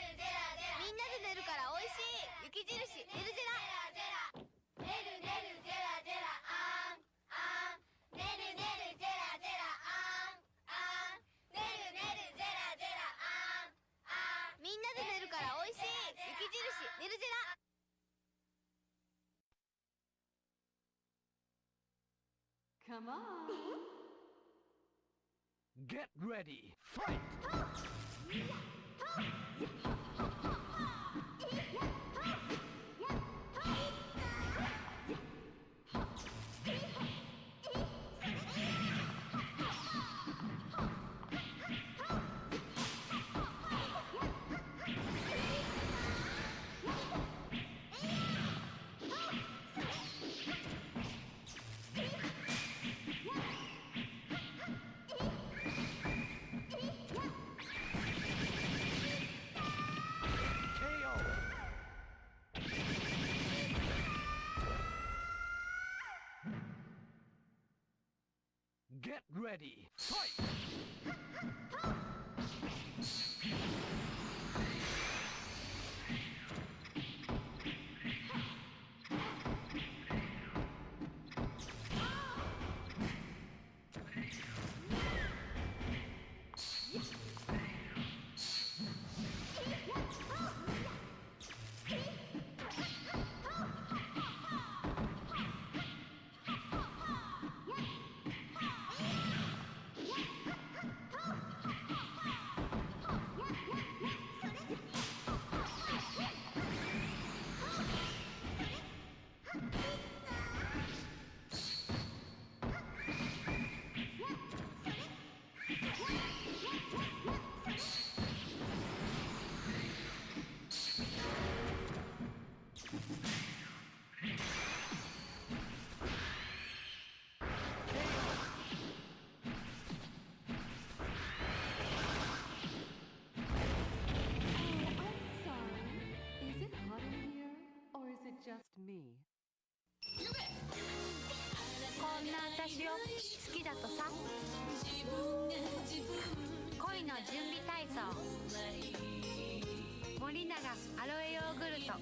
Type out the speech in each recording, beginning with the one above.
みんなで寝るからおいしい雪印ねるジェラ。ねるねるジェラジェラあんあん。ねるねるジェラジェラあんあん。ねるねるジェラジェラあんあん。みんなで寝るからおいしい雪印ねるジェラ。Come on. Get ready, fight! Get ready, fight! Just me. こんな私を好きだとさ。恋の準備体操。森永アロエヨーグルト。ア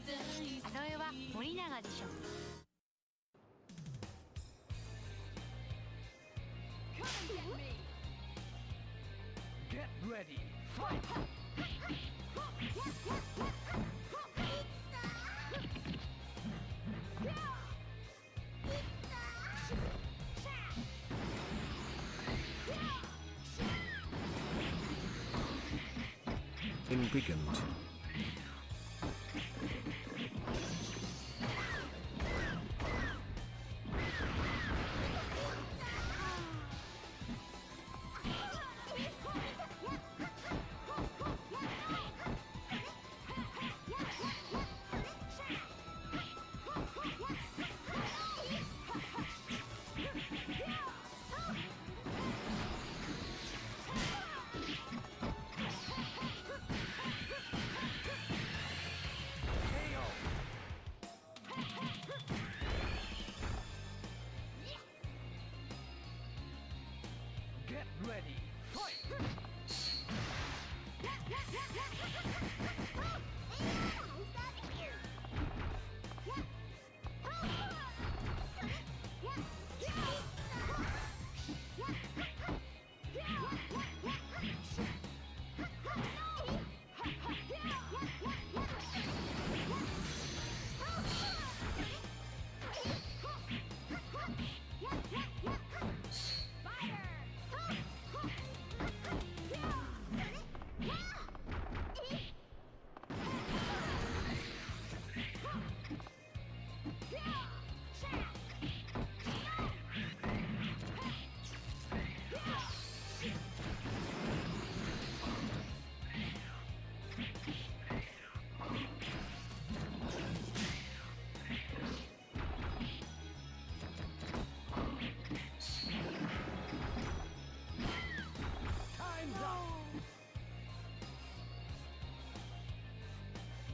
ロエは森永でしょ。Get ready, fight! Ingredient. Get ready, fight!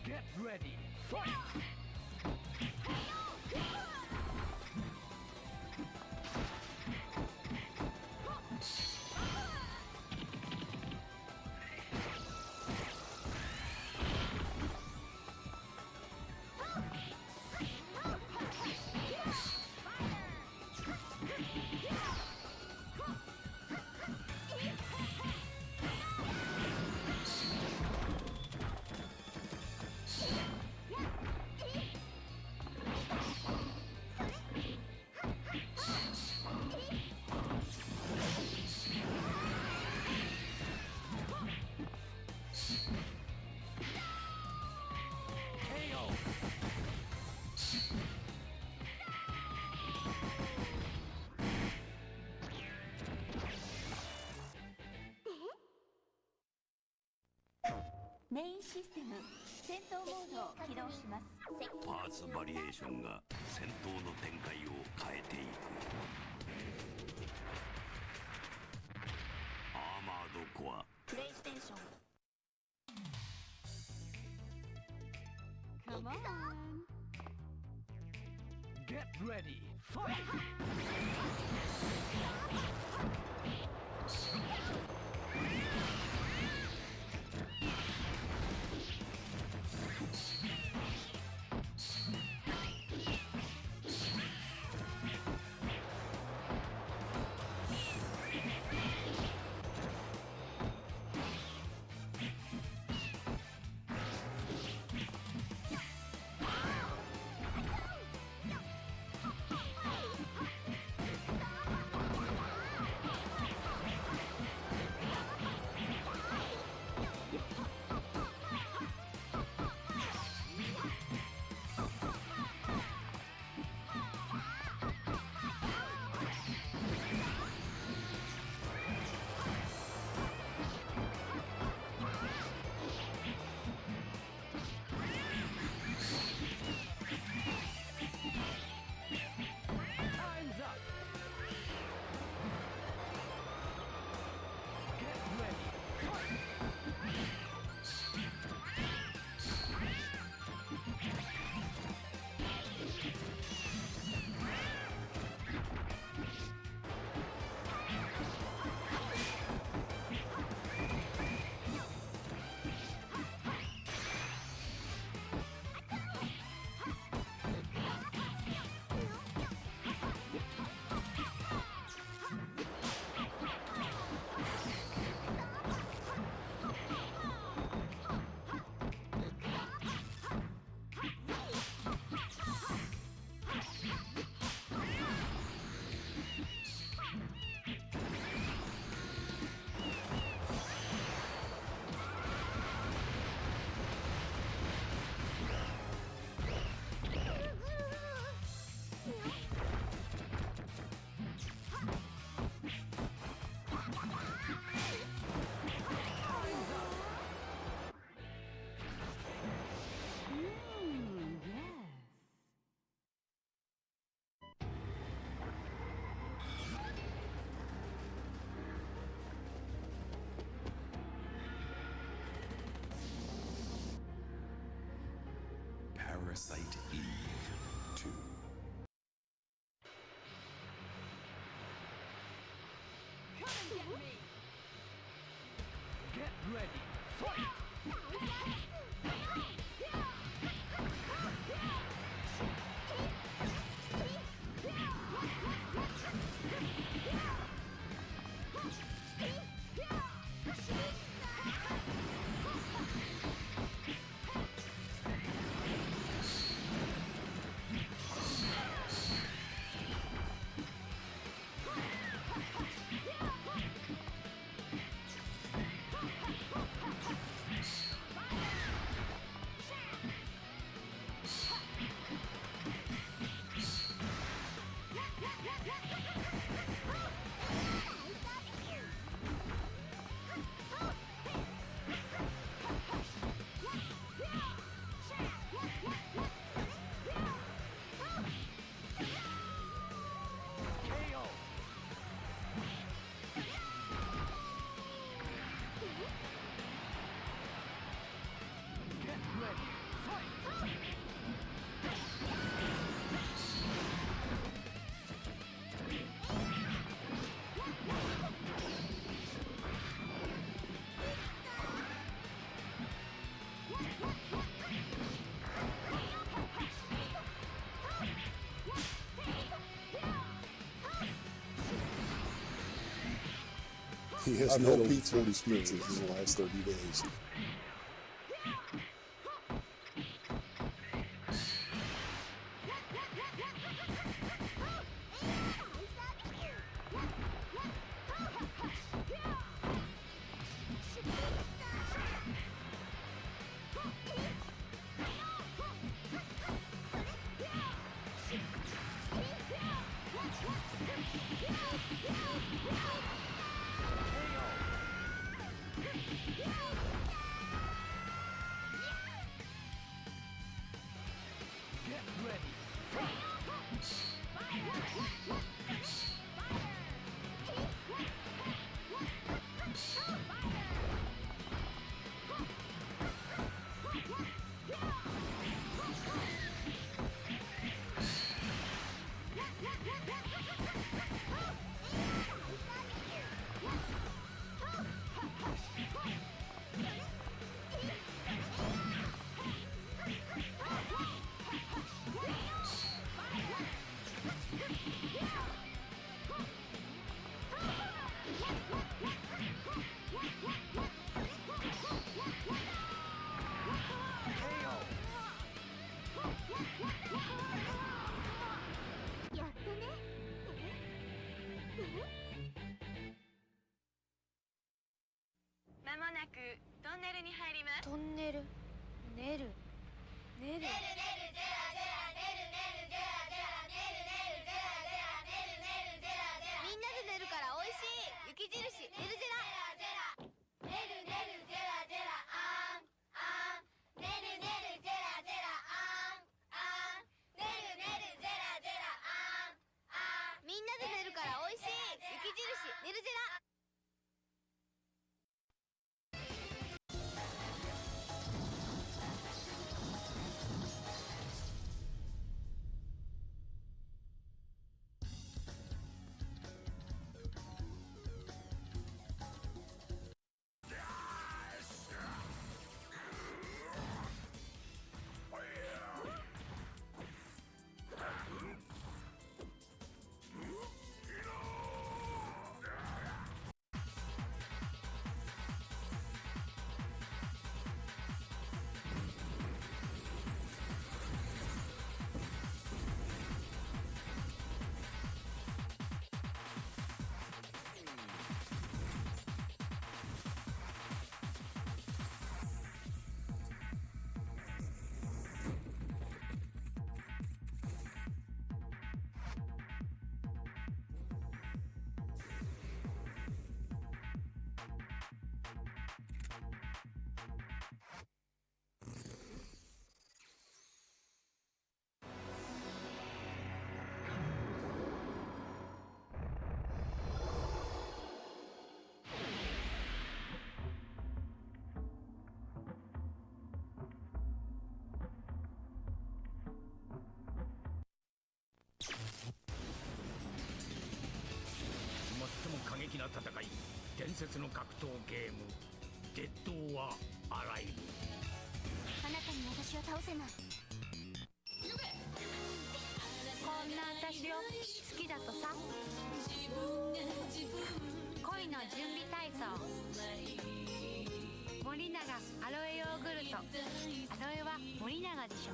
Get ready, fight! メインシステム戦闘モードを起動します。パーツバリエーションが戦闘の展開を変えていく。アーマードコア。プレイステーション。 Come on. Get ready, fight! Time's up! Get ready, fight! Yes. Parasite Eve 2. Come and get me. Get ready, fight! KO! Get ready, fight! He has no pizza experiences in the last 30 days. まもなくトンネルに入ります。トンネル、ネル、ネル。みんなで寝るから美味しい雪印ねるジェラ。ねるねるジェラジェラあんあん。ねるねるジェラジェラあんあん。ねるねるジェラジェラあんあん。みんなで寝るから美味しい雪印ねるジェラ。最も過激な戦い、伝説の格闘ゲーム、デッド・オア・アライブ。あなたに私を倒せない。こんな私を好きだとさ。恋の準備体操。森永アロエヨーグルト。アロエは森永でしょ。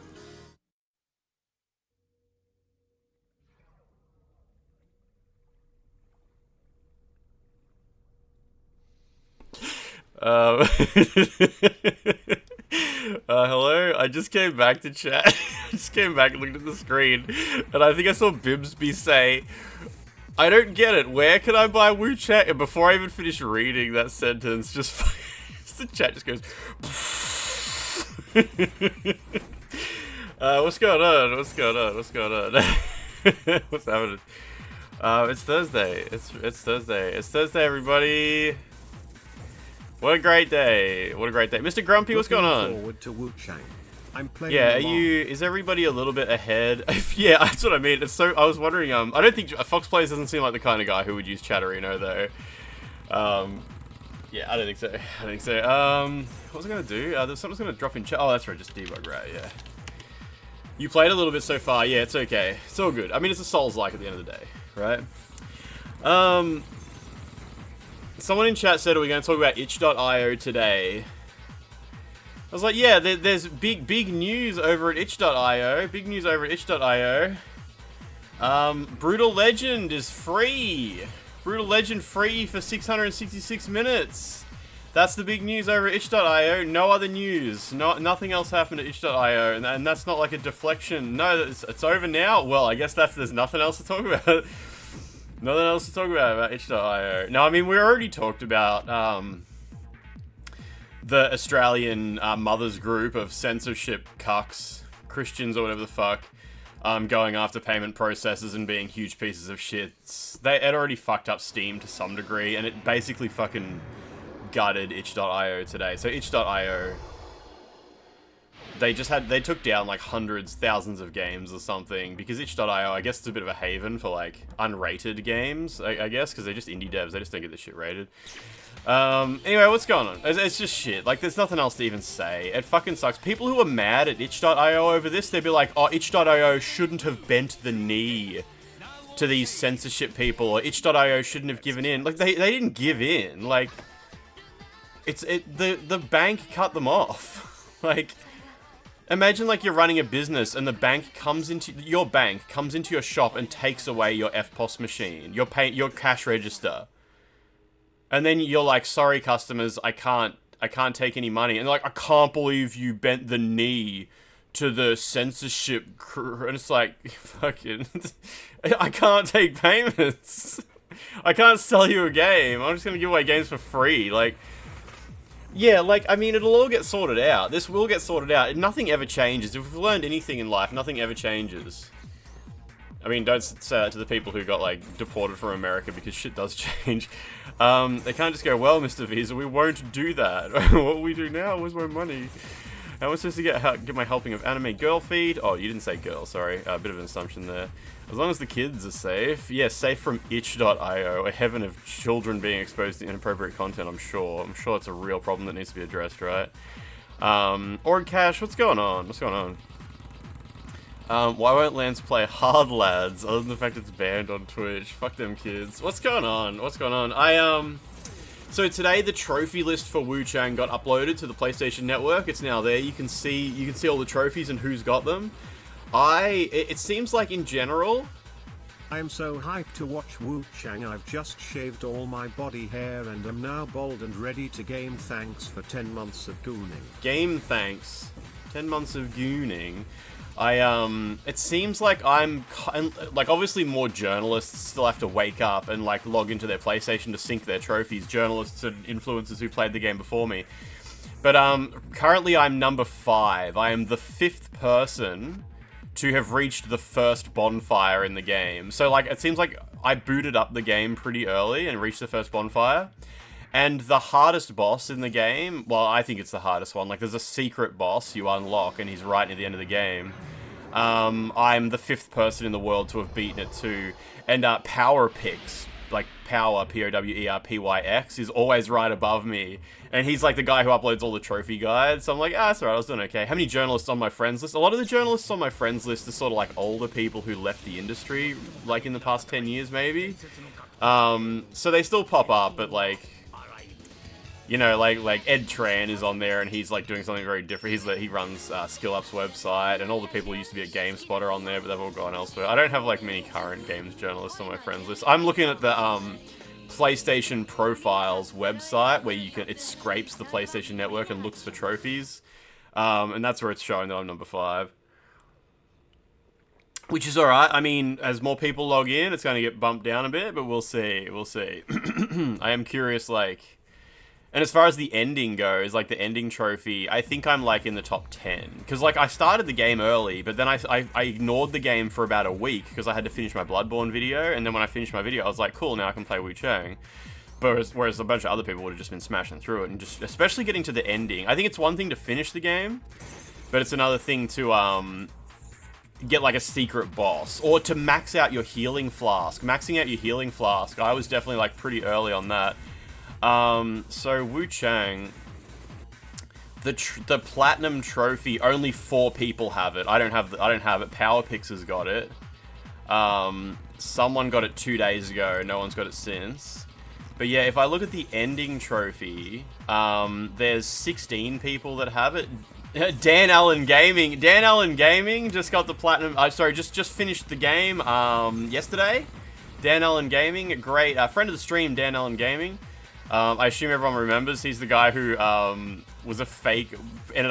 Hello? I just came back to chat. I just came back and looked at the screen, and I think I saw Bibsby say, I don't get it, where can I buy WUCHANG? And before I even finished reading that sentence, just the chat just goes, what's going on? What's going on? What's going on? What's happening? It's Thursday. It's Thursday. It's Thursday, everybody. What a great day. What a great day. Mr. Grumpy, what's going on? Forward to WUCHANG. I'm playing. Yeah, is everybody a little bit ahead? Yeah, that's what I mean. It's so, I was wondering, I don't think, Fox Plays doesn't seem like the kind of guy who would use Chatterino, though. Yeah, I don't think so. I don't think so. What was I going to do? There's something's going to drop in chat. Oh, that's right, just debug, right, yeah. You played a little bit so far. Yeah, it's okay. It's all good. I mean, it's a Souls-like at the end of the day, right? Someone in chat said, are we going to talk about itch.io today? I was like, yeah, there's big news over at itch.io. Big news over at itch.io. Brutal Legend is free. Brutal Legend free for 666 minutes. That's the big news over at itch.io. No other news. Nothing else happened at itch.io. And that's not like a deflection. No, it's over now. Well, I guess there's nothing else to talk about. Nothing else to talk about itch.io. No, I mean, we already talked about the Australian mothers group of censorship cucks, Christians or whatever the fuck, going after payment processors and being huge pieces of shit. It already fucked up Steam to some degree, and it basically fucking gutted itch.io today. So itch.io, they took down like hundreds, thousands of games or something, because itch.io, I guess it's a bit of a haven for like unrated games, I guess, because they're just indie devs, they just don't get this shit rated. Anyway, what's going on? It's just shit. Like, there's nothing else to even say. It fucking sucks. People who are mad at itch.io over this, they'd be like, oh, itch.io shouldn't have bent the knee to these censorship people, or itch.io shouldn't have given in. Like, they didn't give in. Like, the bank cut them off. Like, imagine, like, you're running a business and the bank comes into your shop and takes away your FPOS machine, your cash register. And then you're like, sorry, customers, I can't take any money. And they're like, I can't believe you bent the knee to the censorship crew. And it's like, fucking, I can't take payments. I can't sell you a game. I'm just going to give away games for free. Like, yeah, like, I mean, it'll all get sorted out. This will get sorted out. Nothing ever changes. If we've learned anything in life, nothing ever changes. I mean, don't say that to the people who got, like, deported from America, because shit does change. They can't just go, well, Mr. Visa, we won't do that. What we do now? Where's my money? How am I supposed to get my helping of anime girl feed? Oh, you didn't say girl, sorry. A bit of an assumption there. As long as the kids are safe. Yeah, safe from itch.io, a heaven of children being exposed to inappropriate content, I'm sure. I'm sure it's a real problem that needs to be addressed, right? Org Cash, what's going on? What's going on? Why won't Lance play Hard Lads, other than the fact it's banned on Twitch? Fuck them kids. What's going on? What's going on? So today the trophy list for WUCHANG got uploaded to the PlayStation Network. It's now there. You can see all the trophies and who's got them. It seems like in general, I am so hyped to watch WUCHANG. I've just shaved all my body hair and am now bald and ready to game. Thanks for 10 months of gooning. Game thanks. 10 months of gooning. It seems like obviously more journalists still have to wake up and, like, log into their PlayStation to sync their trophies. Journalists and influencers who played the game before me. But, currently I'm number 5. I am the 5th person to have reached the first bonfire in the game. So, like, it seems like I booted up the game pretty early and reached the first bonfire. And the hardest boss in the game, well, I think it's the hardest one. Like, there's a secret boss you unlock, and he's right near the end of the game. I'm the 5th person in the world to have beaten it too. And Power Pix, like Power, P-O-W-E-R-P-Y-X, is always right above me. And he's like the guy who uploads all the trophy guides. So I'm like, that's alright, I was doing okay. How many journalists on my friends list? A lot of the journalists on my friends list are sort of like older people who left the industry, like in the past 10 years maybe. So they still pop up, but like, you know, like Ed Tran is on there, and he's like doing something very different. He runs SkillUp's website, and all the people who used to be at GameSpot are on there, but they've all gone elsewhere. I don't have like many current games journalists on my friends list. I'm looking at the PlayStation Profiles website, where it scrapes the PlayStation Network and looks for trophies, and that's where it's showing that I'm number 5. Which is alright. I mean, as more people log in, it's going to get bumped down a bit, but we'll see. We'll see. I am curious, like. And as far as the ending goes, like the ending trophy, I think I'm like in the top 10. Because like I started the game early, but then I ignored the game for about a week because I had to finish my Bloodborne video. And then when I finished my video, I was like, cool, now I can play WUCHANG. Whereas a bunch of other people would have just been smashing through it. And just, especially getting to the ending. I think it's one thing to finish the game, but it's another thing to get like a secret boss. Or to max out your healing flask. Maxing out your healing flask, I was definitely like pretty early on that. So WUCHANG, the platinum trophy, only 4 people have it. I don't have it. PowerPix has got it. Someone got it 2 days ago. No one's got it since. But yeah, if I look at the ending trophy, there's 16 people that have it. Dan Allen Gaming just got the platinum. Just finished the game yesterday. Dan Allen Gaming, great friend of the stream. Dan Allen Gaming. I assume everyone remembers. He's the guy who ended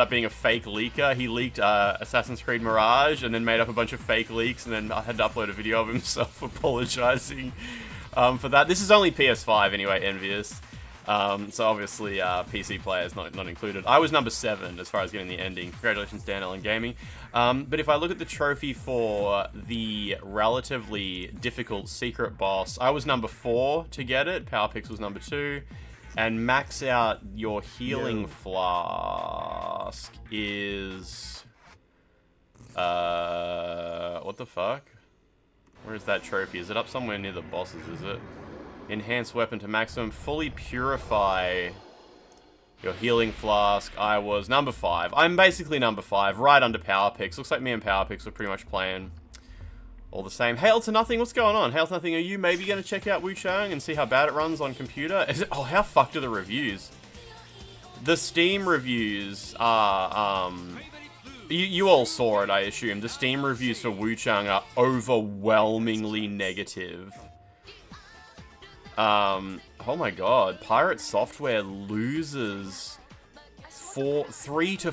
up being a fake leaker. He leaked Assassin's Creed Mirage and then made up a bunch of fake leaks, and then I had to upload a video of himself apologizing for that. This is only PS5 anyway, envious. So obviously PC players not included. I was number 7 as far as getting the ending. Congratulations, Dan Allen Gaming. But if I look at the trophy for the relatively difficult secret boss, I was number 4 to get it. PowerPix was number 2. And max out your healing flask is... what the fuck? Where is that trophy? Is it up somewhere near the bosses, is it? Enhanced weapon to maximum. Fully purify your healing flask. I was number 5. I'm basically number 5, right under PowerPix. Looks like me and PowerPix were pretty much playing All the same. Hail to Nothing, what's going on? Hail to Nothing, are you maybe going to check out WUCHANG and see how bad it runs on computer? Is it, oh, how fucked are the reviews? The Steam reviews are, you all saw it, I assume. The Steam reviews for WUCHANG are overwhelmingly negative. Oh my god. Pirate Software loses 4,000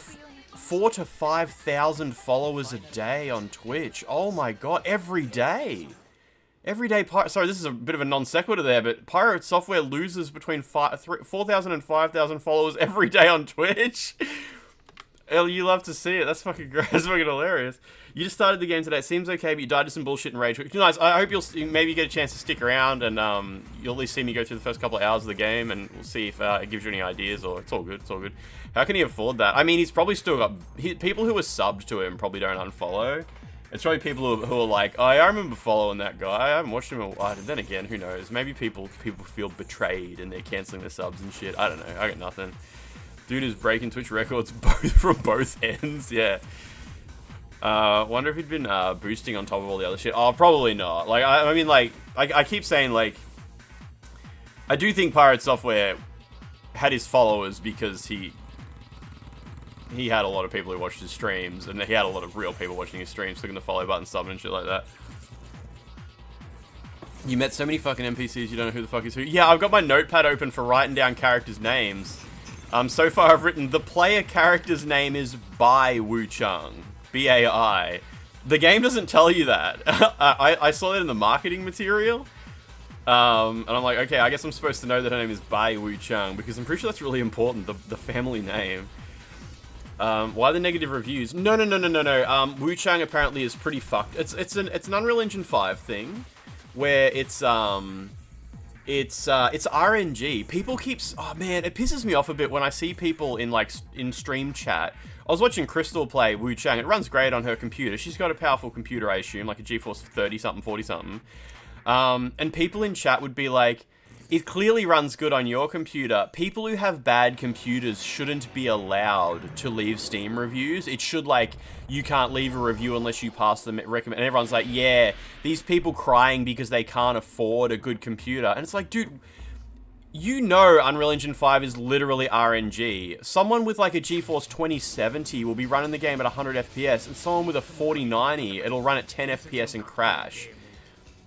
to 5,000 followers a day on Twitch. Oh my god, every day. Every day, sorry, this is a bit of a non sequitur there, but Pirate Software loses between 4,000 and 5,000 followers every day on Twitch. You love to see it. That's fucking great. That's fucking hilarious. You just started the game today. It seems okay, but you died to some bullshit and rage. Nice. I hope you'll maybe get a chance to stick around and you'll at least see me go through the first couple of hours of the game, and we'll see if it gives you any ideas. Or it's all good. It's all good. How can he afford that? I mean, he's probably still got people who are subbed to him probably don't unfollow. It's probably people who are like, oh, I remember following that guy. I haven't watched him in a while. Then again, who knows? Maybe people feel betrayed and they're canceling their subs and shit. I don't know. I got nothing. Dude is breaking Twitch records from both ends. Yeah. Wonder if he'd been boosting on top of all the other shit. Oh, probably not. Like, I mean, like, I keep saying, like, I do think Pirate Software had his followers because he had a lot of people who watched his streams, and he had a lot of real people watching his streams, clicking the follow button, subbing and shit like that. You met so many fucking NPCs, you don't know who the fuck is who. Yeah, I've got my notepad open for writing down characters' names. So far I've written, the player character's name is Bai WUCHANG. B-A-I. The game doesn't tell you that. I saw that in the marketing material. And I'm like, okay, I guess I'm supposed to know that her name is Bai WUCHANG, because I'm pretty sure that's really important, the family name. Why the negative reviews? No. WUCHANG apparently is pretty fucked. It's an Unreal Engine 5 thing, where it's RNG. People oh man, it pisses me off a bit when I see people in stream chat. I was watching Crystal play WUCHANG. It runs great on her computer. She's got a powerful computer, I assume, like a GeForce 30-something, 40-something. And people in chat would be like, it clearly runs good on your computer. People who have bad computers shouldn't be allowed to leave Steam reviews. It should, like, you can't leave a review unless you pass the recommend. And everyone's like, yeah, these people crying because they can't afford a good computer. And it's like, dude, you know Unreal Engine 5 is literally RNG. Someone with, like, a GeForce 2070 will be running the game at 100 FPS, and someone with a 4090, it'll run at 10 FPS and crash.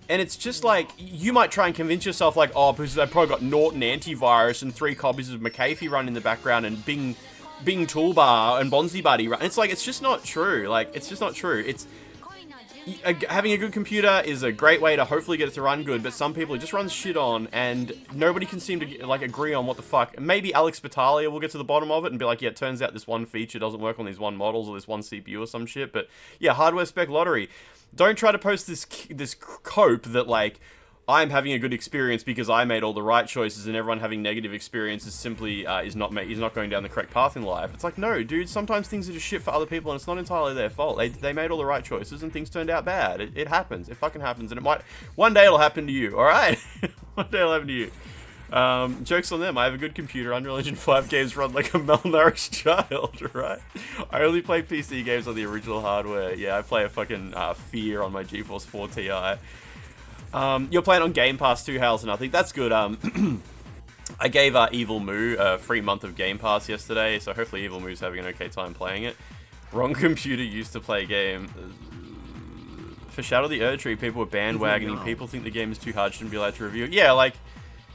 And it's just like, you might try and convince yourself like, oh, because they've probably got Norton antivirus and 3 copies of McAfee run in the background and Bing Toolbar and Bonzi Buddy run. It's like, it's just not true. Like, it's just not true. It's having a good computer is a great way to hopefully get it to run good, but some people it just runs shit on, and nobody can seem to like agree on what the fuck. Maybe Alex Battaglia will get to the bottom of it and be like, yeah, it turns out this one feature doesn't work on these one models or this one CPU or some shit. But yeah, hardware spec lottery. Don't try to post this cope that, like, I'm having a good experience because I made all the right choices, and everyone having negative experiences simply is not going down the correct path in life. It's like, no, dude, sometimes things are just shit for other people, and it's not entirely their fault. They made all the right choices, and things turned out bad. It happens. It fucking happens, and it might... One day it'll happen to you, alright? One day it'll happen to you. Jokes on them. I have a good computer. Unreal Engine 5 games run like a malnourished child, right? I only play PC games on the original hardware. Yeah, I play a fucking Fear on my GeForce 4 Ti. You're playing on Game Pass too, Hails and Nothing. That's good. I gave Evil Moo a free month of Game Pass yesterday, so hopefully Evil Moo's having an okay time playing it. Wrong computer used to play game. For Shadow the Erdtree, people were bandwagoning. People think the game is too hard, shouldn't be allowed to review it. Yeah, like...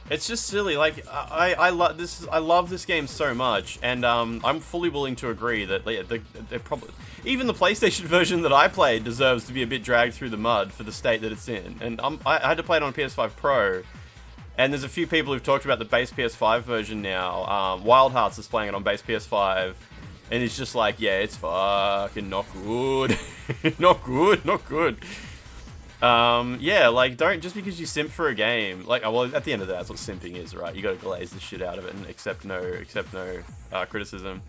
It's just silly. Like, I love this game so much, and I'm fully willing to agree that they're probably even the PlayStation version that I played deserves to be a bit dragged through the mud for the state that it's in. And I had to play it on PS5 Pro, and there's a few people who've talked about the base PS5 version now. Wild Hearts is playing it on base PS5, and it's just like, yeah, it's fucking not good, not good. Yeah, like, don't, just because you simp for a game, like, well, at the end of the day, that's what simping is, right? You gotta glaze the shit out of it and accept no criticism.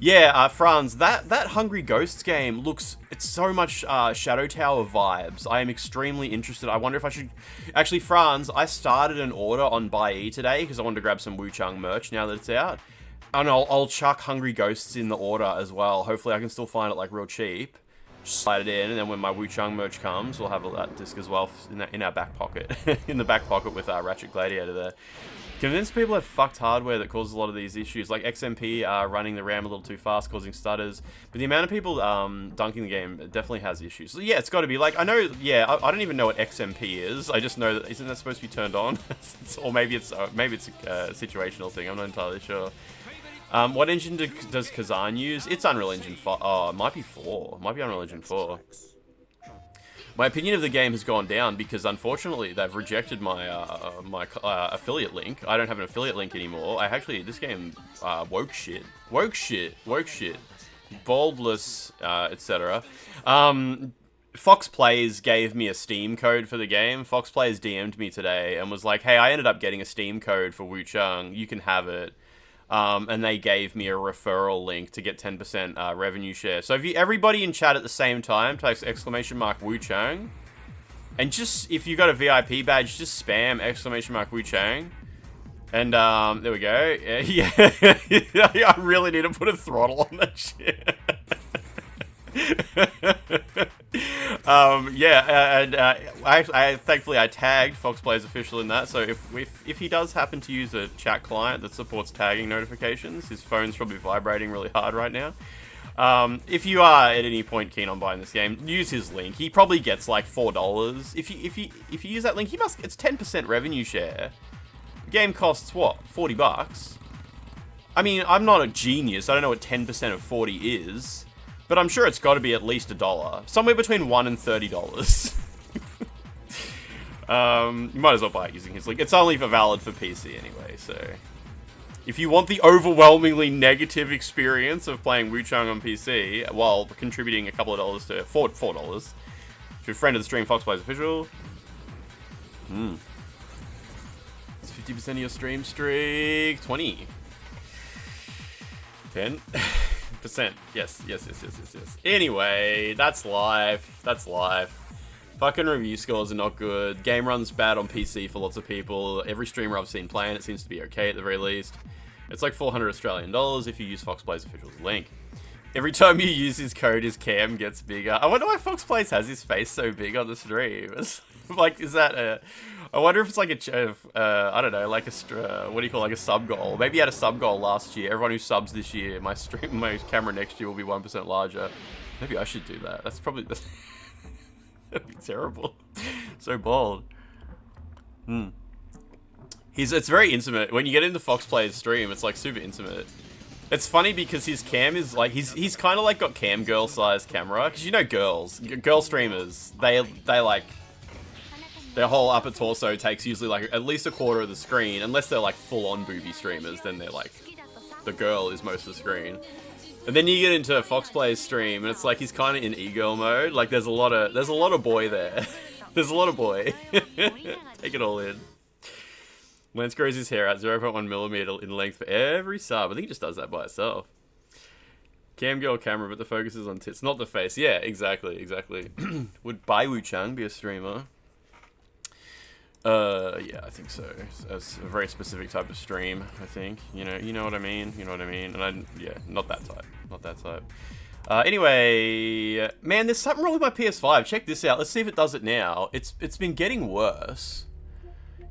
Yeah, Franz, that Hungry Ghosts game it's so much, Shadow Tower vibes. I am extremely interested. I wonder if I should, actually, Franz, I started an order on Buy today, because I wanted to grab some WUCHANG merch now that it's out. And I'll chuck Hungry Ghosts in the order as well. Hopefully I can still find it, like, real cheap. Just slide it in, and then when my WUCHANG merch comes, we'll have that disc as well in our back pocket. In the back pocket with our Ratchet Gladiator there. Convince people have fucked hardware that causes a lot of these issues. Like XMP running the RAM a little too fast, causing stutters. But the amount of people dunking the game definitely has issues. So yeah, it's got to be. Like, I know, yeah, I don't even know what XMP is. I just know that, isn't that supposed to be turned on? Or maybe it's a situational thing. I'm not entirely sure. What engine does Kazan use? It's Unreal Engine 5. Oh, it might be 4. It might be Unreal Engine 4. My opinion of the game has gone down because, unfortunately, they've rejected my affiliate link. I don't have an affiliate link anymore. This game woke shit, boldless, etc. Fox Plays gave me a Steam code for the game. Fox Plays DM'd me today and was like, "Hey, I ended up getting a Steam code for WUCHANG. You can have it." And they gave me a referral link to get 10% revenue share. So if everybody in chat at the same time types !WUCHANG, and just, if you got a VIP badge, just spam !WUCHANG. And there we go. Yeah, I really need to put a throttle on that shit. Thankfully I tagged Fox Plays Official in that, so if he does happen to use a chat client that supports tagging notifications, his phone's probably vibrating really hard right now. If you are at any point keen on buying this game, use his link. He probably gets like $4. If you use that link, it's 10% revenue share. The game costs what, $40? I mean, I'm not a genius. I don't know what 10% of 40 is. But I'm sure it's got to be at least $1. Somewhere between $1 and $30. You might as well buy it using his link. It's only valid for PC anyway, so... If you want the overwhelmingly negative experience of playing WUCHANG on PC, while contributing a couple of dollars to... $4. To a friend of the stream, Fox Plays Official. It's 50% of your stream streak. 20. 10. Yes. Anyway, that's life. Fucking review scores are not good. Game runs bad on PC for lots of people. Every streamer I've seen playing it seems to be okay at the very least. It's like 400 Australian dollars if you use Fox Plays Official's link. Every time you use his code, his cam gets bigger. I wonder why Fox Plays has his face so big on the stream. It's like, is that a... I wonder if it's like I don't know, like what do you call, like a sub goal? Maybe he had a sub goal last year. Everyone who subs this year, my camera next year will be 1% larger. Maybe I should do that. That's probably... That'd be terrible. So bold. It's very intimate. When you get into Fox Play's stream, it's like super intimate. It's funny because his cam is like, he's kind of like got cam girl sized camera. Because you know girl streamers, they like... Their whole upper torso takes usually like at least a quarter of the screen, unless they're like full-on booby streamers. Then they're like, the girl is most of the screen. And then you get into Fox Play's stream, and it's like he's kind of in e-girl mode. Like there's a lot of boy there. There's a lot of boy. Take it all in. Lance grows his hair out 0.1mm in length for every sub. I think he just does that by itself. Cam girl camera, but the focus is on tits, not the face. Yeah, exactly. Would WUCHANG be a streamer? Yeah, I think so. It's a very specific type of stream, I think. You know what I mean? And not that type. Anyway, man, there's something wrong with my PS5. Check this out. Let's see if it does it now. It's been getting worse.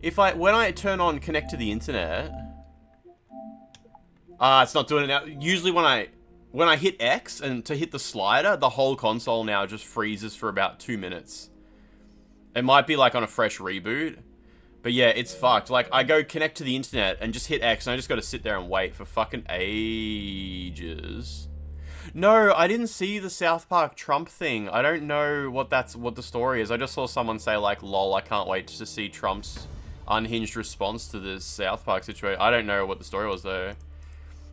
When I turn on connect to the internet, it's not doing it now. Usually when I hit X and to hit the slider, the whole console now just freezes for about 2 minutes. It might be like on a fresh reboot. But yeah, it's fucked. Like, I go connect to the internet and just hit X and I just gotta sit there and wait for fucking ages. No, I didn't see the South Park Trump thing. I don't know what the story is. I just saw someone say like, lol, I can't wait to see Trump's unhinged response to this South Park situation. I don't know what the story was though.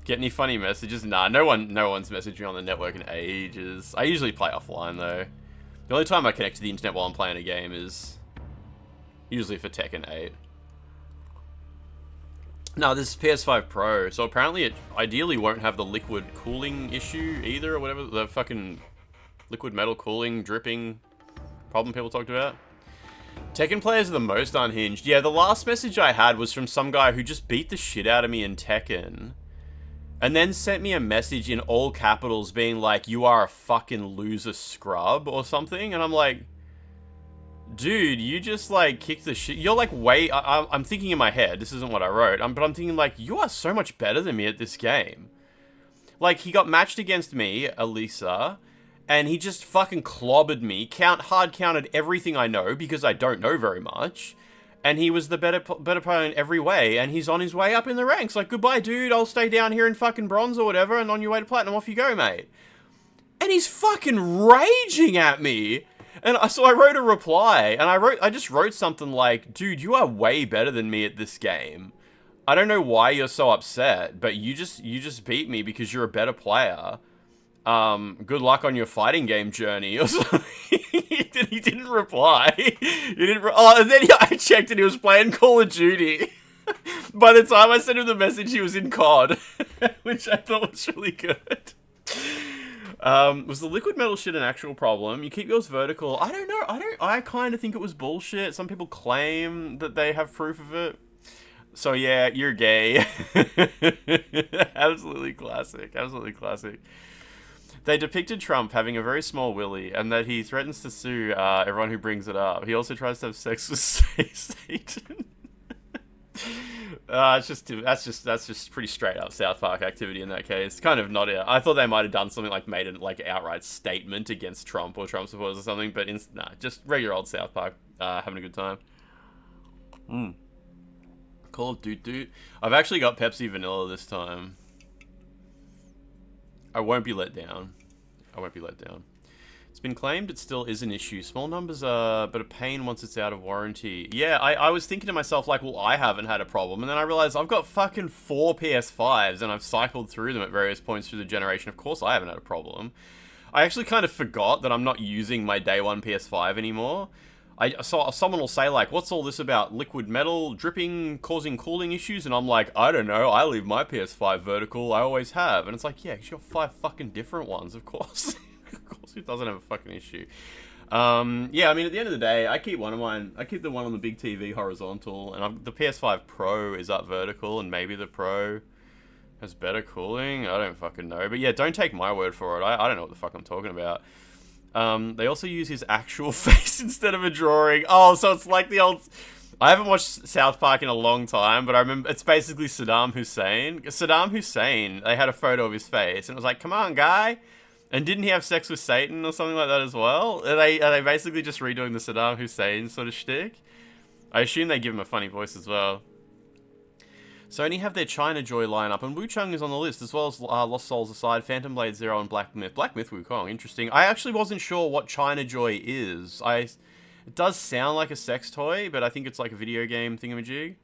Get any funny messages? Nah, no one's messaged me on the network in ages. I usually play offline though. The only time I connect to the internet while I'm playing a game is usually for Tekken 8. No, this is PS5 Pro, so apparently it ideally won't have the liquid cooling issue either, or whatever, the fucking liquid metal cooling, dripping problem people talked about. Tekken players are the most unhinged. Yeah, the last message I had was from some guy who just beat the shit out of me in Tekken. and then sent me a message in all capitals being like, "You are a fucking loser scrub," or something, and I'm like, dude, you just, like, kicked the shit. You're, like, way... I'm thinking in my head, this isn't what I wrote, but I'm thinking, like, you are so much better than me at this game. Like, he got matched against me, Elisa, and he just fucking clobbered me, hard counted everything I know, because I don't know very much, and he was the better player in every way, and he's on his way up in the ranks. Like, goodbye, dude, I'll stay down here in fucking bronze or whatever, and on your way to platinum, off you go, mate. And he's fucking raging at me. And so I wrote a reply, and I just wrote something like, dude, you are way better than me at this game. I don't know why you're so upset, but you just beat me because you're a better player. Good luck on your fighting game journey, or something. He didn't reply. And then I checked and he was playing Call of Duty. By the time I sent him the message, he was in COD, which I thought was really good. Was the liquid metal shit an actual problem? You keep yours vertical. I don't know. I kind of think it was bullshit. Some people claim that they have proof of it. So yeah, you're gay. Absolutely classic. Absolutely classic. They depicted Trump having a very small willy, and that he threatens to sue everyone who brings it up. He also tries to have sex with Satan. That's just pretty straight up South Park activity in that case. Kind of not it. I thought they might have done something like made an outright statement against Trump or Trump supporters or something, but nah, just regular old South Park having a good time. Call of Duty. I've actually got Pepsi Vanilla this time. I won't be let down. I won't be let down. It's been claimed it still is an issue. Small numbers are but a pain once it's out of warranty. Yeah, I was thinking to myself, like, well, I haven't had a problem. And then I realized I've got fucking 4 PS5s and I've cycled through them at various points through the generation. Of course I haven't had a problem. I actually kind of forgot that I'm not using my day one PS5 anymore. I saw someone will say, like, what's all this about liquid metal dripping, causing cooling issues? And I'm like, I don't know. I leave my PS5 vertical. I always have. And it's like, yeah, 'cause you got 5 fucking different ones, of course. Of course it doesn't have a fucking issue. Yeah, I mean, at the end of the day, I keep one of mine. I keep the one on the big TV horizontal, and the PS5 Pro is up vertical, and maybe the Pro has better cooling. I don't fucking know. But yeah, don't take my word for it. I don't know what the fuck I'm talking about. They also use his actual face instead of a drawing. Oh, so it's like the old... I haven't watched South Park in a long time, but I remember it's basically Saddam Hussein. Saddam Hussein, they had a photo of his face, and it was like, come on, guy. And didn't he have sex with Satan or something like that as well? Are they basically just redoing the Saddam Hussein sort of shtick? I assume they give him a funny voice as well. Sony have their China Joy lineup, and WUCHANG is on the list, as well as Lost Souls Aside, Phantom Blade Zero, and Black Myth. Black Myth Wukong, interesting. I actually wasn't sure what China Joy is. It does sound like a sex toy, but I think it's like a video game thingamajig.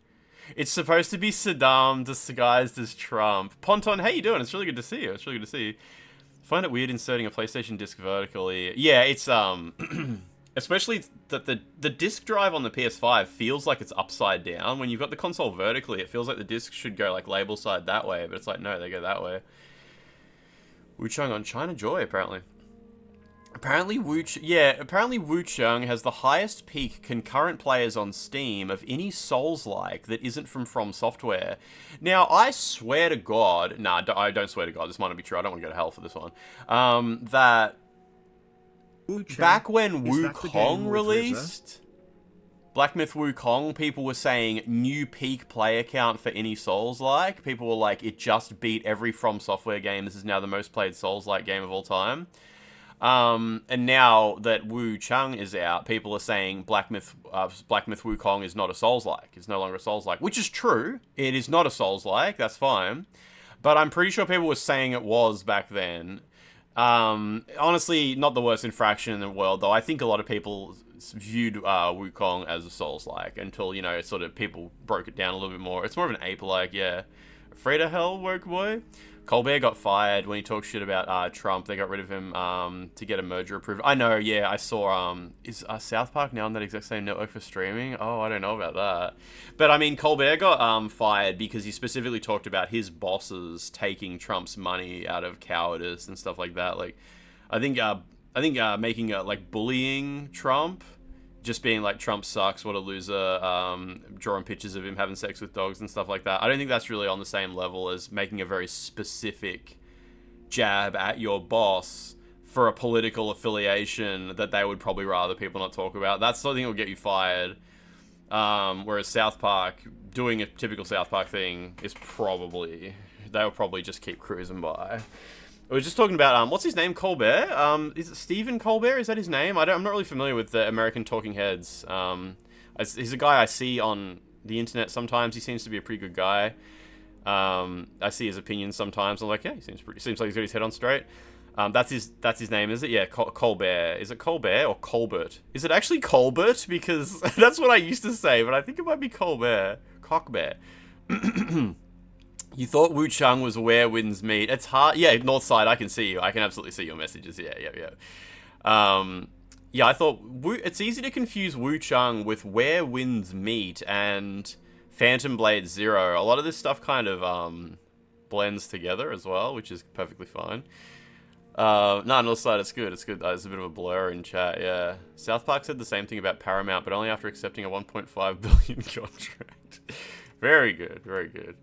It's supposed to be Saddam disguised as Trump. Ponton, how you doing? It's really good to see you. It's really good to see you. Find it weird inserting a PlayStation disc vertically. Yeah, it's especially that the disc drive on the PS5 feels like it's upside down. When you've got the console vertically, it feels like the disc should go like label side that way, but it's like, no, they go that way. WUCHANG on China Joy, apparently. Apparently WUCHANG has the highest peak concurrent players on Steam of any Souls-like that isn't from Software. Now, I swear to God... Nah, I don't swear to God. This might not be true. I don't want to go to hell for this one. That... WUCHANG, back when WUCHANG released... Black Myth Wukong, people were saying new peak player count for any Souls-like. People were like, it just beat every From Software game. This is now the most played Souls-like game of all time. And now that WUCHANG is out, people are saying Black Myth Wukong is not a Souls-like. It's no longer a Souls-like, which is true. It is not a Souls-like. That's fine. But I'm pretty sure people were saying it was back then. Honestly, not the worst infraction in the world, though. I think a lot of people viewed Wukong as a Souls-like until, you know, sort of people broke it down a little bit more. It's more of an ape-like, yeah. Afraid of hell, woke boy? Colbert got fired when he talked shit about Trump. They got rid of him to get a merger approved. I know, yeah, I saw... is South Park now on that exact same network for streaming? Oh, I don't know about that. But, I mean, Colbert got fired because he specifically talked about his bosses taking Trump's money out of cowardice and stuff like that. Like, I think making, like, bullying Trump just being like, Trump sucks, what a loser, drawing pictures of him having sex with dogs and stuff like that. I don't think that's really on the same level as making a very specific jab at your boss for a political affiliation that they would probably rather people not talk about. That's something that will get you fired. Whereas South Park, doing a typical South Park thing is probably, they'll probably just keep cruising by. We were just talking about, what's his name, Colbert? Is it Stephen Colbert? Is that his name? I'm not really familiar with the American talking heads. He's a guy I see on the internet sometimes. He seems to be a pretty good guy. I see his opinions sometimes. I'm like, yeah, he seems like he's got his head on straight. That's his name, is it? Yeah, Colbert. Is it Colbert or Colbert? Is it actually Colbert? Because that's what I used to say, but I think it might be Colbert. Cockbear. You thought WUCHANG was where winds meet. It's hard. Yeah, North Side, I can see you. I can absolutely see your messages. Yeah. Yeah, I thought it's easy to confuse WUCHANG with Where Winds Meet and Phantom Blade Zero. A lot of this stuff kind of blends together as well, which is perfectly fine. No, North Side, it's good. It's good. There's a bit of a blur in chat, yeah. South Park said the same thing about Paramount, but only after accepting a 1.5 billion contract. Very good, very good.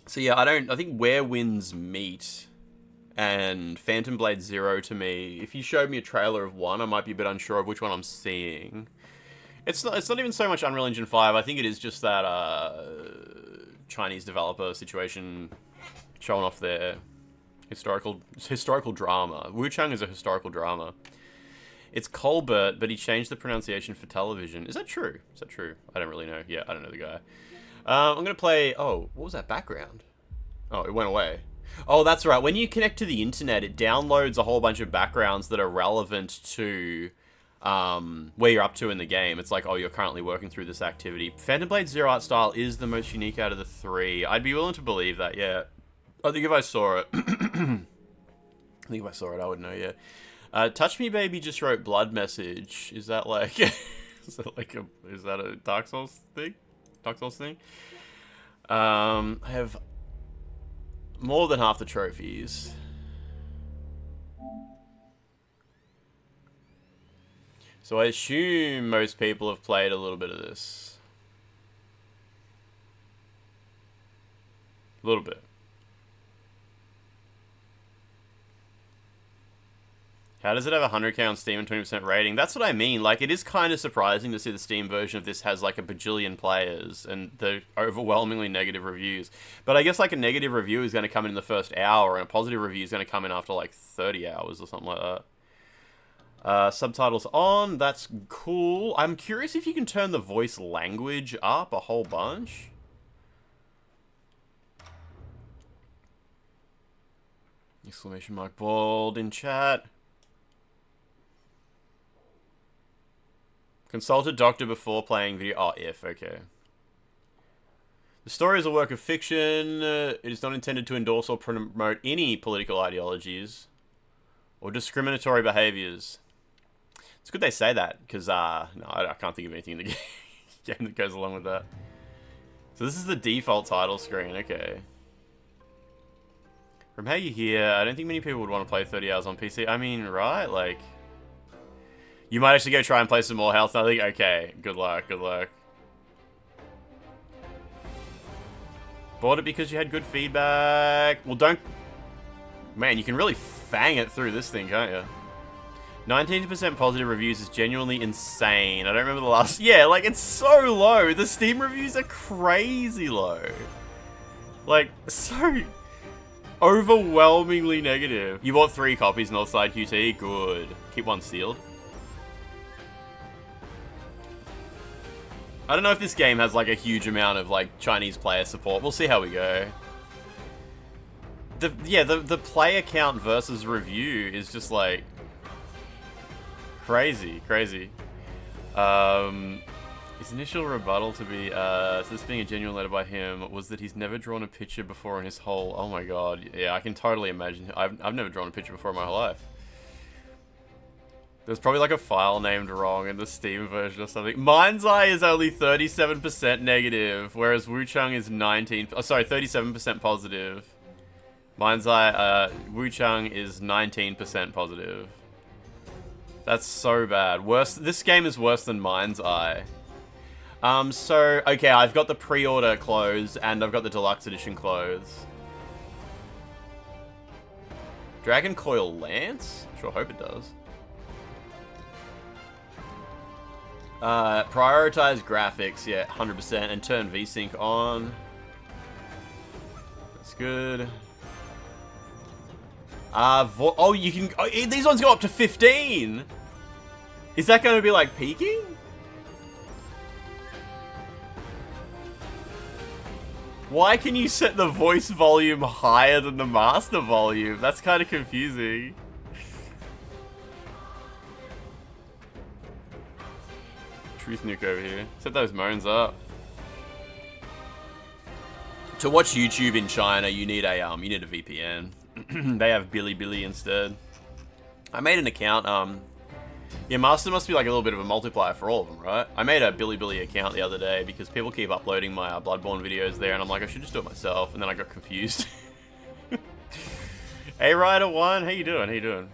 So yeah, I think Where Winds Meet and Phantom Blade Zero, to me, if you showed me a trailer of one, I might be a bit unsure of which one I'm seeing. It's not even so much Unreal Engine 5, I think it is just that Chinese developer situation showing off their historical drama. WUCHANG is a historical drama. It's Colbert, but he changed the pronunciation for television. Is that true? Is that true? I don't really know. Yeah, I don't know the guy. I'm going to play... Oh, what was that background? Oh, it went away. Oh, that's right. When you connect to the internet, it downloads a whole bunch of backgrounds that are relevant to where you're up to in the game. It's like, oh, you're currently working through this activity. Phantom Blade Zero art style is the most unique out of the three. I'd be willing to believe that, yeah. I think if I saw it... I would know, yeah. Touch Me Baby just wrote Blood Message. Is that like... is that a Dark Souls thing? Dark Souls thing? I have more than half the trophies. So I assume most people have played a little bit of this. A little bit. How does it have 100k on Steam and 20% rating? That's what I mean. Like, it is kind of surprising to see the Steam version of this has, like, a bajillion players and the overwhelmingly negative reviews. But I guess, like, a negative review is going to come in the first hour, and a positive review is going to come in after, like, 30 hours or something like that. Subtitles on. That's cool. I'm curious if you can turn the voice language up a whole bunch. Exclamation mark bold in chat. Consult a doctor before playing video. Oh, if. Okay. The story is a work of fiction. It is not intended to endorse or promote any political ideologies or discriminatory behaviors. It's good they say that, because, no, I can't think of anything in the game that goes along with that. So this is the default title screen. Okay. From how you hear, I don't think many people would want to play 30 hours on PC. I mean, right? Like... You might actually go try and play some more health. I think, okay, good luck, good luck. Bought it because you had good feedback. Well, don't... Man, you can really fang it through this thing, can't you? 19% positive reviews is genuinely insane. I don't remember the last... Yeah, like, it's so low. The Steam reviews are crazy low. Like, so... overwhelmingly negative. You bought 3 copies, Northside QT. Good. Keep one sealed. I don't know if this game has, like, a huge amount of, like, Chinese player support. We'll see how we go. The player count versus review is just, like... Crazy. His initial rebuttal to be, so this being a genuine letter by him, was that he's never drawn a picture before in his whole... Oh my god. Yeah, I can totally imagine. I've never drawn a picture before in my whole life. There's probably like a file named wrong in the Steam version or something. Mind's Eye is only 37% negative, whereas WUCHANG is 37% positive. Mind's Eye, WUCHANG is 19% positive. That's so bad. Worse. This game is worse than Mind's Eye. So, okay, I've got the pre-order clothes, and I've got the deluxe edition clothes. Dragon Coil Lance? Sure hope it does. Prioritize graphics, yeah, 100%, and turn VSync on. That's good. Oh, you can... Oh, these ones go up to 15! Is that going to be, like, peaking? Why can you set the voice volume higher than the master volume? That's kind of confusing. Truth Nuke over here. Set those moans up. To watch YouTube in China, you need a VPN. They have Bilibili instead. I made an account. Yeah, Master must be like a little bit of a multiplier for all of them, right? I made a Bilibili account the other day because people keep uploading my Bloodborne videos there, and I'm like, I should just do it myself, and then I got confused. Hey, Ryder1, how you doing? How you doing?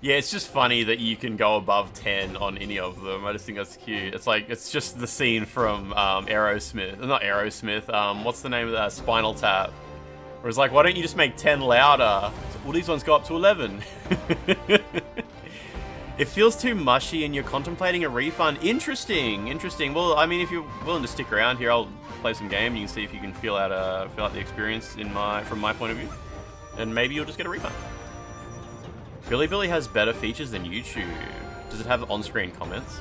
Yeah, it's just funny that you can go above 10 on any of them. I just think that's cute. It's like, it's just the scene from Aerosmith. Not Aerosmith, what's the name of that? Spinal Tap. Where it's like, why don't you just make 10 louder? Well, these ones go up to 11. It feels too mushy and you're contemplating a refund. Interesting, interesting. Well, I mean, if you're willing to stick around here, I'll play some game. You can see if you can feel out the experience from my point of view. And maybe you'll just get a refund. Bilibili has better features than YouTube. Does it have on-screen comments?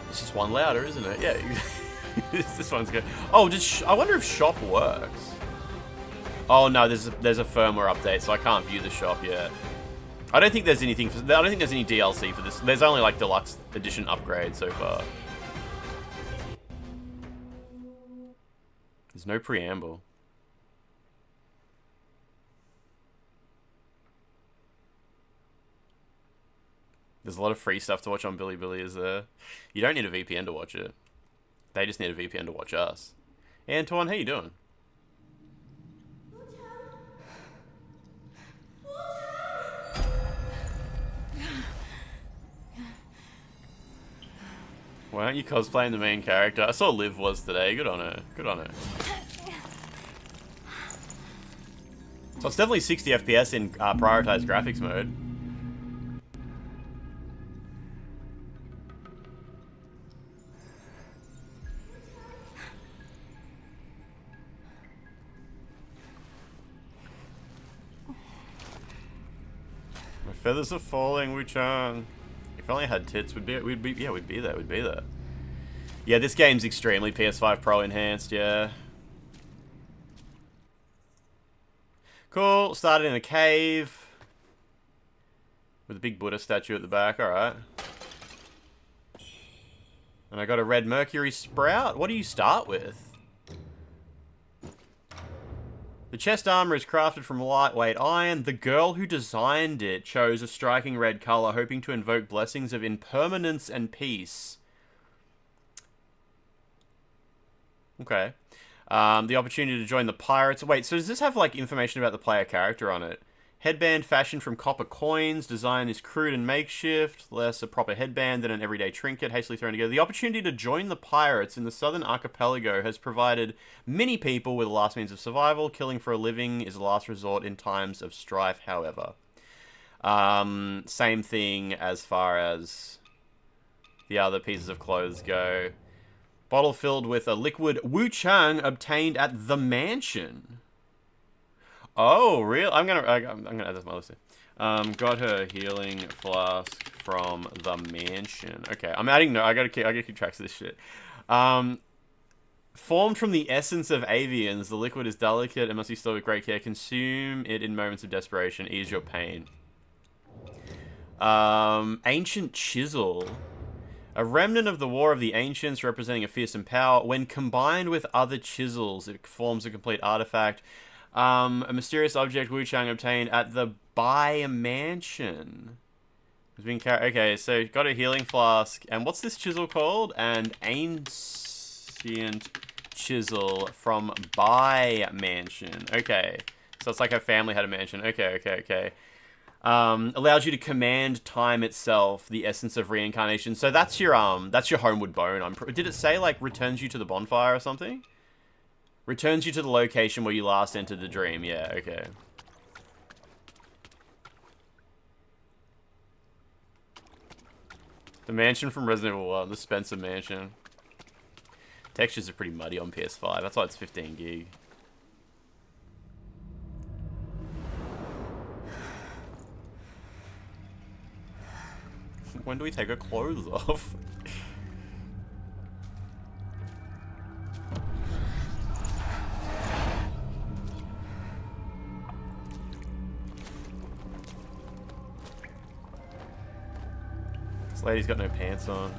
It's just one louder, isn't it? Yeah. This one's good. Oh, I wonder if shop works. Oh no, there's a firmware update, so I can't view the shop yet. I don't think there's anything. I don't think there's any DLC for this. There's only like deluxe edition upgrades so far. There's no preamble. There's a lot of free stuff to watch on Bilibili, is there? You don't need a VPN to watch it. They just need a VPN to watch us. Antoine, how you doing? Why aren't you cosplaying the main character? I saw Liv was today. Good on her. Good on her. So it's definitely 60 FPS in prioritized graphics mode. My feathers are falling, WUCHANG. If only I had tits, we'd be there. Yeah, this game's extremely PS5 Pro enhanced, yeah. Cool, started in a cave. With a big Buddha statue at the back, alright. And I got a red mercury sprout. What do you start with? The chest armor is crafted from lightweight iron. The girl who designed it chose a striking red color, hoping to invoke blessings of impermanence and peace. Okay. The opportunity to join the pirates. Wait, so does this have, like, information about the player character on it? Headband fashioned from copper coins. Design is crude and makeshift. Less a proper headband than an everyday trinket hastily thrown together. The opportunity to join the pirates in the southern archipelago has provided many people with the last means of survival. Killing for a living is a last resort in times of strife, however. Same thing as far as the other pieces of clothes go. Bottle filled with a liquid WUCHANG obtained at the mansion. Oh, real? I'm gonna add that to my list. Got her healing flask from the mansion. Okay, I'm adding. No, I gotta keep tracks of this shit. Formed from the essence of avians, the liquid is delicate and must be stored with great care. Consume it in moments of desperation. Ease your pain. Ancient chisel. A remnant of the War of the Ancients, representing a fearsome power. When combined with other chisels, it forms a complete artifact. A mysterious object WUCHANG obtained at the Mansion. Okay, so got a healing flask. And what's this chisel called? An ancient chisel from Mansion. Okay. So it's like her family had a mansion. Okay. Allows you to command time itself, the essence of reincarnation. So that's your homeward bone. Did it say like returns you to the bonfire or something? Returns you to the location where you last entered the dream. Yeah, okay. The mansion from Resident Evil 1, the Spencer mansion. Textures are pretty muddy on PS5. That's why it's 15 gig. When do we take our clothes off? This lady's got no pants on.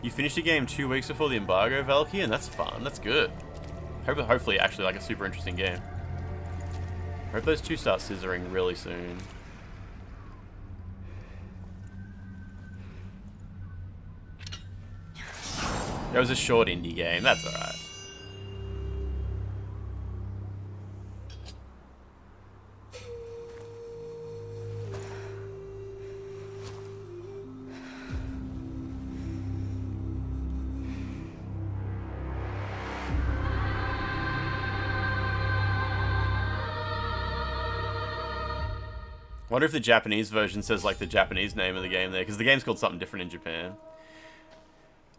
You finished the game 2 weeks before the embargo, Valky, and that's fun. That's good. Hopefully, actually, like a super interesting game. Hope those two start scissoring really soon. It was a short indie game. That's alright. I wonder if the Japanese version says like the Japanese name of the game there, because the game's called something different in Japan.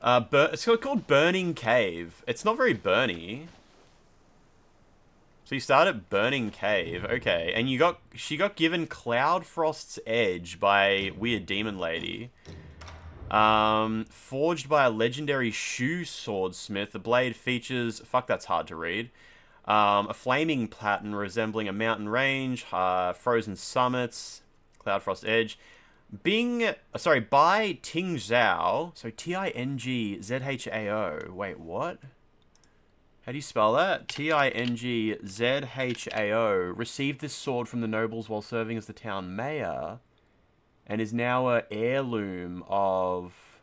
It's called Burning Cave. It's not very burny. So you start at Burning Cave, okay, and she got given Cloudfrost's Edge by Weird Demon Lady. Forged by a legendary shoe swordsmith. The blade features, fuck, that's hard to read. A flaming pattern resembling a mountain range, frozen summits, Cloudfrost Edge. By Ting Zhao, so Tingzhao. Wait, what? How do you spell that? Tingzhao received this sword from the nobles while serving as the town mayor, and is now an heirloom of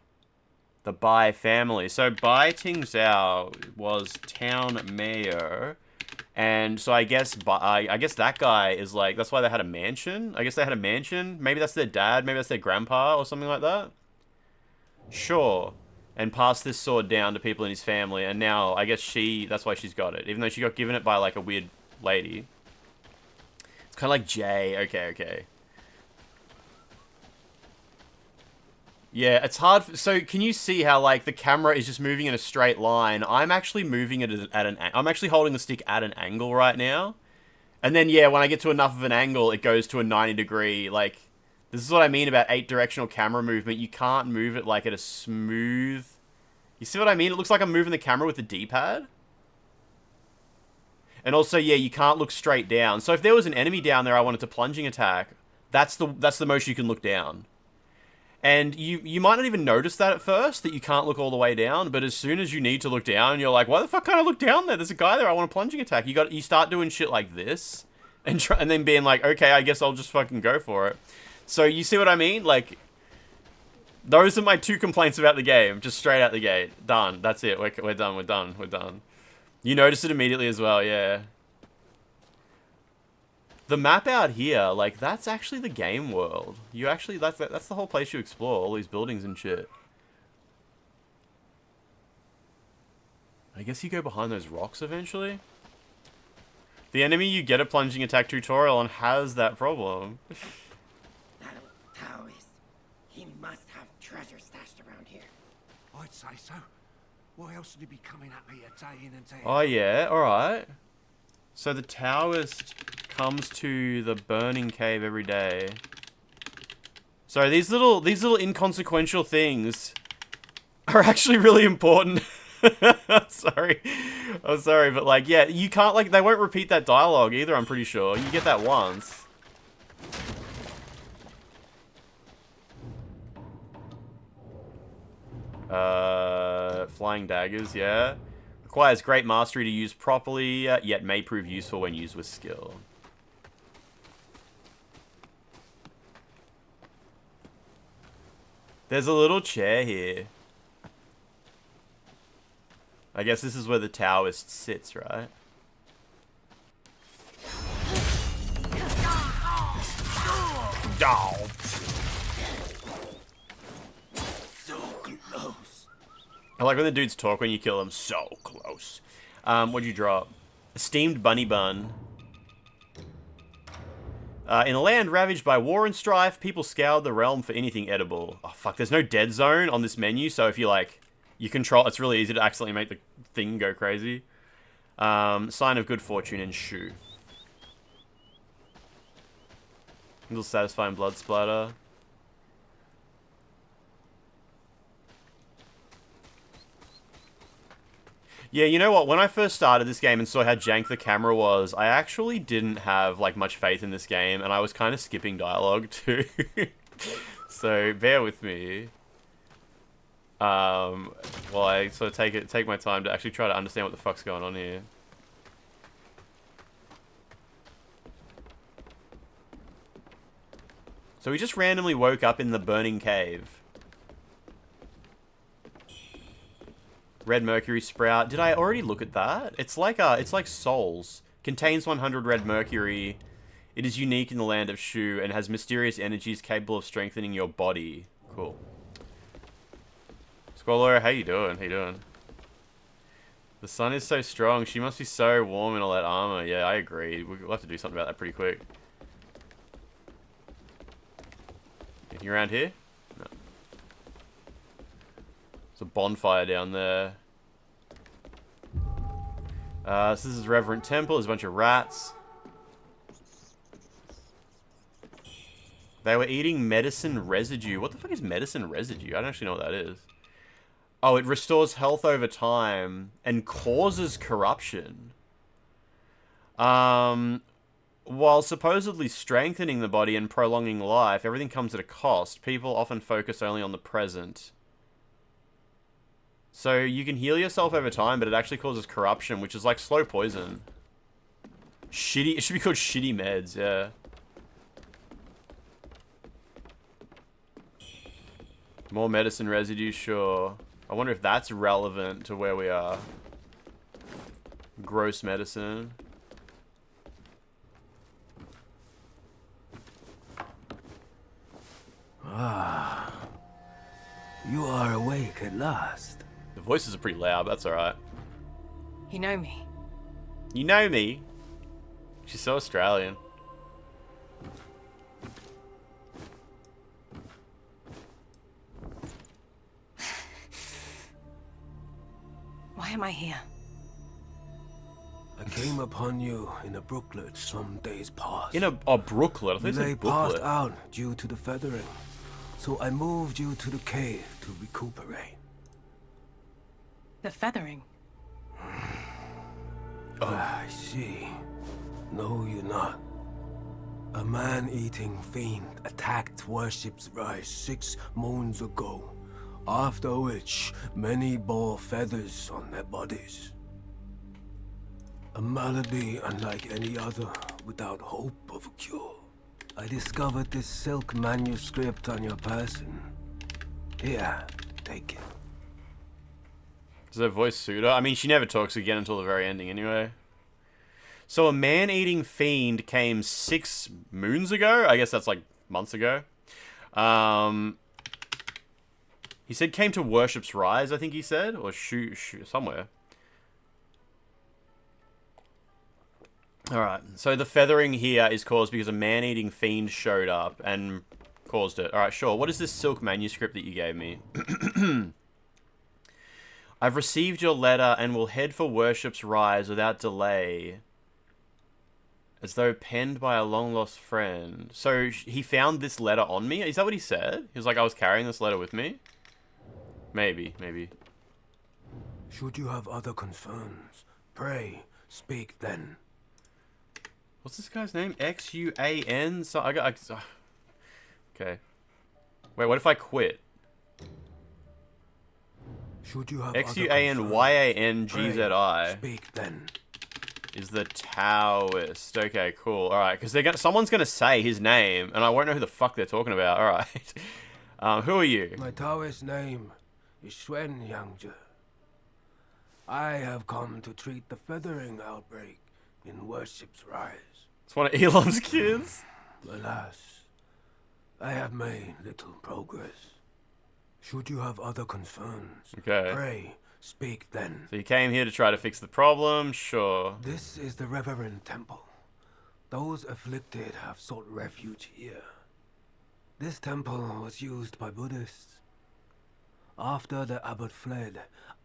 the Bai family. So Bai Ting Zhao was town mayor. And so I guess that guy is like, that's why they had a mansion. I guess they had a mansion. Maybe that's their dad. Maybe that's their grandpa or something like that. Sure. And passed this sword down to people in his family. And now I guess that's why she's got it. Even though she got given it by like a weird lady. It's kind of like Jay. Okay. Yeah, it's hard. So can you see how like the camera is just moving in a straight line? I'm actually moving it at I'm actually holding the stick at an angle right now. And then yeah, when I get to enough of an angle, it goes to a 90-degree. Like, this is what I mean about 8-directional camera movement. You can't move it like at a smooth. You see what I mean? It looks like I'm moving the camera with the D-pad. And also, yeah, you can't look straight down. So if there was an enemy down there I wanted to plunging attack, that's the most you can look down. And you might not even notice that at first, that you can't look all the way down, but as soon as you need to look down, you're like, why the fuck can't I look down there? There's a guy there, I want a plunging attack. You start doing shit like this, and then being like, okay, I guess I'll just fucking go for it. So you see what I mean? Like, those are my 2 complaints about the game, just straight out the gate. Done. That's it. We're done. You notice it immediately as well, yeah. The map out here, like, that's actually the game world. That's the whole place you explore, all these buildings and shit. I guess you go behind those rocks eventually. The enemy you get a plunging attack tutorial on has that problem. That Taoist, he must have treasure stashed around here. I'd say so. Why else would he be coming at me day in and day out? Oh yeah, alright. So the Taoist comes to the Burning Cave every day. Sorry, these little inconsequential things are actually really important. Sorry. I'm sorry, but like, yeah, you can't, like, they won't repeat that dialogue either, I'm pretty sure. You get that once. Flying daggers, yeah. Requires great mastery to use properly, yet may prove useful when used with skill. There's a little chair here. I guess this is where the Taoist sits, right? So close. I like when the dudes talk when you kill them. So close. What'd you drop? A steamed bunny bun. In a land ravaged by war and strife, people scoured the realm for anything edible. Oh, fuck. There's no dead zone on this menu, so if you, like, you control... It's really easy to accidentally make the thing go crazy. Sign of good fortune and shoe. Little satisfying blood splatter. Yeah, you know what? When I first started this game and saw how jank the camera was, I actually didn't have, like, much faith in this game, and I was kind of skipping dialogue, too. So, bear with me. Well, I sort of take my time to actually try to understand what the fuck's going on here. So we just randomly woke up in the burning cave. Red mercury sprout. Did I already look at that? It's like souls. Contains 100 red mercury. It is unique in the land of Shu and has mysterious energies capable of strengthening your body. Cool. Squalor, how you doing? How you doing? The sun is so strong. She must be so warm in all that armor. Yeah, I agree. We'll have to do something about that pretty quick. Anything around here? No. There's a bonfire down there. So this is Reverend Temple. There's a bunch of rats. They were eating medicine residue. What the fuck is medicine residue? I don't actually know what that is. Oh, it restores health over time and causes corruption. While supposedly strengthening the body and prolonging life, everything comes at a cost. People often focus only on the present. So you can heal yourself over time, but it actually causes corruption, which is like slow poison. Shitty. It should be called shitty meds, yeah. More medicine residue, sure. I wonder if that's relevant to where we are. Gross medicine. Ah, you are awake at last. The voices are pretty loud, but that's alright. You know me. You know me? She's so Australian. Why am I here? I came upon you in a brooklet some days past. In a brooklet? I think You it's a lay booklet. passed out due to the feathering, so I moved you to the cave to recuperate. The feathering. I see. No, you're not. A man-eating fiend attacked Worship's Rise 6 moons ago, after which many bore feathers on their bodies. A malady unlike any other, without hope of a cure. I discovered this silk manuscript on your person. Here, take it. Does her voice suit her? I mean, she never talks again until the very ending anyway. So a man-eating fiend came 6 moons ago? I guess that's like months ago. He said came to Worship's Rise, I think he said. Or somewhere. Alright, so the feathering here is caused because a man-eating fiend showed up and caused it. Alright, sure. What is this silk manuscript that you gave me? I've received your letter and will head for Worship's Rise without delay. As though penned by a long-lost friend. So he found this letter on me? Is that what he said? He was like, I was carrying this letter with me? Maybe, maybe. Should you have other concerns, pray, speak then. What's this guy's name? X-U-A-N? So I got... Okay. Wait, what if I quit? Should you have X-U-A-N-Y-A-N-G-Z-I. Speak then. Is the Taoist. Okay, cool. Alright, because someone's gonna say his name, and I won't know who the fuck they're talking about. Alright. Who are you? My Taoist name is Xuan Yangzhe. I have come to treat the feathering outbreak in Worship's Rise. It's one of Elon's kids. Alas, I have made little progress. Should you have other concerns, Okay. pray, speak then. So you came here to try to fix the problem? Sure. This is the Reverend Temple. Those afflicted have sought refuge here. This temple was used by Buddhists. After the abbot fled,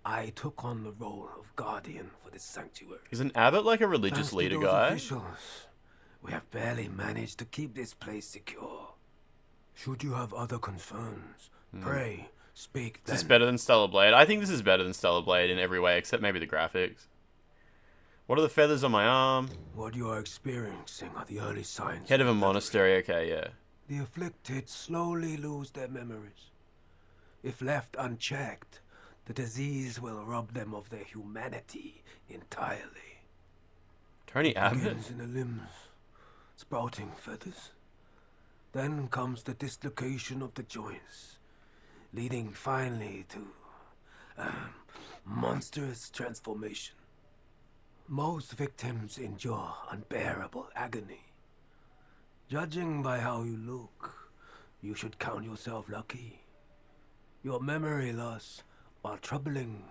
I took on the role of guardian for this sanctuary. Is an abbot like a religious Thanks to leader those guy? officials, we have barely managed to keep this place secure. Should you have other concerns, pray, speak Is then. this better than Stellar Blade? I think this is better than Stellar Blade in every way, except maybe the graphics. What are the feathers on my arm? What you are experiencing are the early signs. Head of a monastery, okay, yeah. The afflicted slowly lose their memories. If left unchecked, the disease will rob them of their humanity entirely. Tony It Abbott? begins in the limbs, sprouting feathers. Then comes the dislocation of the joints, leading finally to monstrous transformation. Most victims endure unbearable agony. Judging by how you look, you should count yourself lucky. Your memory loss, while troubling,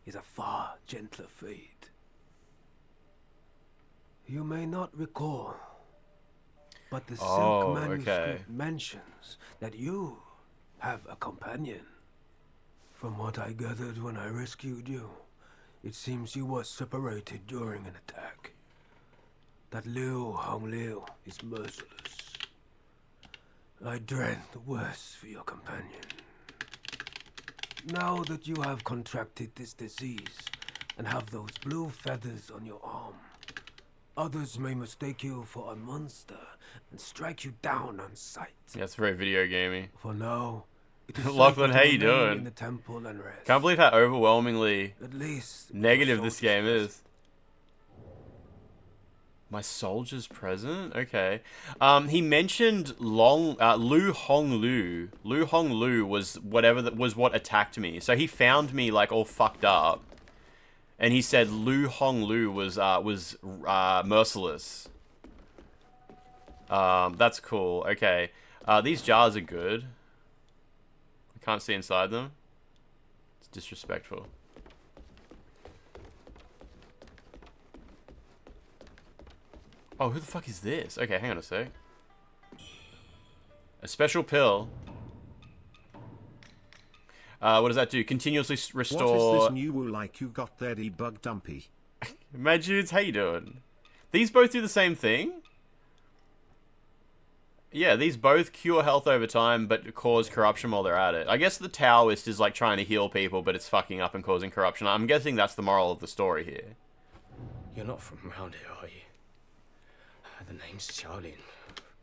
is a far gentler fate. You may not recall, but the silk manuscript mentions that you have a companion. From what I gathered when I rescued you, it seems you were separated during an attack. That Liu Hongliu is merciless. I dread the worst for your companion. Now that you have contracted this disease and have those blue feathers on your arm, others may mistake you for a monster and strike you down on sight. Yeah, it's very video gamey. For now, it is Lachlan, safer how to you remain doing? in the temple and rest. Can't believe how overwhelmingly At least negative this game is. My soldier's present? Okay. He mentioned Lu Honglu. Lu Honglu was whatever that was what attacked me. So he found me like all fucked up, and he said Lu Honglu was merciless. That's cool. Okay. These jars are good. I can't see inside them. It's disrespectful. Oh, who the fuck is this? Okay, hang on a sec. A special pill. What does that do? Continuously restore... What is this new woo like you got there, debug dumpy? My dudes, how you doing? These both do the same thing? Yeah, these both cure health over time, but cause corruption while they're at it. I guess the Taoist is like trying to heal people, but it's fucking up and causing corruption. I'm guessing that's the moral of the story here. You're not from around here, are you? The name's Charlene,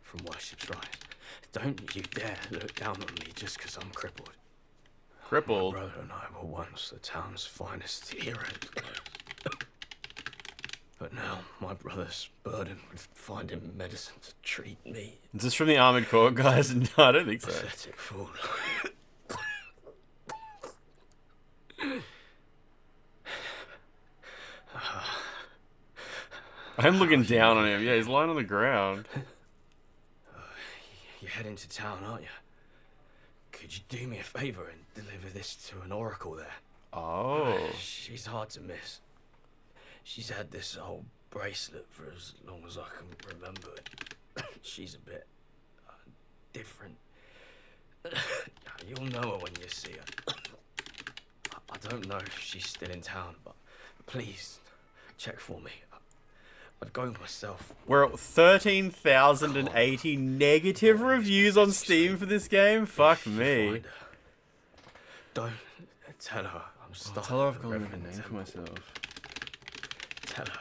from Worship's Rise. Don't you dare look down on me just because I'm crippled. Crippled? My brother and I were once the town's finest heroes. But now my brother's burdened with finding medicine to treat me. Is this from the Armored Core guys? No, I don't think so. Pathetic fool. I'm looking down on him. Yeah, he's lying on the ground. You're heading to town, aren't you? Could you do me a favor and deliver this to an oracle there? Oh. She's hard to miss. She's had this old bracelet for as long as I can remember. She's a bit different. You'll know her when you see her. I don't know if she's still in town, but please check for me. I'd go myself. We're at 13,080 negative reviews on Steam for this game. Fuck me. Don't tell her I'm stuck. Tell her I've got to make a name for myself. Tell her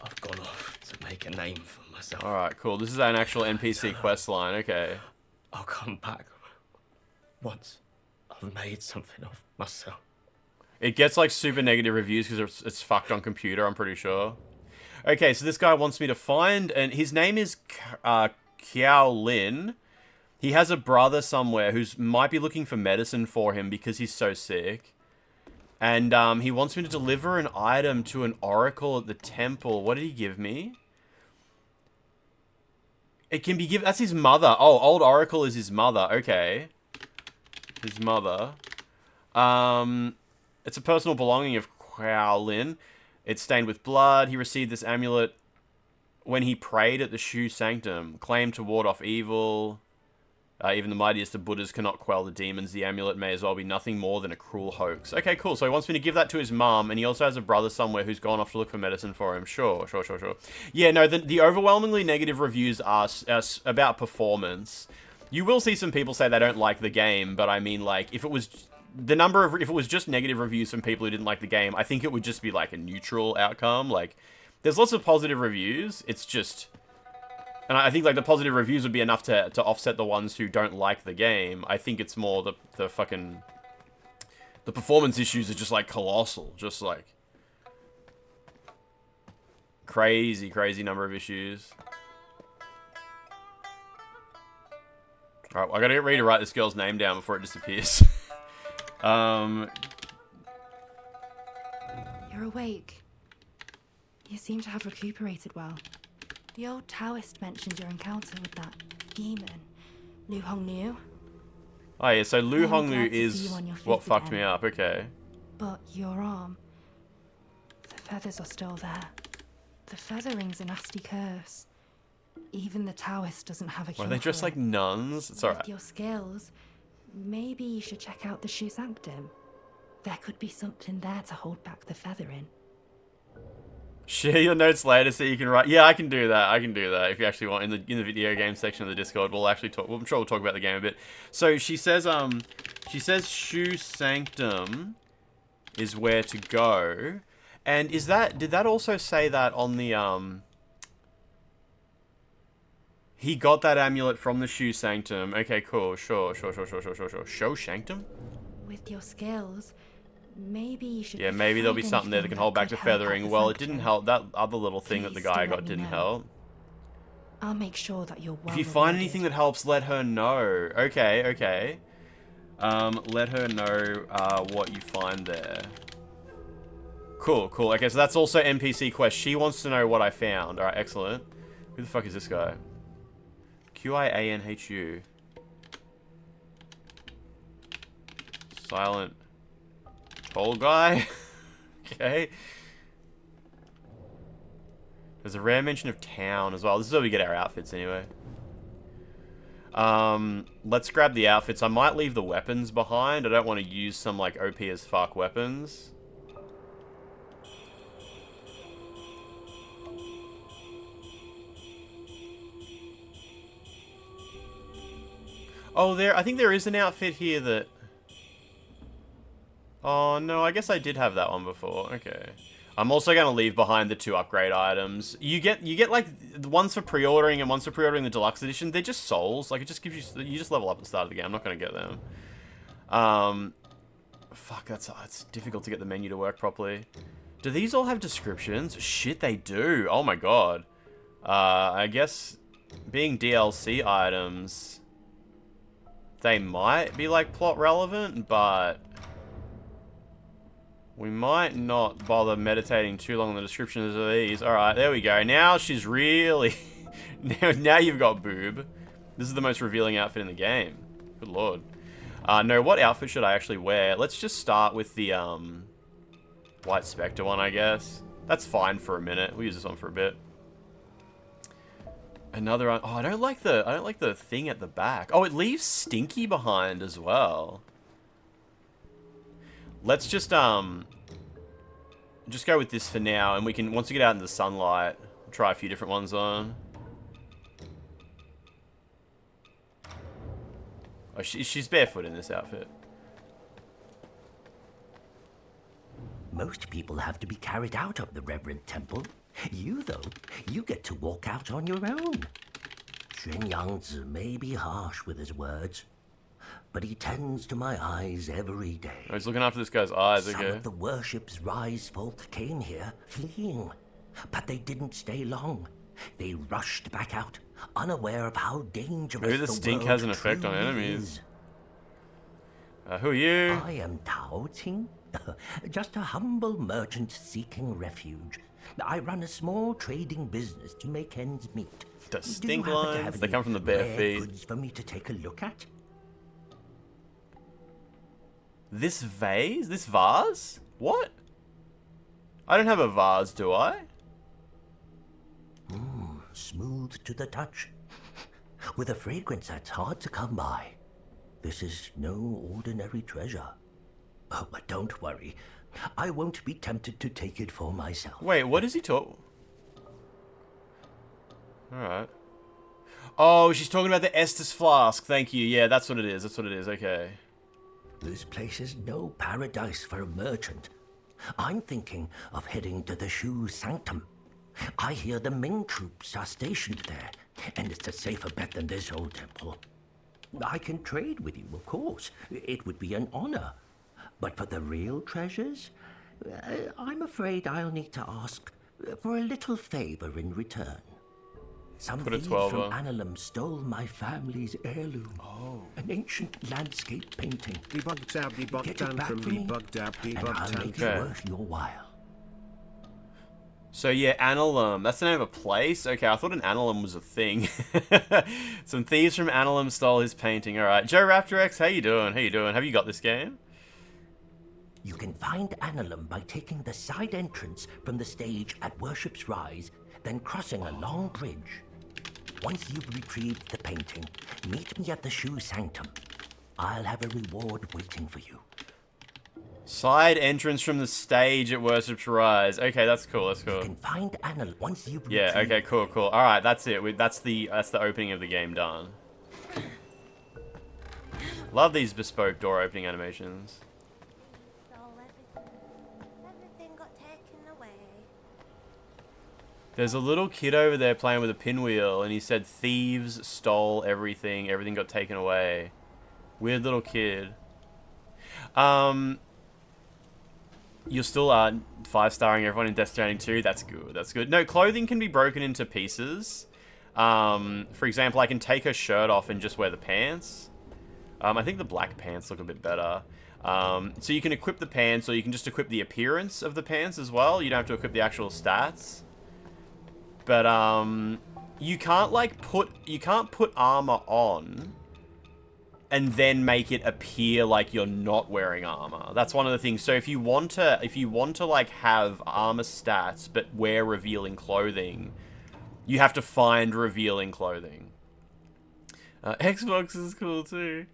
I've gone off to make a name for myself. Alright, cool. This is an actual NPC quest line. Okay. I'll come back once I've made something of myself. It gets like super negative reviews because it's fucked on computer, I'm pretty sure. Okay, so this guy wants me to find, and his name is Kiao Lin. He has a brother somewhere who's might be looking for medicine for him because he's so sick. And he wants me to deliver an item to an oracle at the temple. What did he give me? It can be given... That's his mother. Oh, old oracle is his mother. Okay. His mother. It's a personal belonging of Shaolin. It's stained with blood. He received this amulet when he prayed at the Shu Sanctum. Claimed to ward off evil. Even the mightiest of Buddhas cannot quell the demons. The amulet may as well be nothing more than a cruel hoax. Okay, cool. So he wants me to give that to his mum, and he also has a brother somewhere who's gone off to look for medicine for him. Sure. Yeah, no, the overwhelmingly negative reviews are about performance. You will see some people say they don't like the game, but I mean, like, if it was just negative reviews from people who didn't like the game, I think it would just be like a neutral outcome. Like, there's lots of positive reviews. It's just... And I think, like, the positive reviews would be enough to offset the ones who don't like the game. I think it's more the fucking... The performance issues are just, like, colossal. Just, like... Crazy number of issues. Alright, I gotta get ready to write this girl's name down before it disappears. You're awake. You seem to have recuperated well. The old Taoist mentioned your encounter with that demon, Lu Hongnu. Oh yeah, so Lu Hongnu is what fucked me up, okay. But your arm, the feathers are still there. The feathering's a nasty curse. Even the Taoist doesn't have a cure. Why are they dressed like nuns? It's alright. With your skills, maybe you should check out the Shu Sanctum. There could be something there to hold back the feathering. Share your notes later so you can write. Yeah, I can do that. If you actually want, in the video game section of the Discord, we'll actually talk. I'm sure we'll talk about the game a bit. So she says Shu Sanctum is where to go, and did that also say that on the He got that amulet from the Shu Sanctum. Okay, cool. Sure. Shu Sanctum? With your skills, maybe you should... Yeah, maybe there'll be something there that can hold back the feathering. Well, it didn't help. That other little thing that the guy got didn't help. I'll make sure that you're well. If you find anything that helps, let her know. Okay. Let her know what you find there. Cool. Okay, so that's also NPC quest. She wants to know what I found. Alright, excellent. Who the fuck is this guy? Qianhu. Silent. Tall guy. Okay. There's a rare mention of town as well. This is where we get our outfits anyway. Let's grab the outfits. I might leave the weapons behind. I don't want to use some like OP as fuck weapons. Oh, I think there is an outfit here that... Oh, no, I guess I did have that one before. Okay. I'm also going to leave behind the 2 upgrade items. You get like, ones for pre-ordering and ones for pre-ordering the deluxe edition. They're just souls. Like, it just gives you just level up at the start of the game. I'm not going to get them. Fuck, it's difficult to get the menu to work properly. Do these all have descriptions? Shit, they do. Oh my god. I guess being DLC items... They might be, like, plot relevant, but... We might not bother meditating too long on the descriptions of these. Alright, there we go. Now she's really... now you've got boob. This is the most revealing outfit in the game. Good lord. No, what outfit should I actually wear? Let's just start with the, White Spectre one, I guess. That's fine for a minute. We'll use this one for a bit. Another... Oh, I don't like the thing at the back. Oh, it leaves Stinky behind as well. Let's just go with this for now, and we can, once we get out in the sunlight, try a few different ones on. Oh, she's barefoot in this outfit. Most people have to be carried out of the Reverend Temple. You, though, you get to walk out on your own. Shen Yangzi may be harsh with his words, but he tends to my eyes every day. Oh, he's looking after this guy's eyes, okay. Some of the worship's rise folk came here, fleeing, but they didn't stay long. They rushed back out, unaware of how dangerous Maybe the stink world has an effect on truly enemies. is. Who are you? I am Tao Ting, just a humble merchant seeking refuge. I run a small trading business to make ends meet. The Do you stink happen to lines, have they any come from the bare rare feet. goods for me to take a look at? This vase? This vase? What? I don't have a vase, do I? Smooth to the touch. With a fragrance that's hard to come by. This is no ordinary treasure. Oh, but don't worry. I won't be tempted to take it for myself. Wait, what is he talking? Alright. Oh, she's talking about the Estus flask. Thank you. Yeah, that's what it is. That's what it is. Okay. This place is no paradise for a merchant. I'm thinking of heading to the Shu Sanctum. I hear the Ming troops are stationed there, and it's a safer bet than this old temple. I can trade with you, of course. It would be an honor. But for the real treasures, I'm afraid I'll need to ask for a little favor in return. Some Put a thieves 12 from on. Annalum stole my family's heirloom. Oh. An ancient landscape painting. Debug tab, debug Get it down back from for me, debug tab, and debug I'll tab. make it worth your while. So yeah, Annalum. That's the name of a place? Okay, I thought an Annalum was a thing. Some thieves from Annalum stole his painting. Alright. Joe Raptor X, how you doing? How you doing? Have you got this game? You can find Annalum by taking the side entrance from the stage at Worship's Rise, then crossing a long bridge. Once you've retrieved the painting, meet me at the Shu Sanctum. I'll have a reward waiting for you. Side entrance from the stage at Worship's Rise. Okay, that's cool. That's cool. You can find Annalum once you've Yeah. retrieved... Okay. Cool. Cool. All right. That's it. That's the opening of the game done. Love these bespoke door opening animations. Everything got taken away. There's a little kid over there playing with a pinwheel, and he said thieves stole everything. Everything got taken away. Weird little kid. You're still 5-starring everyone in Death Stranding 2. That's good. That's good. No, clothing can be broken into pieces. For example, I can take her shirt off and just wear the pants. I think the black pants look a bit better. So you can equip the pants, or you can just equip the appearance of the pants as well. You don't have to equip the actual stats. But you can't put armor on and then make it appear like you're not wearing armor. That's one of the things. So if you want to like have armor stats but wear revealing clothing, you have to find revealing clothing. Xbox is cool too.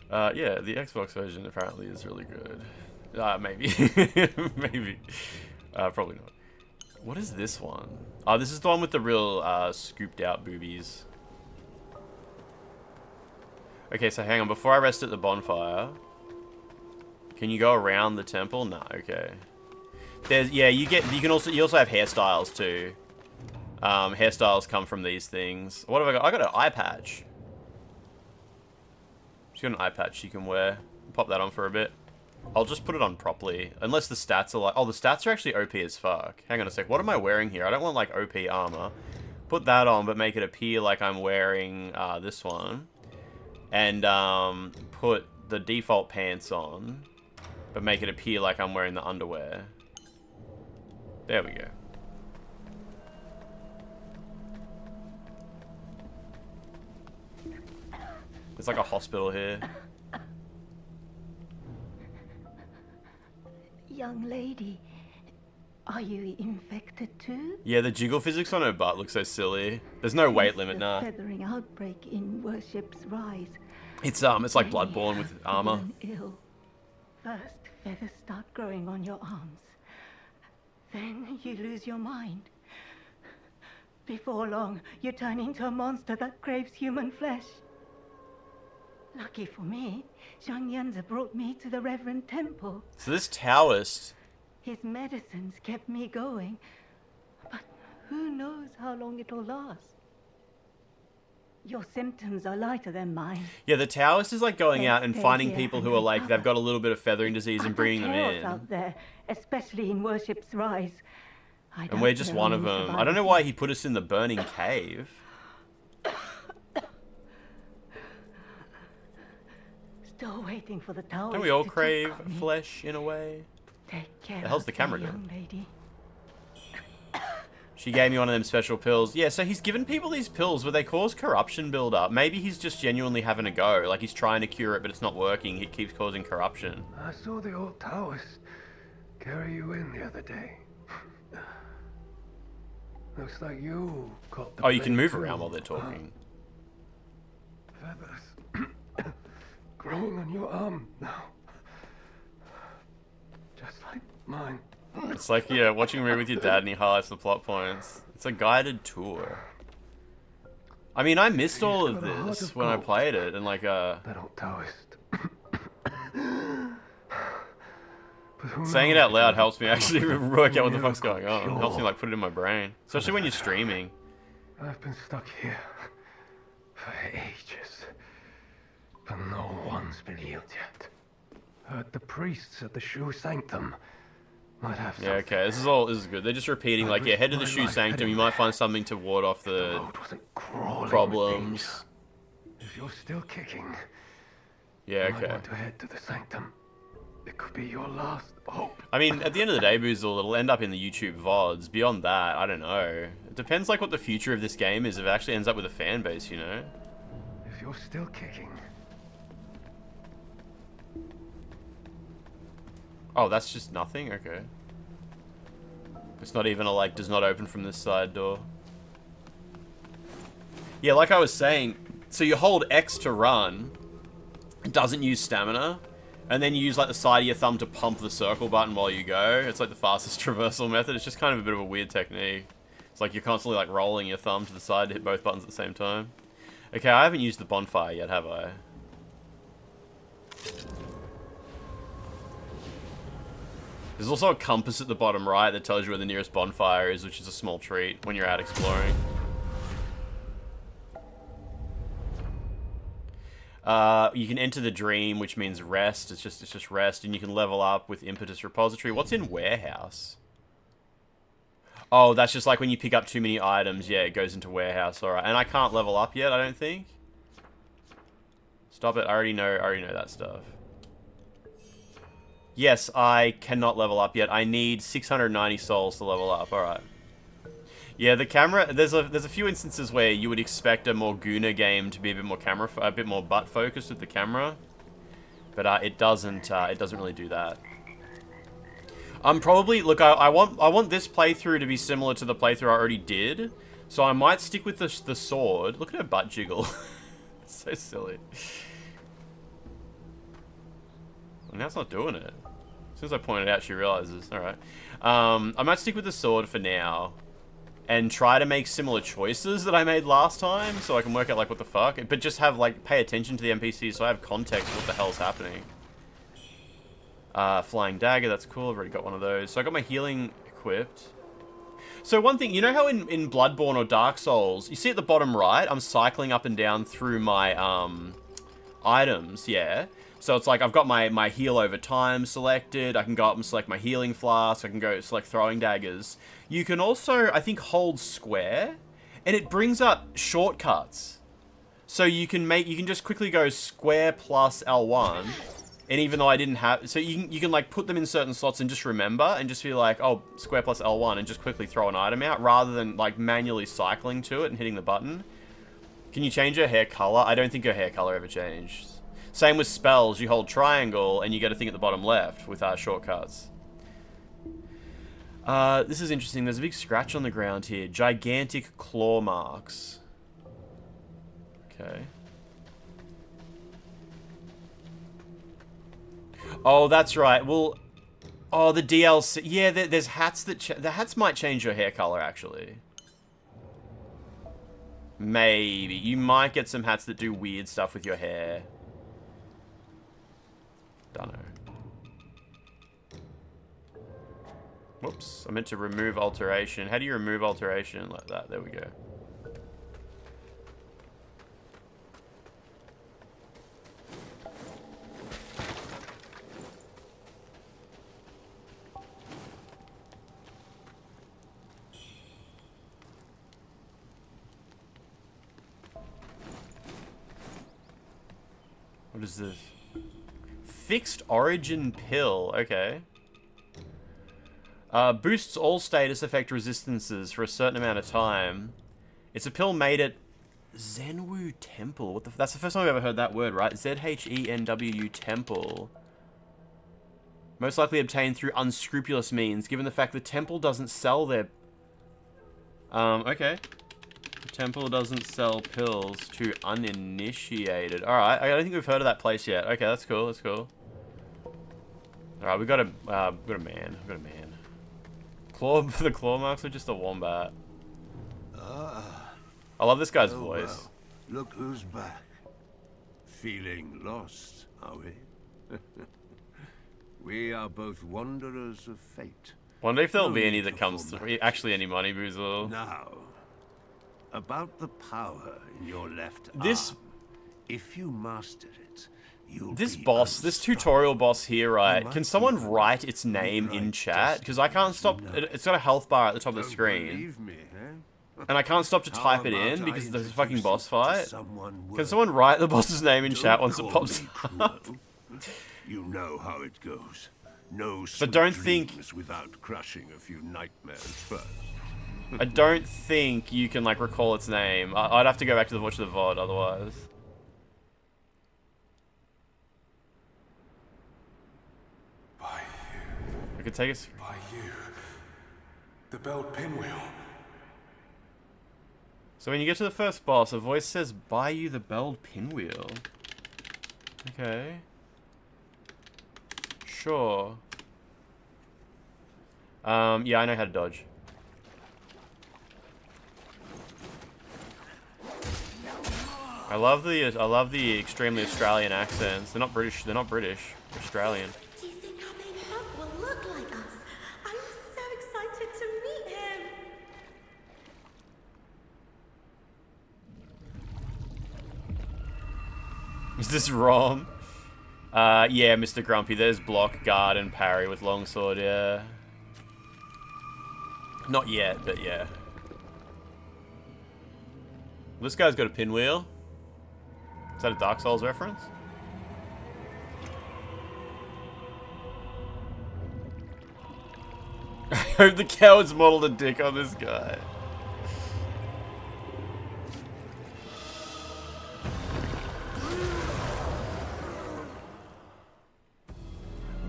Yeah, the Xbox version apparently is really good. Maybe. Maybe. Probably not. What is this one? Oh, this is the one with the real scooped out boobies. Okay, so hang on. Before I rest at the bonfire, can you go around the temple? No, okay. There's you also have hairstyles too. Hairstyles come from these things. What have I got? I got an eye patch. She's got an eye patch she can wear. Pop that on for a bit. I'll just put it on properly. Unless the stats are like... Oh, the stats are actually OP as fuck. Hang on a sec. What am I wearing here? I don't want, like, OP armor. Put that on, but make it appear like I'm wearing this one. And put the default pants on, but make it appear like I'm wearing the underwear. There we go. There's like a hospital here. Young lady, are you infected too? Yeah, the jiggle physics on her butt looks so silly. There's no weight limit, nah. Feathering outbreak in Worship's Rise. It's like Bloodborne with armor. Ill. First, feathers start growing on your arms. Then you lose your mind. Before long, you turn into a monster that craves human flesh. Lucky for me, Zhang Yanzi brought me to the Reverend Temple. So this Taoist... His medicines kept me going, but who knows how long it'll last. Your symptoms are lighter than mine. Yeah, the Taoist is like going out and finding people who are like, they've got a little bit of feathering disease and bringing them in. Out there, especially in Worship's Rise. And we're just one of them. I don't know why he put us in the burning cave. Still waiting for the Taoists. Don't we all crave flesh in a way? Take care The hell's the of camera that doing? young lady. She gave me one of them special pills. Yeah, so he's given people these pills where they cause corruption build-up. Maybe he's just genuinely having a go. Like, he's trying to cure it, but it's not working. He keeps causing corruption. I saw the old Taoist carry you in the other day. Looks like you got the Oh, you can plague move too, around while they're talking. Feathers growing on your arm now. Just like mine. It's like, yeah, watching a movie with your dad and he highlights the plot points. It's a guided tour. I mean, I missed all of this when I played it, and like, That old Taoist. saying it out loud helps me actually work out what the fuck's going on. It helps me like put it in my brain. Especially when you're streaming. I've been stuck here for ages, but no one's been healed yet. Heard the priests at the Shoe Sanctum might have Yeah, okay, this is good. They're just repeating, like, yeah, head to the Shoe Sanctum, you might find something to ward off the problems. If you're still kicking, Yeah, you might okay. want to head to the Sanctum. It could be your last hope. I mean, at the end of the day, Boozle, it'll end up in the YouTube VODs. Beyond that, I don't know. It depends, like, what the future of this game is, if it actually ends up with a fan base, you know? If you're still kicking. Oh, that's just nothing? Okay. It's not even a, like, does not open from this side door. Yeah, like I was saying, so you hold X to run, it doesn't use stamina, and then you use, like, the side of your thumb to pump the circle button while you go. It's like the fastest traversal method. It's just kind of a bit of a weird technique. It's like you're constantly, like, rolling your thumb to the side to hit both buttons at the same time. Okay, I haven't used the bonfire yet, have I? There's also a compass at the bottom right that tells you where the nearest bonfire is, which is a small treat when you're out exploring. You can enter the dream, which means rest. It's just rest, and you can level up with impetus repository. What's in warehouse? Oh, that's just like when you pick up too many items. Yeah, it goes into warehouse. All right, and I can't level up yet, I don't think. Stop it! I already know that stuff. Yes, I cannot level up yet. I need 690 souls to level up. All right. Yeah, the camera. There's a few instances where you would expect a more Guna game to be a bit more butt focused with the camera, but it doesn't really do that. Probably look. I want this playthrough to be similar to the playthrough I already did, so I might stick with the sword. Look at her butt jiggle. It's so silly. Well, now it's not doing it. As soon as I point it out, she realizes. All right. I might stick with the sword for now, and try to make similar choices that I made last time, so I can work out like what the fuck. But just have like pay attention to the NPCs, so I have context what the hell's happening. Flying dagger, that's cool. I've already got one of those. So I got my healing equipped. So one thing, you know how in Bloodborne or Dark Souls, you see at the bottom right, I'm cycling up and down through my items, yeah. So it's like I've got my heal over time selected. I can go up and select my healing flask. I can go select throwing daggers. You can also, I think, hold square, and it brings up shortcuts. So you can just quickly go square plus L1, and even though I didn't have, so you can like put them in certain slots and just remember and just be like, oh, square plus L1, and just quickly throw an item out rather than like manually cycling to it and hitting the button. Can you change her hair color? I don't think her hair color ever changed. Same with spells, you hold triangle and you get a thing at the bottom left with shortcuts. This is interesting. There's a big scratch on the ground here. Gigantic claw marks. Okay. Oh, that's right. Well, oh, the DLC. Yeah, there's hats that... the hats might change your hair color, actually. Maybe. You might get some hats that do weird stuff with your hair. Dunno. Whoops. I meant to remove alteration. How do you remove alteration like that? There we go. What is this? Fixed origin pill. Okay. Boosts all status effect resistances for a certain amount of time. It's a pill made at Zenwu Temple. What the that's the first time I've ever heard that word, right? Zhenwu Temple. Most likely obtained through unscrupulous means, given the fact the temple doesn't sell their... okay. The temple doesn't sell pills to uninitiated. Alright, I don't think we've heard of that place yet. Okay, that's cool, that's cool. Alright, we got a man. We got a man. The claw marks are just a wombat. I love this guy's voice. Well. Look who's back. Feeling lost, are we? We are both wanderers of fate. Wonder if there'll be any that comes through. Actually, any money, Boozle. Now, about the power in your left this, arm. If you master it, you'll this be boss, this tutorial boss here, right? Can someone write its name in chat? Because I can't stop. It's got a health bar at the top of the screen. And I can't stop to type it in because there's a fucking boss fight. Can someone write the boss's name in chat once it pops up? You know how it goes. No but don't think without crushing a few nightmares first. I don't think you can like recall its name. I'd have to go back to watch the VOD otherwise. By you. I could take us. By you. The belt pinwheel. So when you get to the first boss, a voice says, "Buy you the belled pinwheel." Okay. Sure. Yeah, I know how to dodge. I love the extremely Australian accents. They're not British. They're not British. They're Australian. Do you think our baby bump will look like us? I'm so excited to meet him. Is this Rom? Yeah, Mr. Grumpy. There's block, guard, and parry with longsword, yeah. Not yet, but yeah. This guy's got a pinwheel. Is that a Dark Souls reference? I hope the cowards modeled a dick on this guy.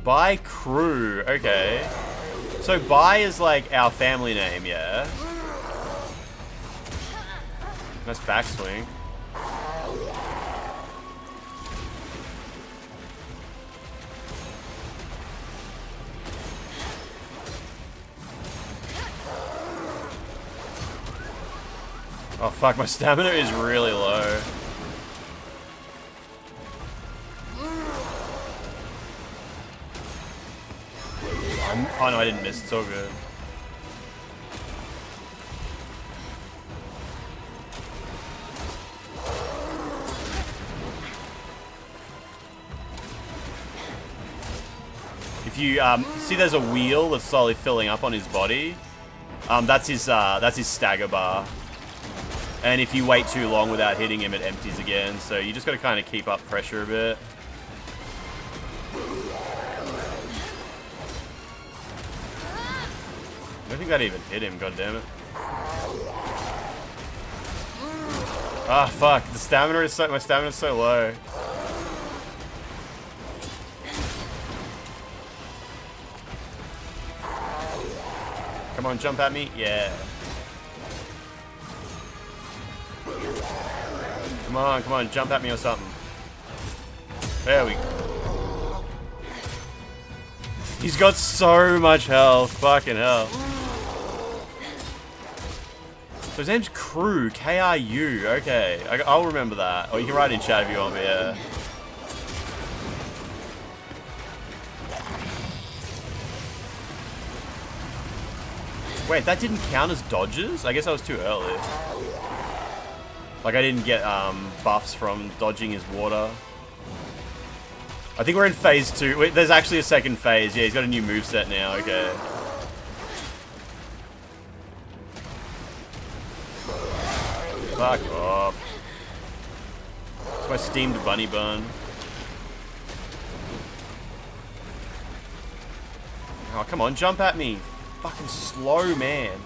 Bai Crew, okay. So Bai is like our family name, yeah? Nice backswing. Oh fuck, my stamina is really low. Oh no, I didn't miss. It's all good. If you see, there's a wheel that's slowly filling up on his body. That's his stagger bar. And if you wait too long without hitting him, it empties again. So you just got to kind of keep up pressure a bit. I don't think that even hit him, goddammit. Ah, fuck. The stamina is so, my stamina is so low. Come on, jump at me. Yeah. Come on, jump at me or something. There we go. He's got so much health. Fucking hell. So his name's Crew, K-R-U, okay. I'll remember that. Or you can write it in chat if you want, but yeah. Wait, that didn't count as dodges? I guess I was too early. Like I didn't get buffs from dodging his water. I think we're in phase 2. Wait, there's actually a second phase. Yeah, he's got a new moveset now, okay. Fuck off. It's my steamed bunny bun. Oh, come on, jump at me. Fucking slow, man.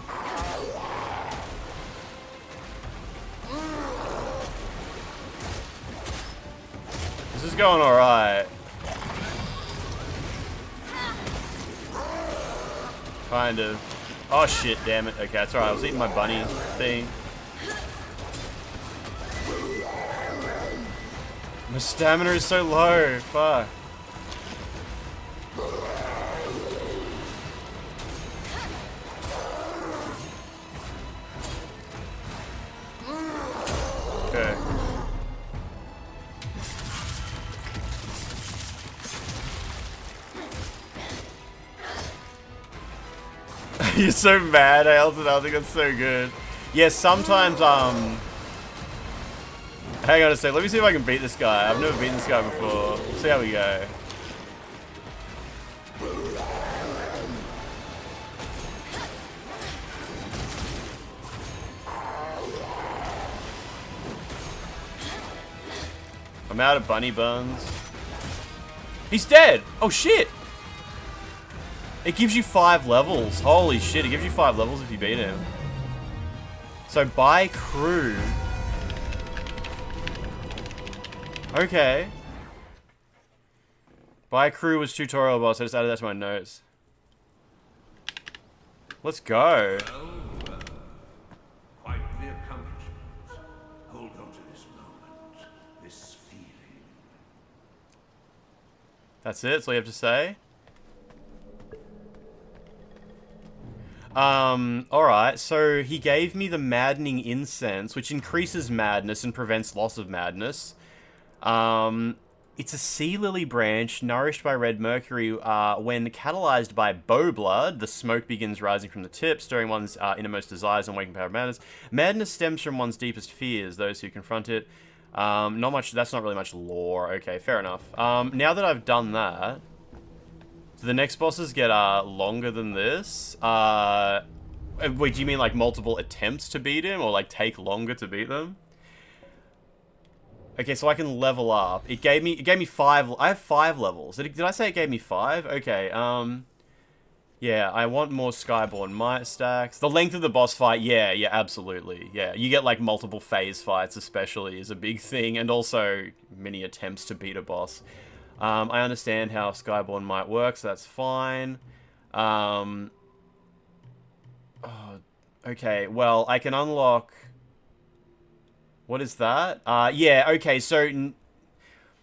This is going alright. Kind of. Oh shit, damn it. Okay, that's alright. I was eating my bunny thing. My stamina is so low. Fuck. Okay. You're so mad, Ailton. I think that's so good. Yeah, sometimes, hang on a sec. Let me see if I can beat this guy. I've never beaten this guy before. We'll see how we go. I'm out of bunny buns. He's dead! Oh shit! It gives you 5 levels. Holy shit, it gives you 5 levels if you beat him. So buy crew. Okay. Buy crew was tutorial boss. I just added that to my notes. Let's go. Quite the accomplishment. Hold on to this moment, this feeling. That's it? That's all you have to say? Alright, so he gave me the maddening incense, which increases madness and prevents loss of madness. It's a sea lily branch nourished by red mercury. When catalyzed by bow blood, the smoke begins rising from the tip, stirring one's innermost desires and waking power of madness. Madness stems from one's deepest fears, those who confront it. That's not really much lore. Okay, fair enough. Now that I've done that, do the next bosses get longer than this? Wait, do you mean like multiple attempts to beat him, or like take longer to beat them? Okay, so I can level up. It gave me 5. I have 5 levels. Did I say it gave me 5? Okay. Yeah, I want more Skyborn Might stacks. The length of the boss fight, yeah, absolutely. Yeah, you get like multiple phase fights, especially, is a big thing, and also many attempts to beat a boss. I understand how Skyborn Might works, so that's fine. Okay, well, I can unlock... What is that? Yeah, okay, so...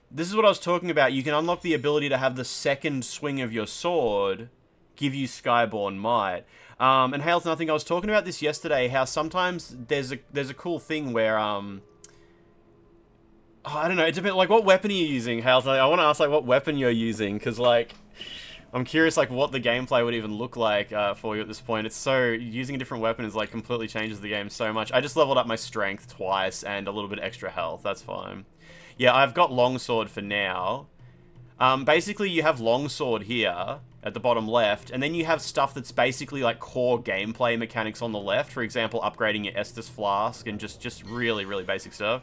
This is what I was talking about. You can unlock the ability to have the second swing of your sword give you Skyborn Might. And Hailton, I think I was talking about this yesterday, how sometimes there's a cool thing where, I don't know, it's a bit like, what weapon are you using, Hailton? I want to ask, like, what weapon you're using, because, like, I'm curious, like, what the gameplay would even look like for you at this point. It's so, using a different weapon is, like, completely changes the game so much. I just leveled up my strength twice and a little bit extra health, that's fine. Yeah, I've got longsword for now. Basically, you have longsword here at the bottom left, and then you have stuff that's basically like core gameplay mechanics on the left. For example, upgrading your Estus Flask and just really, really basic stuff.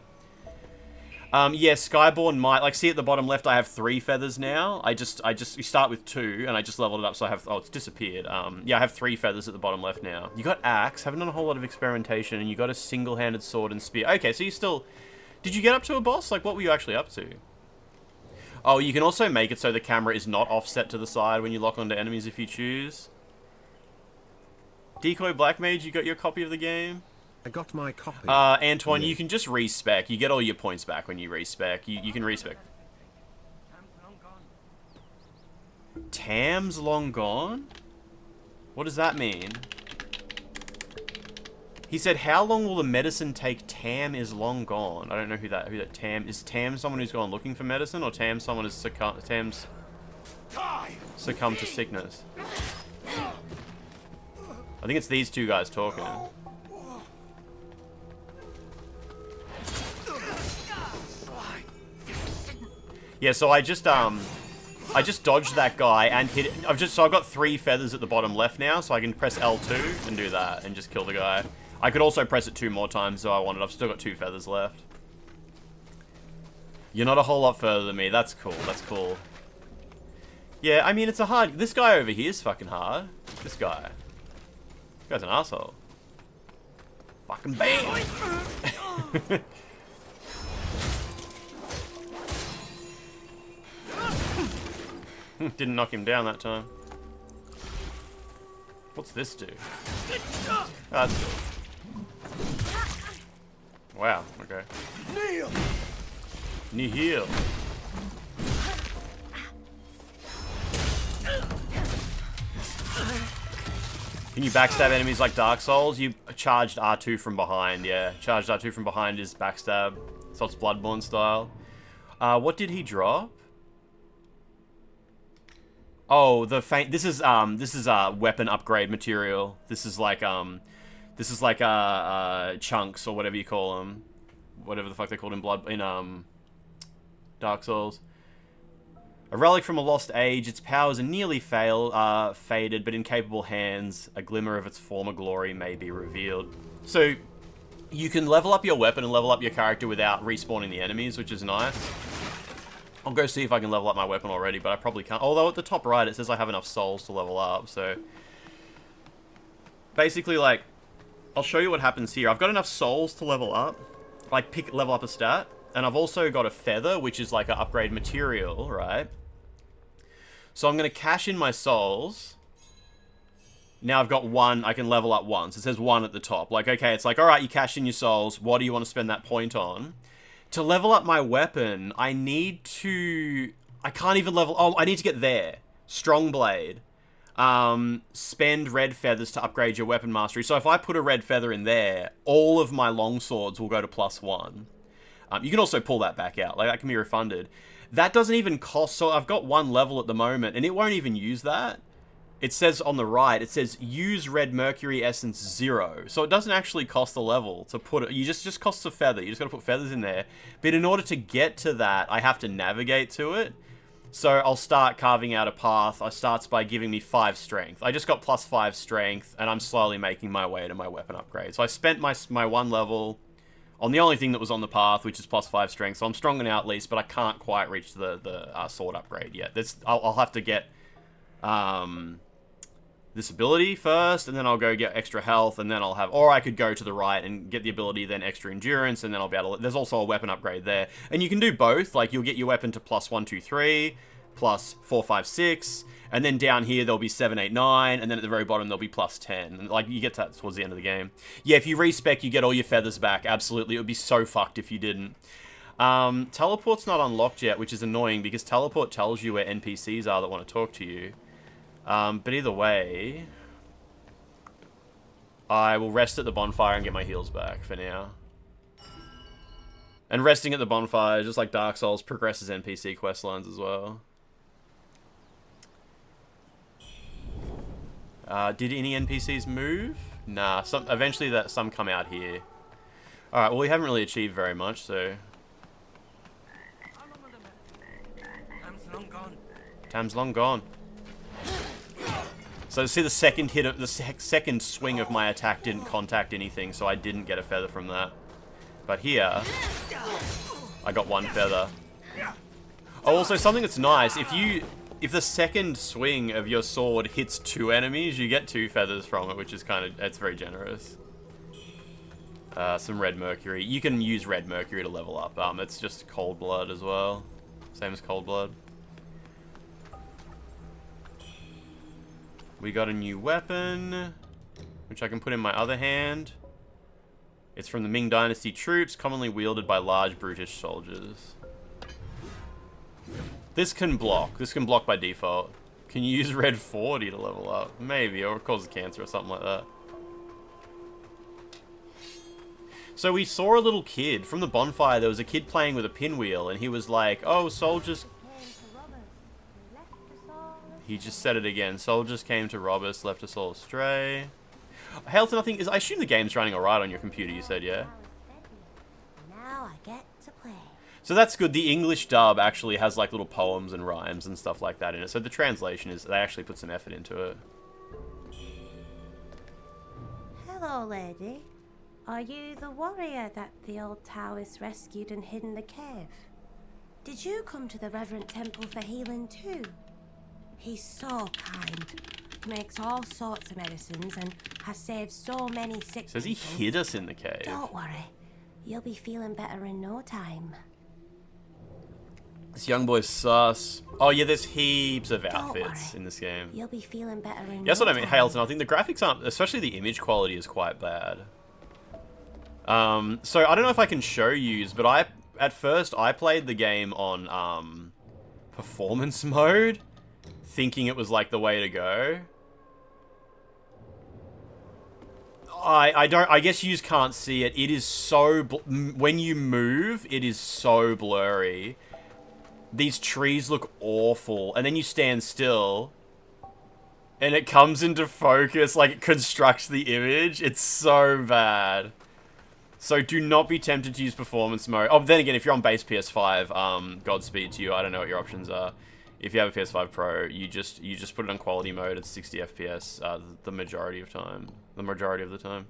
Yeah, Skyborn Might, like, see at the bottom left, I have 3 feathers now. You start with 2, and I just leveled it up, so I have, oh, it's disappeared. Yeah, I have 3 feathers at the bottom left now. You got axe, haven't done a whole lot of experimentation, and you got a single-handed sword and spear. Okay, so you still, did you get up to a boss? Like, what were you actually up to? Oh, you can also make it so the camera is not offset to the side when you lock onto enemies if you choose. Decoy Black Mage, you got your copy of the game? I got my copy. Antoine, you can just respec. You get all your points back when you respec. You can respec. Tam's long gone? What does that mean? He said, how long will the medicine take? Tam is long gone. I don't know who that Tam is. Tam someone who's gone looking for medicine, or Tam someone who's succumbed to sickness? I think it's these two guys talking. Yeah, so I just dodged that guy and hit it. So I've got 3 feathers at the bottom left now, so I can press L2 and do that and just kill the guy. I could also press it 2 more times if I wanted. I've still got 2 feathers left. You're not a whole lot further than me. That's cool. That's cool. Yeah, I mean, it's a hard... This guy over here is fucking hard. This guy's an asshole. Fucking bam! Didn't knock him down that time. What's this do? Oh, that's good. Wow, okay. Nihil! Can you backstab enemies like Dark Souls? You charged R2 from behind, yeah. Charged R2 from behind is backstab. So it's Bloodborne style. What did he drop? Oh, the faint. This is weapon upgrade material. This is like chunks or whatever you call them, whatever the fuck they called in Dark Souls. A relic from a lost age. Its powers are nearly faded, but in capable hands, a glimmer of its former glory may be revealed. So you can level up your weapon and level up your character without respawning the enemies, which is nice. I'll go see if I can level up my weapon already, but I probably can't. Although at the top right, it says I have enough souls to level up, so... Basically, like, I'll show you what happens here. I've got enough souls to level up, like, level up a stat, and I've also got a feather, which is like an upgrade material, right? So I'm going to cash in my souls. Now I've got one, I can level up once. It says 1 at the top. Like, okay, it's like, alright, you cash in your souls, what do you want to spend that point on? To level up my weapon, I need to... I can't even level... Oh, I need to get there. Strong Blade. Spend red feathers to upgrade your weapon mastery. So if I put a red feather in there, all of my long swords will go to +1. You can also pull that back out. Like, that can be refunded. That doesn't even cost... So I've got 1 level at the moment, and it won't even use that. It says on the right, it says use red mercury essence 0. So it doesn't actually cost the level to put it. You just costs a feather. You just got to put feathers in there. But in order to get to that, I have to navigate to it. So I'll start carving out a path. It starts by giving me 5 strength. I just got +5 strength, and I'm slowly making my way to my weapon upgrade. So I spent my 1 level on the only thing that was on the path, which is +5 strength. So I'm strong now at least, but I can't quite reach the sword upgrade yet. I'll have to get... this ability first, and then I'll go get extra health, and then I'll have... Or I could go to the right and get the ability, then extra endurance, and then I'll be able to... There's also a weapon upgrade there. And you can do both. Like, you'll get your weapon to +1, 2, 3, +4, 5, 6, and then down here there'll be 7, 8, 9, and then at the very bottom there'll be +10. And, like, you get to that towards the end of the game. Yeah, if you respec, you get all your feathers back. Absolutely. It would be so fucked if you didn't. Teleport's not unlocked yet, which is annoying, because teleport tells you where NPCs are that want to talk to you. But either way, I will rest at the bonfire and get my heals back for now. And resting at the bonfire, just like Dark Souls, progresses NPC quest lines as well. Did any NPCs move? Nah, eventually some come out here. Alright, well we haven't really achieved very much, so... Time's long gone. Time's long gone. So see, the second hit of the second swing of my attack didn't contact anything, so I didn't get a feather from that. But here, I got 1 feather. Oh, also something that's nice, if the second swing of your sword hits 2 enemies, you get 2 feathers from it, which is it's very generous. Some red mercury. You can use red mercury to level up. It's just cold blood as well. Same as cold blood. We got a new weapon, which I can put in my other hand. It's from the Ming Dynasty troops, commonly wielded by large brutish soldiers. This can block. This can block by default. Can you use red 40 to level up? Maybe, or it causes cancer or something like that. So we saw a little kid. From the bonfire, there was a kid playing with a pinwheel, and he was like, oh, soldiers... He just said it again. Soldiers came to rob us, left us all astray. Hail to nothing is... I assume the game's running alright on your computer, you said, yeah? Now I get to play. So that's good. The English dub actually has like little poems and rhymes and stuff like that in it. So the translation is... They actually put some effort into it. Hello, lady. Are you the warrior that the old Taoist rescued and hid in the cave? Did you come to the Reverend Temple for healing too? He's so kind. Makes all sorts of medicines and has saved so many sick Says he people. hid us in the cave. Don't worry. You'll be feeling better in no time. This young boy's sus. Oh yeah, there's heaps of outfits in this game. You'll be feeling better in Yeah, that's what I mean, time. Hamilton. I think the graphics aren't, especially the image quality is quite bad. So I don't know if I can show yous, but at first I played the game on performance mode, thinking it was like the way to go. I guess you can't see it. It is so when you move, it is so blurry. These trees look awful, and then you stand still, and it comes into focus, like it constructs the image. It's so bad. So do not be tempted to use performance mode. Oh, then again, if you're on base PS5, Godspeed to you. I don't know what your options are. If you have a PS5 Pro, you just put it on quality mode at 60 FPS the majority of time. The majority of the time.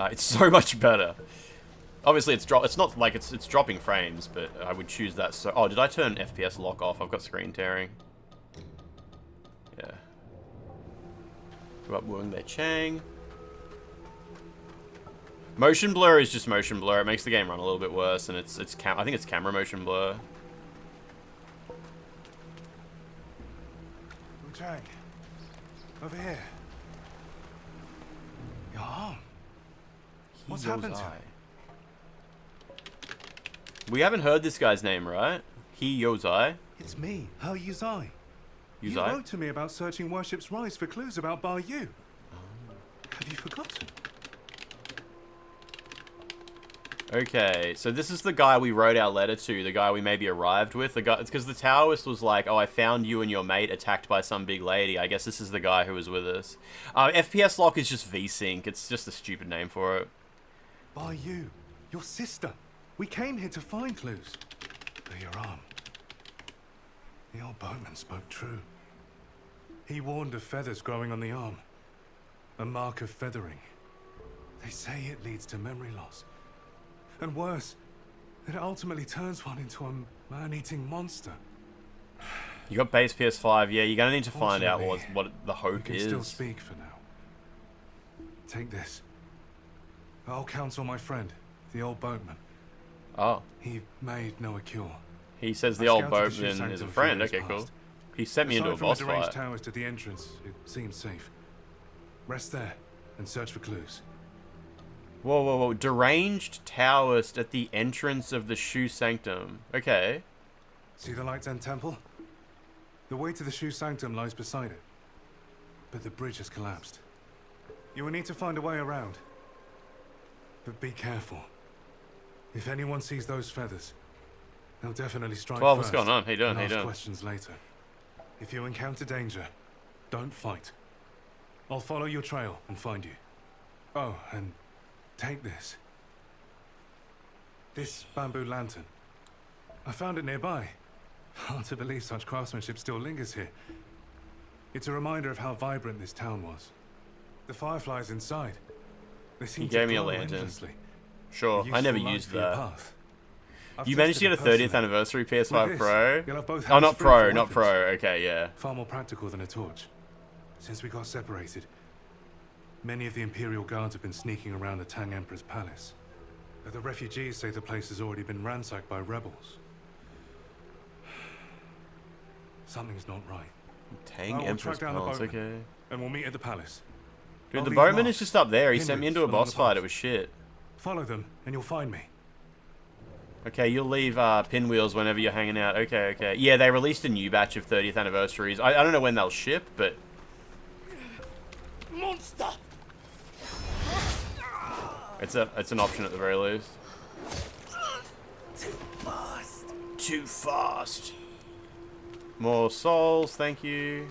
It's so much better. Obviously, it's not like it's dropping frames, but I would choose that. So, oh, did I turn FPS lock off? I've got screen tearing. Yeah. Go up, Wuang there, Chang. Motion blur is just motion blur. It makes the game run a little bit worse, and I think it's camera motion blur. WUCHANG, over here. Your arm. What's happened to it? We haven't heard this guy's name, right? Yozai. It's me, Her Yuzai. You Yuzai? wrote to me about searching Worship's Rise for clues about Bar Yu. Have you forgotten? Okay, so this is the guy we wrote our letter to, the guy we maybe arrived with. The guy, it's because the Taoist was like, oh, I found you and your mate attacked by some big lady. I guess this is the guy who was with us. FPS lock is just VSync. It's just a stupid name for it. Bar Yu, your sister. We came here to find clues. But your arm. The old boatman spoke true. He warned of feathers growing on the arm. A mark of feathering. They say it leads to memory loss. And worse, that it ultimately turns one into a man-eating monster. You got base PS5, yeah, you're gonna need to find out what the hope you is. can still speak for now. Take this. I'll counsel my friend, the old boatman. Oh. He made Noah cure. He says the old boatman is a friend. Okay, cool. He sent me into a boss Aside from the deranged fight. towers to the entrance, it seems safe. Rest there and search for clues. Whoa, whoa, whoa. Deranged Taoist at the entrance of the Shu Sanctum. Okay. See the Light End Temple? The way to the Shu Sanctum lies beside it. But the bridge has collapsed. You will need to find a way around. But be careful. If anyone sees those feathers, they'll definitely strike 12, first. what's going on? How you doing? And How you ask doing? questions later. If you encounter danger, don't fight. I'll follow your trail and find you. Oh, and take this. This bamboo lantern. I found it nearby. Hard to believe such craftsmanship still lingers here. It's a reminder of how vibrant this town was. The fireflies inside. They seem He to gave me a glow lantern. endlessly. Sure, A I never useful light used for your that. path. I've You managed to tested get a it 30th personally. anniversary With PS5 this, Pro? you'll have both Oh, not hands free Pro, for not weapons. Pro. Okay, yeah. Far more practical than a torch. Since we got separated, many of the Imperial Guards have been sneaking around the Tang Emperor's palace. But the refugees say the place has already been ransacked by rebels. Something's not right. Tang I will Emperor's track down the Palace, boatman, okay. and we'll meet at the palace. Dude, I'll the leave boatman marks. is just up there. He sent me into a Pinwheels boss along the fight. path. It was shit. Follow them, and you'll find me. Okay, you'll leave pinwheels whenever you're hanging out. Okay, okay. Yeah, they released a new batch of 30th anniversaries. I don't know when they'll ship, but... Monster! It's an option at the very least. Too fast. Too fast. More souls, thank you.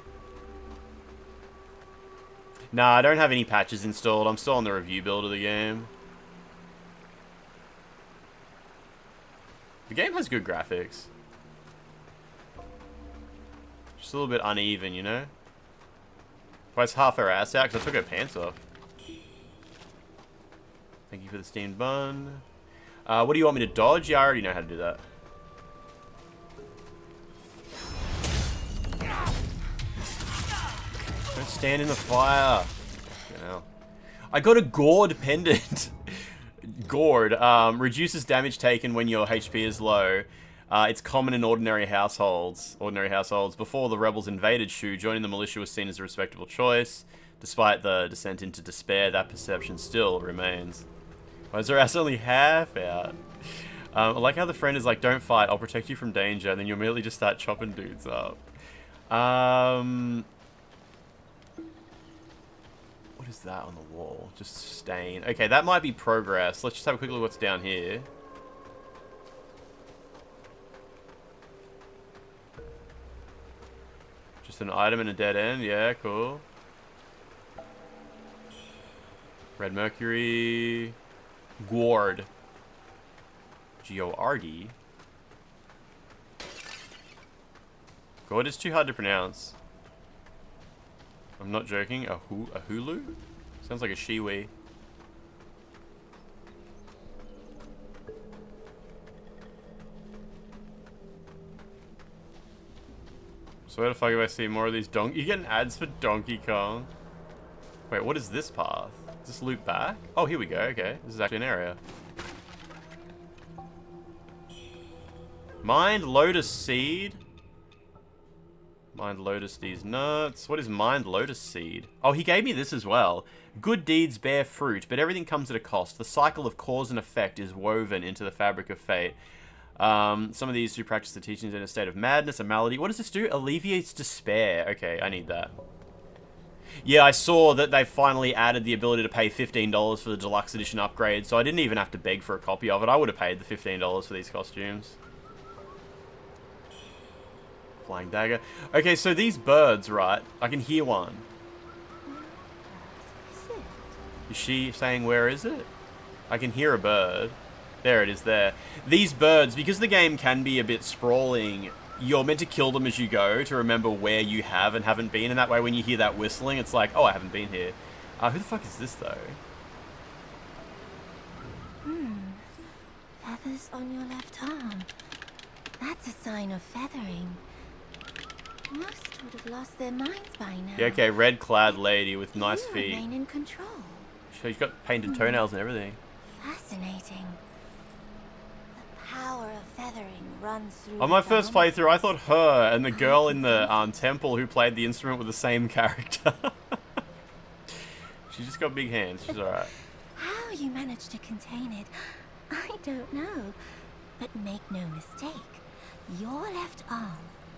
Nah, I don't have any patches installed. I'm still on the review build of the game. The game has good graphics. Just a little bit uneven, you know? Why is half her ass out? Because I took her pants off. Thank you for the steamed bun. What do you want me to dodge? Yeah, I already know how to do that. Don't stand in the fire. You know. I got a gourd pendant. Gourd reduces damage taken when your HP is low. It's common in ordinary households. Before the rebels invaded Shu, joining the militia was seen as a respectable choice. Despite the descent into despair, that perception still remains. Why is their ass only half out? I like how the friend is like, don't fight, I'll protect you from danger, and then you immediately just start chopping dudes up. What is that on the wall? Just stain. Okay, that might be progress. Let's just have a quick look what's down here. Just an item and a dead end. Yeah, cool. Red Mercury. Gourd. G-O-R-D. God, it's too hard to pronounce. I'm not joking. A hulu? Sounds like a shiwi. So where the fuck if I see more of these donkey? You getting ads for Donkey Kong? Wait, what is this path? Does this loop back? Oh, here we go. Okay, this is actually an area. Mind Lotus Seed. Mind Lotus these nuts. What is Mind Lotus Seed? Oh, he gave me this as well. Good deeds bear fruit, but everything comes at a cost. The cycle of cause and effect is woven into the fabric of fate. Some of these who practice the teachings in a state of madness, a malady. What does this do? Alleviates despair. Okay, I need that. Yeah, I saw that they finally added the ability to pay $15 for the deluxe edition upgrade, so I didn't even have to beg for a copy of it. I would have paid the $15 for these costumes. Flying dagger. Okay, so these birds, right? I can hear one. Is she saying where is it? I can hear a bird. There it is there. These birds, because the game can be a bit sprawling, you're meant to kill them as you go to remember where you have and haven't been, and that way when you hear that whistling, it's like, oh, I haven't been here. Who the fuck is this, though? Feathers on your left arm. That's a sign of feathering. Most would have lost their minds by now. Yeah, okay, red-clad lady with nice You feet. remain in control. She's got painted toenails and everything. Fascinating. The power of feathering runs through. On my first playthrough, I thought her and the girl in the temple who played the instrument were the same character. She just got big hands. She's alright. How you managed to contain it, I don't know. But make no mistake, your left arm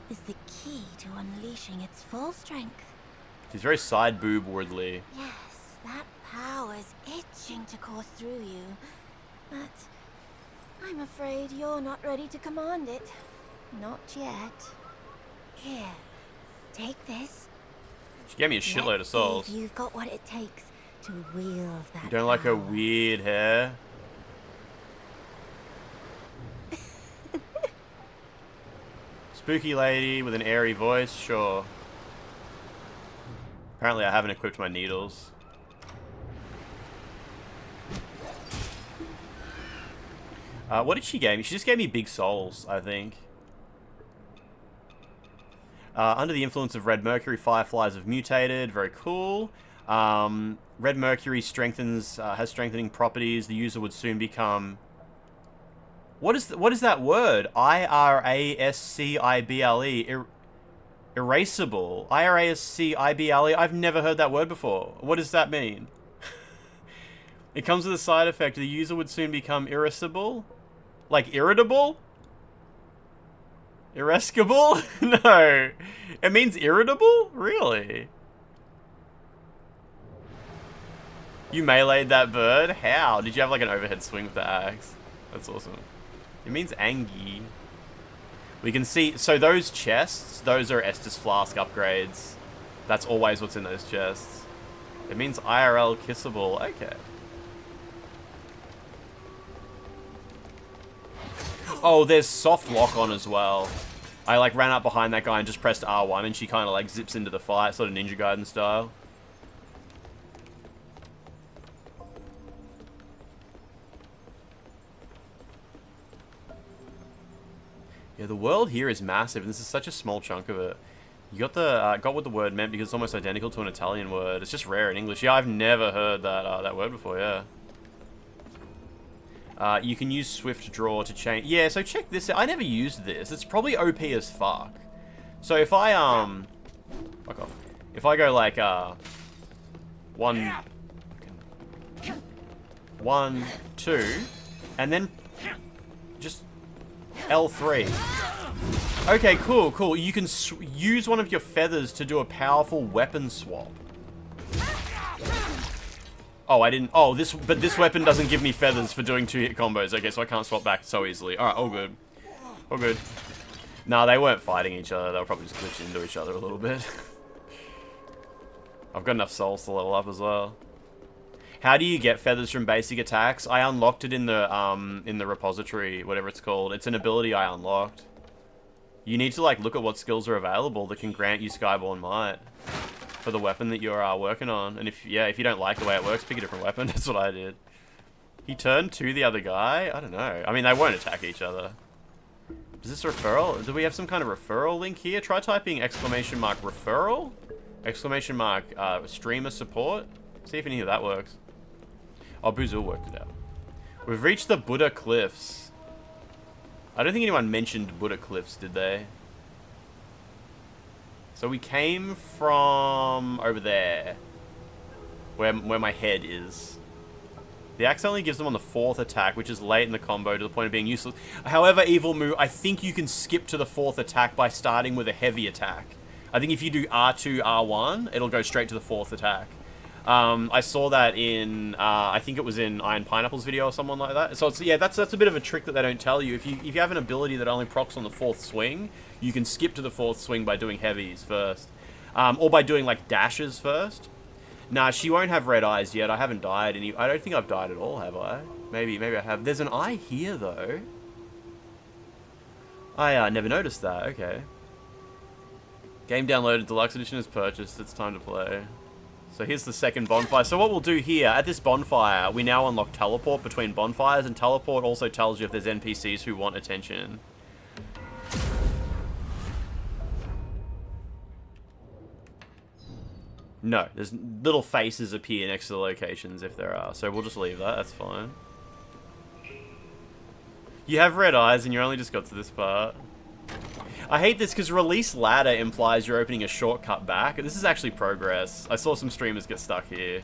is the key to unleashing its full strength. She's very side boob-wordly. Yes, that power's itching to course through you. But I'm afraid you're not ready to command it. Not yet. Here, take this. She gave me a shitload of souls. See if you've got what it takes to wield that. You don't like her weird hair? Spooky lady with an airy voice, sure. Apparently I haven't equipped my needles. What did she give me? She just gave me big souls, I think. Under the influence of Red Mercury, fireflies have mutated. Very cool. Red Mercury strengthens, has strengthening properties. The user would soon become... What is that word? I-R-A-S-C-I-B-L-E. Erasable. I-R-A-S-C-I-B-L-E. I've never heard that word before. What does that mean? It comes with a side effect. The user would soon become irascible? Like irritable? Irascible? No. It means irritable? Really? You meleeed that bird? How? Did you have like an overhead swing with the axe? That's awesome. It means angy. We can see, so those chests, those are Estus Flask upgrades. That's always what's in those chests. It means IRL kissable. Okay. Oh, there's soft lock on as well. I like ran up behind that guy and just pressed R1 and she kind of like zips into the fight, sort of Ninja Gaiden style. Yeah, the world here is massive, and this is such a small chunk of it. You got what the word meant because it's almost identical to an Italian word. It's just rare in English. Yeah, I've never heard that word before, yeah. You can use Swift Draw to change... Yeah, so check this out. I never used this. It's probably OP as fuck. So if I, Fuck off. If I go like, 1, 2, and then just L3. Okay, cool. You can use one of your feathers to do a powerful weapon swap. Oh, I didn't... Oh, but this weapon doesn't give me feathers for doing 2-hit combos. Okay, so I can't swap back so easily. Alright, all good. All good. Nah, they weren't fighting each other. They were probably just glitching into each other a little bit. I've got enough souls to level up as well. How do you get feathers from basic attacks? I unlocked it in the repository, whatever it's called. It's an ability I unlocked. You need to, like, look at what skills are available that can grant you Skyborn Might for the weapon that you're working on. And if you don't like the way it works, pick a different weapon. That's what I did. He turned to the other guy? I don't know. I mean, they won't attack each other. Is this a referral? Do we have some kind of referral link here? Try typing ! Referral? ! Streamer support? See if any of that works. Oh, Buzul worked it out. We've reached the Buddha Cliffs. I don't think anyone mentioned Buddha Cliffs, did they? So we came from over there. Where my head is. The axe only gives them on the 4th attack, which is late in the combo to the point of being useless. However, Evil Moo, I think you can skip to the 4th attack by starting with a heavy attack. I think if you do R2, R1, it'll go straight to the 4th attack. I saw that in, I think it was in Iron Pineapple's video or someone like that. So, yeah, that's a bit of a trick that they don't tell you. If you have an ability that only procs on the 4th swing, you can skip to the 4th swing by doing heavies first. Or by doing, like, dashes first. Nah, she won't have red eyes yet. I haven't died any... I don't think I've died at all, have I? Maybe I have. There's an eye here, though. I never noticed that. Okay. Game downloaded. Deluxe Edition is purchased. It's time to play. So here's the second bonfire. So what we'll do here, at this bonfire, we now unlock teleport between bonfires, and teleport also tells you if there's NPCs who want attention. No, there's little faces appear next to the locations if there are, so we'll just leave that, that's fine. You have red eyes and you only just got to this part. I hate this because release ladder implies you're opening a shortcut back. This is actually progress. I saw some streamers get stuck here.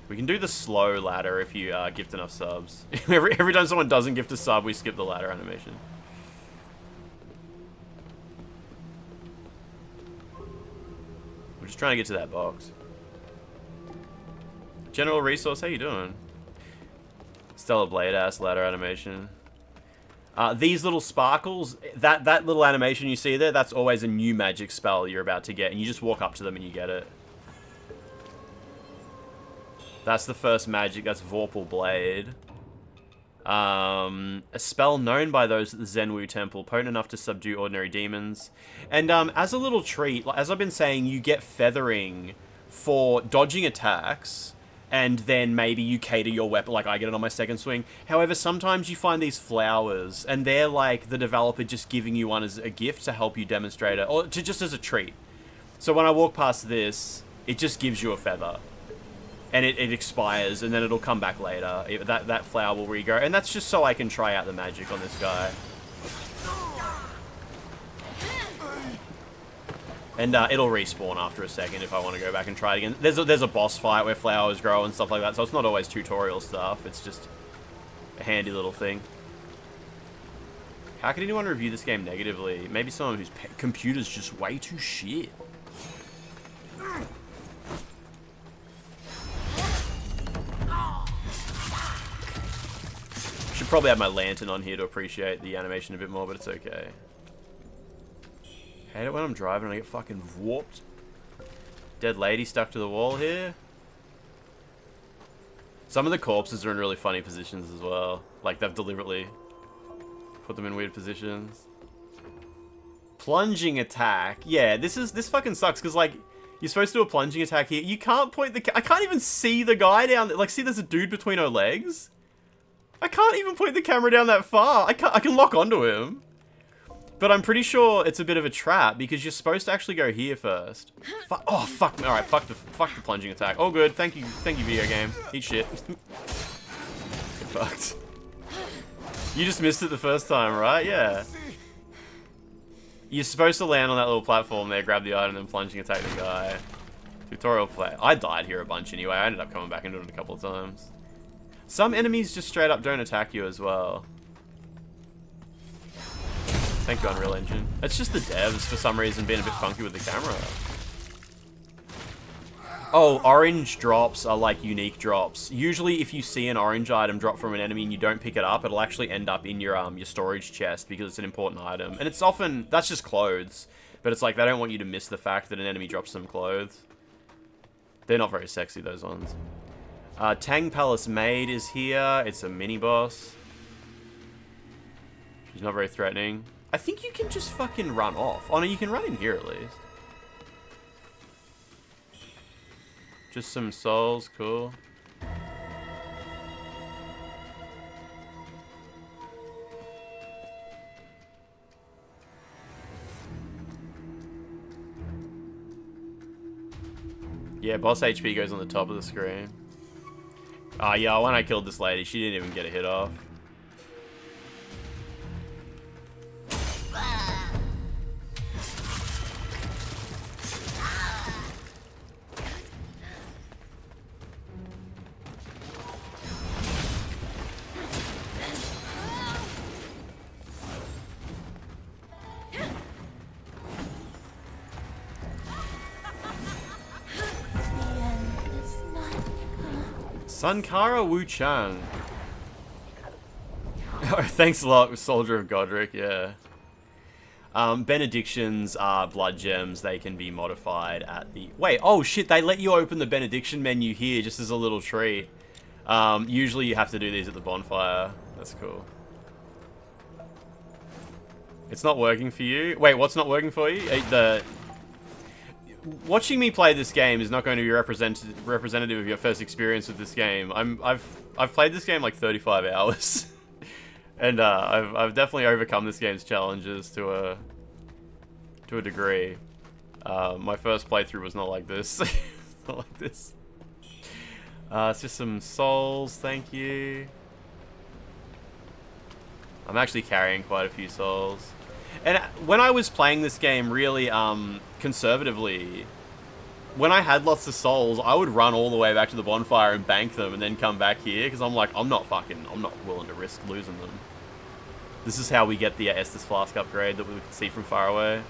We can do the slow ladder if you gift enough subs. every time someone doesn't gift a sub, we skip the ladder animation. We're just trying to get to that box. General Resource, how you doing? Stellar Blade ass ladder animation. These little sparkles, that little animation you see there, that's always a new magic spell you're about to get, and you just walk up to them and you get it. That's the first magic, that's Vorpal Blade. A spell known by those at the Zenwu Temple, potent enough to subdue ordinary demons. And as a little treat, as I've been saying, you get feathering for dodging attacks, and then maybe you cater your weapon, like I get it on my second swing. However, sometimes you find these flowers, and they're like the developer just giving you one as a gift to help you demonstrate it, or just as a treat. So when I walk past this, it just gives you a feather. And it expires, and then it'll come back later. That flower will regrow, and that's just so I can try out the magic on this guy. And it'll respawn after a second if I want to go back and try it again. There's a boss fight where flowers grow and stuff like that, so it's not always tutorial stuff. It's just a handy little thing. How can anyone review this game negatively? Maybe someone whose computer's just way too shit. Should probably have my lantern on here to appreciate the animation a bit more, but it's okay. Hate it when I'm driving and I get fucking warped. Dead lady stuck to the wall here. Some of the corpses are in really funny positions as well. Like they've deliberately put them in weird positions. Plunging attack. Yeah, this fucking sucks because like you're supposed to do a plunging attack here. You can't point I can't even see the guy down there. Like see there's a dude between her legs. I can't even point the camera down that far. I can lock onto him. But I'm pretty sure it's a bit of a trap because you're supposed to actually go here first. Oh, fuck me. Alright, fuck the plunging attack. All good. Thank you, video game. Eat shit. Fucked. You just missed it the first time, right? Yeah. You're supposed to land on that little platform there, grab the item, and then plunging attack the guy. Tutorial play. I died here a bunch anyway. I ended up coming back into it a couple of times. Some enemies just straight up don't attack you as well. Thank you, Unreal Engine. It's just the devs, for some reason, being a bit funky with the camera. Oh, orange drops are like unique drops. Usually, if you see an orange item drop from an enemy and you don't pick it up, it'll actually end up in your storage chest because it's an important item. And it's often, that's just clothes. But it's like, they don't want you to miss the fact that an enemy drops some clothes. They're not very sexy, those ones. Tang Palace Maid is here. It's a mini-boss. She's not very threatening. I think you can just fucking run off. Oh no, you can run in here at least. Just some souls, cool. Yeah, boss HP goes on the top of the screen. Ah, yeah, when I killed this lady, she didn't even get a hit off. Sankara WUCHANG. Oh, thanks a lot, Soldier of Godric, yeah. Benedictions are blood gems. They can be modified at the... Wait, oh shit, they let you open the benediction menu here just as a little treat. Usually you have to do these at the bonfire. That's cool. It's not working for you? Wait, what's not working for you? Watching me play this game is not going to be representative of your first experience with this game. I've played this game like 35 hours, and I've definitely overcome this game's challenges to a degree. My first playthrough was not like this. Not like this. It's just some souls, thank you. I'm actually carrying quite a few souls. And when I was playing this game really conservatively, when I had lots of souls, I would run all the way back to the bonfire and bank them and then come back here because I'm like, I'm not willing to risk losing them. This is how we get the Estus Flask upgrade that we can see from far away.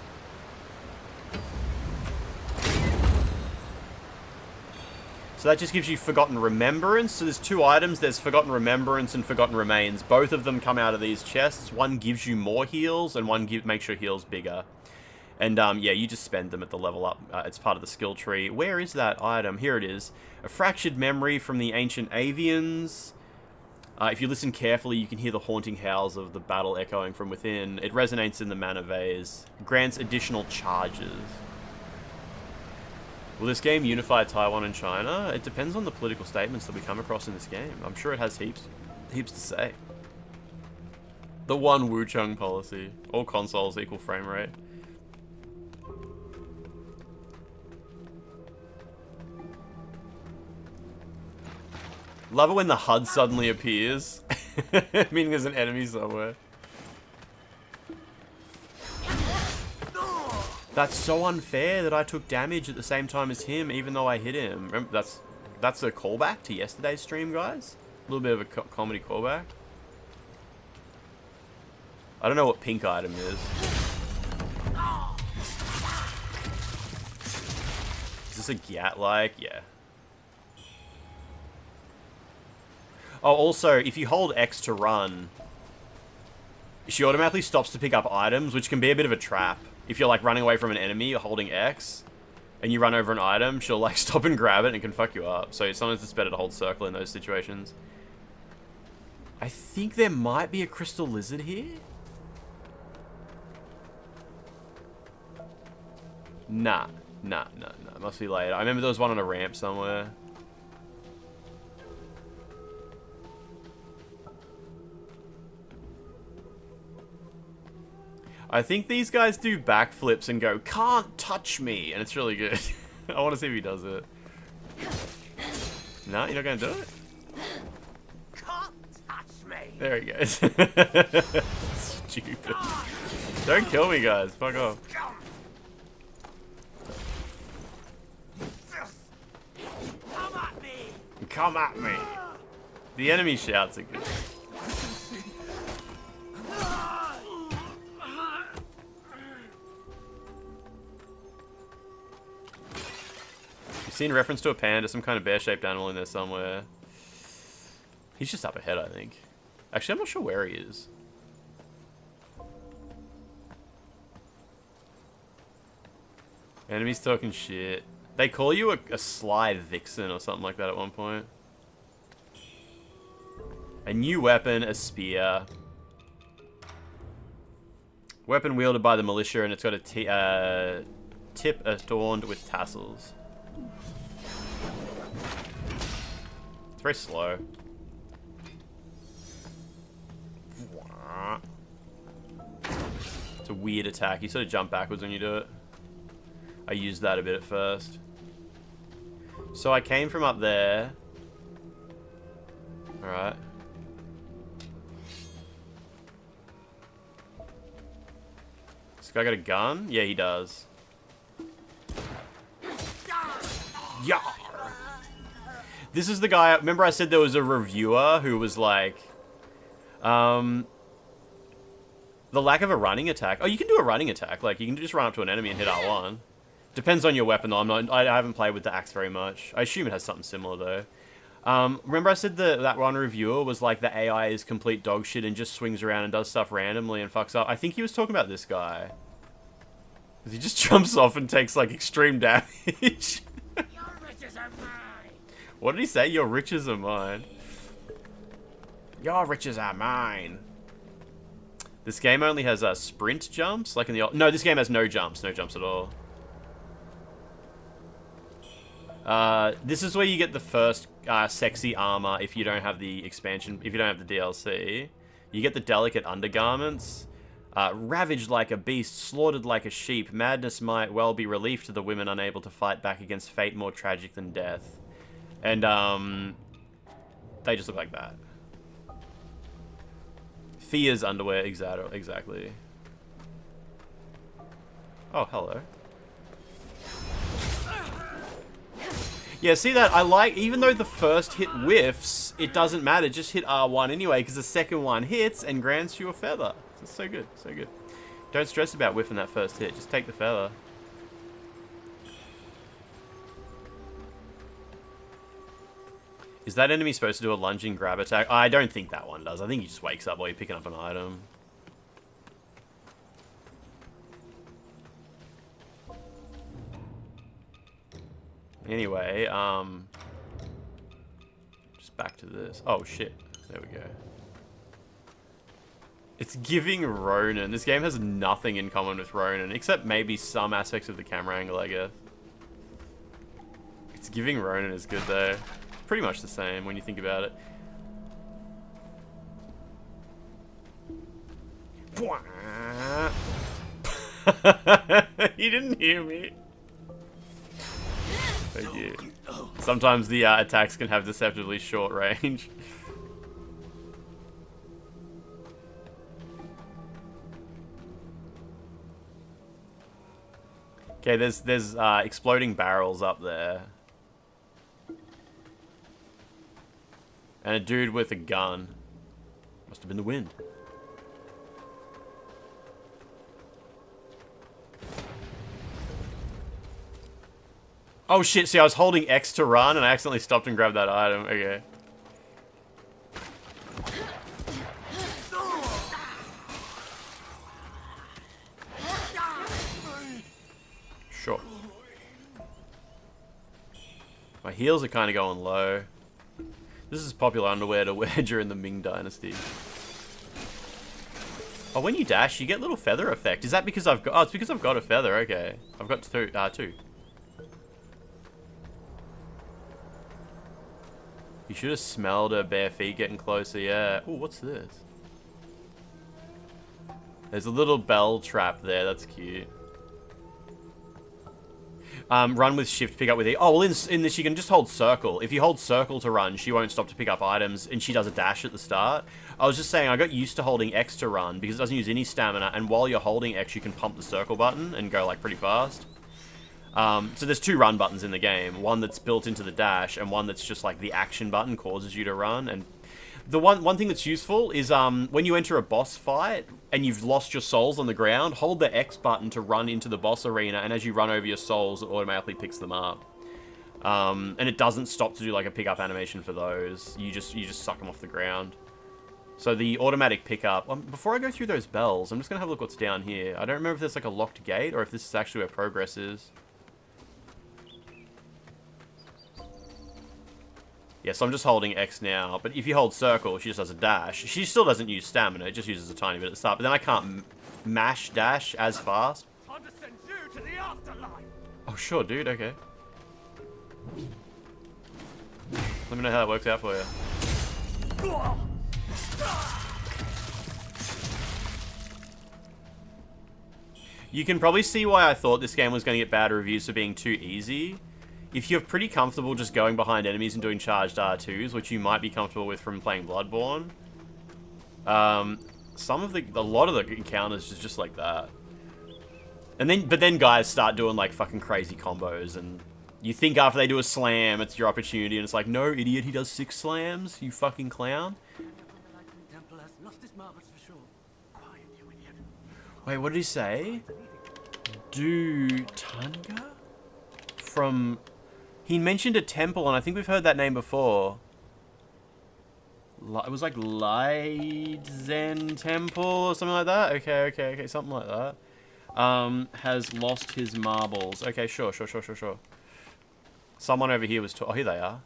So that just gives you Forgotten Remembrance. So there's two items. There's Forgotten Remembrance and Forgotten Remains. Both of them come out of these chests. One gives you more heals, and one makes your heals bigger. And yeah, you just spend them at the level up. It's part of the skill tree. Where is that item? Here it is. A Fractured Memory from the Ancient Avians. If you listen carefully, you can hear the haunting howls of the battle echoing from within. It resonates in the mana vase. Grants additional charges. Will this game unify Taiwan and China? It depends on the political statements that we come across in this game. I'm sure it has heaps to say. The one WUCHANG policy. All consoles equal frame rate. Love it when the HUD suddenly appears. Meaning there's an enemy somewhere. That's so unfair that I took damage at the same time as him, even though I hit him. Remember, that's a callback to yesterday's stream, guys. A little bit of a comedy callback. I don't know what pink item is. Is this a Gat-like? Yeah. Oh, also, if you hold X to run, she automatically stops to pick up items, which can be a bit of a trap. If you're like running away from an enemy, you're holding X, and you run over an item, she'll like stop and grab it and it can fuck you up. So sometimes it's better to hold circle in those situations. I think there might be a crystal lizard here. Nah. It must be later. I remember there was one on a ramp somewhere. I think these guys do backflips and go, "Can't touch me," and it's really good. I want to see if he does it. No, you're not going to do it? Can't touch me. There he goes. Stupid. Don't kill me, guys. Fuck off. Come at me. Come at me. The enemy shouts are good. You've seen reference to a panda, some kind of bear-shaped animal in there somewhere. He's just up ahead, I think. Actually, I'm not sure where he is. Enemies talking shit. They call you a sly vixen or something like that at one point. A new weapon, a spear. Weapon wielded by the militia, and it's got a tip adorned with tassels. It's very slow. It's a weird attack. You sort of jump backwards when you do it. I used that a bit at first. So I came from up there. Alright. This guy got a gun? Yeah, he does. Yeah. This is the guy. Remember I said there was a reviewer who was like, the lack of a running attack. Oh, you can do a running attack. Like, you can just run up to an enemy and hit R1. Depends on your weapon, though. I haven't played with the axe very much. I assume it has something similar, though. Remember I said that one reviewer was like, the AI is complete dog shit and just swings around and does stuff randomly and fucks up. I think he was talking about this guy. He just jumps off and takes, like, extreme damage. Your riches are mine. What did he say? Your riches are mine. Your riches are mine. This game only has sprint jumps, like in the old... No, this game has no jumps. No jumps at all. This is where you get the first sexy armor if you don't have the expansion, if you don't have the DLC. You get the delicate undergarments. Ravaged like a beast, slaughtered like a sheep, madness might well be relief to the women unable to fight back against fate more tragic than death. And, they just look like that. Fia's underwear, exactly. Oh, hello. Yeah, see that? I like, even though the first hit whiffs, it doesn't matter. Just hit R1 anyway, because the second one hits and grants you a feather. It's so good, so good. Don't stress about whiffing that first hit. Just take the feather. Is that enemy supposed to do a lunging grab attack? I don't think that one does. I think he just wakes up while you're picking up an item. Anyway, just back to this. Oh, shit. There we go. It's giving Ronin. This game has nothing in common with Ronin, except maybe some aspects of the camera angle, I guess. It's giving Ronin is good, though. Pretty much the same when you think about it. He didn't hear me. Thank you. Sometimes the attacks can have deceptively short range. Okay, there's exploding barrels up there. And a dude with a gun. Must have been the wind. Oh shit, see I was holding X to run and I accidentally stopped and grabbed that item. Okay. Sure. My heels are kind of going low. This is popular underwear to wear during the Ming Dynasty. Oh, when you dash, you get little feather effect. Is that because I've got... Oh, it's because I've got a feather. Okay. I've got two. You should have smelled her bare feet getting closer, yeah. Ooh, what's this? There's a little bell trap there. That's cute. Run with shift, pick up with E. Oh, well, in this, you can just hold circle. If you hold circle to run, she won't stop to pick up items, and she does a dash at the start. I was just saying, I got used to holding X to run, because it doesn't use any stamina, and while you're holding X, you can pump the circle button and go, like, pretty fast. So there's 2 run buttons in the game. One that's built into the dash, and one that's just, like, the action button causes you to run, and... The one thing that's useful is when you enter a boss fight and you've lost your souls on the ground, hold the X button to run into the boss arena, and as you run over your souls, it automatically picks them up. And it doesn't stop to do like a pickup animation for those. You just suck them off the ground. So the automatic pickup... before I go through those bells, I'm just going to have a look what's down here. I don't remember if there's like a locked gate or if this is actually where progress is. Yeah, so I'm just holding X now, but if you hold circle, she just does a dash. She still doesn't use stamina, it just uses a tiny bit at the start, but then I can't mash dash as fast. Oh, sure, dude, okay. Let me know how that works out for you. You can probably see why I thought this game was going to get bad reviews for being too easy. If you're pretty comfortable just going behind enemies and doing charged R2s, which you might be comfortable with from playing Bloodborne, a lot of the encounters is just like that. But then guys start doing like fucking crazy combos, and you think after they do a slam, it's your opportunity, and it's like, no, idiot, he does 6 slams, you fucking clown. Wait, what did he say? Dutunga? From... He mentioned a temple, and I think we've heard that name before. It was like Liedzen Temple or something like that? Okay, something like that. Has lost his marbles. Okay, sure. Someone over here was... Oh, here they are.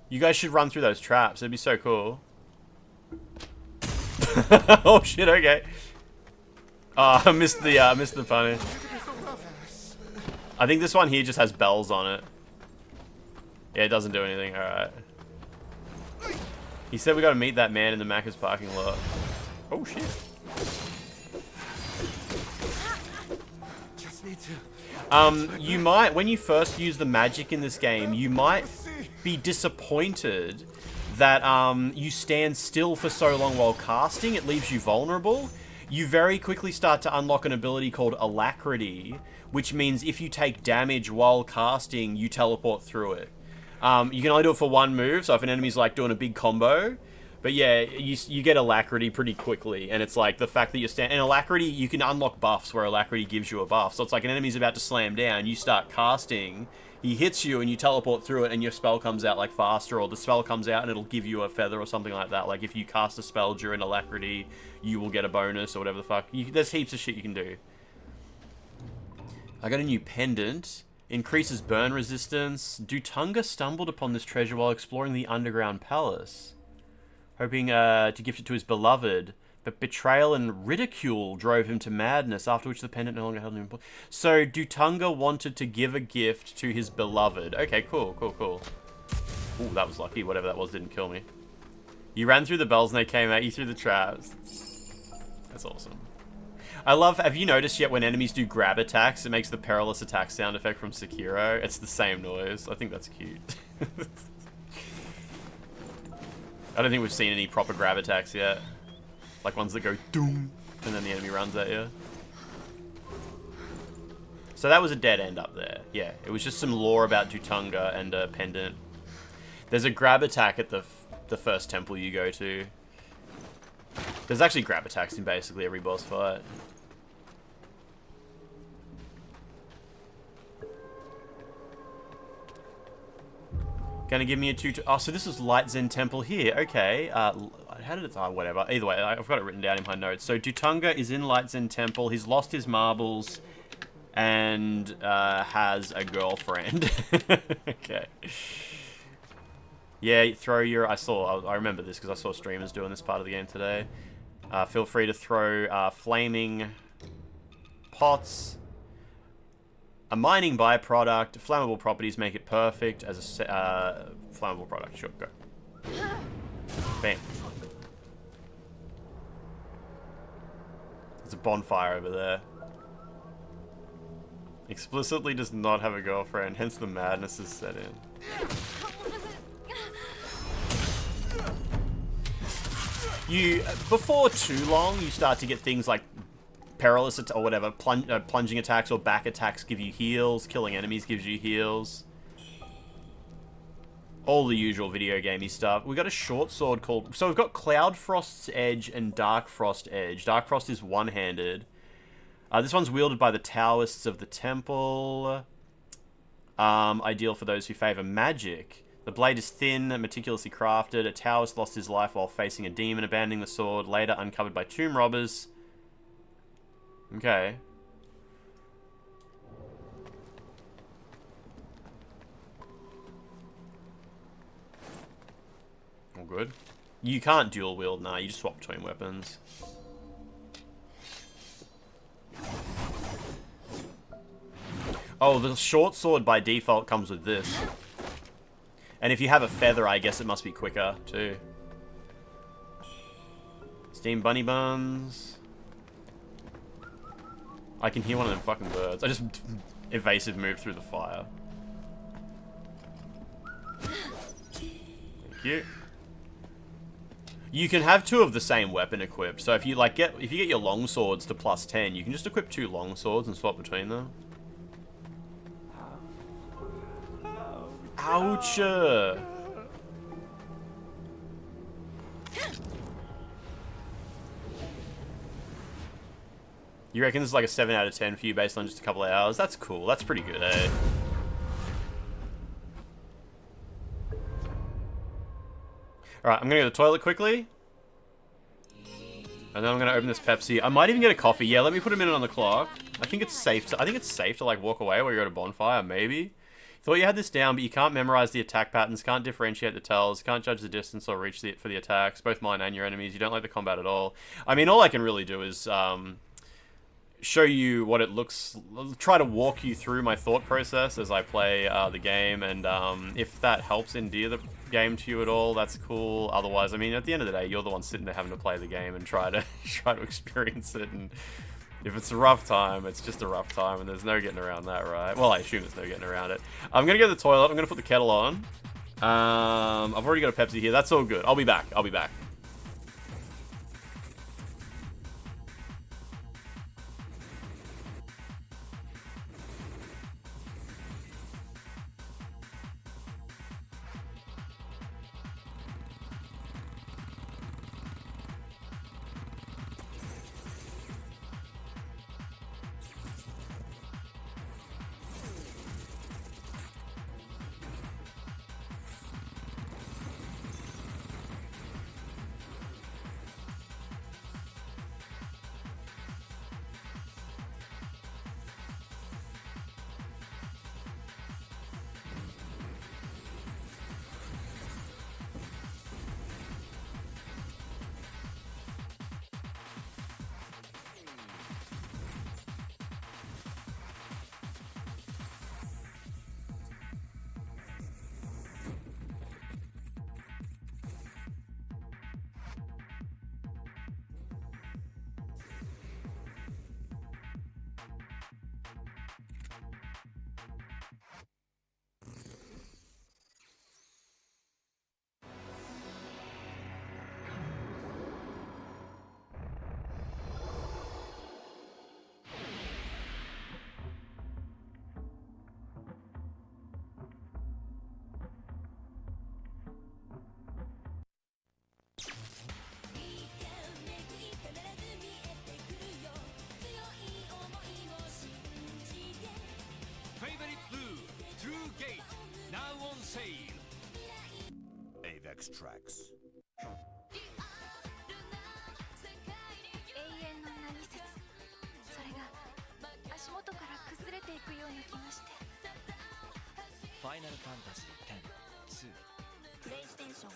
You guys should run through those traps. It'd be so cool. Oh, shit, okay. Oh, I missed the punish. I think this one here just has bells on it. Yeah, it doesn't do anything. Alright. He said we gotta meet that man in the Macca's parking lot. Oh, shit. Just need to... You might, when you first use the magic in this game, you might be disappointed that you stand still for so long while casting. It leaves you vulnerable. You very quickly start to unlock an ability called Alacrity, which means if you take damage while casting, you teleport through it. You can only do it for 1 move, so if an enemy's like doing a big combo, but yeah, you get Alacrity pretty quickly, and it's like the fact that you're standing... And Alacrity, you can unlock buffs where Alacrity gives you a buff, so it's like an enemy's about to slam down, you start casting, he hits you and you teleport through it and your spell comes out like faster, or the spell comes out and it'll give you a feather or something like that. Like if you cast a spell during Alacrity, you will get a bonus or whatever the fuck. There's heaps of shit you can do. I got a new pendant. Increases burn resistance. Dutunga stumbled upon this treasure while exploring the underground palace, hoping to gift it to his beloved, but betrayal and ridicule drove him to madness, after which the pendant no longer held him. So Dutunga wanted to give a gift to his beloved. Okay, cool. Ooh, that was lucky. Whatever that was didn't kill me. You ran through the bells and they came at you through the traps. That's awesome. I love... Have you noticed yet when enemies do grab attacks, it makes the perilous attack sound effect from Sekiro? It's the same noise. I think that's cute. I don't think we've seen any proper grab attacks yet. Like ones that go doom, and then the enemy runs at you. So that was a dead end up there. Yeah, it was just some lore about Dutunga and a pendant. There's a grab attack at the first temple you go to. There's actually grab attacks in basically every boss fight. Gonna give me a oh, so this is Liedzen Temple here. Okay. How did it... Oh, whatever. Either way, I've got it written down in my notes. So Dutunga is in Liedzen Temple. He's lost his marbles and has a girlfriend. Okay. Yeah, throw your... I remember this because I saw streamers doing this part of the game today. Feel free to throw flaming pots. A mining byproduct. Flammable properties make it perfect as a flammable product. Sure, go. Bam. There's a bonfire over there. Explicitly does not have a girlfriend, hence the madness is set in. Before too long, you start to get things like perilous or whatever, plunging attacks or back attacks give you heals, killing enemies gives you heals. All the usual video gamey stuff. We got a short sword called... So we've got Cloud Frost's Edge and Dark Frost Edge. Dark Frost is one-handed. This one's wielded by the Taoists of the Temple. Ideal for those who favor magic. The blade is thin, meticulously crafted. A Taoist lost his life while facing a demon, abandoning the sword, later uncovered by tomb robbers. Okay. All good. You can't dual wield, nah, you just swap between weapons. Oh, the short sword by default comes with this. And if you have a feather, I guess it must be quicker, too. Steam bunny buns. I can hear one of them fucking birds. I just evasive moved through the fire. Thank you. You can have two of the same weapon equipped. So if you like get your long swords to +10, you can just equip two long swords and swap between them. Ouch! You reckon this is like a 7 out of 10 for you based on just a couple of hours? That's cool. That's pretty good, eh? Alright, I'm gonna go to the toilet quickly. And then I'm gonna open this Pepsi. I might even get a coffee. Yeah, let me put a minute on the clock. I think it's safe to like walk away while you're at a bonfire, maybe. Thought you had this down, but you can't memorize the attack patterns, can't differentiate the tells, can't judge the distance or reach for the attacks, both mine and your enemies. You don't like the combat at all. I mean, all I can really do is show you what it looks, try to walk you through my thought process as I play the game, and if that helps endear the game to you at all, that's cool. Otherwise, I mean, at the end of the day, you're the one sitting there having to play the game and try to experience it, and if it's a rough time, it's just a rough time, and there's no getting around that, right? Well, I assume there's no getting around it. I'm gonna go to the toilet. I'm gonna put the kettle on. I've already got a Pepsi here. That's all good. I'll be back. I'll be back. Avex tracks. 永遠の何説それが足元から崩れていくような気がしてファイナルファンタジー10-2プレイステーション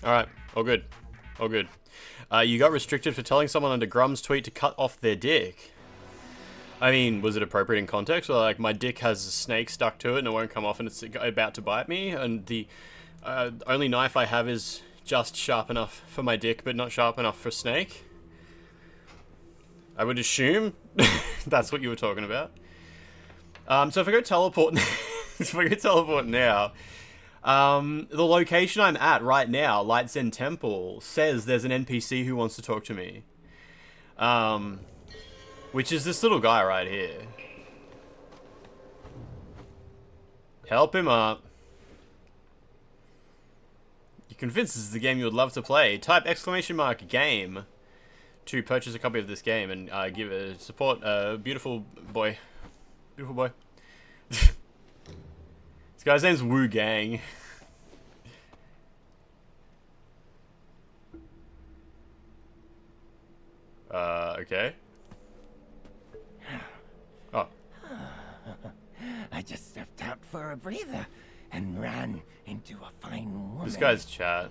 Alright, all good. All good. You got restricted for telling someone under Grum's tweet to cut off their dick. I mean, was it appropriate in context? Or like, my dick has a snake stuck to it and it won't come off and it's about to bite me? And the only knife I have is just sharp enough for my dick, but not sharp enough for snake? I would assume that's what you were talking about. So if I go teleport, now, the location I'm at right now, Light Zen Temple, says there's an NPC who wants to talk to me. Which is this little guy right here. Help him up. You're convinced this is the game you would love to play. Type !game to purchase a copy of this game and give a support beautiful boy. Beautiful boy. This guy's name's WUCHANG. Okay. Oh. I just stepped out for a breather and ran into a fine woman. This guy's chat.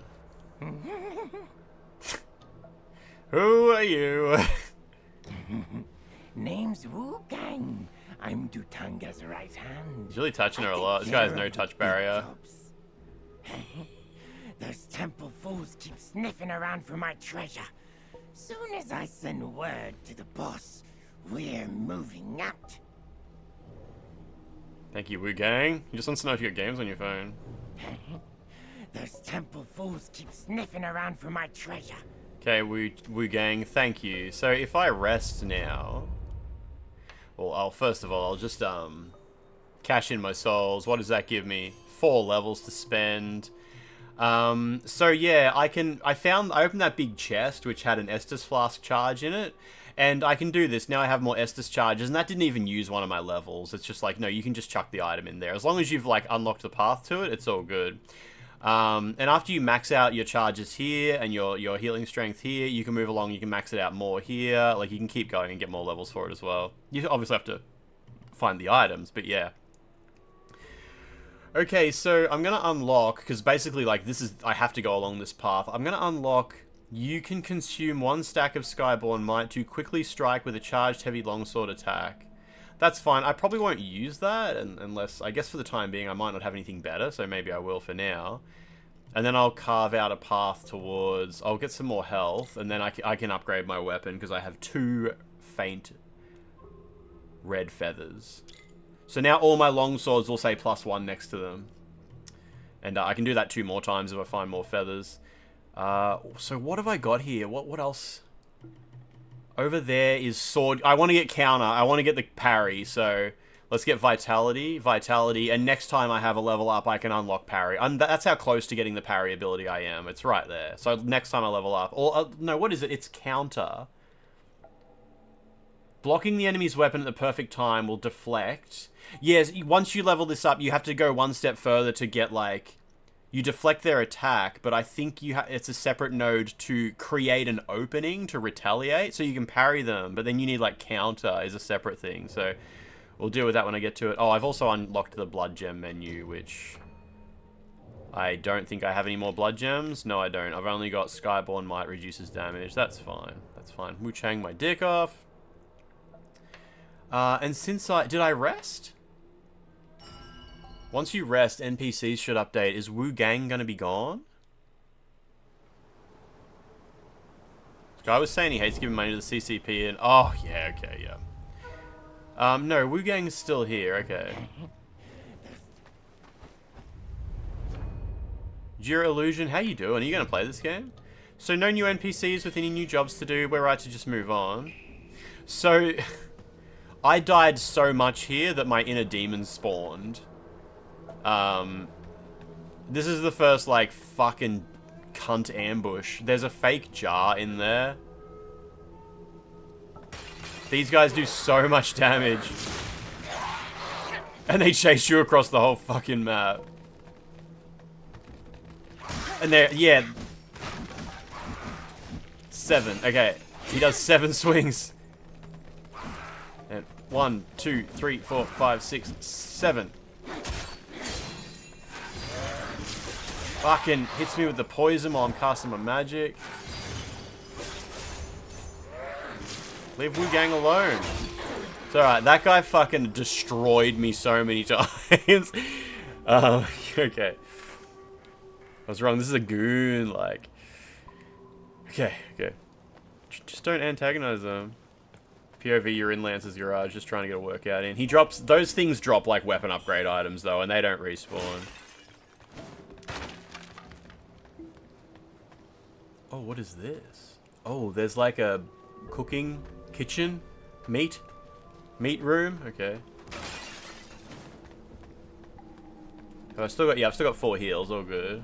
Who are you? Name's WUCHANG. I'm Dutanga's right hand. He's really touching her a lot. This guy has no touch barrier. Those temple fools keep sniffing around for my treasure. Soon as I send word to the boss, we're moving out. Thank you, WUCHANG. He just wants to know if you got games on your phone. Those temple fools keep sniffing around for my treasure. Okay, WUCHANG, thank you. So if I rest now... Well, first of all, I'll just cash in my souls. What does that give me? 4 levels to spend. So yeah, I opened that big chest which had an Estus flask charge in it, and I can do this. Now I have more Estus charges, and that didn't even use one of my levels. It's just like, no, you can just chuck the item in there. As long as you've like unlocked the path to it, it's all good. And after you max out your charges here and your healing strength here, you can move along, you can max it out more here. Like, you can keep going and get more levels for it as well. You obviously have to find the items, but yeah. Okay, so I'm gonna unlock, because basically, like, I have to go along this path. I'm gonna unlock, you can consume 1 stack of Skyborn Might to quickly strike with a charged heavy longsword attack. That's fine. I probably won't use that unless, I guess for the time being, I might not have anything better, so maybe I will for now. And then I'll carve out a path towards, I'll get some more health, and then I can upgrade my weapon, because I have 2 faint red feathers. So now all my longswords will say +1 next to them. And I can do that 2 more times if I find more feathers. So what have I got here? What else? Over there is sword. I want to get counter. I want to get the parry. So let's get vitality, and next time I have a level up, I can unlock parry. That's how close to getting the parry ability I am. It's right there. So next time I level up, or no, what is it? It's counter. Blocking the enemy's weapon at the perfect time will deflect. Yes, once you level this up, you have to go 1 step further to get, like, you deflect their attack, but I think it's a separate node to create an opening to retaliate, so you can parry them, but then you need, like, counter is a separate thing, so we'll deal with that when I get to it. Oh, I've also unlocked the blood gem menu, which I don't think I have any more blood gems. No, I don't. I've only got Skyborn Might reduces damage. That's fine. That's fine. WUCHANG my dick off. And since did I rest? Once you rest, NPCs should update. Is WUCHANG gonna be gone? This guy was saying he hates giving money to the CCP and... Oh, yeah, okay, yeah. No, WUCHANG is still here, okay. Jira Illusion, how you doing? Are you gonna play this game? So no new NPCs with any new jobs to do. We're right to just move on. So... I died so much here that my inner demon spawned. This is the first, like, fucking cunt ambush. There's a fake jar in there. These guys do so much damage. And they chase you across the whole fucking map. And they're, yeah. 7, okay. He does 7 swings. And 1, 2, 3, 4, 5, 6, 7. Fucking hits me with the poison while I'm casting my magic. Leave WUCHANG alone. It's alright, that guy fucking destroyed me so many times. Okay. I was wrong, this is a goon, like. Okay. Just don't antagonize them. POV, you're in Lance's garage, just trying to get a workout in. He drops, those things drop like weapon upgrade items though, and they don't respawn. Oh, what is this? Oh, there's like a cooking kitchen? Meat room? Okay. Oh, I've still got 4 heals, all good.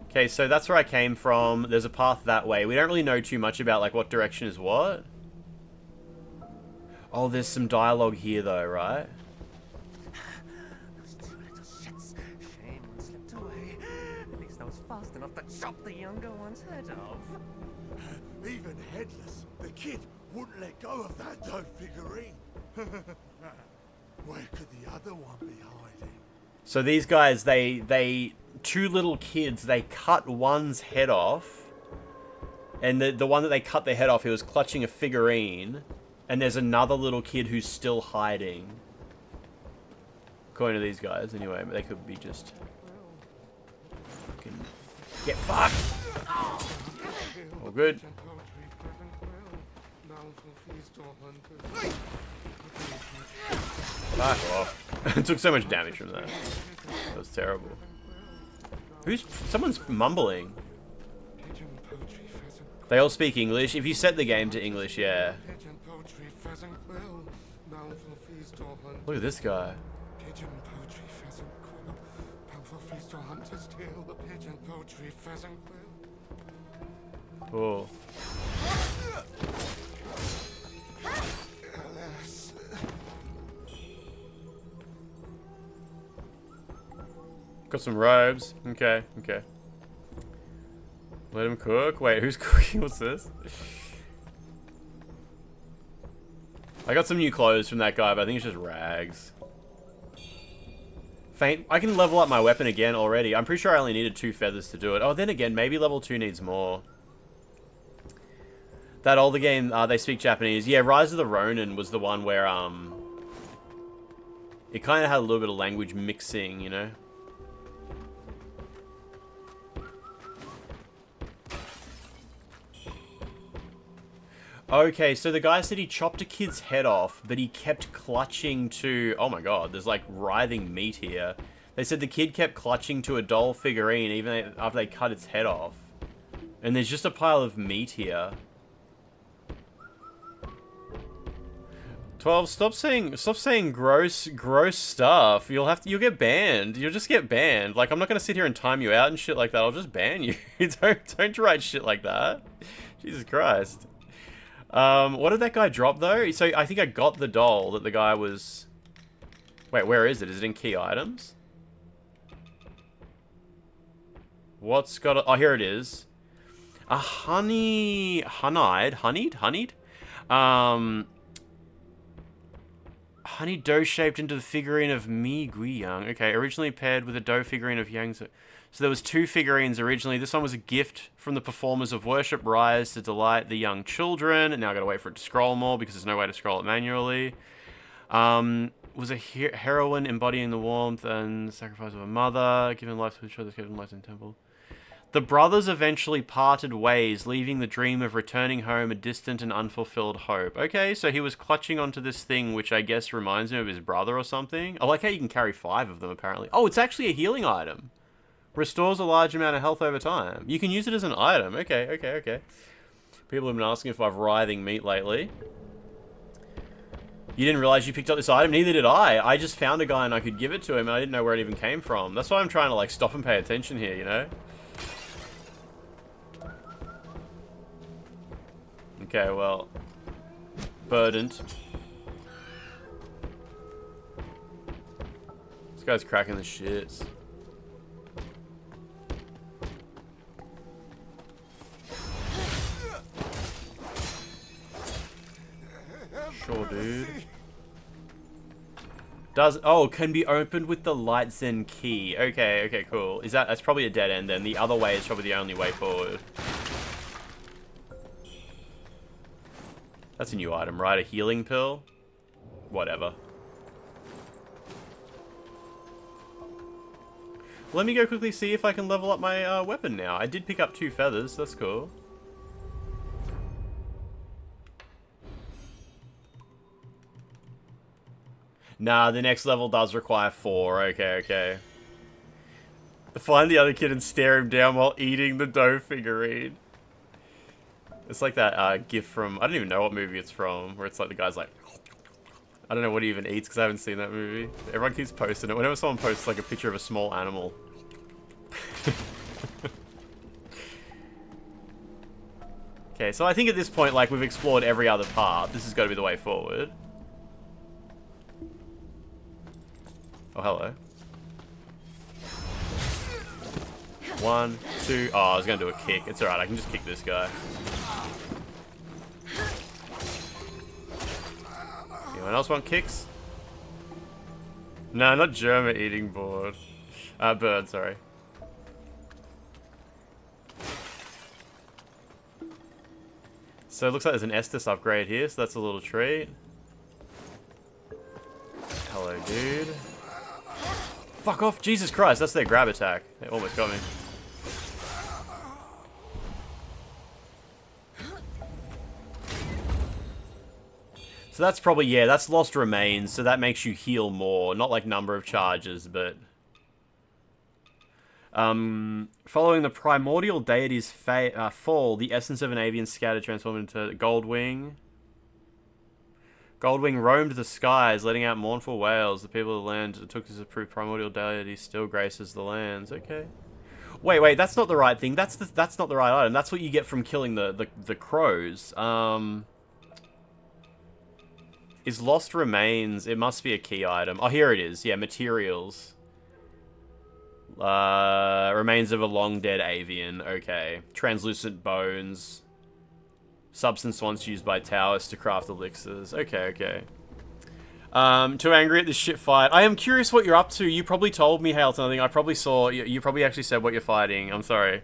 Okay, so that's where I came from. There's a path that way. We don't really know too much about like what direction is what. Oh, there's some dialogue here though, right? Those 2 little shits. Shame one slipped away. At least I was fast enough to chop the younger one's head off. Even headless, the kid wouldn't let go of that dope figurine. Where could the other one be hiding? So these guys, they 2 little kids, they cut one's head off. And the one that they cut their head off, he was clutching a figurine. And there's another little kid who's still hiding. According to these guys, anyway. But they could be just... fucking... get fucked! All good. Fuck off. It took so much damage from that. That was terrible. Someone's mumbling. They all speak English. If you set the game to English, yeah. Look at this guy. Cool. Got some robes. Okay. Let him cook. Wait, who's cooking? What's this? I got some new clothes from that guy, but I think it's just rags. Faint. I can level up my weapon again already. I'm pretty sure I only needed 2 feathers to do it. Oh, then again, maybe level 2 needs more. That older game, they speak Japanese. Yeah, Rise of the Ronin was the one where, it kind of had a little bit of language mixing, you know? Okay, so the guy said he chopped a kid's head off, but he kept clutching to... Oh my god, there's like writhing meat here. They said the kid kept clutching to a doll figurine even after they cut its head off. And there's just a pile of meat here. 12, stop saying gross stuff. You'll get banned. You'll just get banned. Like, I'm not gonna sit here and time you out and shit like that. I'll just ban you. Don't write shit like that. Jesus Christ. What did that guy drop though? So I think I got the doll that the guy was... Wait, where is it? Is it in key items? What's got a... Oh, here it is. A honeyed? Honey dough shaped into the figurine of Mi Guiyang. Okay, originally paired with a dough figurine of Yang. So there was 2 figurines originally. This one was a gift from the performers of Worship Rise to delight the young children. And now I gotta wait for it to scroll more because there's no way to scroll it manually. Was a heroine embodying the warmth and sacrifice of a mother, giving life to each other, giving life in the temple. The brothers eventually parted ways, leaving the dream of returning home a distant and unfulfilled hope. Okay, so he was clutching onto this thing, which I guess reminds him of his brother or something. I like how you can carry 5 of them, apparently. Oh, it's actually a healing item. Restores a large amount of health over time. You can use it as an item. Okay. People have been asking if I've writhing meat lately. You didn't realize you picked up this item? Neither did I. I just found a guy and I could give it to him, and I didn't know where it even came from. That's why I'm trying to, like, stop and pay attention here, you know? Okay, well, burdened. This guy's cracking the shits. Sure, dude. Can be opened with the light Zen key. Okay, okay, cool. That's probably a dead end then. The other way is probably the only way forward. That's a new item, right? A healing pill? Whatever. Let me go quickly see if I can level up my weapon now. I did pick up 2 feathers. That's cool. Nah, the next level does require 4. Okay, okay. Find the other kid and stare him down while eating the dough figurine. It's like that gif from... I don't even know what movie it's from. Where it's like the guy's like... I don't know what he even eats because I haven't seen that movie. Everyone keeps posting it. Whenever someone posts like a picture of a small animal. Okay, so I think at this point, like, we've explored every other path. This has got to be the way forward. Oh, hello. 1, 2... Oh, I was going to do a kick. It's alright, I can just kick this guy. Anyone else want kicks? No, not German eating board. Bird, sorry. So it looks like there's an Estus upgrade here, so that's a little treat. Hello, dude. Fuck off, Jesus Christ, that's their grab attack. They almost got me. So that's probably, yeah, that's Lost Remains, so that makes you heal more. Not like number of charges, but... following the primordial deity's fall, the essence of an avian scattered transformed into Goldwing. Goldwing roamed the skies, letting out mournful wails. The people of the land took as a proof primordial deity still graces the lands. Okay. Wait, that's not the right thing. That's not the right item. That's what you get from killing the crows. Is Lost Remains... It must be a key item. Oh, here it is. Yeah, materials. Remains of a long-dead avian. Okay. Translucent bones. Substance once used by Taoists to craft elixirs. Okay, okay. Too angry at this shit fight. I am curious what you're up to. You probably told me, Hailton. I think I probably saw... You probably actually said what you're fighting. I'm sorry.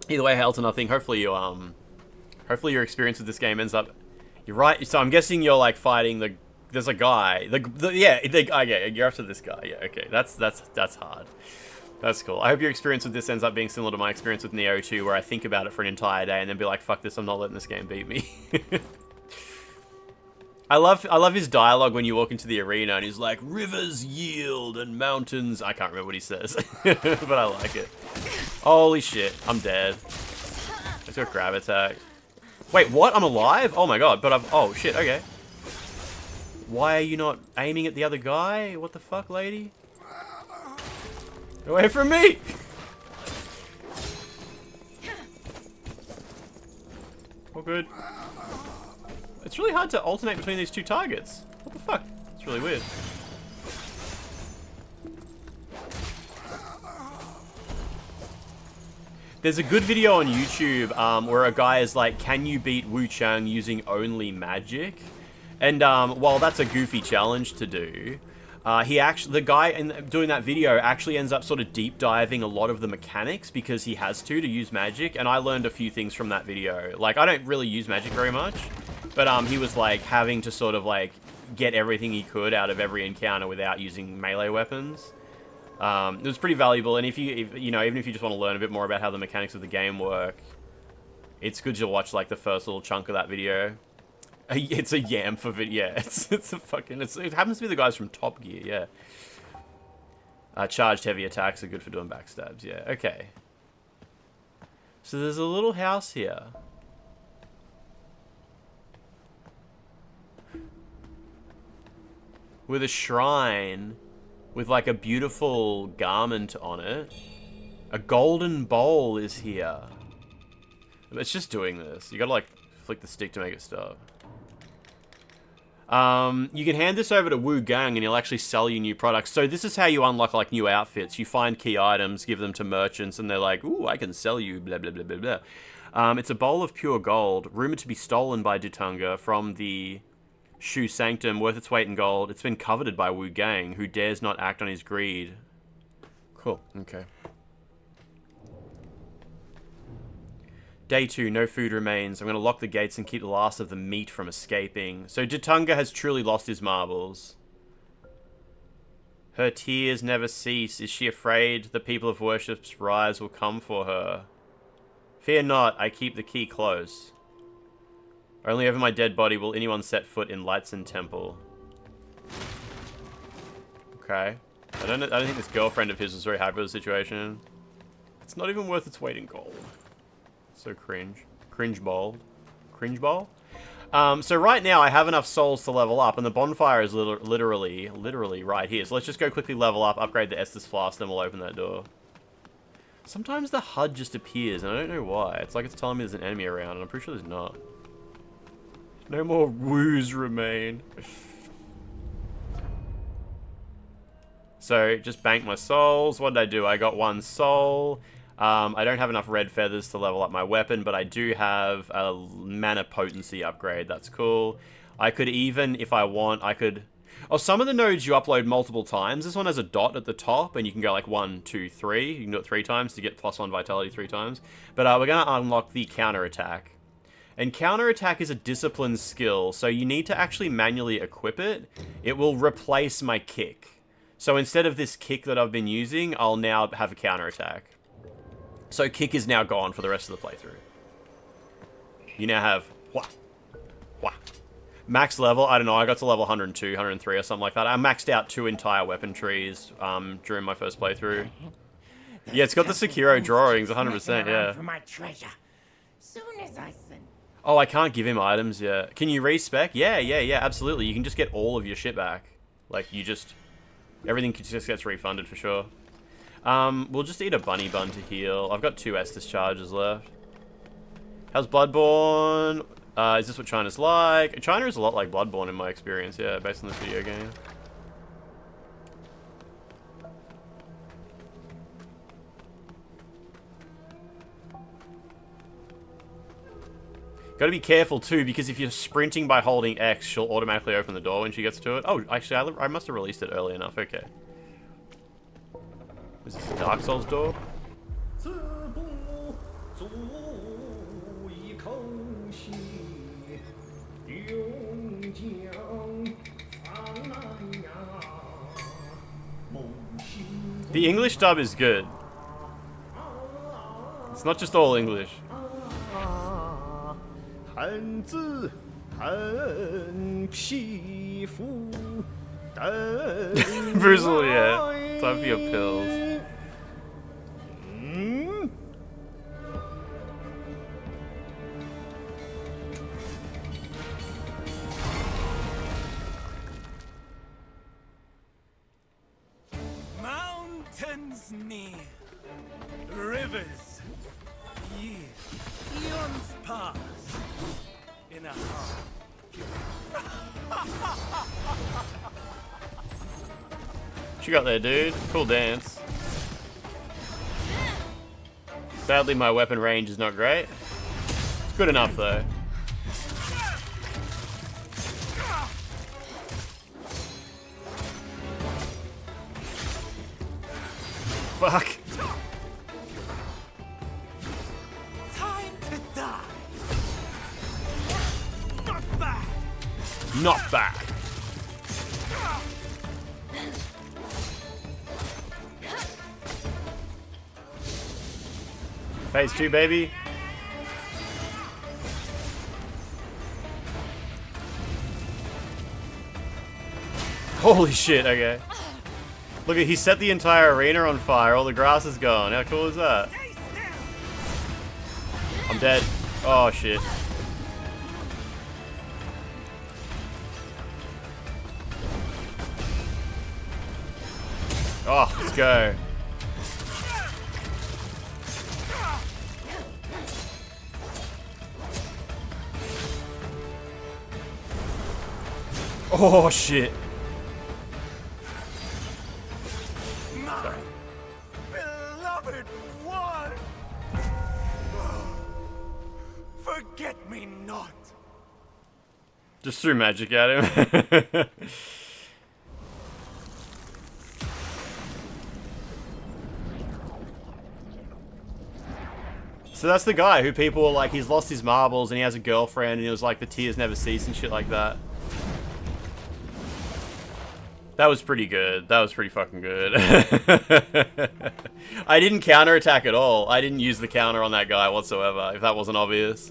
Either way, Hailton, I think hopefully you, hopefully your experience with this game ends up... You're right. So I'm guessing you're like fighting the... There's a guy. Yeah, you're after this guy. Yeah, okay. That's hard. That's cool. I hope your experience with this ends up being similar to my experience with Neo 2, where I think about it for an entire day and then be like, fuck this, I'm not letting this game beat me. I love his dialogue when you walk into the arena and he's like, rivers yield and mountains... I can't remember what he says, but I like it. Holy shit, I'm dead. Let's go grab attack. Wait, what? I'm alive? Oh my god, but I've... Oh shit, okay. Why are you not aiming at the other guy? What the fuck, lady? Away from me! All good. It's really hard to alternate between these 2 targets. What the fuck? It's really weird. There's a good video on YouTube where a guy is like, can you beat WUCHANG using only magic? And while that's a goofy challenge to do, the guy doing that video actually ends up sort of deep diving a lot of the mechanics because he has to use magic. And I learned a few things from that video. Like, I don't really use magic very much, but he was like having to sort of like get everything he could out of every encounter without using melee weapons. It was pretty valuable, and even if you just want to learn a bit more about how the mechanics of the game work, it's good to watch like the first little chunk of that video. It's a yam for video. Yeah, it happens to be the guys from Top Gear. Yeah. Charged heavy attacks are good for doing backstabs. Yeah. Okay. So there's a little house here. With a shrine. With like a beautiful garment on it. A golden bowl is here. It's just doing this. You gotta like flick the stick to make it stop. You can hand this over to WUCHANG and he'll actually sell you new products. So this is how you unlock like new outfits. You find key items, give them to merchants, and they're like, ooh, I can sell you blah blah blah blah blah. It's a bowl of pure gold, rumored to be stolen by Dutunga from the Shoe Sanctum, worth its weight in gold. It's been coveted by Wu Gang, who dares not act on his greed. Cool, okay. Day 2, no food remains. I'm going to lock the gates and keep the last of the meat from escaping. So Jitunga has truly lost his marbles. Her tears never cease. Is she afraid the people of worship's rise will come for her? Fear not, I keep the key close. Only over my dead body will anyone set foot in Lightsen Temple. Okay. I don't think this girlfriend of his was very happy with the situation. It's not even worth its weight in gold. So cringe. Cringe ball. Cringe ball? So right now I have enough souls to level up, and the bonfire is literally right here. So let's just go quickly level up, upgrade the Estus Flask, then we'll open that door. Sometimes the HUD just appears, and I don't know why. It's like it's telling me there's an enemy around, and I'm pretty sure there's not. No more woos remain. So, just bank my souls. What did I do? I got 1 soul. I don't have enough red feathers to level up my weapon, but I do have a mana potency upgrade. That's cool. I could even, if I want, I could... Oh, some of the nodes you upload multiple times. This one has a dot at the top, and you can go like 1, 2, 3. You can do it 3 times to get +1 vitality 3 times. But we're going to unlock the counterattack. And counterattack is a discipline skill, so you need to actually manually equip it. It will replace my kick. So instead of this kick that I've been using, I'll now have a counterattack. So kick is now gone for the rest of the playthrough. You now have max level. I don't know, I got to level 102, 103 or something like that. I maxed out 2 entire weapon trees during my first playthrough. Yeah, it's got the Sekiro drawings, 100%, yeah. For my treasure. Soon as I send... Oh, I can't give him items yet. Can you respec? Yeah, absolutely. You can just get all of your shit back. Like, you just... Everything just gets refunded for sure. We'll just eat a bunny bun to heal. I've got 2 Estus charges left. How's Bloodborne? Is this what China's like? China is a lot like Bloodborne in my experience, yeah, based on this video game. Gotta be careful too, because if you're sprinting by holding X, she'll automatically open the door when she gets to it. Oh, actually, I must have released it early enough. Okay. Is this a Dark Souls door? The English dub is good. It's not just all English. Brutal, yeah. Time for your pills. Mountains near, rivers, eons pass in a heart. What you got there, dude? Cool dance. Sadly, my weapon range is not great. It's good enough, though. Fuck. Time to die. Not back. Not back. Phase 2, baby. Holy shit, okay. Look, he set the entire arena on fire. All the grass is gone. How cool is that? I'm dead. Oh, shit. Oh, let's go. Oh, shit. My beloved one. Forget me not. Just threw magic at him. So that's the guy who people were like, he's lost his marbles and he has a girlfriend and he was like, the tears never cease and shit like that. That was pretty good. That was pretty fucking good. I didn't counterattack at all. I didn't use the counter on that guy whatsoever, if that wasn't obvious.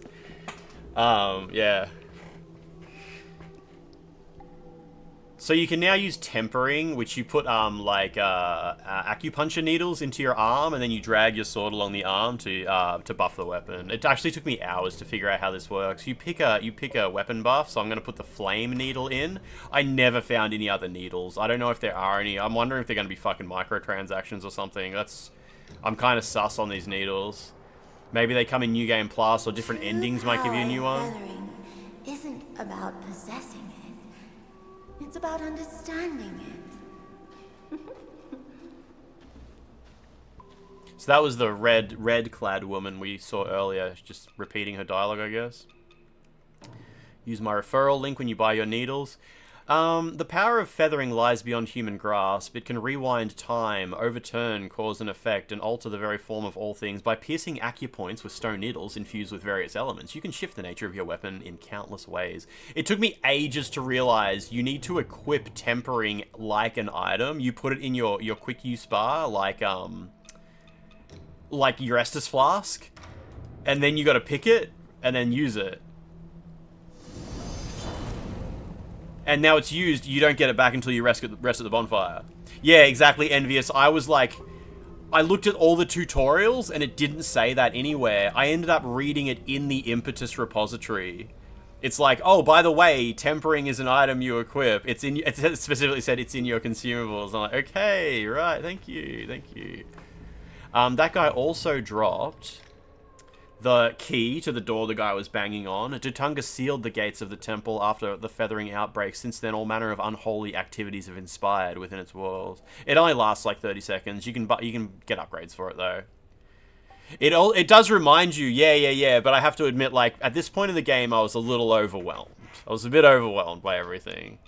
Yeah. So you can now use tempering, which you put acupuncture needles into your arm, and then you drag your sword along the arm to buff the weapon. It actually took me hours to figure out how this works. You pick a weapon buff, so I'm gonna put the flame needle in. I never found any other needles. I don't know if there are any. I'm wondering if they're gonna be fucking microtransactions or something. I'm kind of sus on these needles. Maybe they come in New Game Plus, or different endings might give you a new one. Feathering isn't about possessing it. It's about understanding it. So that was the red-clad woman we saw earlier, just repeating her dialogue, I guess. Use my referral link when you buy your needles. The power of feathering lies beyond human grasp. It can rewind time, overturn cause and effect, and alter the very form of all things. By piercing acupoints with stone needles infused with various elements, you can shift the nature of your weapon in countless ways. It took me ages to realize you need to equip tempering like an item. You put it in your quick use bar, like your Estus flask, and then you gotta pick it, and then use it. And now it's used, you don't get it back until you rest at the bonfire. Yeah, exactly, Envious. I was like, I looked at all the tutorials and it didn't say that anywhere. I ended up reading it in the Impetus repository. It's like, oh, by the way, tempering is an item you equip. It specifically said it's in your consumables. I'm like, okay, right, thank you. That guy also dropped the key to the door the guy was banging on. Dutunga sealed the gates of the temple after the feathering outbreak. Since then, all manner of unholy activities have inspired within its walls. It only lasts like 30 seconds. You can get upgrades for it though. It does remind you, yeah. But I have to admit, like at this point in the game, I was a little overwhelmed. I was a bit overwhelmed by everything.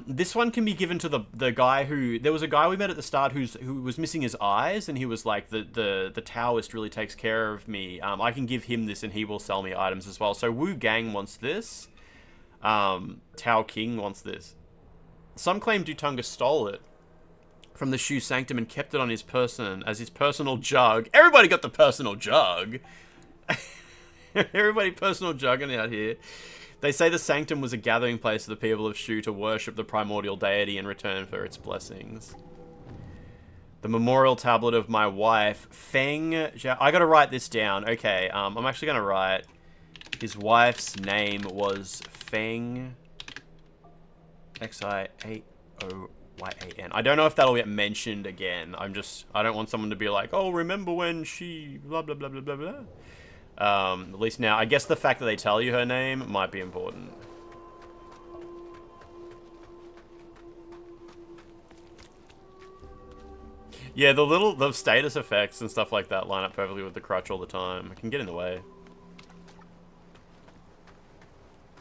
This one can be given to the guy who... There was a guy we met at the start who was missing his eyes, and he was like, the Taoist really takes care of me. I can give him this, and he will sell me items as well. So Wu Gang wants this. Tao King wants this. Some claim Dutunga stole it from the Shoe Sanctum and kept it on his person as his personal jug. Everybody got the personal jug. Everybody personal jugging out here. They say the Sanctum was a gathering place for the people of Shu to worship the primordial deity in return for its blessings. The memorial tablet of my wife, Feng... I gotta write this down. Okay, I'm actually gonna write... His wife's name was Feng... X-I-8-O-Y-A-N. I don't know if that'll get mentioned again. I don't want someone to be like, oh, remember when she... blah, blah, blah, blah, blah, blah. At least now, I guess the fact that they tell you her name might be important. Yeah, the status effects and stuff like that line up perfectly with the crutch all the time. It can get in the way.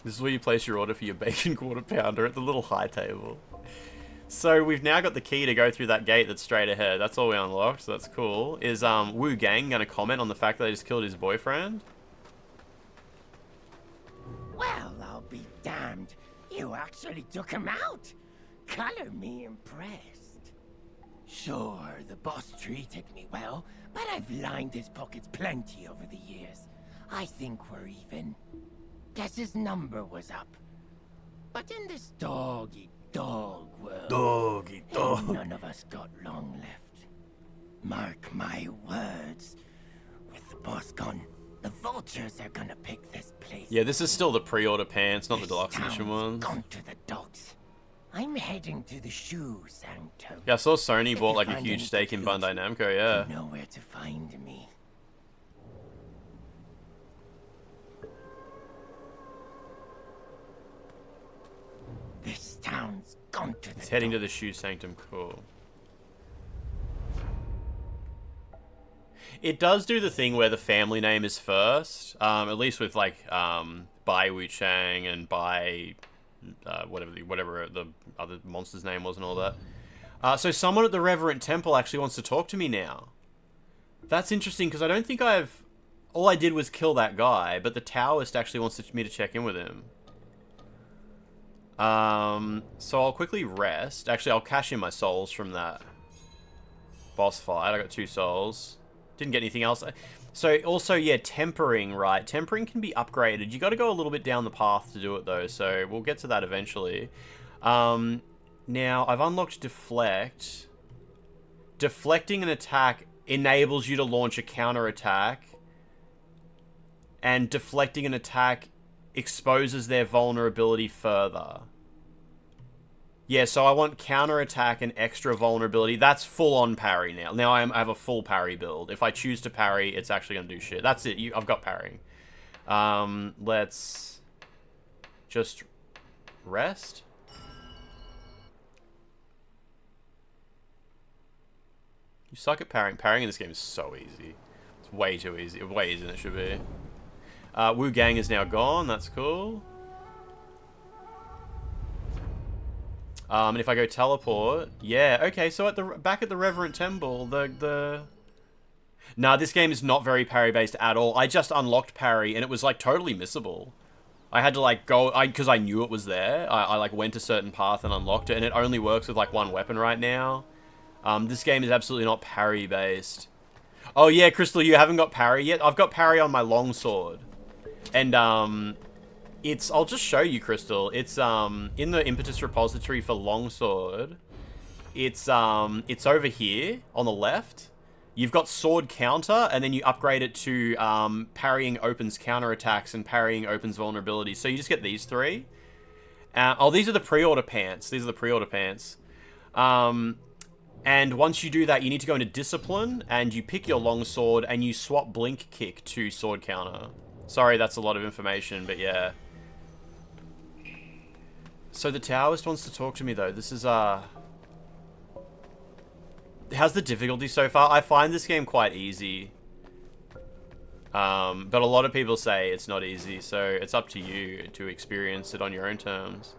This is where you place your order for your bacon quarter pounder at the little high table. So we've now got the key to go through that gate that's straight ahead. That's all we unlocked, so that's cool. Is Wu Gang gonna comment on the fact that they just killed his boyfriend? Well, I'll be damned. You actually took him out. Color me impressed. Sure, the boss treated me well, but I've lined his pockets plenty over the years. I think we're even. Guess his number was up. But in this dog-eat-dog world, ain't none of us got long left. Mark my words. With the boss gone, the vultures are gonna pick this place. Yeah, this is still the pre-order pants, not the deluxe edition ones. Gone to the dogs. I'm heading to the Shoe Sanctum. Yeah, I saw Sony bought like a huge stake in Bandai Namco, yeah. You know where to find me. This town's gone to the It's heading to the Shoe Sanctum, cool. It does do the thing where the family name is first, at least with like buy WUCHANG and buy whatever the other monster's name was and all that. So someone at the Reverent Temple actually wants to talk to me now. That's interesting, because I don't think I've... All I did was kill that guy, but the Taoist actually wants me to check in with him. So I'll quickly rest. Actually, I'll cash in my souls from that boss fight. I got 2 souls. Didn't get anything else. So, also, yeah, tempering, right? Tempering can be upgraded. You got to go a little bit down the path to do it, though, so we'll get to that eventually. Now, I've unlocked Deflect. Deflecting an attack enables you to launch a counterattack. And deflecting an attack exposes their vulnerability further. Yeah, so I want counterattack and extra vulnerability. That's full-on parry now. Now I have a full parry build. If I choose to parry, it's actually going to do shit. That's it. I've got parrying. Let's just rest. You suck at parrying. Parrying in this game is so easy. It's way too easy. Way easier than it should be. Wu Gang is now gone. That's cool. And if I go teleport, yeah, okay. So back at the Reverent Temple, nah, this game is not very parry based at all. I just unlocked parry and it was like totally missable. I had to like go, because I knew it was there. I like went a certain path and unlocked it, and it only works with like 1 weapon right now. This game is absolutely not parry based. Oh yeah, Crystal, you haven't got parry yet? I've got parry on my longsword. And I'll just show you, Crystal. It's in the impetus repository for longsword. It's over here on the left. You've got sword counter, and then you upgrade it to parrying opens counterattacks and parrying opens vulnerability. So you just get these 3. Oh, these are the pre-order pants. These are the pre-order pants. And once you do that, you need to go into discipline, and you pick your longsword, and you swap blink kick to sword counter. Sorry, that's a lot of information, but yeah. So the Taoist wants to talk to me, though. This is, how's the difficulty so far? I find this game quite easy. But a lot of people say it's not easy, so it's up to you to experience it on your own terms.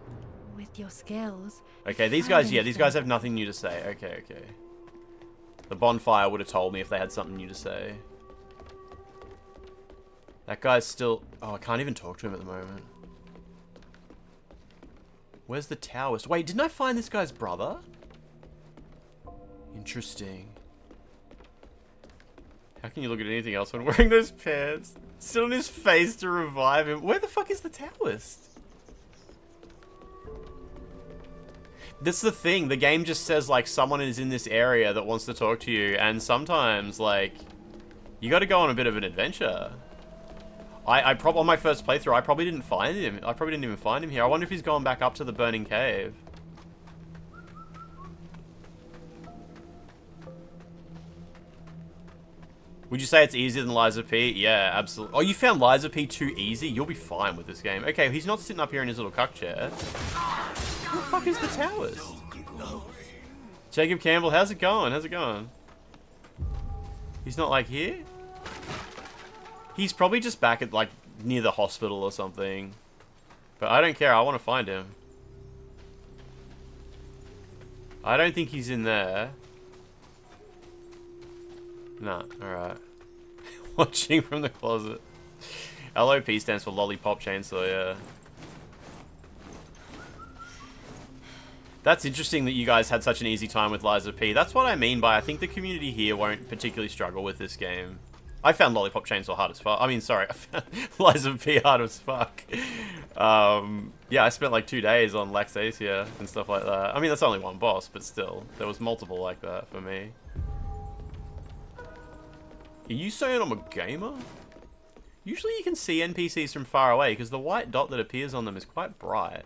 With your skills. Okay, these guys, yeah, these guys have nothing new to say. Okay, okay. The bonfire would have told me if they had something new to say. That guy's still... Oh, I can't even talk to him at the moment. Where's the Taoist? Wait, didn't I find this guy's brother? Interesting. How can you look at anything else when wearing those pants? Sit on his face to revive him. Where the fuck is the Taoist? That's the thing. The game just says, like, someone is in this area that wants to talk to you. And sometimes, like, you got to go on a bit of an adventure. On my first playthrough, I probably didn't find him. I probably didn't even find him here. I wonder if he's gone back up to the burning cave. Would you say it's easier than Liza P? Yeah, absolutely. Oh, you found Liza P too easy? You'll be fine with this game. Okay, he's not sitting up here in his little cuck chair. Who the fuck is the Taoist? Jacob Campbell, how's it going? How's it going? He's not, like, here? He's probably just back at, like, near the hospital or something. But I don't care. I want to find him. I don't think he's in there. Nah, alright. Watching from the closet. LOP stands for Lollipop Chainsaw, yeah. That's interesting that you guys had such an easy time with Liza P. That's what I mean by I think the community here won't particularly struggle with this game. I found Lollipop Chainsaw hard as fuck. I mean, sorry, I found Liza P hard as fuck. Yeah, I spent like 2 days on Laxasia and stuff like that. I mean, that's only one boss, but still. There was multiple like that for me. Are you saying I'm a gamer? Usually you can see NPCs from far away because the white dot that appears on them is quite bright.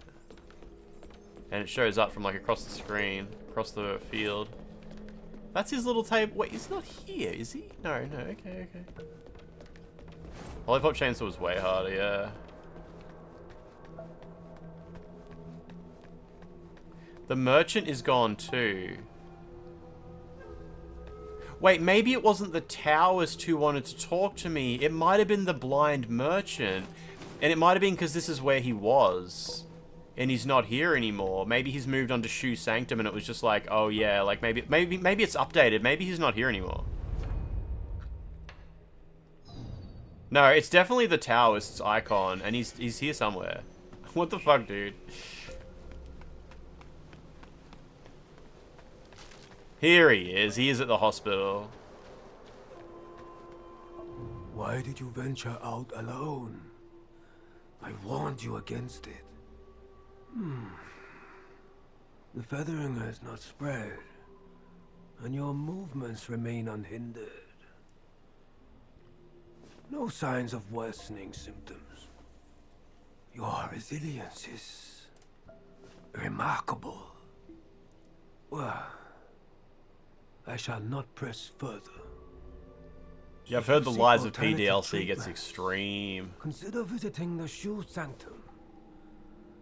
And it shows up from like across the screen, across the field. That's his little table. Wait, he's not here, is he? No, okay, okay. Lollipop Chainsaw was way harder, yeah. The merchant is gone too. Wait, maybe it wasn't the Taoist who wanted to talk to me. It might have been the blind merchant. And it might have been because this is where he was. And he's not here anymore. Maybe he's moved on to Shu Sanctum and it was just like, oh yeah, like maybe it's updated. Maybe he's not here anymore. No, it's definitely the Taoist's icon, and he's here somewhere. What the fuck, dude? Here he is. He is at the hospital. Why did you venture out alone? I warned you against it. The feathering has not spread, and your movements remain unhindered. No signs of worsening symptoms. Your resilience is remarkable. Well, I shall not press further. Yeah, I've heard the lies of PDLC gets extreme. Consider visiting the Shu Sanctum.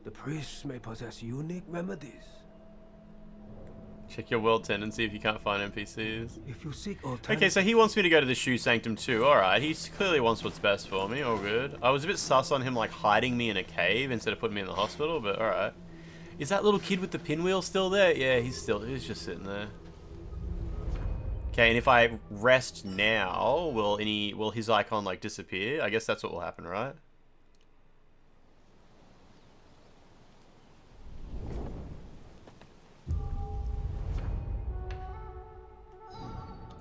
The priests may possess unique remedies. Check your world tendency if you can't find NPCs. If you seek okay, so he wants me to go to the Shu Sanctum too. Alright, he clearly wants what's best for me. All good. I was a bit sus on him like hiding me in a cave instead of putting me in the hospital, but alright. Is that little kid with the pinwheel still there? Yeah, he's just sitting there. Okay, and if I rest now, will his icon like disappear? I guess that's what will happen, right?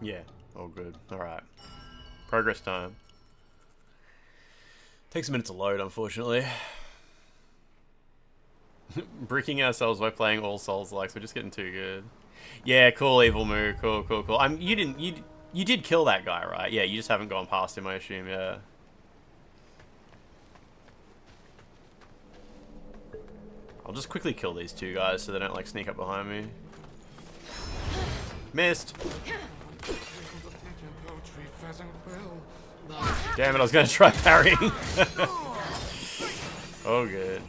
Yeah, all good. Alright. Progress time. Takes a minute to load, unfortunately. Bricking ourselves by playing all Souls-likes, we're just getting too good. Yeah, cool, Evil Moo. Cool. You did kill that guy, right? Yeah, you just haven't gone past him, I assume, yeah. I'll just quickly kill these two guys so they don't, like, sneak up behind me. Missed! Damn it, I was gonna try parrying. Oh, good.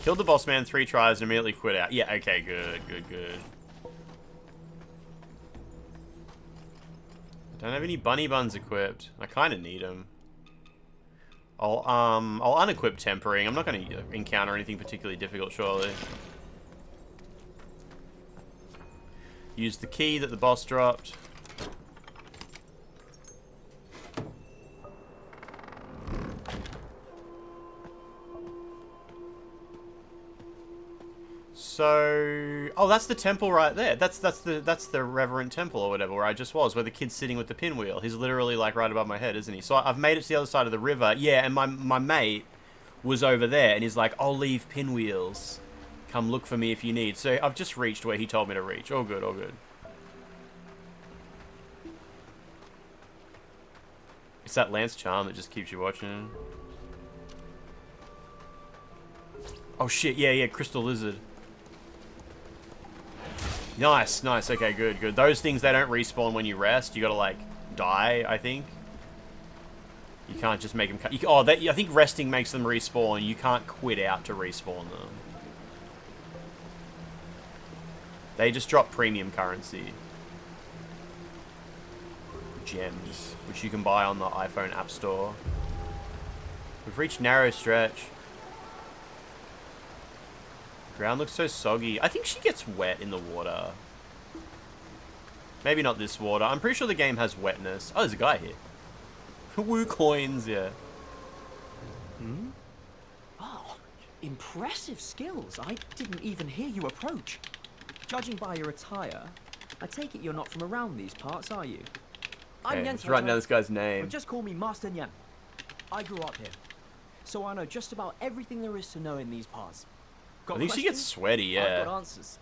Killed the boss man 3 tries and immediately quit out. Yeah, okay, good. I don't have any bunny buns equipped. I kind of need them. I'll unequip tempering. I'm not going to encounter anything particularly difficult, surely. Use the key that the boss dropped. So, oh, that's the temple right there. That's the Reverend Temple or whatever, where I just was, where the kid's sitting with the pinwheel. He's literally like right above my head, isn't he? So I've made it to the other side of the river. Yeah, and my mate was over there, and he's like, I'll leave pinwheels. Come look for me if you need. So I've just reached where he told me to reach. All good, all good. It's that Lance Charm that just keeps you watching. Oh shit, yeah, Crystal Lizard. Nice, okay, good. Those things, they don't respawn when you rest. You gotta, like, die, I think. You can't just make them... I think resting makes them respawn. You can't quit out to respawn them. They just drop premium currency. Gems, which you can buy on the iPhone App Store. We've reached narrow stretch. Ground looks so soggy. I think she gets wet in the water. Maybe not this water. I'm pretty sure the game has wetness. Oh, there's a guy here. Woo coins, yeah. Oh, impressive skills. I didn't even hear you approach. Judging by your attire, I take it you're not from around these parts, are you? I'm Let's write down this guy's name. But just call me Master Nyan. I grew up here, so I know just about everything there is to know in these parts. I think she gets sweaty, yeah. I've got answers.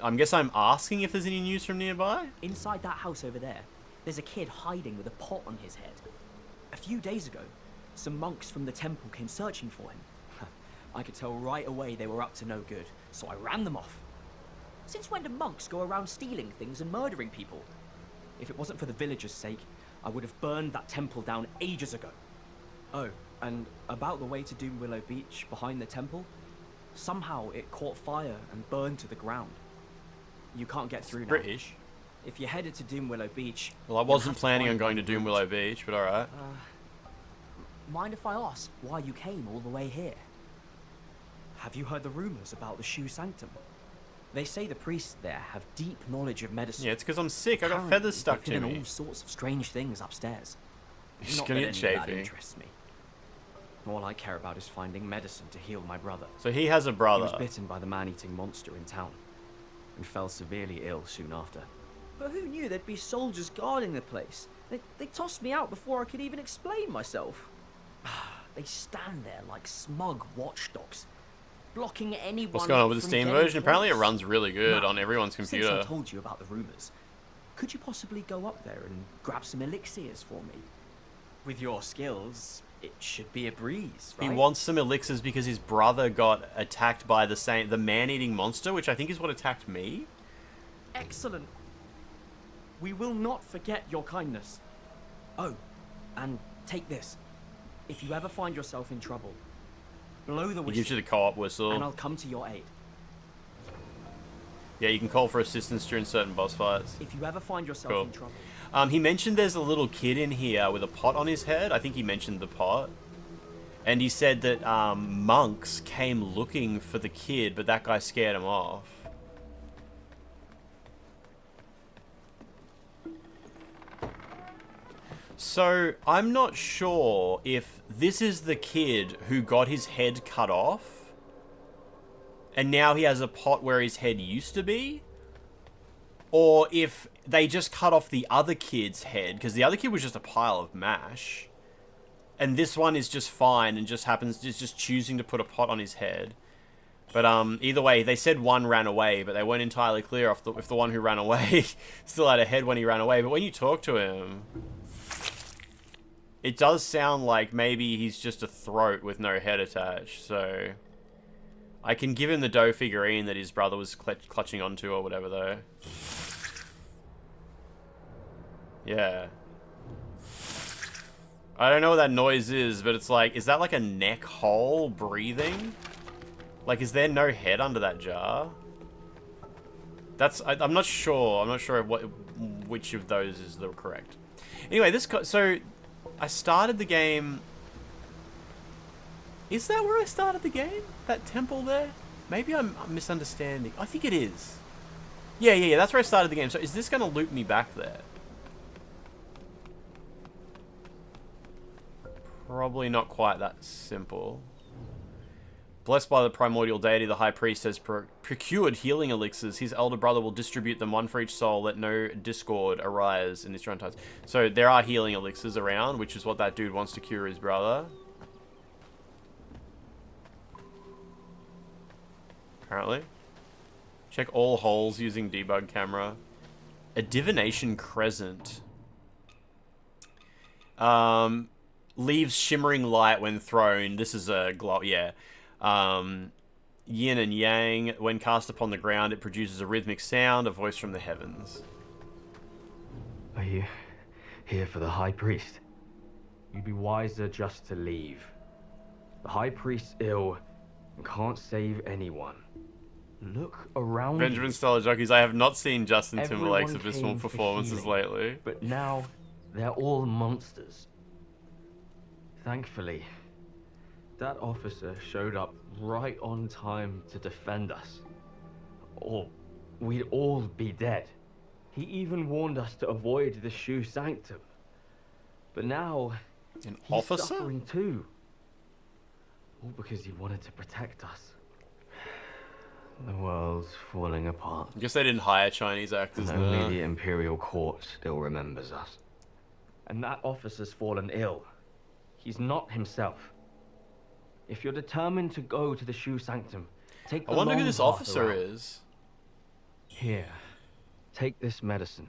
I guess I'm asking if there's any news from nearby? Inside that house over there, there's a kid hiding with a pot on his head. A few days ago, some monks from the temple came searching for him. I could tell right away they were up to no good, so I ran them off. Since when do monks go around stealing things and murdering people? If it wasn't for the villagers' sake, I would have burned that temple down ages ago. Oh, and about the way to Doom Willow Beach behind the temple, somehow it caught fire and burned to the ground. you can't get through now. British. If you're headed to Doomwillow Beach... Well, I wasn't planning on going to Doomwillow Beach, but alright. Mind if I ask why you came all the way here? Have you heard the rumors about the Shoe Sanctum? They say the priests there have deep knowledge of medicine. Yeah, it's because I'm sick. I got Apparently, feathers stuck they've to hidden me. all sorts of strange things upstairs. Just Not gonna that get any of that chafing. interests me. All I care about is finding medicine to heal my brother. So he has a brother. He was bitten by the man-eating monster in town and fell severely ill soon after. But who knew there'd be soldiers guarding the place? They tossed me out before I could even explain myself. They stand there like smug watchdogs, blocking anyone. What's going on with the from Steam getting version? Apparently it close. runs really good Now, on everyone's computer. Since I told you about the rumors, could you possibly go up there and grab some elixirs for me? With your skills, it should be a breeze, right? He wants some elixirs because his brother got attacked by the man-eating monster, which I think is what attacked me. Excellent. We will not forget your kindness. Oh, and take this. If you ever find yourself in trouble, blow the whistle. He gives you the co-op whistle. And I'll come to your aid. Yeah, you can call for assistance during certain boss fights. If you ever find yourself in trouble. He mentioned there's a little kid in here with a pot on his head. I think he mentioned the pot. And he said that monks came looking for the kid, but that guy scared him off. So, I'm not sure if this is the kid who got his head cut off, and now he has a pot where his head used to be, or if they just cut off the other kid's head, because the other kid was just a pile of mash, and this one is just fine and just is just choosing to put a pot on his head. But either way, they said one ran away, but they weren't entirely clear if the one who ran away still had a head when he ran away. But when you talk to him, it does sound like maybe he's just a throat with no head attached. So I can give him the dough figurine that his brother was clutching onto or whatever, though. Yeah. I don't know what that noise is, but it's like, is that like a neck hole breathing? Like, is there no head under that jar? I'm not sure. I'm not sure which of those is the correct. Anyway, so I started the game. Is that where I started the game? That temple there? Maybe I'm misunderstanding. I think it is. Yeah, that's where I started the game. So is this going to loop me back there? Probably not quite that simple. Blessed by the primordial deity, the high priest has procured healing elixirs. His elder brother will distribute them, one for each soul. Let no discord arise in these trying times. So there are healing elixirs around, which is what that dude wants to cure his brother. Apparently. Check all holes using debug camera. A divination crescent. Leaves shimmering light when thrown. This is a glow, yeah. Yin and yang. When cast upon the ground, it produces a rhythmic sound, a voice from the heavens. Are you here for the High Priest? You'd be wiser just to leave. The High Priest's ill and can't save anyone. Look around Benjamin you. Stellar Jockeys, I have not seen Justin Timberlake's Everyone abysmal came for performances healing, lately. But now, they're all monsters. Thankfully, that officer showed up right on time to defend us. Or we'd all be dead. He even warned us to avoid the Shoe Sanctum. But now, he's officer? Suffering too. All because he wanted to protect us. The world's falling apart. I guess they didn't hire Chinese actors. And only the Imperial Court still remembers us. And that officer's fallen ill. He's not himself. If you're determined to go to the Shoe Sanctum, take the I wonder who long this path officer around. is. Here, take this medicine.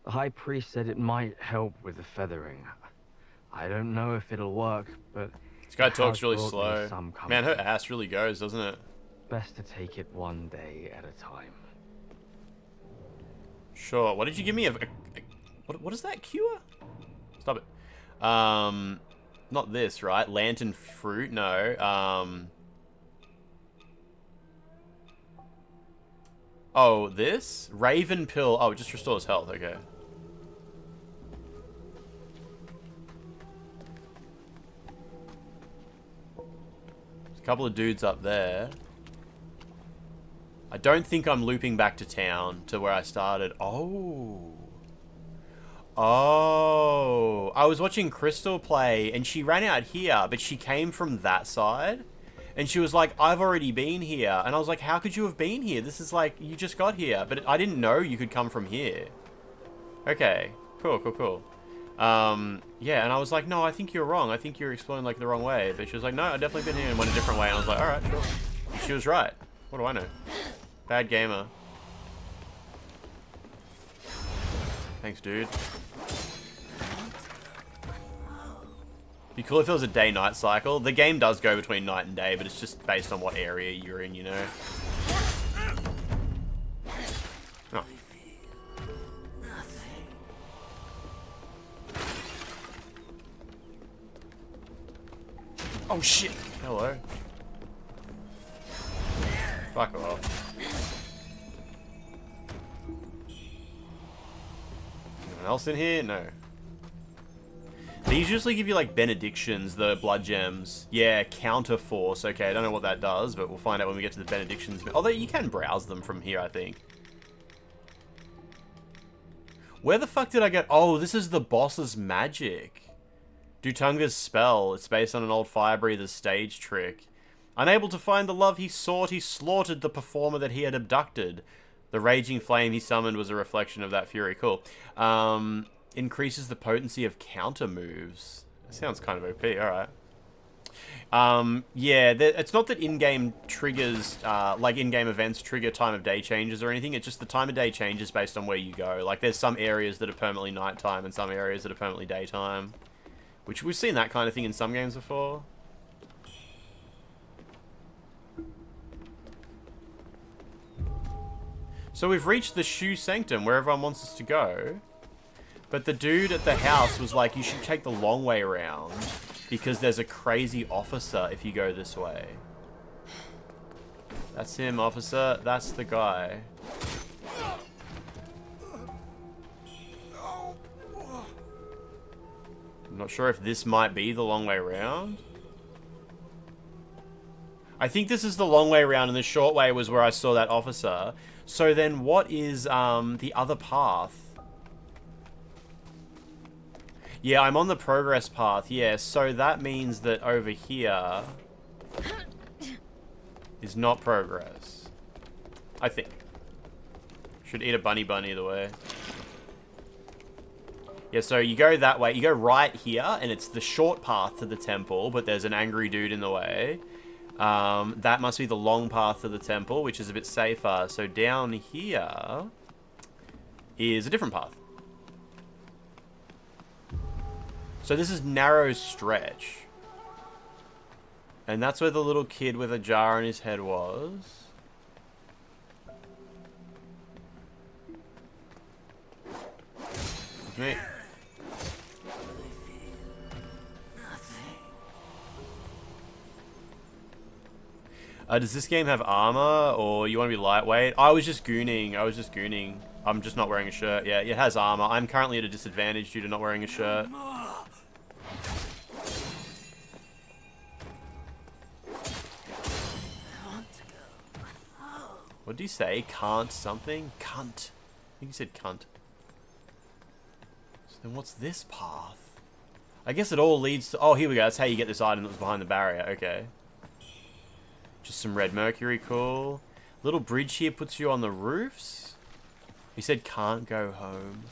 The High Priest said it might help with the feathering. I don't know if it'll work, but This guy it talks has really brought me slow. some Man, her comfort. ass really goes, doesn't it? Best to take it one day at a time. Sure. What did you give me? What is that cure? Stop it. Not this, right? Lantern fruit? No. Oh, this? Raven Pill. Oh, it just restores health. Okay. There's a couple of dudes up there. I don't think I'm looping back to town, to where I started. Oh. Oh. I was watching Crystal play, and she ran out here, but she came from that side. And she was like, I've already been here. And I was like, how could you have been here? This is like, you just got here. But I didn't know you could come from here. Okay. Cool, cool, cool. Yeah, and I was like, no, I think you're wrong. I think you're exploring, like, the wrong way. But she was like, no, I've definitely been here and went a different way. And I was like, alright, sure. And she was right. What do I know? Bad gamer. Thanks, dude. Be cool if it was a day-night cycle. The game does go between night and day, but it's just based on what area you're in, you know? Oh. Oh, shit! Hello. Fuck off. Anyone else in here? No. These usually give you, like, benedictions, the blood gems. Yeah, counter force. Okay, I don't know what that does, but we'll find out when we get to the benedictions. Although, you can browse them from here, I think. Where the fuck did I get... Oh, this is the boss's magic. Dutunga's spell. It's based on an old Firebreather's stage trick. Unable to find the love he sought, he slaughtered the performer that he had abducted. The raging flame he summoned was a reflection of that fury. Cool. Increases the potency of counter moves. That sounds kind of OP, alright. Yeah, it's not that in-game triggers, like in-game events trigger time of day changes or anything. It's just the time of day changes based on where you go. Like, there's some areas that are permanently nighttime and some areas that are permanently daytime. Which we've seen that kind of thing in some games before. So we've reached the Shoe Sanctum, where everyone wants us to go. But the dude at the house was like, you should take the long way around, because there's a crazy officer if you go this way. That's him, officer. That's the guy. I'm not sure if this might be the long way around. I think this is the long way around, and the short way was where I saw that officer. So then what is the other path? Yeah, I'm on the progress path, yeah. So that means that over here is not progress. I think. Should eat a bunny bun either way. Yeah, so you go that way. You go right here, and it's the short path to the temple, but there's an angry dude in the way. That must be the long path to the temple, which is a bit safer. So down here is a different path. So this is narrow stretch. And that's where the little kid with a jar on his head was. Me. Does this game have armor, or you want to be lightweight? I was just gooning. I'm just not wearing a shirt. Yeah, it has armor. I'm currently at a disadvantage due to not wearing a shirt. What did he say? Can't something? Cunt. I think he said cunt. So then what's this path? I guess it all leads to... Oh, here we go. That's how you get this item that was behind the barrier. Okay. Just some red mercury. Cool. Little bridge here puts you on the roofs. He said can't go home.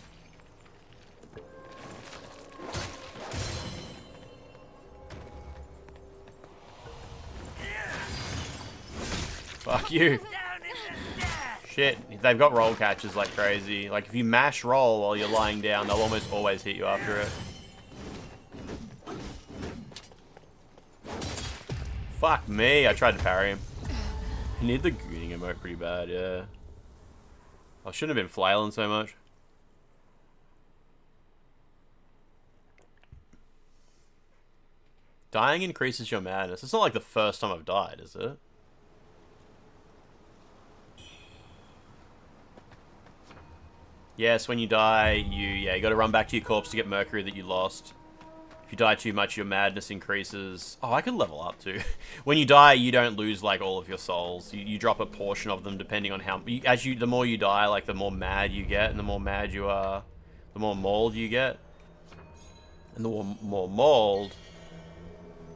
Fuck you. Shit, they've got roll catches like crazy. Like, if you mash roll while you're lying down, they'll almost always hit you after it. Fuck me, I tried to parry him. I need the gooning emote pretty bad, yeah. I shouldn't have been flailing so much. Dying increases your madness. It's not like the first time I've died, is it? Yes, when you die, you got to run back to your corpse to get Mercury that you lost. If you die too much, your madness increases. Oh, I could level up too. When you die, you don't lose like all of your souls. You drop a portion of them depending on how. The more you die, like the more mad you get, and the more mad you are, the more mauled you get, and the more mauled,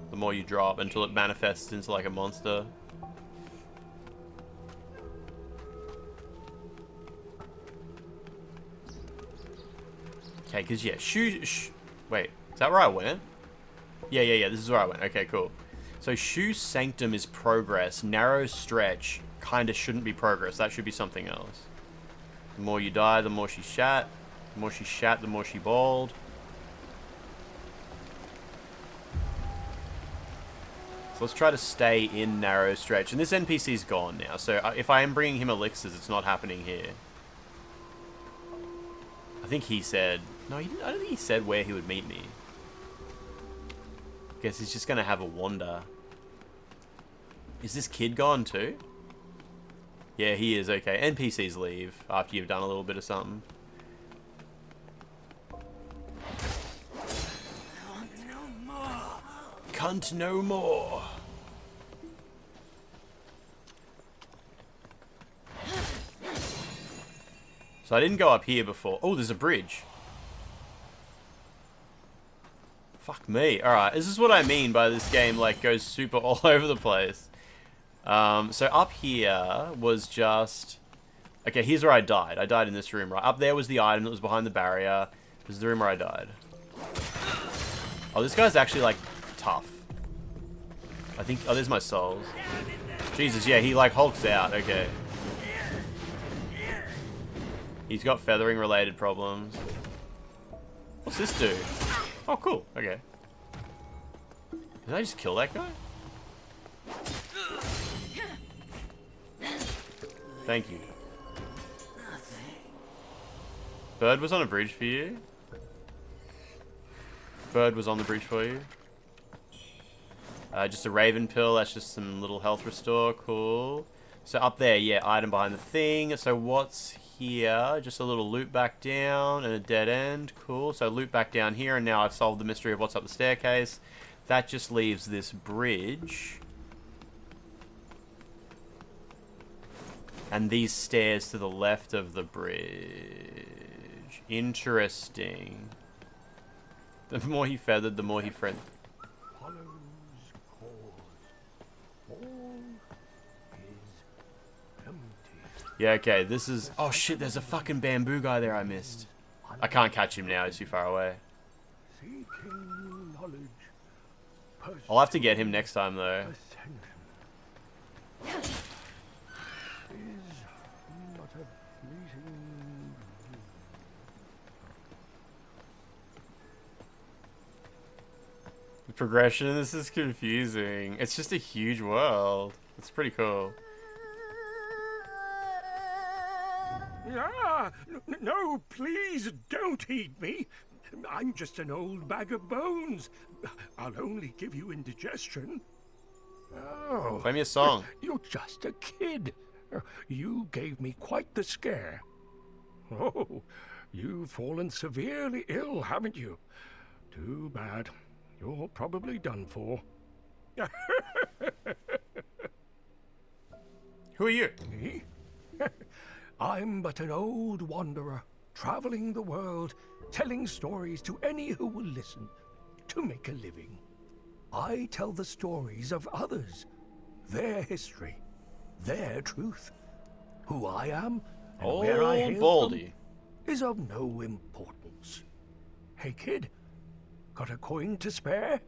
the more you drop until it manifests into like a monster. Okay, because, yeah, wait, is that where I went? Yeah, this is where I went. Okay, cool. So, Shoe Sanctum is progress. Narrow Stretch kind of shouldn't be progress. That should be something else. The more you die, the more she shat. The more she shat, the more she bawled. So, let's try to stay in Narrow Stretch. And this NPC's gone now. So, if I am bringing him elixirs, it's not happening here. I think he said... No, he didn't, I don't think he said where he would meet me. Guess he's just going to have a wander. Is this kid gone too? Yeah, he is. Okay, NPCs leave after you've done a little bit of something. Cunt no more. So I didn't go up here before. Oh, there's a bridge. Fuck me. Alright, this is what I mean by this game, like, goes super all over the place. So up here was just... Okay, here's where I died. I died in this room, right? Up there was the item that was behind the barrier. This is the room where I died. Oh, this guy's actually, like, tough. I think... Oh, there's my souls. Jesus, yeah, he, like, hulks out. Okay. He's got feathering-related problems. What's this do? Oh, cool. Okay. Did I just kill that guy? Thank you. Bird was on a bridge for you. Bird was on the bridge for you. Just a Raven Pill. That's just some little health restore. Cool. So up there, yeah, item behind the thing. So what's here? Just a little loop back down and a dead end. Cool. So loop back down here, and now I've solved the mystery of what's up the staircase. That just leaves this bridge. And these stairs to the left of the bridge. Interesting. The more he feathered, the more he friended. Yeah, okay, this is... Oh shit, there's a fucking bamboo guy there I missed. I can't catch him now, he's too far away. I'll have to get him next time though. The progression in this is confusing. It's just a huge world. It's pretty cool. Ah, no, please don't eat me. I'm just an old bag of bones. I'll only give you indigestion. Oh, play me a song. You're just a kid. You gave me quite the scare. Oh, you've fallen severely ill, haven't you? Too bad. You're probably done for. Who are you? Me? I'm but an old wanderer, traveling the world, telling stories to any who will listen, to make a living. I tell the stories of others, their history, their truth. Who I am and where I hail Baldy from is of no importance. Hey kid, got a coin to spare?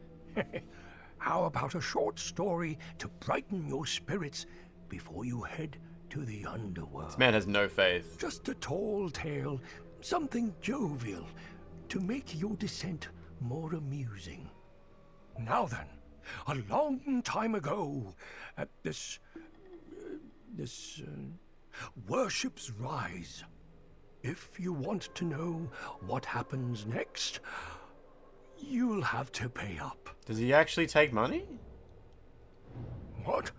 How about a short story to brighten your spirits before you head to the underworld? This man has no faith. Just a tall tale, something jovial, to make your descent more amusing. Now then, a long time ago, at this Worship's Rise. If you want to know what happens next, you'll have to pay up. Does he actually take money? What?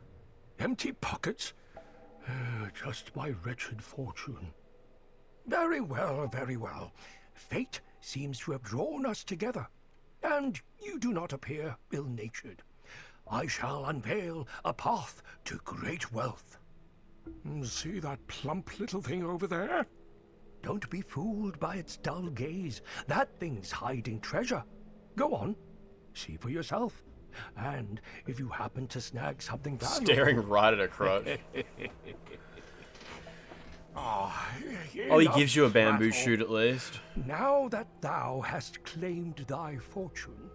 Empty pockets? Just my wretched fortune. Very well, very well. Fate seems to have drawn us together, and you do not appear ill-natured. I shall unveil a path to great wealth. See that plump little thing over there? Don't be fooled by its dull gaze. That thing's hiding treasure. Go on, see for yourself. And if you happen to snag something valuable... Staring right at her crotch. Oh, he gives you a bamboo shoot at least. Now that thou hast claimed thy fortune,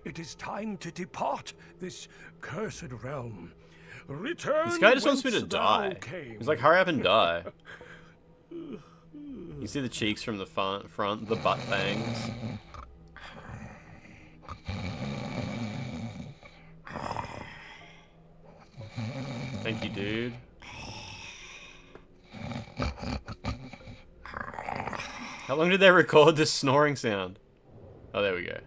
it is time to depart this cursed realm. Return. This guy just wants me to whence die. thou came. He's like, hurry up and die. You see the cheeks from the front, the butt fangs. Thank you, dude. How long did they record this snoring sound? Oh, there we go.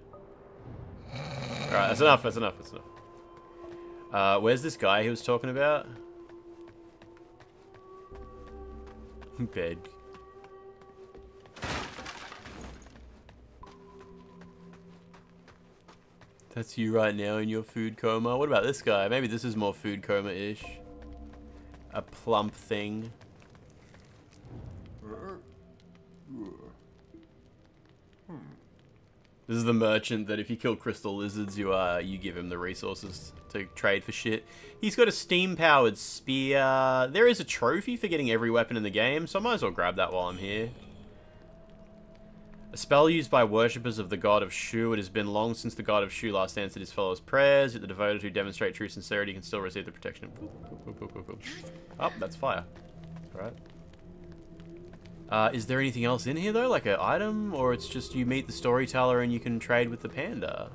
Alright, that's enough, that's enough, that's enough. Where's this guy he was talking about? Bed. That's you right now in your food coma. What about this guy? Maybe this is more food coma-ish. A plump thing. This is the merchant that if you kill crystal lizards, you give him the resources to trade for shit. He's got a steam-powered spear. There is a trophy for getting every weapon in the game, so I might as well grab that while I'm here. A spell used by worshippers of the god of Shu. It has been long since the god of Shu last answered his followers' prayers, yet the devoted who demonstrate true sincerity can still receive the protection of... Oh, that's fire. Alright. Is there anything else in here, though? Like an item? Or it's just you meet the storyteller and you can trade with the panda?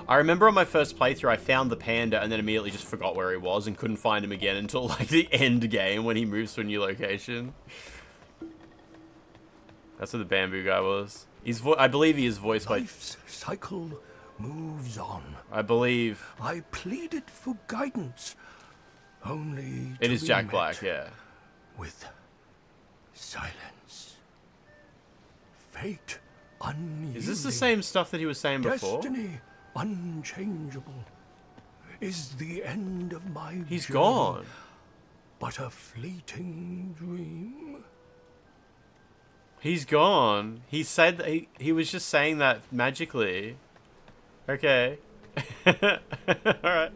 I remember on my first playthrough, I found the panda and then immediately just forgot where he was and couldn't find him again until, like, the end game when he moves to a new location. That's where the bamboo guy was. I believe he is voiced by... Life's cycle moves on. I believe... I pleaded for guidance, only It to is be Jack met Black, yeah. with silence. Fate unyielding. Is this the same stuff that he was saying before? Destiny unchangeable. Is the end of my He's journey gone. but a fleeting dream? He's gone. He said that he was just saying that magically. Okay. Alright.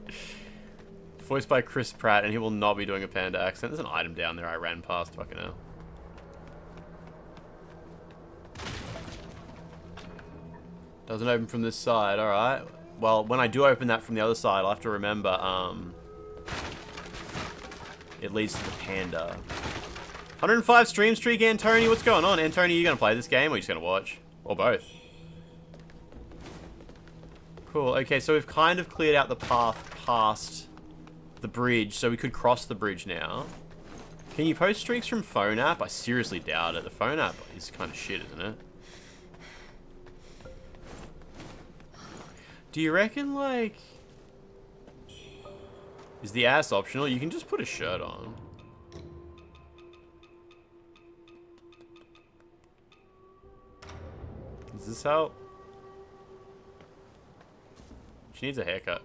Voiced by Chris Pratt, and he will not be doing a panda accent. There's an item down there I ran past, fucking hell. Doesn't open from this side, alright. Well, when I do open that from the other side, I'll have to remember, it leads to the panda. 105 stream streak, Antony. What's going on? Antony, you gonna play this game or are you just gonna watch? Or both? Cool. Okay, so we've kind of cleared out the path past the bridge, so we could cross the bridge now. Can you post streaks from phone app? I seriously doubt it. The phone app is kind of shit, isn't it? Do you reckon, like... Is the ass optional? You can just put a shirt on. Does this help? She needs a haircut.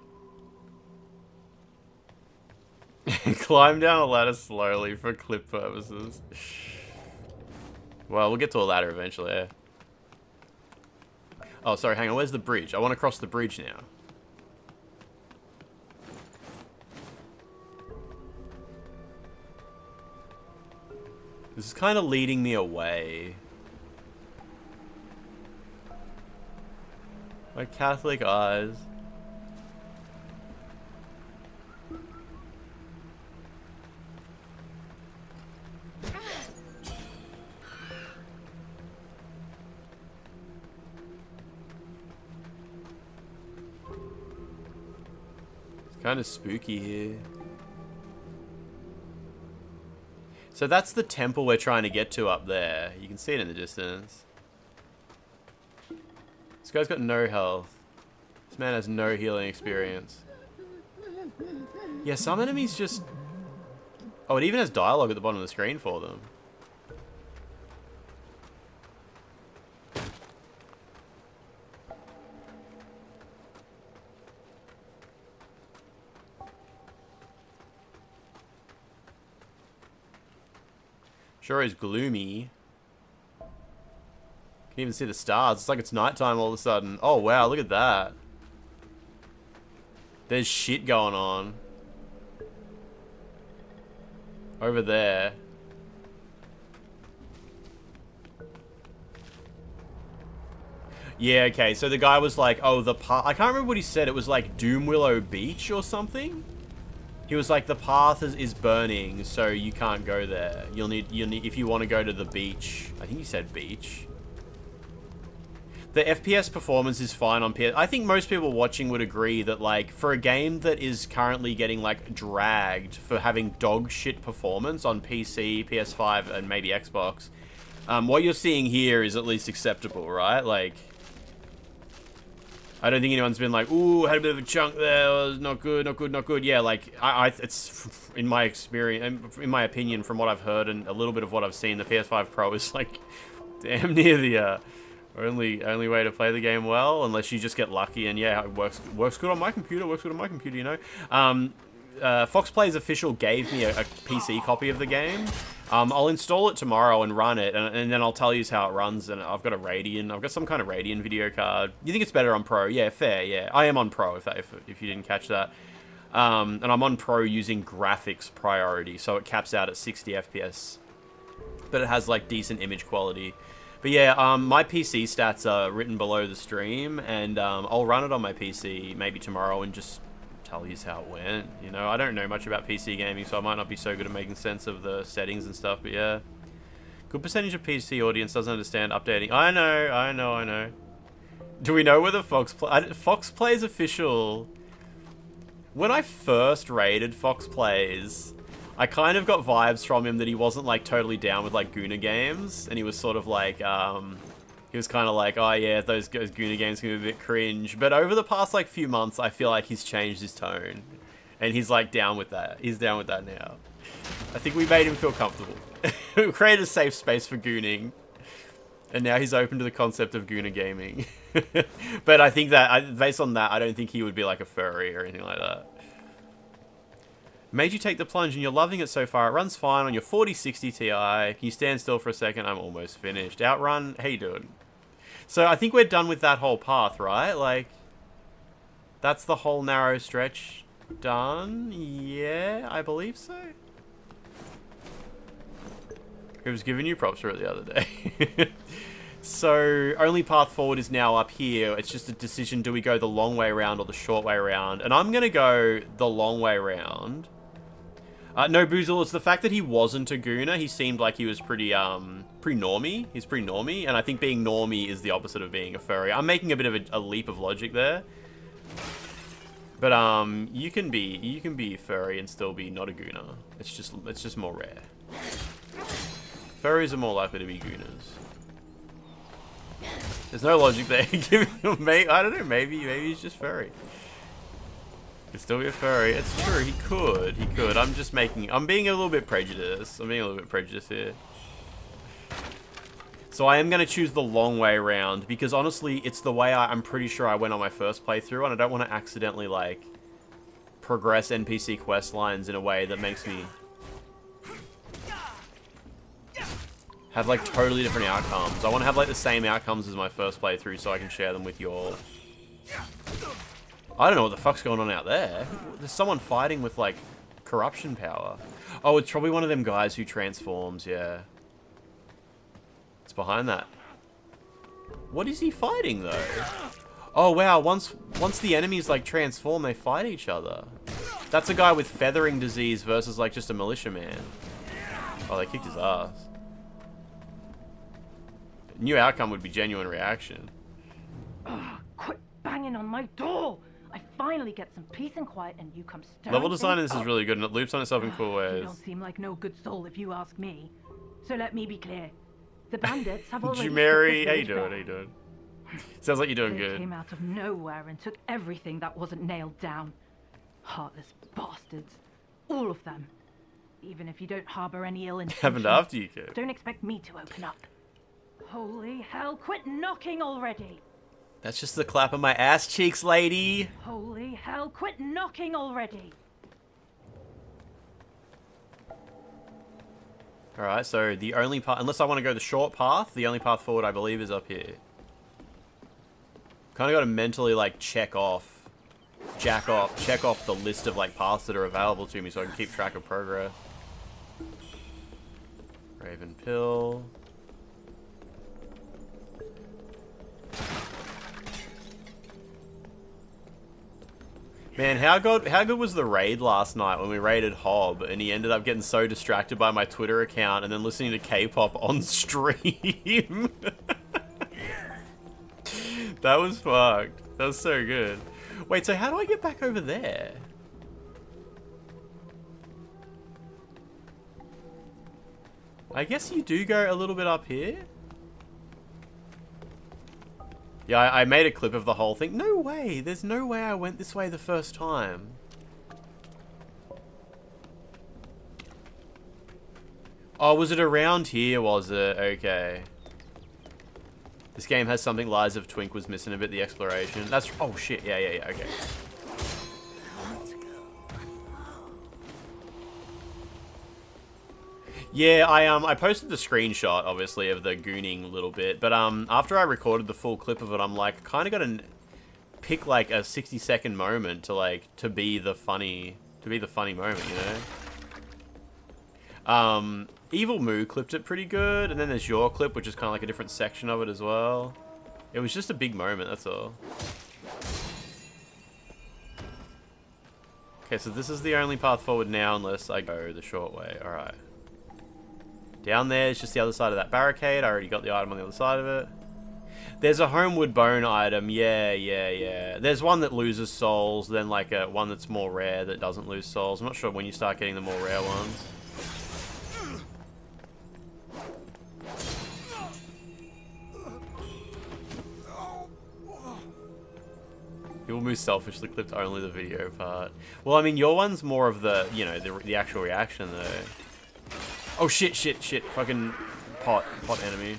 Climb down a ladder slowly for clip purposes. Well, we'll get to a ladder eventually, yeah. Oh, sorry, hang on. Where's the bridge? I want to cross the bridge now. This is kind of leading me away. My Catholic eyes. It's kind of spooky here. So that's the temple we're trying to get to up there. You can see it in the distance. This guy's got no health. This man has no healing experience. Yeah, some enemies just... Oh, it even has dialogue at the bottom of the screen for them. Sure is gloomy. Can't even see the stars. It's like it's nighttime all of a sudden. Oh wow, look at that. There's shit going on. Over there. Yeah, okay, so the guy was like, oh, the path... I can't remember what he said. It was like Doom Willow Beach or something? He was like, the path is burning, so you can't go there. You'll need, if you want to go to the beach. I think he said beach. The FPS performance is fine on PS. I think most people watching would agree that, like, for a game that is currently getting, like, dragged for having dog shit performance on PC, PS5, and maybe Xbox, what you're seeing here is at least acceptable, right? Like, I don't think anyone's been like, ooh, had a bit of a chunk there, it was not good, not good, not good. Yeah, like, it's, in my experience, in my opinion, from what I've heard and a little bit of what I've seen, the PS5 Pro is, like, damn near the, only way to play the game well, unless you just get lucky, and yeah, it works good on my computer, you know? Fox Plays Official gave me a PC copy of the game. I'll install it tomorrow and run it, and then I'll tell you how it runs, and I've got a Radeon, I've got some kind of Radeon video card. You think it's better on Pro? Yeah, fair, yeah. I am on Pro, if you didn't catch that. And I'm on Pro using graphics priority, so it caps out at 60 FPS. But it has, like, decent image quality. But yeah, my PC stats are written below the stream, and I'll run it on my PC maybe tomorrow and just tell you how it went. You know, I don't know much about PC gaming, so I might not be so good at making sense of the settings and stuff, but yeah. Good percentage of PC audience doesn't understand updating. I know. Do we know whether Fox Plays Official... When I first raided Fox Plays, I kind of got vibes from him that he wasn't, like, totally down with, like, Guna games, and he was sort of like, he was kind of like, oh yeah, those Guna games can be a bit cringe, but over the past, like, few months, I feel like he's changed his tone, and he's, like, down with that. He's down with that now. I think we made him feel comfortable. We created a safe space for gooning, and now he's open to the concept of Guna gaming. But I think that, based on that, I don't think he would be, like, a furry or anything like that. Made you take the plunge and you're loving it so far. It runs fine on your 4060 Ti. Can you stand still for a second? I'm almost finished. Outrun, how you doing? So I think we're done with that whole path, right? Like, that's the whole narrow stretch done. Yeah, I believe so. Who was giving you props for it the other day? So, only path forward is now up here. It's just a decision, do we go the long way around or the short way around? And I'm going to go the long way around. No, Boozle, it's the fact that he wasn't a Guna. He seemed like he was pretty normie. He's pretty normie, and I think being normie is the opposite of being a furry. I'm making a bit of a leap of logic there. But, you can be furry and still be not a Guna. It's just more rare. Furries are more likely to be Gunas. There's no logic there. I don't know, maybe he's just furry. Could still be a furry. It's true, he could. I'm being a little bit prejudiced. Here. So I am going to choose the long way around, because honestly, it's the way I'm pretty sure I went on my first playthrough, and I don't want to accidentally, like, progress NPC quest lines in a way that makes me have, like, totally different outcomes. I want to have, like, the same outcomes as my first playthrough so I can share them with you all. I don't know what the fuck's going on out there. There's someone fighting with, like, corruption power. Oh, it's probably one of them guys who transforms, yeah. It's behind that. What is he fighting, though? Oh, wow, once the enemies, like, transform, they fight each other. That's a guy with feathering disease versus, like, just a militiaman. Oh, they kicked his ass. New outcome would be genuine reaction. Quit banging on my door! I finally get some peace and quiet, and you come stirring. Level design in this is really good, and it loops on itself in cool ways. You don't seem like no good soul if you ask me. So let me be clear. The bandits have already... Jumeri, how you doing? Sounds like you're doing good. They came out of nowhere and took everything that wasn't nailed down. Heartless bastards. All of them. Even if you don't harbor any ill intention. Happened after you kid. Don't expect me to open up. Holy hell, quit knocking already! That's just the clap of my ass cheeks, lady. Holy hell, quit knocking already! Alright, so the only path, unless I want to go the short path, the only path forward I believe is up here. Kind of got to mentally like check off the list of like paths that are available to me so I can keep track of progress. Raven Pill. Man, how good was the raid last night when we raided Hob and he ended up getting so distracted by my Twitter account and then listening to K-pop on stream? That was fucked. That was so good. Wait, so how do I get back over there? I guess you do go a little bit up here. Yeah, I made a clip of the whole thing. No way! There's no way I went this way the first time. Oh, was it around here, was it? Okay. This game has something Lies of Twink was missing a bit, the exploration. That's... Oh, shit. Yeah, okay. Yeah, I posted the screenshot, obviously, of the gooning a little bit, but after I recorded the full clip of it, I'm like, kind of got to pick like a 60-second moment to be the funny moment, you know. Evil Moo clipped it pretty good, and then there's your clip, which is kind of like a different section of it as well. It was just a big moment, that's all. Okay, so this is the only path forward now, unless I go the short way. All right. Down there is just the other side of that barricade. I already got the item on the other side of it. There's a Homewood Bone item. Yeah. There's one that loses souls, then like one that's more rare that doesn't lose souls. I'm not sure when you start getting the more rare ones. You almost selfishly clipped only the video part. Well, I mean, your one's more of the, you know, the actual reaction though. Oh shit. Fucking pot enemy.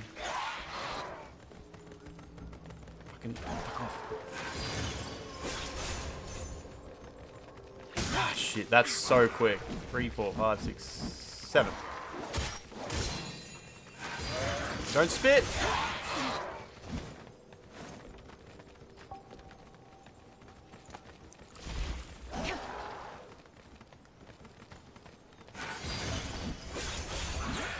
Fucking fuck off. Ah shit, that's so quick. 3, 4, 5, 6, 7. Don't spit!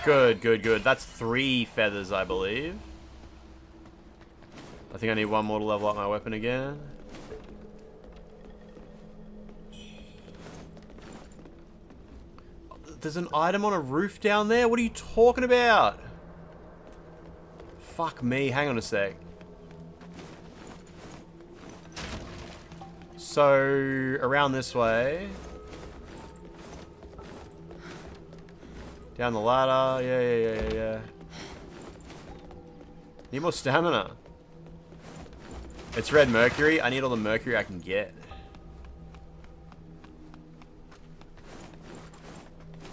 Good. That's 3 feathers, I believe. I think I need 1 more to level up my weapon again. There's an item on a roof down there? What are you talking about? Fuck me. Hang on a sec. So, around this way. Down the ladder. Yeah. Need more stamina. It's red mercury. I need all the mercury I can get.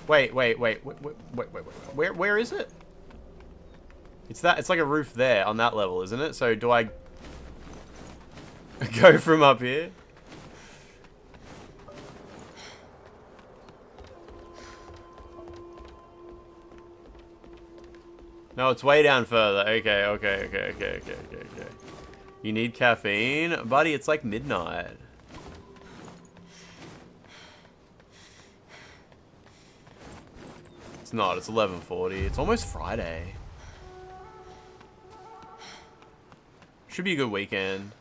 Wait. Where is it? It's like a roof there on that level, isn't it? So do I go from up here? No, it's way down further. Okay. You need caffeine? Buddy, it's like midnight. It's not, it's 11:40. It's almost Friday. Should be a good weekend.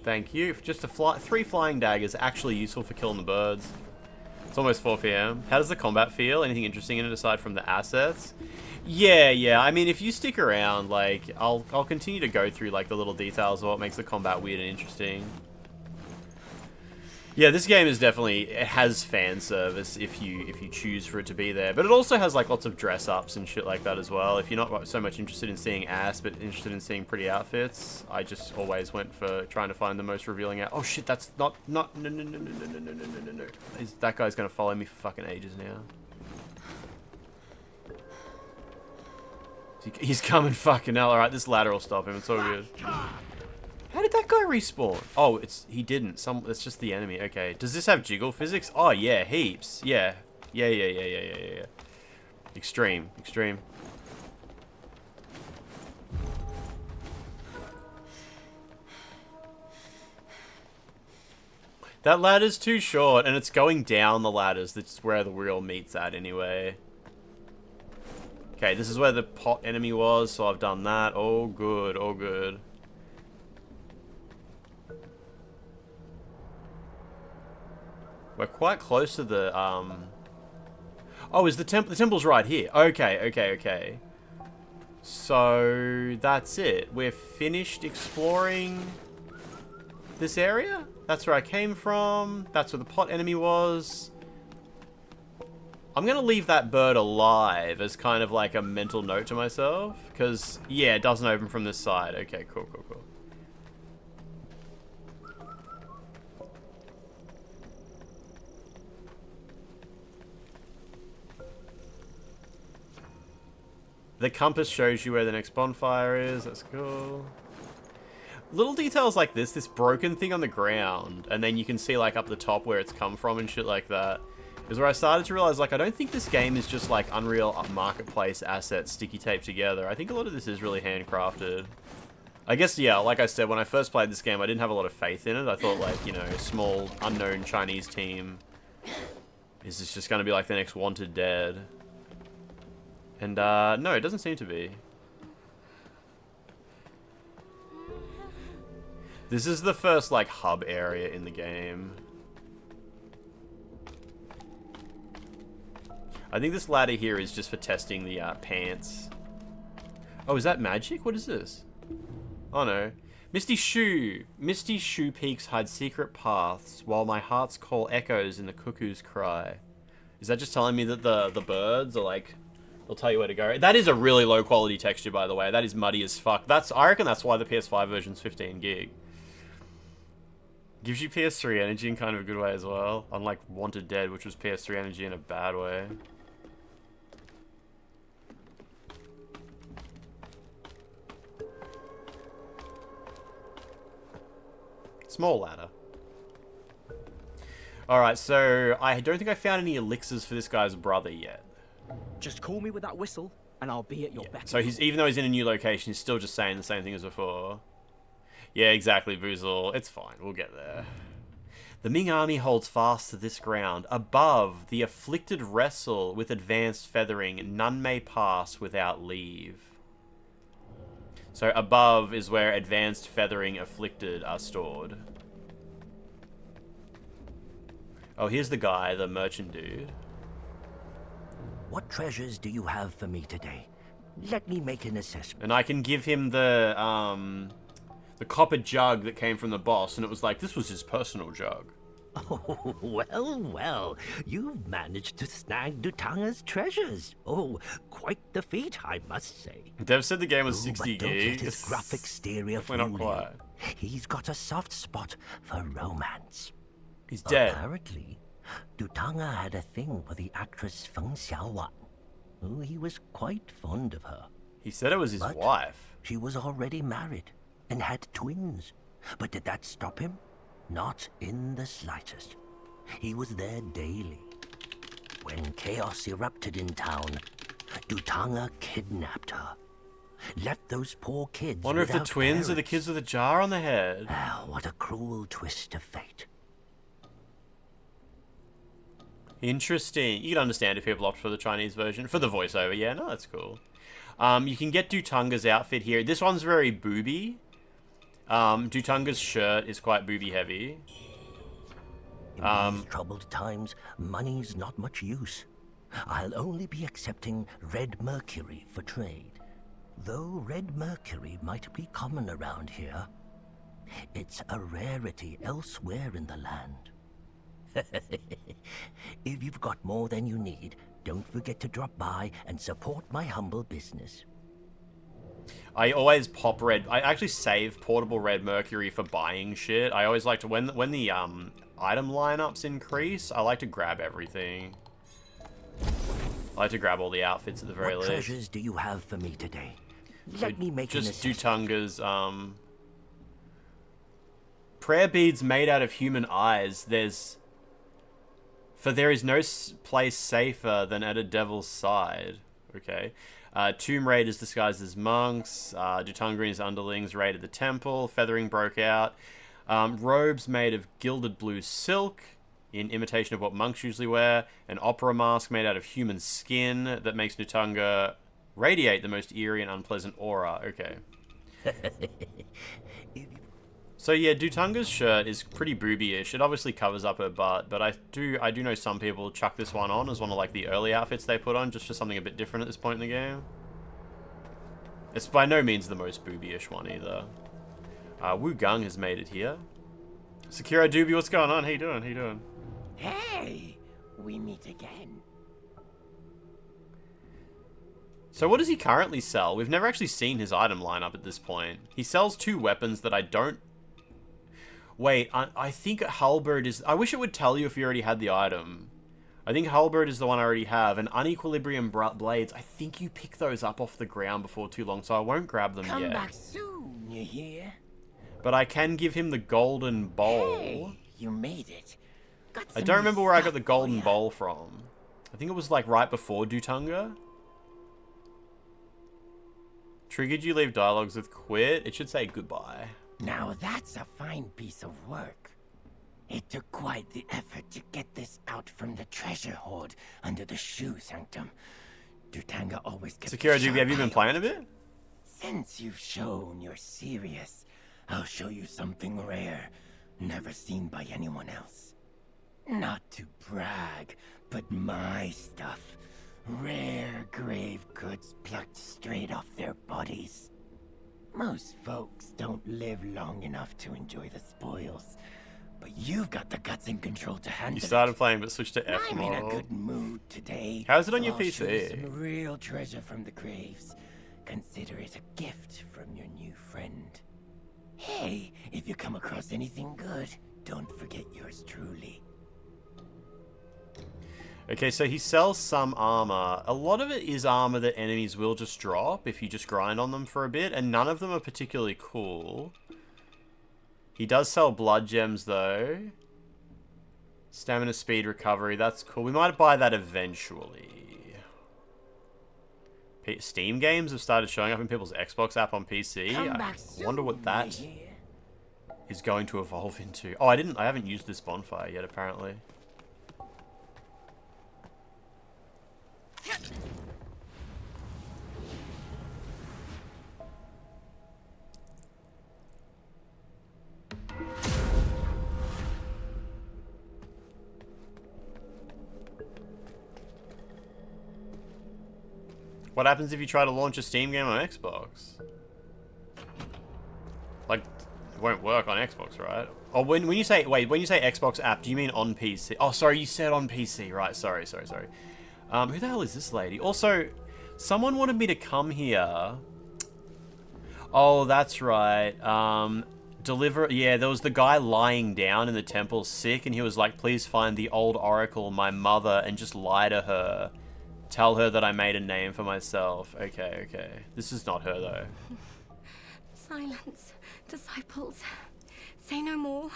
Thank you. Just 3 flying daggers, actually useful for killing the birds. It's almost 4 PM. How does the combat feel? Anything interesting in it aside from the assets? Yeah. I mean, if you stick around, like, I'll continue to go through like the little details of what makes the combat weird and interesting. Yeah, this game is definitely, it has fan service if you choose for it to be there, but it also has like lots of dress ups and shit like that as well. If you're not so much interested in seeing ass, but interested in seeing pretty outfits, I just always went for trying to find the most revealing out. Oh shit, that's no. That guy's gonna follow me for fucking ages now. He's coming fucking hell. Alright, this ladder will stop him. It's all good. How did that guy respawn? Oh, he didn't. It's just the enemy. Okay. Does this have jiggle physics? Oh, yeah. Heaps. Yeah. Yeah. Extreme. That ladder's too short, and it's going down the ladders. That's where the real meat's at anyway. Okay, this is where the pot enemy was, so I've done that. Oh, good. Oh, good. We're quite close to the, Oh, is the temple? The temple's right here. Okay. So, that's it. We're finished exploring this area? That's where I came from. That's where the pot enemy was. I'm going to leave that bird alive as kind of like a mental note to myself. Because, yeah, it doesn't open from this side. Okay, cool. The compass shows you where the next bonfire is. That's cool. Little details like this broken thing on the ground, and then you can see like up the top where it's come from and shit like that, is where I started to realize like I don't think this game is just like Unreal Marketplace assets sticky taped together. I think a lot of this is really handcrafted. I guess, yeah, like I said, when I first played this game, I didn't have a lot of faith in it. I thought like, you know, a small unknown Chinese team is this just going to be like the next Wanted Dead. And no, it doesn't seem to be. This is the first, like, hub area in the game. I think this ladder here is just for testing the pants. Oh, is that magic? What is this? Oh, no. Misty Shoe peaks hide secret paths, while my heart's call echoes in the cuckoo's cry. Is that just telling me that the birds are, like... They'll tell you where to go. That is a really low quality texture, by the way. That is muddy as fuck. I reckon that's why the PS5 version's 15 gig. Gives you PS3 energy in kind of a good way as well. Unlike Wanted Dead, which was PS3 energy in a bad way. Small ladder. Alright, so I don't think I found any elixirs for this guy's brother yet. Just call me with that whistle, and I'll be at your beck. So even though he's in a new location, he's still just saying the same thing as before. Yeah, exactly, Boozle. It's fine. We'll get there. The Ming army holds fast to this ground. Above, the afflicted wrestle with advanced feathering. None may pass without leave. So above is where advanced feathering afflicted are stored. Oh, here's the guy, the merchant dude. What treasures do you have for me today? Let me make an assessment. And I can give him the copper jug that came from the boss, and it was like, this was his personal jug. Oh, well, you've managed to snag Dutanga's treasures. Oh, quite the feat, I must say. Dev said the game was 60 but don't let gigs. his gruff exterior We're not fool quite. you. He's got a soft spot for romance. He's dead. Apparently, Dutanga had a thing for the actress Feng Xiaowan. Oh, he was quite fond of her. He said it was his wife. She was already married and had twins. But did that stop him? Not in the slightest. He was there daily. When chaos erupted in town, Dutanga kidnapped her. Left those poor kids Wonder if the without twins are the parents. kids with a jar on the head. Ah, what a cruel twist of fate. Interesting. You can understand if people opt for the Chinese version. For the voiceover, yeah, no, that's cool. You can get Dutanga's outfit here. This one's very booby. Dutanga's shirt is quite booby heavy. In these troubled times, money's not much use. I'll only be accepting red mercury for trade. Though red mercury might be common around here, it's a rarity elsewhere in the land. If you've got more than you need, don't forget to drop by and support my humble business. I always pop red. I actually save portable red mercury for buying shit. I always like to, when the item lineups increase, I like to grab everything. I like to grab all the outfits at the very What least. treasures do you have for me today? So Let me make an just assessment. Dutanga's prayer beads made out of human eyes. For there is no place safer than at a devil's side. Okay. Tomb raiders disguised as monks. Dutanga and his underlings raided the temple. Feathering broke out. Robes made of gilded blue silk, in imitation of what monks usually wear. An opera mask made out of human skin that makes Dutanga radiate the most eerie and unpleasant aura. Okay. So yeah, Dutanga's shirt is pretty boobyish. It obviously covers up her butt, but I do know some people chuck this one on as one of like the early outfits they put on, just for something a bit different at this point in the game. It's by no means the most boobyish one either. WUCHANG has made it here. Sakura Doobie, what's going on? How you doing? How you doing? Hey, we meet again. So what does he currently sell? We've never actually seen his item lineup at this point. He sells 2 weapons that I don't... Wait, I think Halberd is... I wish it would tell you if you already had the item. I think Halberd is the one I already have. And Unequilibrium Blades, I think you pick those up off the ground before too long, so I won't grab them yet. Come back soon, you hear? But I can give him the golden bowl. Hey, you made it. I don't remember where I got the golden bowl from. I think it was like right before Dutanga. Triggered you leave dialogues with quit? It should say goodbye. Now that's a fine piece of work. It took quite the effort to get this out from the treasure hoard under the shoe sanctum. Dutanga always kept Sakura, have you been playing a bit? Since you've shown you're serious, I'll show you something rare, never seen by anyone else. Not to brag, but my stuff. Rare grave goods plucked straight off their bodies. Most folks don't live long enough to enjoy the spoils, but you've got the guts and control to handle it. You started playing but switched to F I'm mode. in a good mood today. How is it on so your I'll show you PC? some real treasure from the graves. Consider it a gift from your new friend. Hey, if you come across anything good, don't forget yours truly. Okay, so he sells some armor. A lot of it is armor that enemies will just drop if you just grind on them for a bit, and none of them are particularly cool. He does sell blood gems, though. Stamina speed recovery, that's cool. We might buy that eventually. Steam games have started showing up in people's Xbox app on PC. I wonder what that is going to evolve into. Oh, I haven't used this bonfire yet, apparently. What happens if you try to launch a Steam game on Xbox? Like, it won't work on Xbox, right? Or when you say Xbox app, do you mean on PC? Oh, sorry, you said on PC, right? Sorry. Who the hell is this lady? Also, someone wanted me to come here. Oh, that's right. Yeah, there was the guy lying down in the temple sick, and he was like, please find the old oracle, my mother, and just lie to her. Tell her that I made a name for myself. Okay. This is not her, though. Silence, disciples. Say no more.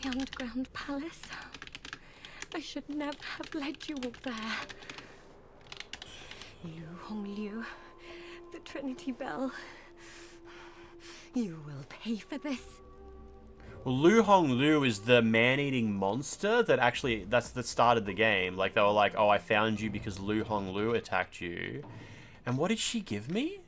The underground palace. I should never have led you all there. Lu Hongliu, the Trinity Bell. You will pay for this. Well, Lu Hongliu is the man-eating monster that actually, that started the game. Like, they were like, oh, I found you because Lu Hongliu attacked you. And what did she give me?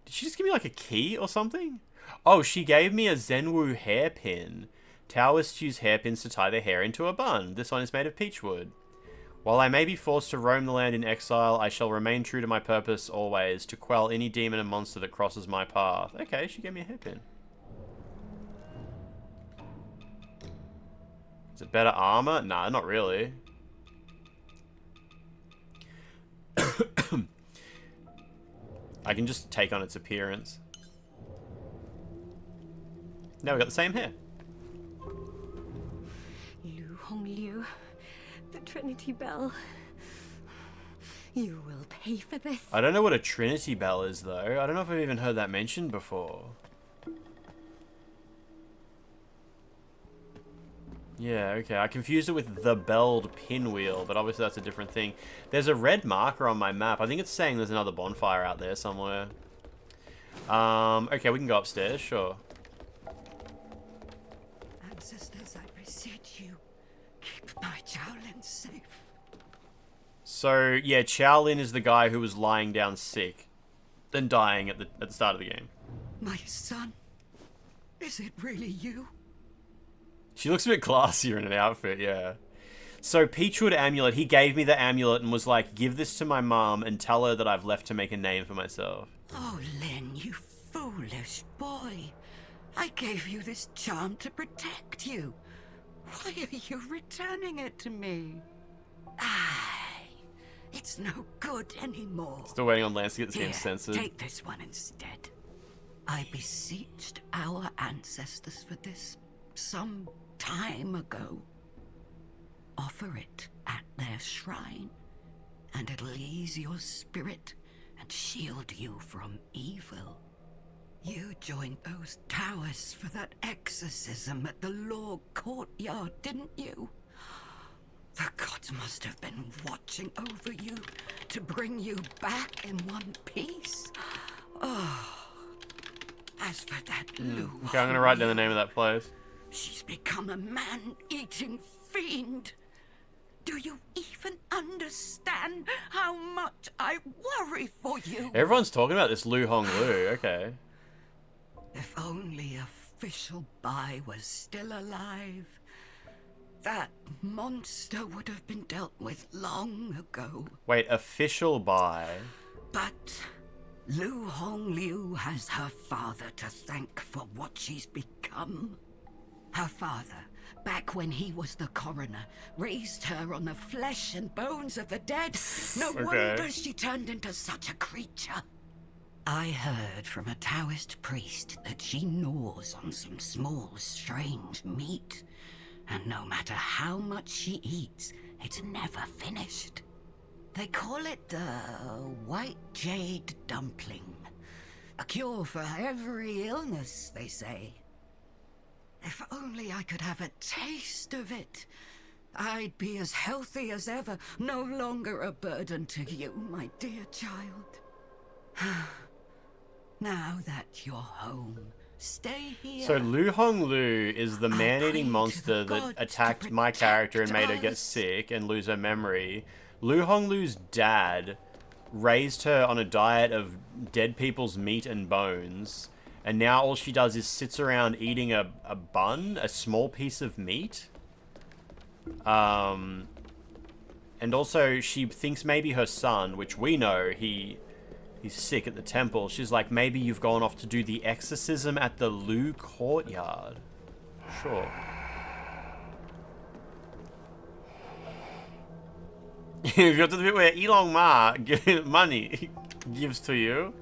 Did she just give me, like, a key or something? Oh, she gave me a Zenwu hairpin. Taoists use hairpins to tie their hair into a bun. This one is made of peachwood. While I may be forced to roam the land in exile, I shall remain true to my purpose always, to quell any demon and monster that crosses my path. Okay, she gave me a hairpin. Is it better armor? Nah, not really. I can just take on its appearance. Now we got the same hair. Lu Hong Liu, the Trinity Bell. You will pay for this. I don't know what a Trinity Bell is, though. I don't know if I've even heard that mentioned before. Yeah, okay. I confused it with the belled pinwheel, but obviously that's a different thing. There's a red marker on my map. I think it's saying there's another bonfire out there somewhere. Okay, we can go upstairs, sure. Ancestors, I beseech you, keep my Shaolin safe. So, yeah, Shaolin is the guy who was lying down sick and dying at the start of the game. My son, is it really you? She looks a bit classier in an outfit, yeah. So, Peachwood Amulet, he gave me the amulet and was like, give this to my mom and tell her that I've left to make a name for myself. Oh, Lin, you foolish boy. I gave you this charm to protect you. Why are you returning it to me? It's no good anymore. Still waiting on Lance to get this game Here, censored. take this one instead. I beseeched our ancestors for this some time ago. Offer it at their shrine, and it'll ease your spirit and shield you from evil. You joined those Taoists for that exorcism at the law courtyard, didn't you? The gods must have been watching over you to bring you back in one piece. Oh, as for that Lu, Okay, I'm gonna write down the name of that place. she's become a man-eating fiend. Do you even understand how much I worry for you? Everyone's talking about this Lu Hong Lu, okay. If only official Bai was still alive, that monster would have been dealt with long ago. Wait, official buy. But Lu Hong Liu has her father to thank for what she's become. Her father, back when he was the coroner, raised her on the flesh and bones of the dead. No wonder she turned into such a creature. I heard from a Taoist priest that she gnaws on some small, strange meat. And no matter how much she eats, it's never finished. They call it the white jade dumpling. A cure for every illness, they say. If only I could have a taste of it, I'd be as healthy as ever, no longer a burden to you, my dear child. Now that you're home, stay here. So Lu Hong Lu is the man-eating monster that attacked my character and made her get sick and lose her memory. Lu Hong Lu's dad raised her on a diet of dead people's meat and bones, and now all she does is sits around eating a bun, a small piece of meat. And also she thinks maybe her son, which we know he's sick at the temple. She's like, maybe you've gone off to do the exorcism at the Lu courtyard. Sure. You've got to the bit where Elon Ma money gives to you.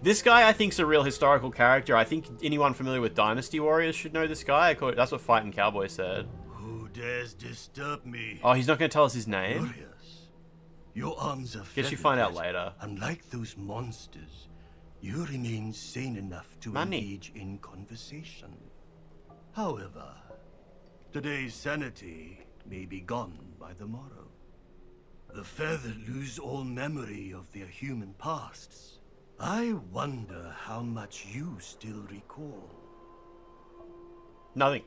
This guy, I think, is a real historical character. I think anyone familiar with Dynasty Warriors should know this guy. That's what Fighting Cowboy said. Who dares disturb me? Oh, he's not going to tell us his name? Warriors. Your arms are Guess you find out later. Unlike those monsters, you remain sane enough to engage in conversation. However, today's sanity may be gone by the morrow. The feathered lose all memory of their human pasts. I wonder how much you still recall. Nothing.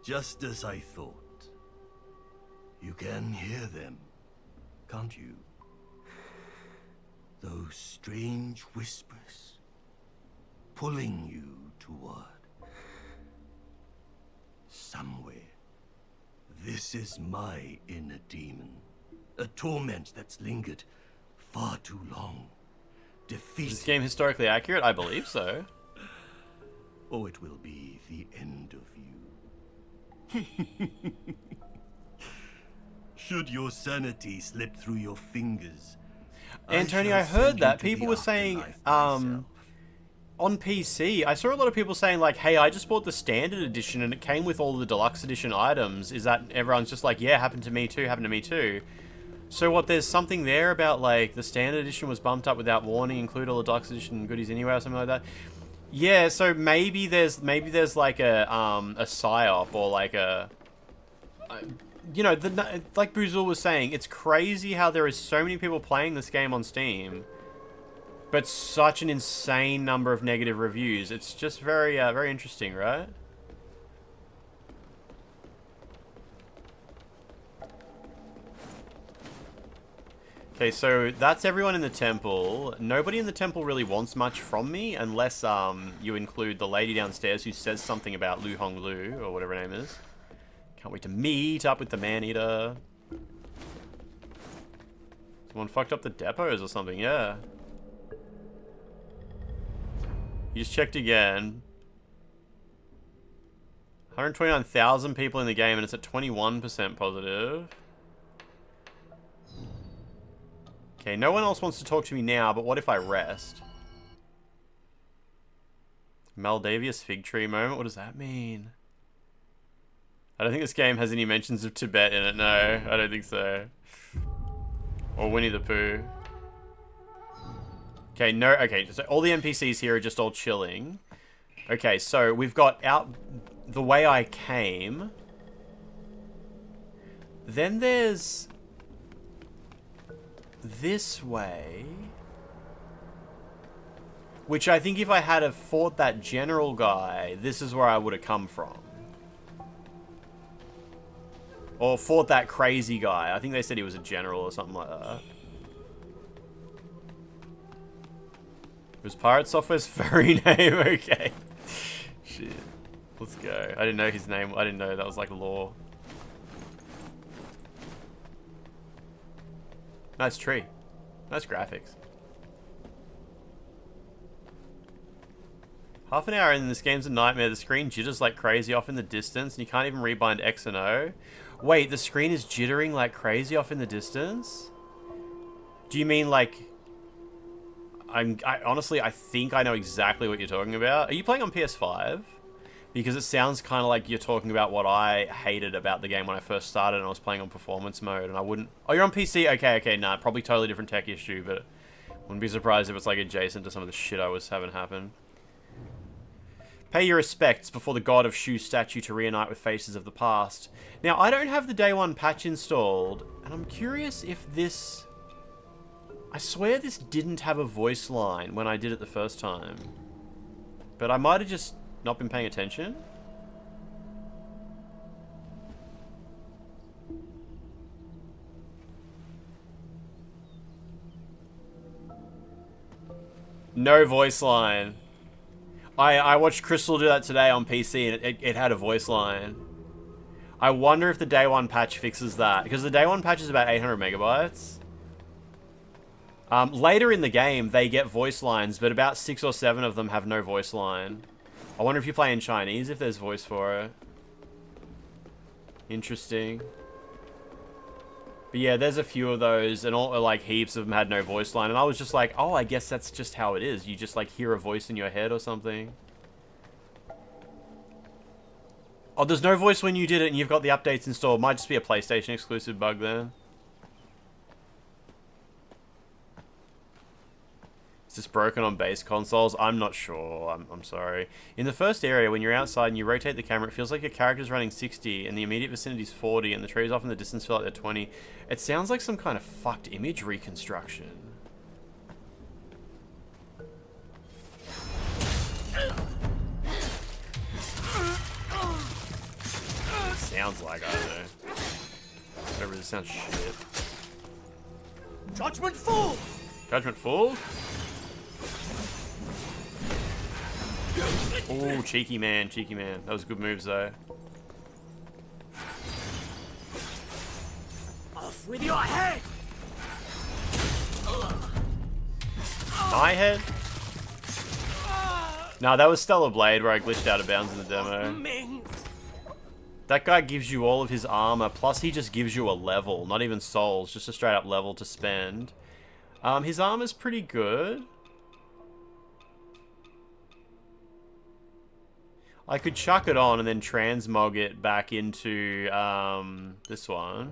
Just as I thought. You can hear them, can't you? Those strange whispers pulling you toward somewhere. This is my inner demon, a torment that's lingered far too long. Defeat. Is this game historically accurate? I believe so. Or it will be the end of you. Should your sanity slip through your fingers, Antonio, I heard that people were saying on PC, I saw a lot of people saying like, hey, I just bought the standard edition and it came with all the deluxe edition items. Is that everyone's just like, yeah, happened to me too, happened to me too. So what, there's something there about like the standard edition was bumped up without warning, include all the deluxe edition goodies anyway or something like that. Yeah, so maybe there's like a psyop or like you know, like Boozle was saying, it's crazy how there is so many people playing this game on Steam, but such an insane number of negative reviews. It's just very, very interesting, right? Okay, so that's everyone in the temple. Nobody in the temple really wants much from me, unless you include the lady downstairs who says something about Lu Hong Lu, or whatever her name is. Can't wait to meet up with the man-eater. Someone fucked up the depots or something, yeah. You just checked again. 129,000 people in the game, and it's at 21% positive. Okay, no one else wants to talk to me now, but what if I rest? Maldavius fig tree moment? What does that mean? I don't think this game has any mentions of Tibet in it, no. I don't think so. Or Winnie the Pooh. Okay, no, okay, so all the NPCs here are just all chilling. Okay, so we've got out the way I came. Then there's this way, which I think if I had have fought that general guy, this is where I would have come from. Or fought that crazy guy. I think they said he was a general or something like that. It was Pirate Software's furry name, okay. Shit. Let's go. I didn't know his name. I didn't know that was like lore. Nice tree. Nice graphics. Half an hour in, this game's a nightmare. The screen jitters like crazy off in the distance, and you can't even rebind X and O. Wait, the screen is jittering like crazy off in the distance? Do you mean like... honestly, I think I know exactly what you're talking about. Are you playing on PS5? Because it sounds kind of like you're talking about what I hated about the game when I first started and I was playing on performance mode, and I wouldn't... Oh, you're on PC? Okay, nah, probably totally different tech issue, but wouldn't be surprised if it's like adjacent to some of the shit I was having happen. Pay your respects before the god of Shu statue to reunite with faces of the past. Now, I don't have the day one patch installed, and I'm curious if this... I swear this didn't have a voice line when I did it the first time. But I might have just not been paying attention. No voice line. I watched Crystal do that today on PC, and it had a voice line. I wonder if the day one patch fixes that, because the day one patch is about 800 megabytes. Later in the game, they get voice lines, but about 6 or 7 of them have no voice line. I wonder if you play in Chinese, if there's voice for it. Interesting. But yeah, there's a few of those, and all like heaps of them had no voice line, and I was just like, oh, I guess that's just how it is. You just like hear a voice in your head or something. Oh, there's no voice when you did it and you've got the updates installed. Might just be a PlayStation exclusive bug then. Is this broken on base consoles? I'm not sure. I'm sorry. In the first area, when you're outside and you rotate the camera, it feels like your character's running 60 and the immediate vicinity is 40 and the trees off in the distance feel like they're 20. It sounds like some kind of fucked image reconstruction. Sounds like, I don't know. Whatever, this sounds shit. Judgment Full! Judgment Full? Oh, cheeky man, cheeky man. That was good moves though. Off with your head! My head? Nah, that was Stellar Blade where I glitched out of bounds in the demo. That guy gives you all of his armor, plus he just gives you a level, not even souls, just a straight up level to spend. His armor's pretty good. I could chuck it on and then transmog it back into this one.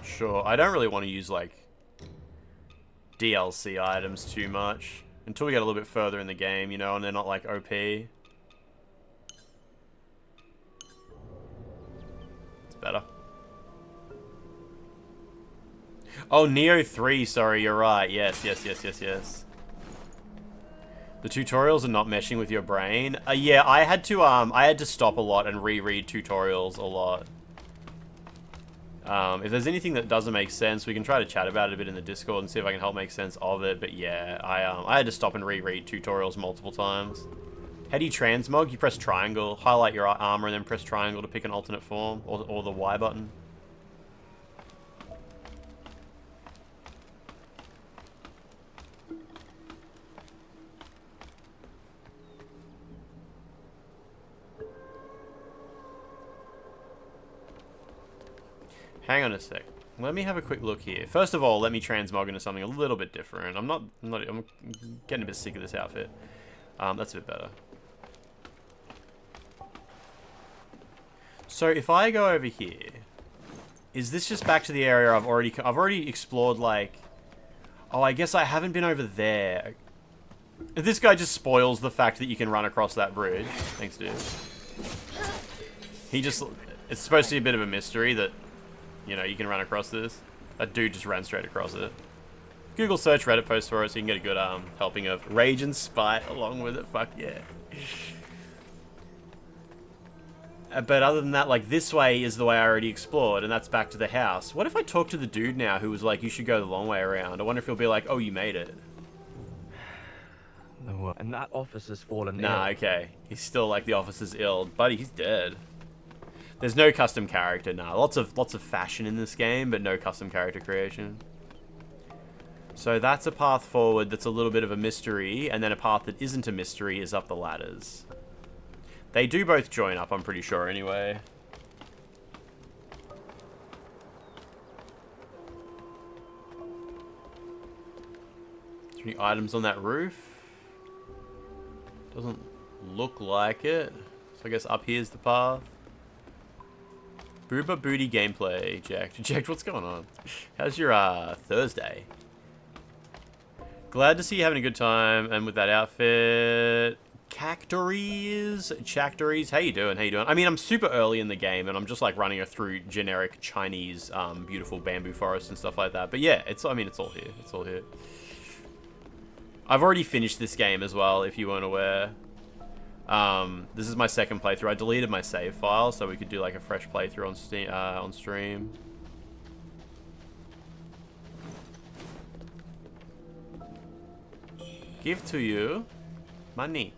Sure, I don't really want to use like DLC items too much until we get a little bit further in the game, you know, and they're not like OP. It's better. Oh, Neo 3, sorry, you're right. Yes. The tutorials are not meshing with your brain. Yeah, I had to stop a lot and reread tutorials a lot. If there's anything that doesn't make sense, we can try to chat about it a bit in the Discord and see if I can help make sense of it. But yeah, I had to stop and reread tutorials multiple times. How do you transmog? You press triangle, highlight your armor, and then press triangle to pick an alternate form, or the Y button. Hang on a sec. Let me have a quick look here. First of all, let me transmog into something a little bit different. I'm getting a bit sick of this outfit. That's a bit better. So if I go over here, is this just back to the area I've already explored? Like, oh, I guess I haven't been over there. This guy just spoils the fact that you can run across that bridge. Thanks, dude. It's supposed to be a bit of a mystery that, you know, you can run across this. That dude just ran straight across it. Google search Reddit post for it so you can get a good helping of rage and spite along with it. Fuck yeah. But other than that, like, this way is the way I already explored, and that's back to the house. What if I talk to the dude now who was like, you should go the long way around? I wonder if he'll be like, oh, you made it. No, and that officer's fallen Nah, ill. okay. He's still like, the officer's ill. Buddy, he's dead. There's no custom character, nah. Lots of fashion in this game, but no custom character creation. So that's a path forward that's a little bit of a mystery, and then a path that isn't a mystery is up the ladders. They do both join up, I'm pretty sure, anyway. Is there any items on that roof? Doesn't look like it. So I guess up here's the path. Booba booty gameplay, Jack. Jack, what's going on? How's your Thursday? Glad to see you having a good time, and with that outfit. Chactories, how you doing? How you doing? I mean, I'm super early in the game, and I'm just like running through generic Chinese, beautiful bamboo forests and stuff like that. But yeah, it's all here. It's all here. I've already finished this game as well, if you weren't aware. This is my second playthrough. I deleted my save file so we could do like a fresh playthrough on stream. Give to you money.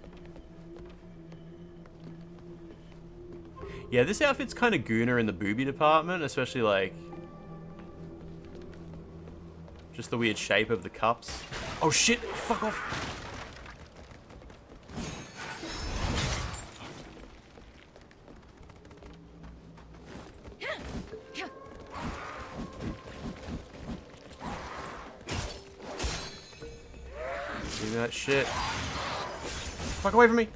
Yeah, this outfit's kind of gooner in the booby department, especially like just the weird shape of the cups. Oh shit! Fuck off! Do that shit. Fuck away from me!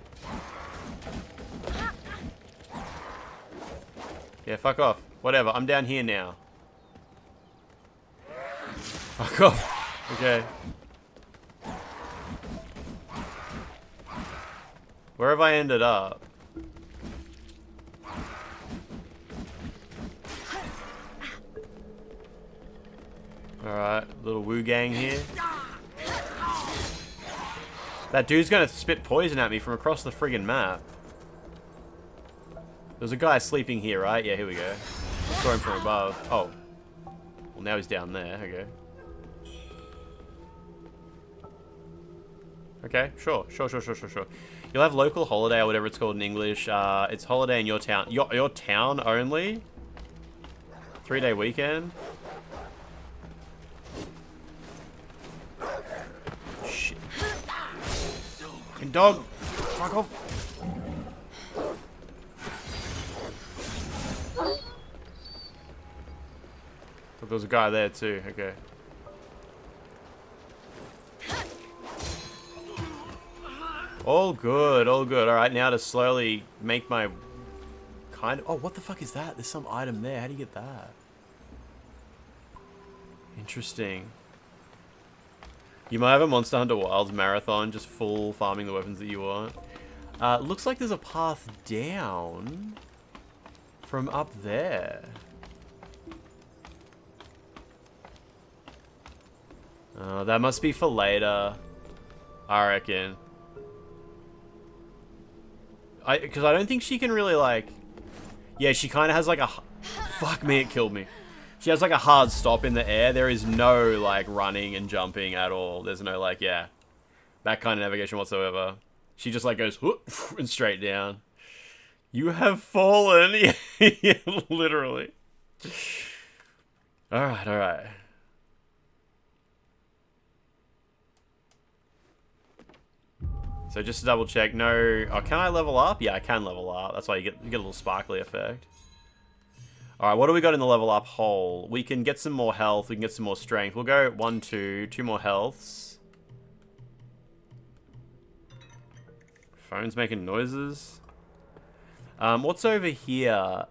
Yeah, fuck off. Whatever, I'm down here now. Fuck off. Okay. Where have I ended up? Alright, little Wu gang here. That dude's gonna spit poison at me from across the friggin' map. There's a guy sleeping here, right? Yeah, here we go. I saw him from above. Oh. Well, now he's down there. Okay. Okay, sure. You'll have local holiday or whatever it's called in English. It's holiday in your town. Your town only? 3-day weekend? Shit. Fucking dog! Fuck off! But there's a guy there too, okay. All good, all good. Alright, now to slowly make my kind of... Oh, what the fuck is that? There's some item there. How do you get that? Interesting. You might have a Monster Hunter Wilds marathon, just full farming the weapons that you want. Looks like there's a path down from up there. That must be for later, I reckon. Because I don't think she can really, like... Yeah, she kind of has, like, a... Fuck me, it killed me. She has, like, a hard stop in the air. There is no, like, running and jumping at all. There's no, like, yeah, that kind of navigation whatsoever. She just, like, goes whoop, and straight down. You have fallen. Yeah, literally. Alright, alright. So just to double check, no... Oh, can I level up? Yeah, I can level up. That's why you get a little sparkly effect. Alright, what do we got in the level up hole? We can get some more health. We can get some more strength. We'll go 1, 2. 2 more healths. Phone's making noises. What's over here?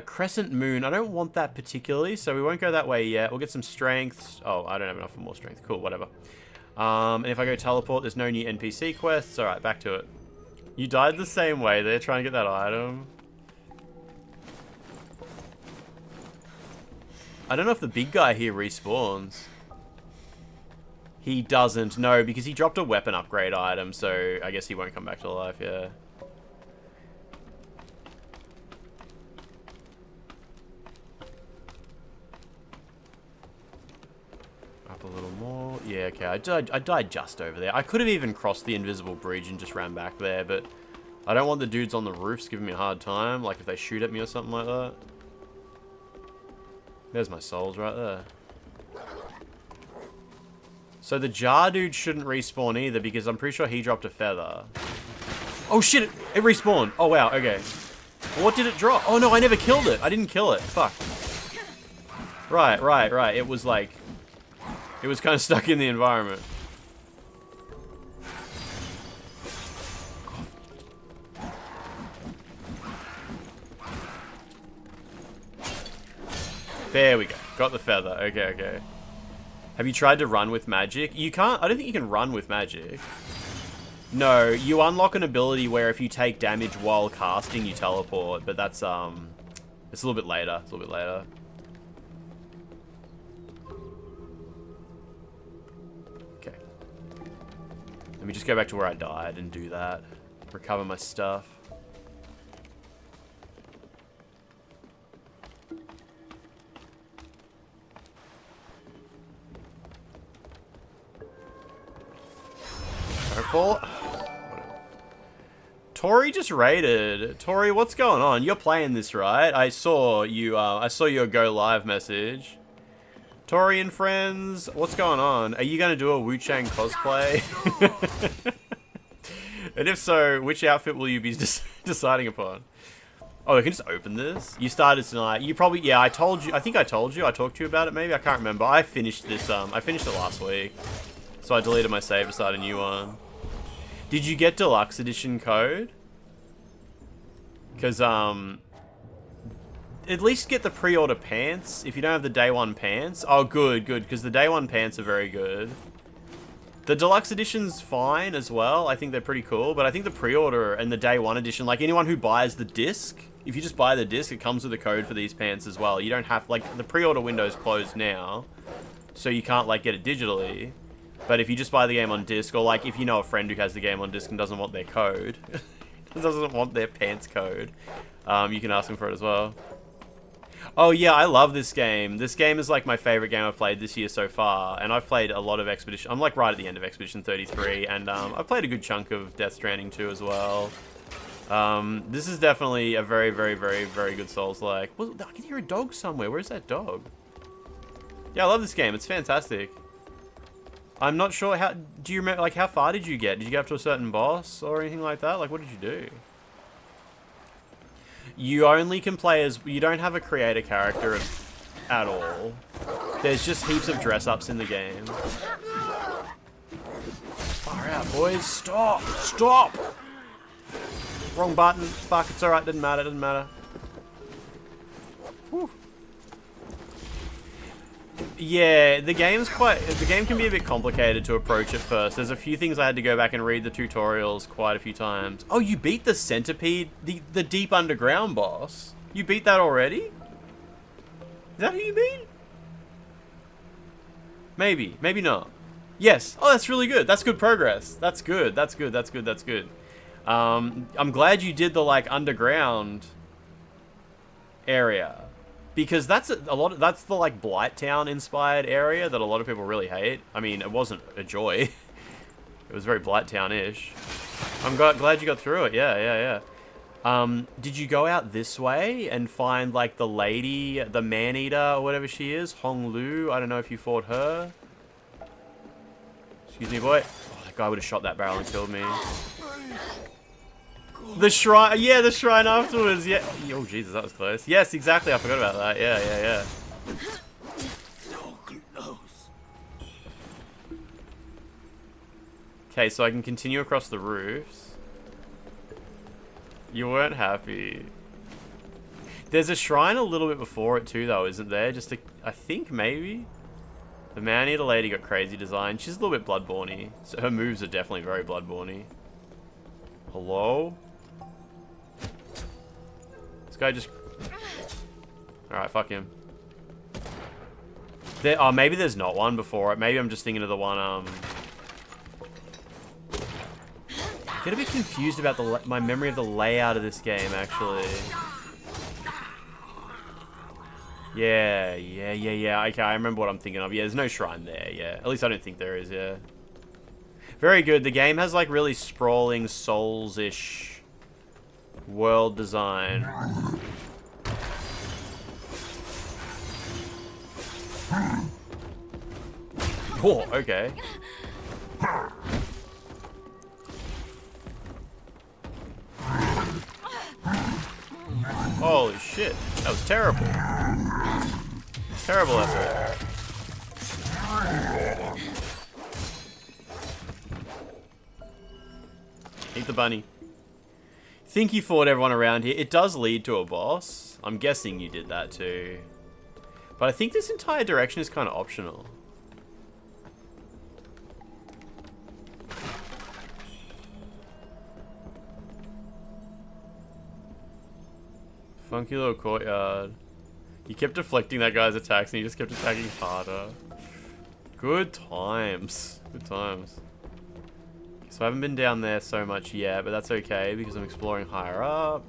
Crescent Moon. I don't want that particularly, so we won't go that way yet. We'll get some strength. Oh, I don't have enough for more strength. Cool, whatever. And if I go teleport, there's no new NPC quests. Alright, back to it. You died the same way. They're trying to get that item. I don't know if the big guy here respawns. He doesn't. No, because he dropped a weapon upgrade item, so I guess he won't come back to life, yeah. A little more. Yeah, okay. I died just over there. I could have even crossed the invisible bridge and just ran back there, but I don't want the dudes on the roofs giving me a hard time, like if they shoot at me or something like that. There's my souls right there. So the jar dude shouldn't respawn either because I'm pretty sure he dropped a feather. Oh shit, it respawned. Oh wow, okay. What did it drop? Oh no, I never killed it. I didn't kill it. Fuck. Right. It was like... It was kind of stuck in the environment. There we go. Got the feather. Okay. Have you tried to run with magic? You can't... I don't think you can run with magic. No, you unlock an ability where if you take damage while casting, you teleport. But that's, It's a little bit later. Let me just go back to where I died and do that. Recover my stuff. Don't fall. Tori just raided. Tori, what's going on? You're playing this, right? I saw you. I saw your go live message. Tori and friends, what's going on? Are you going to do a WUCHANG cosplay? And if so, which outfit will you be deciding upon? Oh, I can just open this? You started tonight. You probably... Yeah, I told you. I think I told you. I talked to you about it, maybe. I can't remember. I finished this... I finished it last week. So I deleted my save to start a new one. Did you get Deluxe Edition code? Because, at least get the pre-order pants if you don't have the day one pants. Oh, good, because the day one pants are very good. The deluxe edition's fine as well. I think they're pretty cool, but I think the pre-order and the day one edition, like anyone who buys the disc, if you just buy the disc, it comes with a code for these pants as well. You don't have, like, the pre-order window's closed now, so you can't, like, get it digitally. But if you just buy the game on disc, or, like, if you know a friend who has the game on disc and doesn't want their code, doesn't want their pants code, you can ask them for it as well. Oh yeah, I love this game. This game is like my favorite game I've played this year so far, and I've played a lot of Expedition. I'm like right at the end of Expedition 33, and I've played a good chunk of Death Stranding 2 as well. This is definitely a very, very, very, very good Souls-like. Well, I can hear a dog somewhere. Where's that dog? Yeah, I love this game. It's fantastic. I'm not sure how. Do you remember? Like, how far did you get? Did you get up to a certain boss or anything like that? Like, what did you do? You only can play as... You don't have a creator character at all. There's just heaps of dress-ups in the game. Far out. Boys, stop! Stop! Wrong button. Fuck, it's alright. Doesn't matter. Doesn't matter. Whew. Yeah, the game can be a bit complicated to approach at first. There's a few things I had to go back and read the tutorials quite a few times. Oh, you beat the centipede, the deep underground boss? You beat that already? Is that who you beat? Maybe, maybe not. Yes. Oh, that's really good. That's good progress. That's good. That's good. That's good. That's good. I'm glad you did the like underground area, because that's that's the like Blighttown inspired area that a lot of people really hate. I mean, it wasn't a joy. It was very Blighttown-ish. I'm glad you got through it. Yeah. Did you go out this way and find like the lady, the man-eater or whatever she is, Hong Lu? I don't know if you fought her. Excuse me, boy. Oh, that guy would have shot that barrel and killed me. The shrine, yeah, the shrine afterwards, yeah. Oh, Jesus, that was close. Yes, exactly, I forgot about that. Yeah. So close. Okay, so I can continue across the roofs. You weren't happy. There's a shrine a little bit before it too, though, isn't there? Just I think, maybe? The man-eater lady got crazy design. She's a little bit Bloodborne-y, so her moves are definitely very Bloodborne-y. Hello? This guy just... Alright, fuck him. Oh, maybe there's not one before it. Maybe I'm just thinking of the one, Get a bit confused about my memory of the layout of this game, actually. Yeah. Okay, I remember what I'm thinking of. Yeah, there's no shrine there, yeah. At least I don't think there is, yeah. Very good. The game has, like, really sprawling, Souls-ish world design. Oh, okay. Holy shit. That was terrible. Terrible effort. Eat the bunny. Think you fought everyone around here. It does lead to a boss. I'm guessing you did that too. But I think this entire direction is kind of optional. Funky little courtyard. You kept deflecting that guy's attacks and he just kept attacking harder. Good times. Good times. So I haven't been down there so much yet, but that's okay because I'm exploring higher up.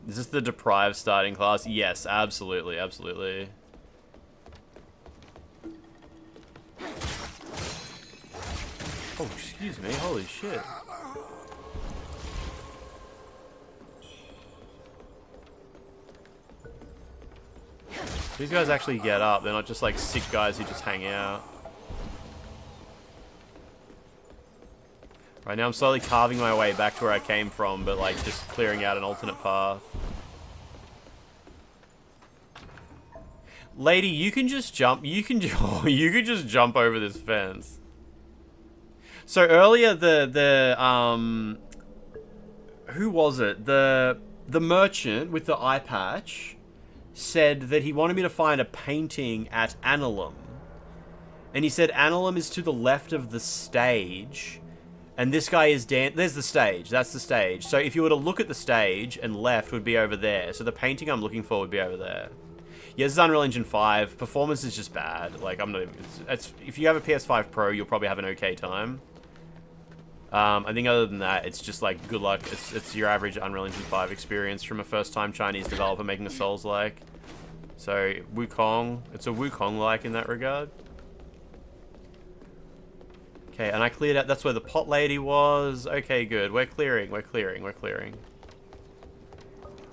Is this the deprived starting class? Yes, absolutely, absolutely. Oh, excuse me, holy shit. These guys actually get up, they're not just like sick guys who just hang out. Right now I'm slowly carving my way back to where I came from, but like just clearing out an alternate path. Lady, you can just jump, you can just jump over this fence. So earlier who was it? The merchant with the eye patch said that he wanted me to find a painting at Annulum. And he said Annulum is to the left of the stage. And this guy is there's the stage. That's the stage. So if you were to look at the stage and left would be over there. So the painting I'm looking for would be over there. Yeah, this is Unreal Engine 5. Performance is just bad. Like, I'm not even... if you have a PS5 Pro, you'll probably have an okay time. I think other than that, it's just like, good luck. It's your average Unreal Engine 5 experience from a first-time Chinese developer making a Souls-like. So, WUCHANG. It's a WUCHANG-like in that regard. Okay, and I cleared out... That's where the pot lady was. Okay, good. We're clearing.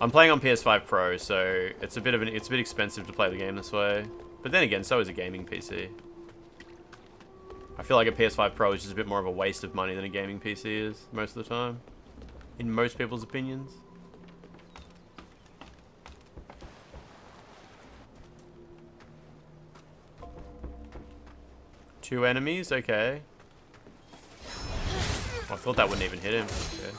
I'm playing on PS5 Pro, so it's a bit expensive to play the game this way. But then again, so is a gaming PC. I feel like a PS5 Pro is just a bit more of a waste of money than a gaming PC is most of the time. In most people's opinions. 2 enemies, okay. I thought that wouldn't even hit him. Okay.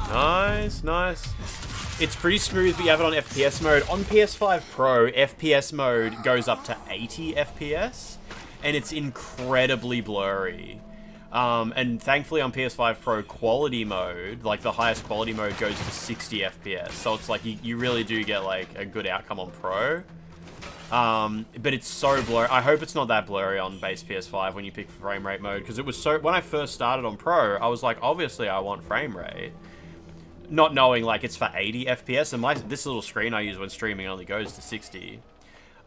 Nice, nice. It's pretty smooth, but you have it on FPS mode. On PS5 Pro, FPS mode goes up to 80 FPS, and it's incredibly blurry. And thankfully on PS5 Pro, quality mode, like the highest quality mode, goes to 60 FPS. So it's like you really do get like a good outcome on Pro. But it's so blurry. I hope it's not that blurry on base PS5 when you pick frame rate mode, because it was so. When I first started on Pro, I was like, obviously I want frame rate, not knowing like it's for 80 FPS, and this little screen I use when streaming only goes to 60.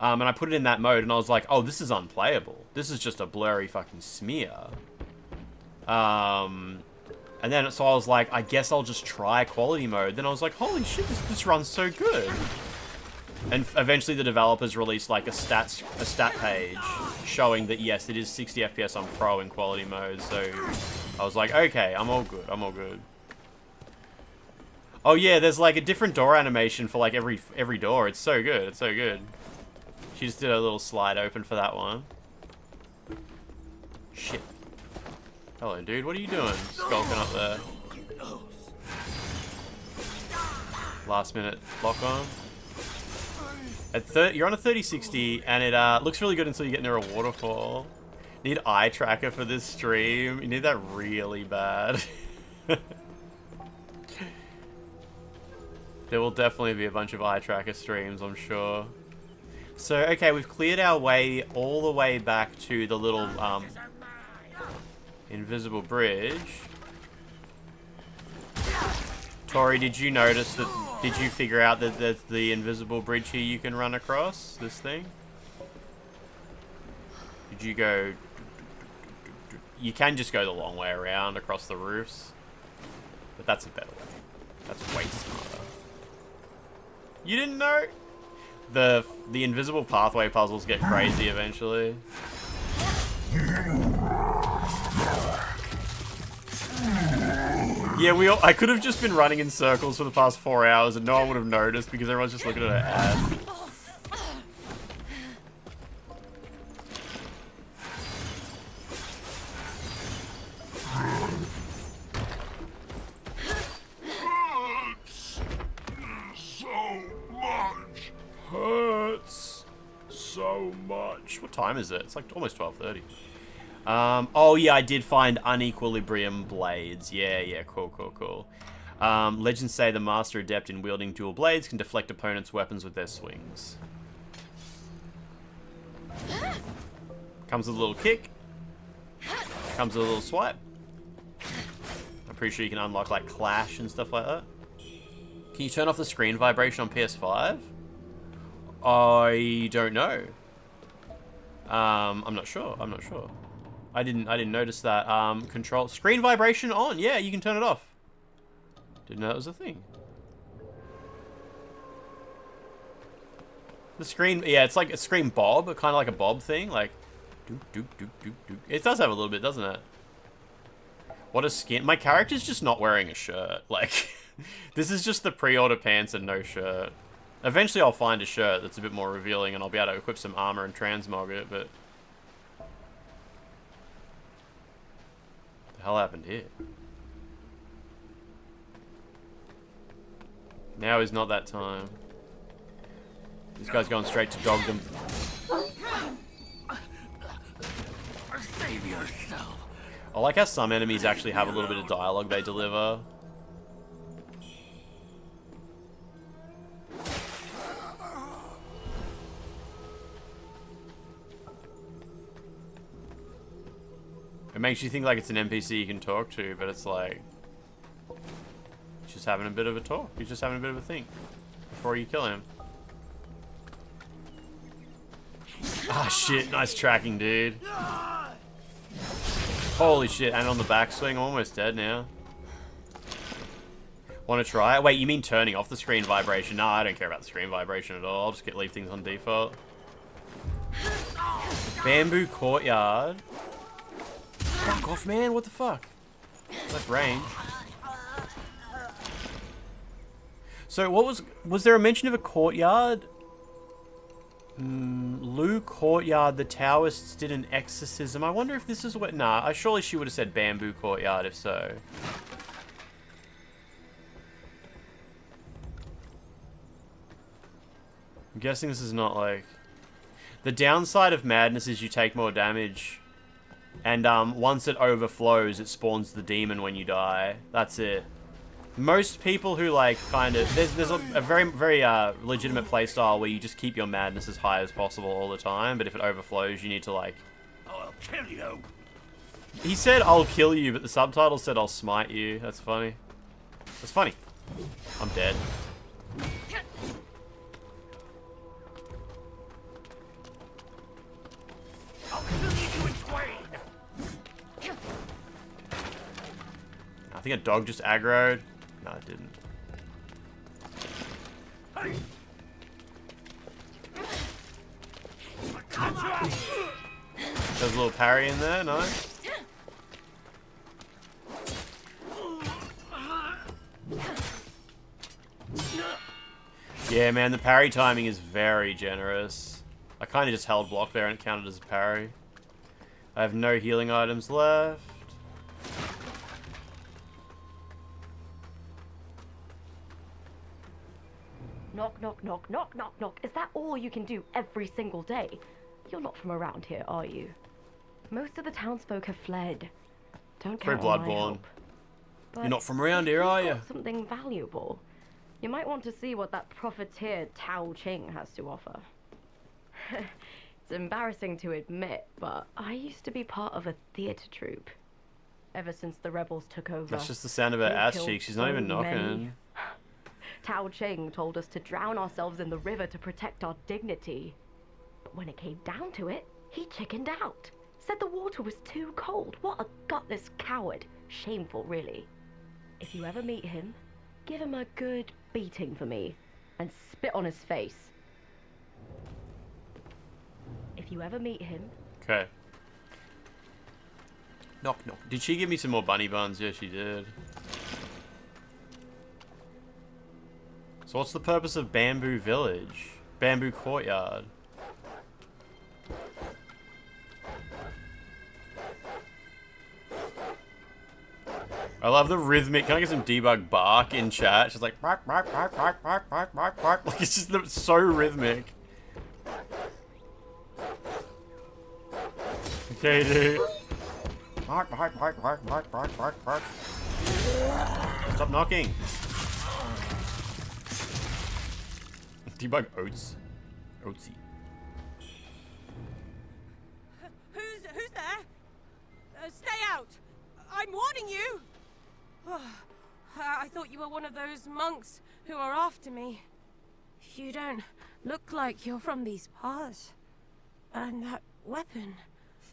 And I put it in that mode, and I was like, oh, this is unplayable. This is just a blurry fucking smear. And then so I was like, I guess I'll just try quality mode. Then I was like, holy shit, this runs so good. And eventually the developers released like a stat page showing that yes, it is 60 FPS on Pro in quality mode. So I was like, okay, I'm all good. I'm all good. Oh yeah, there's like a different door animation for like every door. It's so good. It's so good. She just did a little slide open for that one. Shit. Hello, dude. What are you doing? Skulking up there. Last minute lock on. You're on a 3060, and it looks really good until you get near a waterfall. Need eye tracker for this stream. You need that really bad. There will definitely be a bunch of eye tracker streams, I'm sure. So, okay, we've cleared our way all the way back to the little invisible bridge. Tori, did you notice that? Did you figure out that there's the invisible bridge here you can run across? This thing? Did you go... You can just go the long way around across the roofs. But that's a better way. That's way smarter. You didn't know? The invisible pathway puzzles get crazy eventually. Yeah, I could have just been running in circles for the past 4 hours and no one would have noticed because everyone's just looking at her ad. Hurts so much. What time is it? It's like almost 12:30. Oh yeah, I did find unequilibrium blades. Yeah, cool. Legends say the master adept in wielding dual blades can deflect opponents' weapons with their swings. Comes with a little kick. Comes with a little swipe. I'm pretty sure you can unlock like clash and stuff like that. Can you turn off the screen vibration on PS5? I don't know. I'm not sure. I didn't notice that. Control screen vibration on. Yeah, you can turn it off. Didn't know that was a thing. The screen, yeah, it's like a screen bob, kind of like a bob thing, like doop doop doop doop doop. It does have a little bit, doesn't it? What a skin. My character's just not wearing a shirt. Like, this is just the pre-order pants and no shirt. Eventually I'll find a shirt that's a bit more revealing and I'll be able to equip some armor and transmog it, but... What the hell happened here? Now is not that time. This guy's going straight to dogdom. Save yourself. I like how some enemies actually have a little bit of dialogue they deliver. It makes you think like it's an NPC you can talk to, but it's like... He's just having a bit of a talk. He's just having a bit of a think before you kill him. Ah, shit. Nice tracking, dude. Holy shit. And on the backswing, I'm almost dead now. Want to try? Wait, you mean turning off the screen vibration? Nah, I don't care about the screen vibration at all. I'll just leave things on default. Bamboo courtyard. Fuck off, man. What the fuck? Left range. So what was there a mention of a courtyard Lou Courtyard, the Taoists did an exorcism. I wonder if this is what... Nah, surely she would have said Bamboo Courtyard if so. I'm guessing this is not like... The downside of madness is you take more damage. And once it overflows, it spawns the demon when you die. That's it. Most people who like kind of... There's a very, very legitimate playstyle where you just keep your madness as high as possible all the time. But if it overflows, you need to like... I'll kill you. He said, I'll kill you, but the subtitle said, I'll smite you. That's funny. That's funny. I'm dead. I'll cleave you in twain. I think a dog just aggroed. No, it didn't. Hey. There's a little parry in there, nice. Yeah, man, the parry timing is very generous. I kind of just held block there and it counted as a parry. I have no healing items left. Knock, knock, knock, knock, knock, knock. Is that all you can do every single day? You're not from around here, are you? Most of the townsfolk have fled. Don't Very count on my Bloodborne. help. You're not from around here, are you? Something valuable. You might want to see what that profiteer CHANG has to offer. It's embarrassing to admit, but I used to be part of a theatre troupe. Ever since the rebels took over. That's just the sound of her they ass killed cheek. She's not so even knocking. many. CHANG told us to drown ourselves in the river to protect our dignity. But when it came down to it, he chickened out. Said the water was too cold. What a gutless coward. Shameful, really. If you ever meet him, give him a good beating for me and spit on his face. If you ever meet him... Okay. Knock, knock. Did she give me some more bunny buns? Yeah, she did. So what's the purpose of Bamboo Village? Bamboo Courtyard? I love the rhythmic. Can I get some debug bark in chat? She's like bark, bark, bark, bark, bark, bark, bark, bark. Like it's just so rhythmic. Okay, dude. Bark, bark, bark, bark, bark, bark, bark, bark. Stop knocking. Debug oats. Oatsy. Who's there? Stay out! I'm warning you! I thought you were one of those monks who are after me. You don't look like you're from these parts. And that weapon...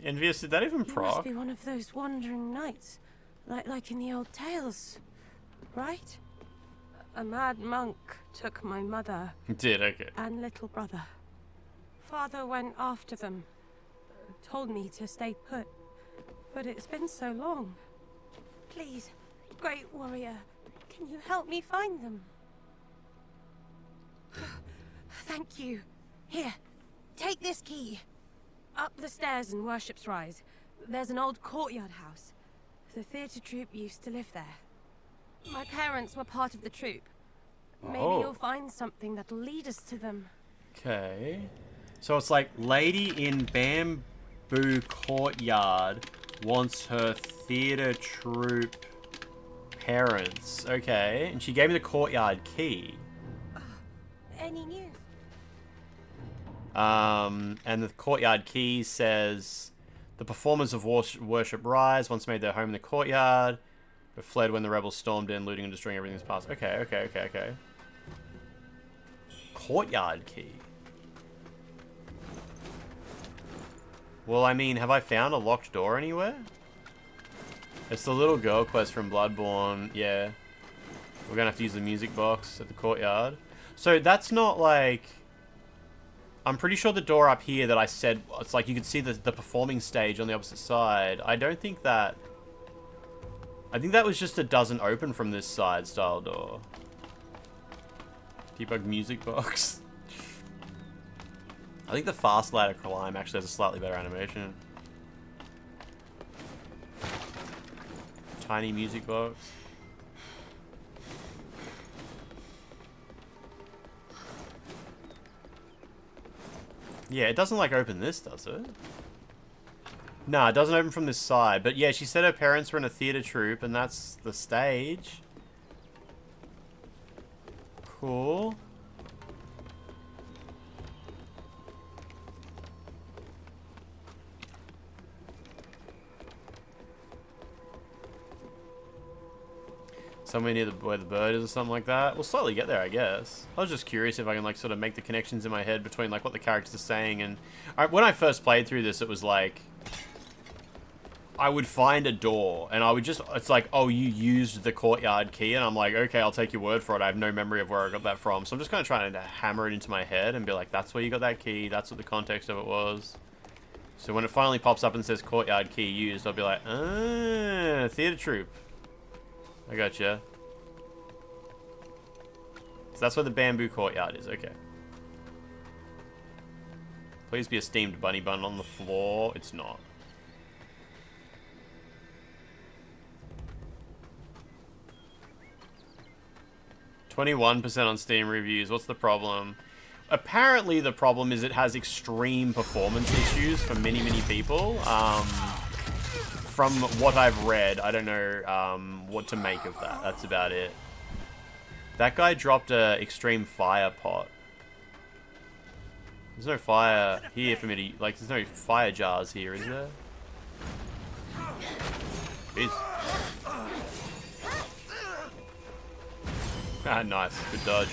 Envious, did that even You proc? must be one of those wandering knights, like in the old tales, right? A mad monk took my mother. Did, okay. And little brother. Father went after them, told me to stay put, but it's been so long. Please, great warrior, can you help me find them? Thank you. Here, take this key. Up the stairs in Worship's Rise, there's an old courtyard house. The theatre troupe used to live there. My parents were part of the troupe. Maybe you'll find something that'll lead us to them. Okay. So it's like Lady in Bamboo Courtyard wants her theatre troupe parents. Okay. And she gave me the courtyard key. Any news? And the courtyard key says the performers of Worship Rise once made their home in the courtyard, but fled when the rebels stormed in, looting and destroying everything's past. Okay. Courtyard key. Well, I mean, have I found a locked door anywhere? It's the little girl quest from Bloodborne. Yeah. We're gonna have to use the music box at the courtyard. So that's not like... I'm pretty sure the door up here that I said, it's like you can see the performing stage on the opposite side. I don't think that... I think that was just a doesn't open from this side style door. Debug music box. I think the fast ladder climb actually has a slightly better animation. Tiny music box. Yeah, it doesn't like open this, does it? No, it doesn't open from this side. But yeah, she said her parents were in a theater troupe and that's the stage. Cool. Somewhere near where the bird is or something like that. We'll slowly get there, I guess. I was just curious if I can like sort of make the connections in my head between like what the characters are saying and... when I first played through this, it was like... I would find a door and I would just... It's like, oh, you used the courtyard key, and I'm like, okay, I'll take your word for it. I have no memory of where I got that from. So I'm just kind of trying to hammer it into my head and be like, that's where you got that key. That's what the context of it was. So when it finally pops up and says courtyard key used, I'll be like, ah, theater troupe. I gotcha. So that's where the bamboo courtyard is, okay. Please be a steamed bunny bun on the floor. It's not. %21% on Steam reviews. What's the problem? Apparently the problem is it has extreme performance issues for many, many people. From what I've read, I don't know what to make of that. That's about it. That guy dropped a extreme fire pot. There's no fire here for me to... Like, there's no fire jars here, is there? Jeez. Ah, nice. Good dodge.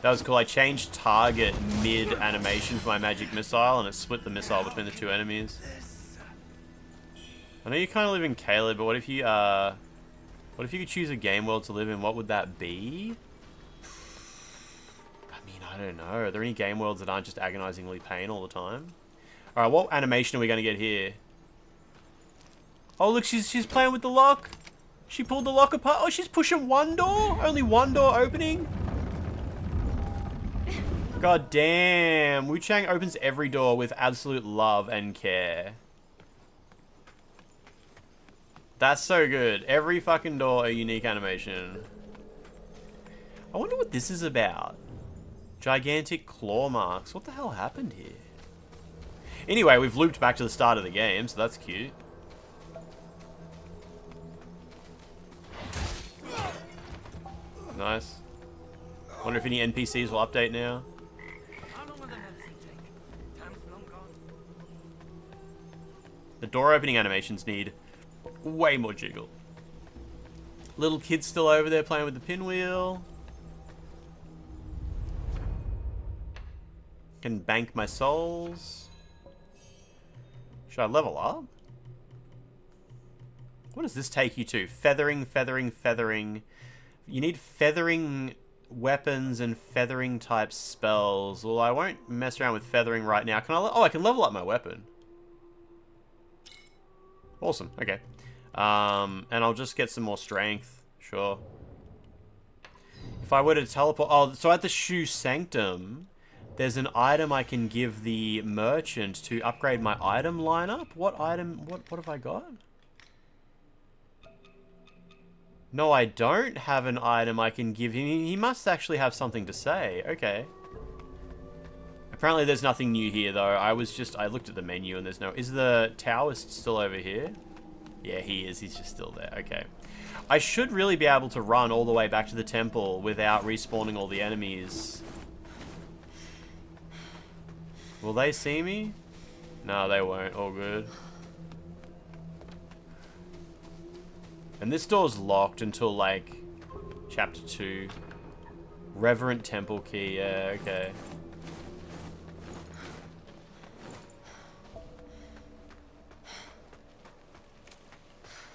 That was cool. I changed target mid-animation for my magic missile, and it split the missile between the two enemies. I know you kind of live in Caleb, but what if you could choose a game world to live in? What would that be? I mean, I don't know. Are there any game worlds that aren't just agonizingly pain all the time? All right, what animation are we gonna get here? Oh, look, she's playing with the lock. She pulled the lock apart. Oh, she's pushing one door. Only one door opening. God damn. WUCHANG opens every door with absolute love and care. That's so good. Every fucking door a unique animation. I wonder what this is about. Gigantic claw marks. What the hell happened here? Anyway, we've looped back to the start of the game, so that's cute. Nice. Wonder if any NPCs will update now. The door opening animations need way more jiggle. Little kid's still over there playing with the pinwheel. Can bank my souls. Should I level up? What does this take you to? Feathering, feathering, feathering. You need feathering weapons and feathering type spells. Well, I won't mess around with feathering right now. Can I? Oh, I can level up my weapon. Awesome. Okay. And I'll just get some more strength. Sure. If I were to teleport... Oh, so at the Shoe Sanctum, there's an item I can give the merchant to upgrade my item lineup. What item... What have I got? No, I don't have an item I can give him. He must actually have something to say. Okay. Apparently there's nothing new here, though. I looked at the menu and there's no... Is the Taoist still over here? Yeah, he is. He's just still there. Okay. I should really be able to run all the way back to the temple without respawning all the enemies. Will they see me? No, they won't. All good. And this door's locked until, like, Chapter 2. Reverent Temple Key. Yeah, okay.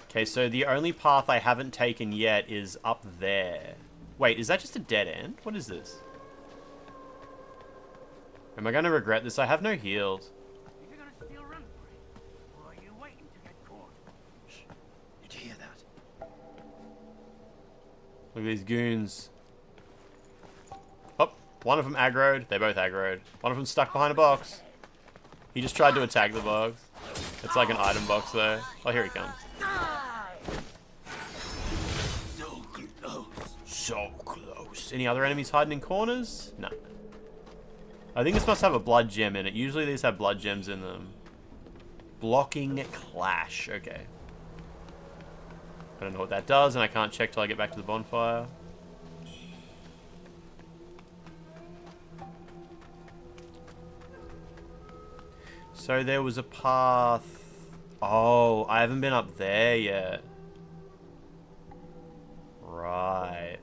Okay, so the only path I haven't taken yet is up there. Wait, is that just a dead end? What is this? Am I going to regret this? I have no heals. Did you hear that? Look at these goons. Oh, One of them aggroed. They both aggroed. One of them stuck behind a box. He just tried to attack the box. It's like an item box though. Oh, here he comes. So close. So close. Any other enemies hiding in corners? No. I think this must have a blood gem in it. Usually these have blood gems in them. Blocking clash. Okay. I don't know what that does, and I can't check till I get back to the bonfire. So there was a path. Oh, I haven't been up there yet. Right.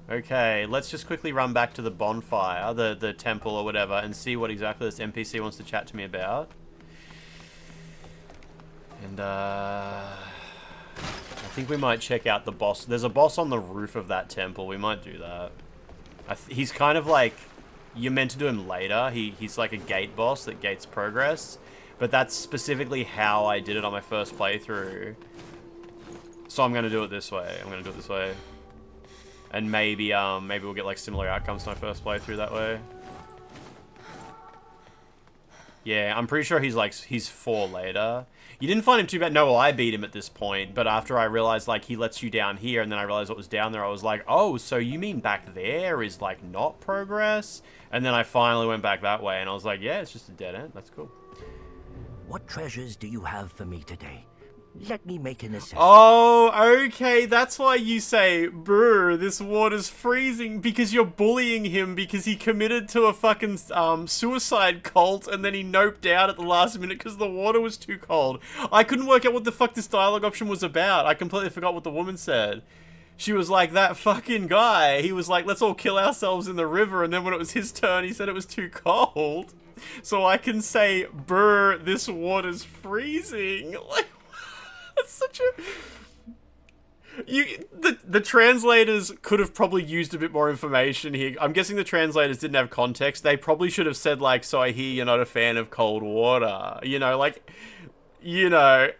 Okay, let's just quickly run back to the bonfire, the temple or whatever, and see what exactly this NPC wants to chat to me about. And, I think we might check out the boss. There's a boss on the roof of that temple. We might do that. He's kind of like... You're meant to do him later. He's like a gate boss that gates progress. But that's specifically how I did it on my first playthrough. So I'm going to do it this way. And maybe we'll get like similar outcomes to my first playthrough that way. Yeah, I'm pretty sure he's 4 later. You didn't find him too bad. No, well, I beat him at this point. But after I realized, like, he lets you down here, and then I realized what was down there, I was like, oh, so you mean back there is, like, not progress? And then I finally went back that way, and I was like, yeah, it's just a dead end. That's cool. What treasures do you have for me today? Let me make an assessment. Oh, okay. That's why you say, brr, this water's freezing, because you're bullying him because he committed to a fucking suicide cult and then he noped out at the last minute because the water was too cold. I couldn't work out what the fuck this dialogue option was about. I completely forgot what the woman said. She was like, that fucking guy, he was like, let's all kill ourselves in the river, and then when it was his turn, he said it was too cold. So I can say, brr, this water's freezing. Like, that's such a... The translators could have probably used a bit more information here. I'm guessing the translators didn't have context. They probably should have said, like, so I hear you're not a fan of cold water. You know, like, you know...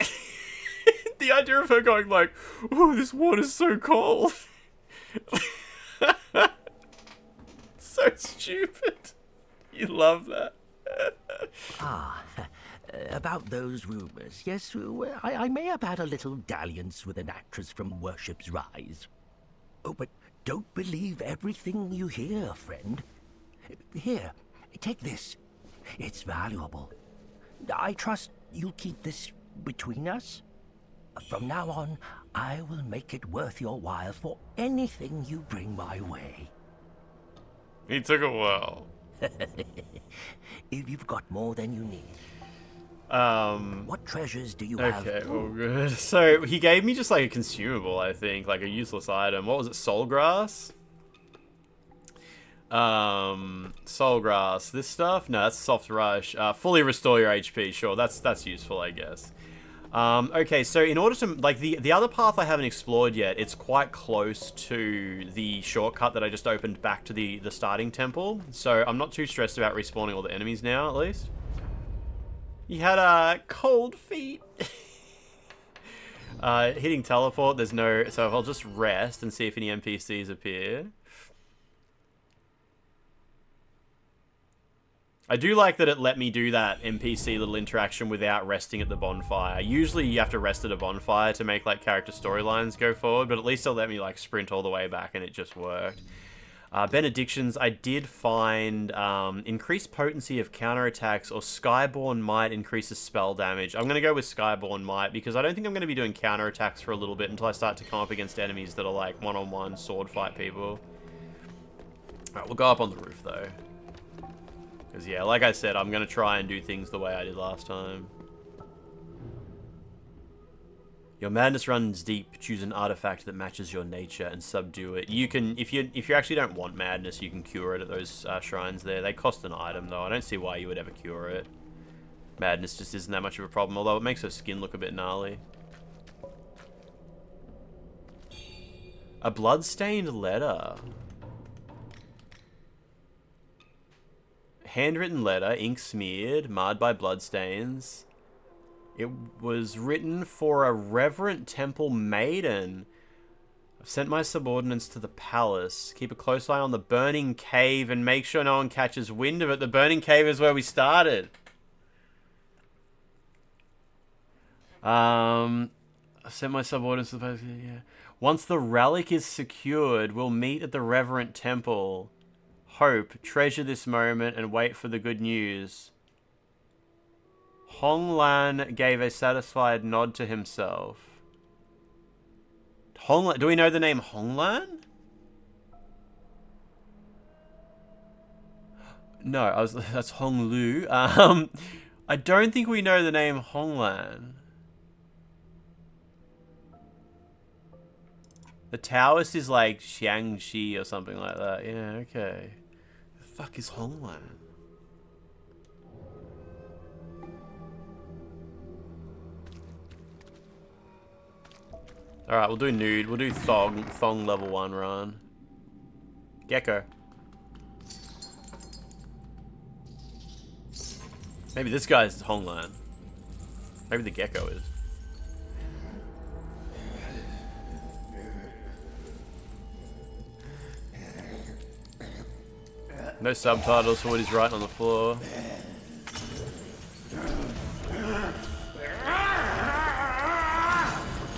The idea of her going like, oh, this water's so cold. So stupid. You love that. About those rumors, yes, I may have had a little dalliance with an actress from Worship's Rise. Oh, but don't believe everything you hear, friend. Here, take this. It's valuable. I trust you'll keep this between us. From now on, I will make it worth your while for anything you bring my way. He took a while. If you've got more than you need. What treasures do you have? Okay, all good. So, he gave me just like a consumable, I think, like a useless item. What was it, soul grass? Soul grass. This stuff? No, that's soft rush. Fully restore your HP, sure, that's useful, I guess. Okay, so in order to, like, the other path I haven't explored yet, it's quite close to the shortcut that I just opened back to the starting temple, so I'm not too stressed about respawning all the enemies now, at least. He had, cold feet. Hitting teleport, there's no, so if I'll just rest and see if any NPCs appear. I do like that it let me do that NPC little interaction without resting at the bonfire. Usually you have to rest at a bonfire to make like character storylines go forward, but at least it'll let me like sprint all the way back and it just worked. Benedictions, I did find increased potency of counterattacks or Skyborn Might increases spell damage. I'm going to go with Skyborn Might because I don't think I'm going to be doing counterattacks for a little bit until I start to come up against enemies that are like one-on-one sword fight people. Alright, we'll go up on the roof though. Because, yeah, like I said, I'm going to try and do things the way I did last time. Your madness runs deep. Choose an artifact that matches your nature and subdue it. You can, if you actually don't want madness, you can cure it at those shrines there. They cost an item, though. I don't see why you would ever cure it. Madness just isn't that much of a problem, although it makes her skin look a bit gnarly. A blood-stained letter. Handwritten letter, ink smeared, marred by bloodstains. It was written for a reverent temple maiden. Sent my subordinates to the palace. Keep a close eye on the burning cave and make sure no one catches wind of it. The burning cave is where we started. I sent my subordinates to the palace. Yeah. Once the relic is secured, we'll meet at the Reverent Temple. Hope, treasure this moment and wait for the good news. Hong Lan gave a satisfied nod to himself. Honglan. Do we know the name Honglan? No, that's Hong Lu. I don't think we know the name Honglan. The Taoist is like Xiangxi or something like that. Yeah, okay. The fuck is Honglan? Alright, we'll do nude. We'll do thong level 1 run. Gecko. Maybe this guy's Honglan. Maybe the gecko is. No subtitles for what he's writing on the floor.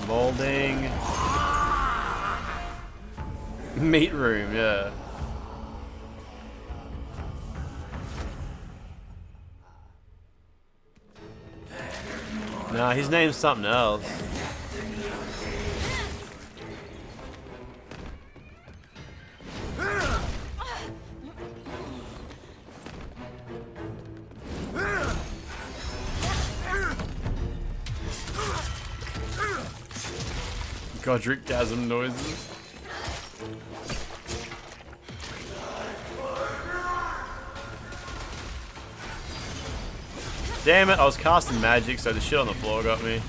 Molding. Meat room, yeah. Nah, his name's something else. Godric gasm noises. Damn it, I was casting magic, so the shit on the floor got me.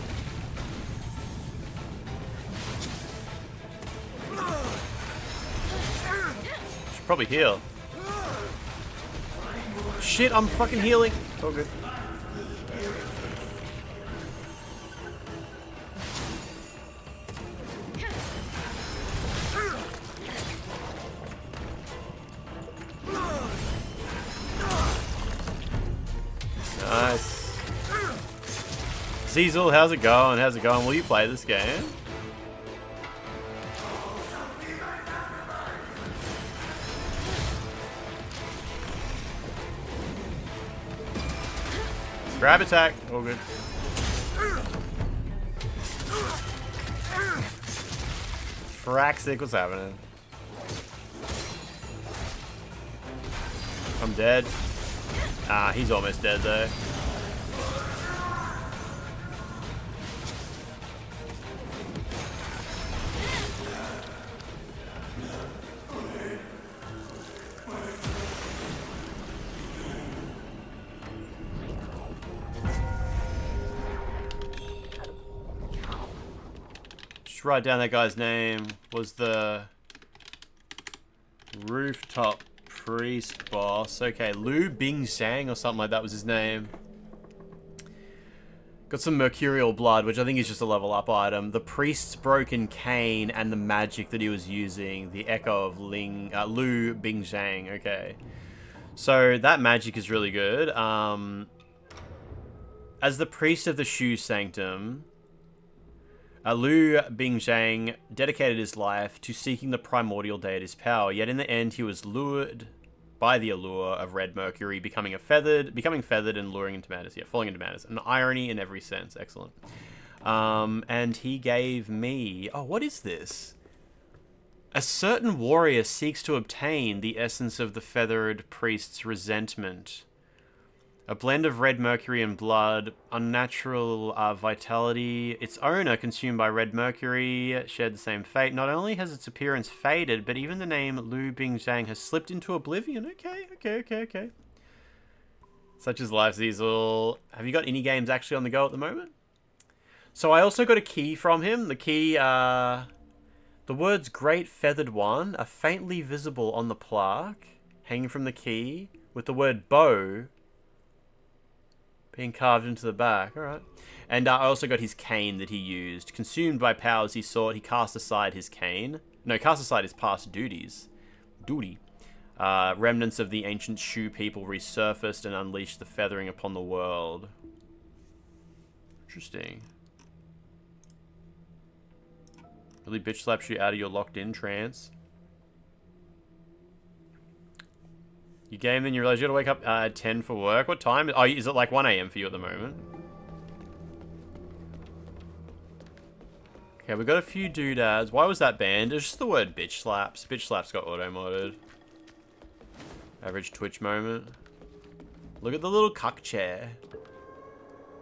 Should probably heal. Shit, I'm fucking healing. It's all good. Nice. Zizel, how's it going? How's it going? Will you play this game? Grab attack. All good. Fraxic, what's happening? I'm dead. Ah, he's almost dead though. Just write down that guy's name. Was the rooftop priest boss. Okay, Lu Bingzhang or something like that was his name. Got some mercurial blood, which I think is just a level up item. The priest's broken cane and the magic that he was using. The echo of Lu Bingzhang. Okay. So that magic is really good. As the priest of the Shu Sanctum, Lu Bingzhang dedicated his life to seeking the primordial deity's power, yet in the end he was lured by the allure of red mercury, becoming feathered and luring into madness. Yeah, falling into madness. An irony in every sense. Excellent. And he gave me... Oh, what is this? A certain warrior seeks to obtain the essence of the feathered priest's resentment. A blend of red mercury and blood, unnatural vitality. Its owner, consumed by red mercury, shared the same fate. Not only has its appearance faded, but even the name Lu Bingzhang has slipped into oblivion. Okay. Such is life, Zizel. Have you got any games actually on the go at the moment? So I also got a key from him. The key, the words Great Feathered One are faintly visible on the plaque, hanging from the key, with the word bow being carved into the back. Alright. And I also got his cane that he used. Consumed by powers he sought, he cast aside his cane. No, cast aside his past duties. Remnants of the ancient Shu people resurfaced and unleashed the feathering upon the world. Interesting. Really bitch slaps you out of your locked in trance. You game, then you realize you gotta wake up at 10 for work. What time? Oh, is it like 1 AM for you at the moment? Okay, we got a few doodads. Why was that banned? It's just the word bitch slaps. Bitch slaps got auto-modded. Average Twitch moment. Look at the little cuck chair.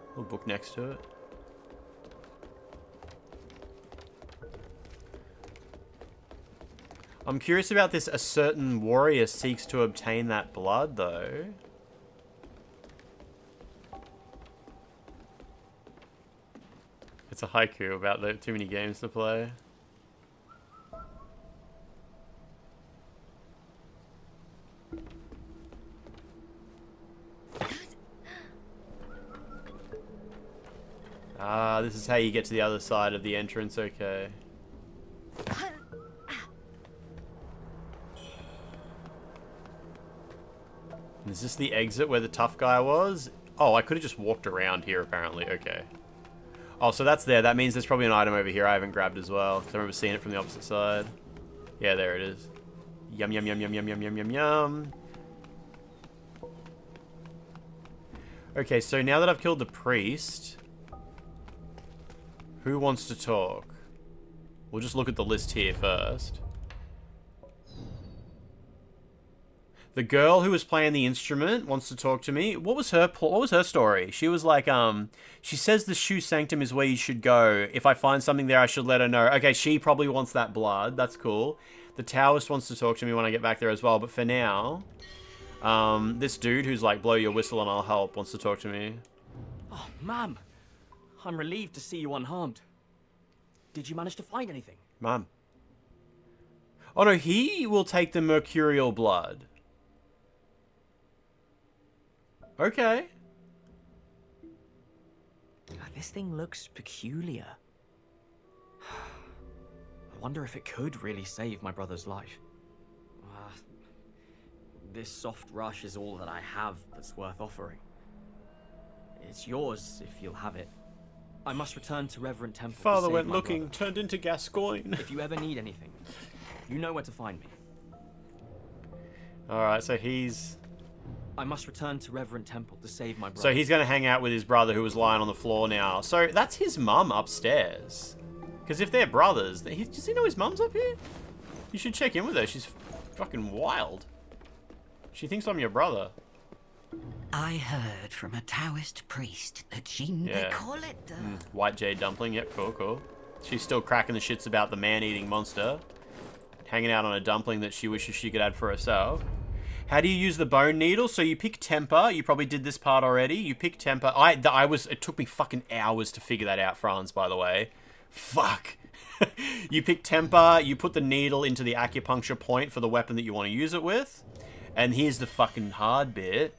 Little book next to it. I'm curious about this. A certain warrior seeks to obtain that blood, though. It's a haiku about the too many games to play. Ah, this is how you get to the other side of the entrance, okay. Is this the exit where the tough guy was? Oh, I could have just walked around here, apparently. Okay. Oh, so that's there. That means there's probably an item over here I haven't grabbed as well, because I remember seeing it from the opposite side. Yeah, there it is. Yum, yum, yum, yum, yum, yum, yum, yum, yum. Okay, so now that I've killed the priest... Who wants to talk? We'll just look at the list here first. The girl who was playing the instrument wants to talk to me. What was her story? She was like, she says the Shu Sanctum is where you should go. If I find something there, I should let her know. Okay, she probably wants that blood. That's cool. The Taoist wants to talk to me when I get back there as well. But for now, this dude who's like, blow your whistle and I'll help, wants to talk to me. Oh, ma'am. I'm relieved to see you unharmed. Did you manage to find anything? Ma'am. Oh no, he will take the mercurial blood. Okay. This thing looks peculiar. I wonder if it could really save my brother's life. This soft rush is all that I have that's worth offering. It's yours if you'll have it. I must return to Reverend Temple. Father went looking, turned into Gascoigne. If you ever need anything, you know where to find me. Alright, so he's... I must return to Reverend Temple to save my brother. So he's going to hang out with his brother who was lying on the floor now. So that's his mum upstairs. Because if they're brothers, does he know his mum's up here? You should check in with her. She's fucking wild. She thinks I'm your brother. I heard from a Taoist priest that they call it... White jade dumpling. Yep, cool, cool. She's still cracking the shits about the man-eating monster. Hanging out on a dumpling that she wishes she could add for herself. How do you use the bone needle? So you pick temper. You probably did this part already. You pick temper. It took me fucking hours to figure that out, Franz, by the way. Fuck. You pick temper. You put the needle into the acupuncture point for the weapon that you want to use it with. And here's the fucking hard bit.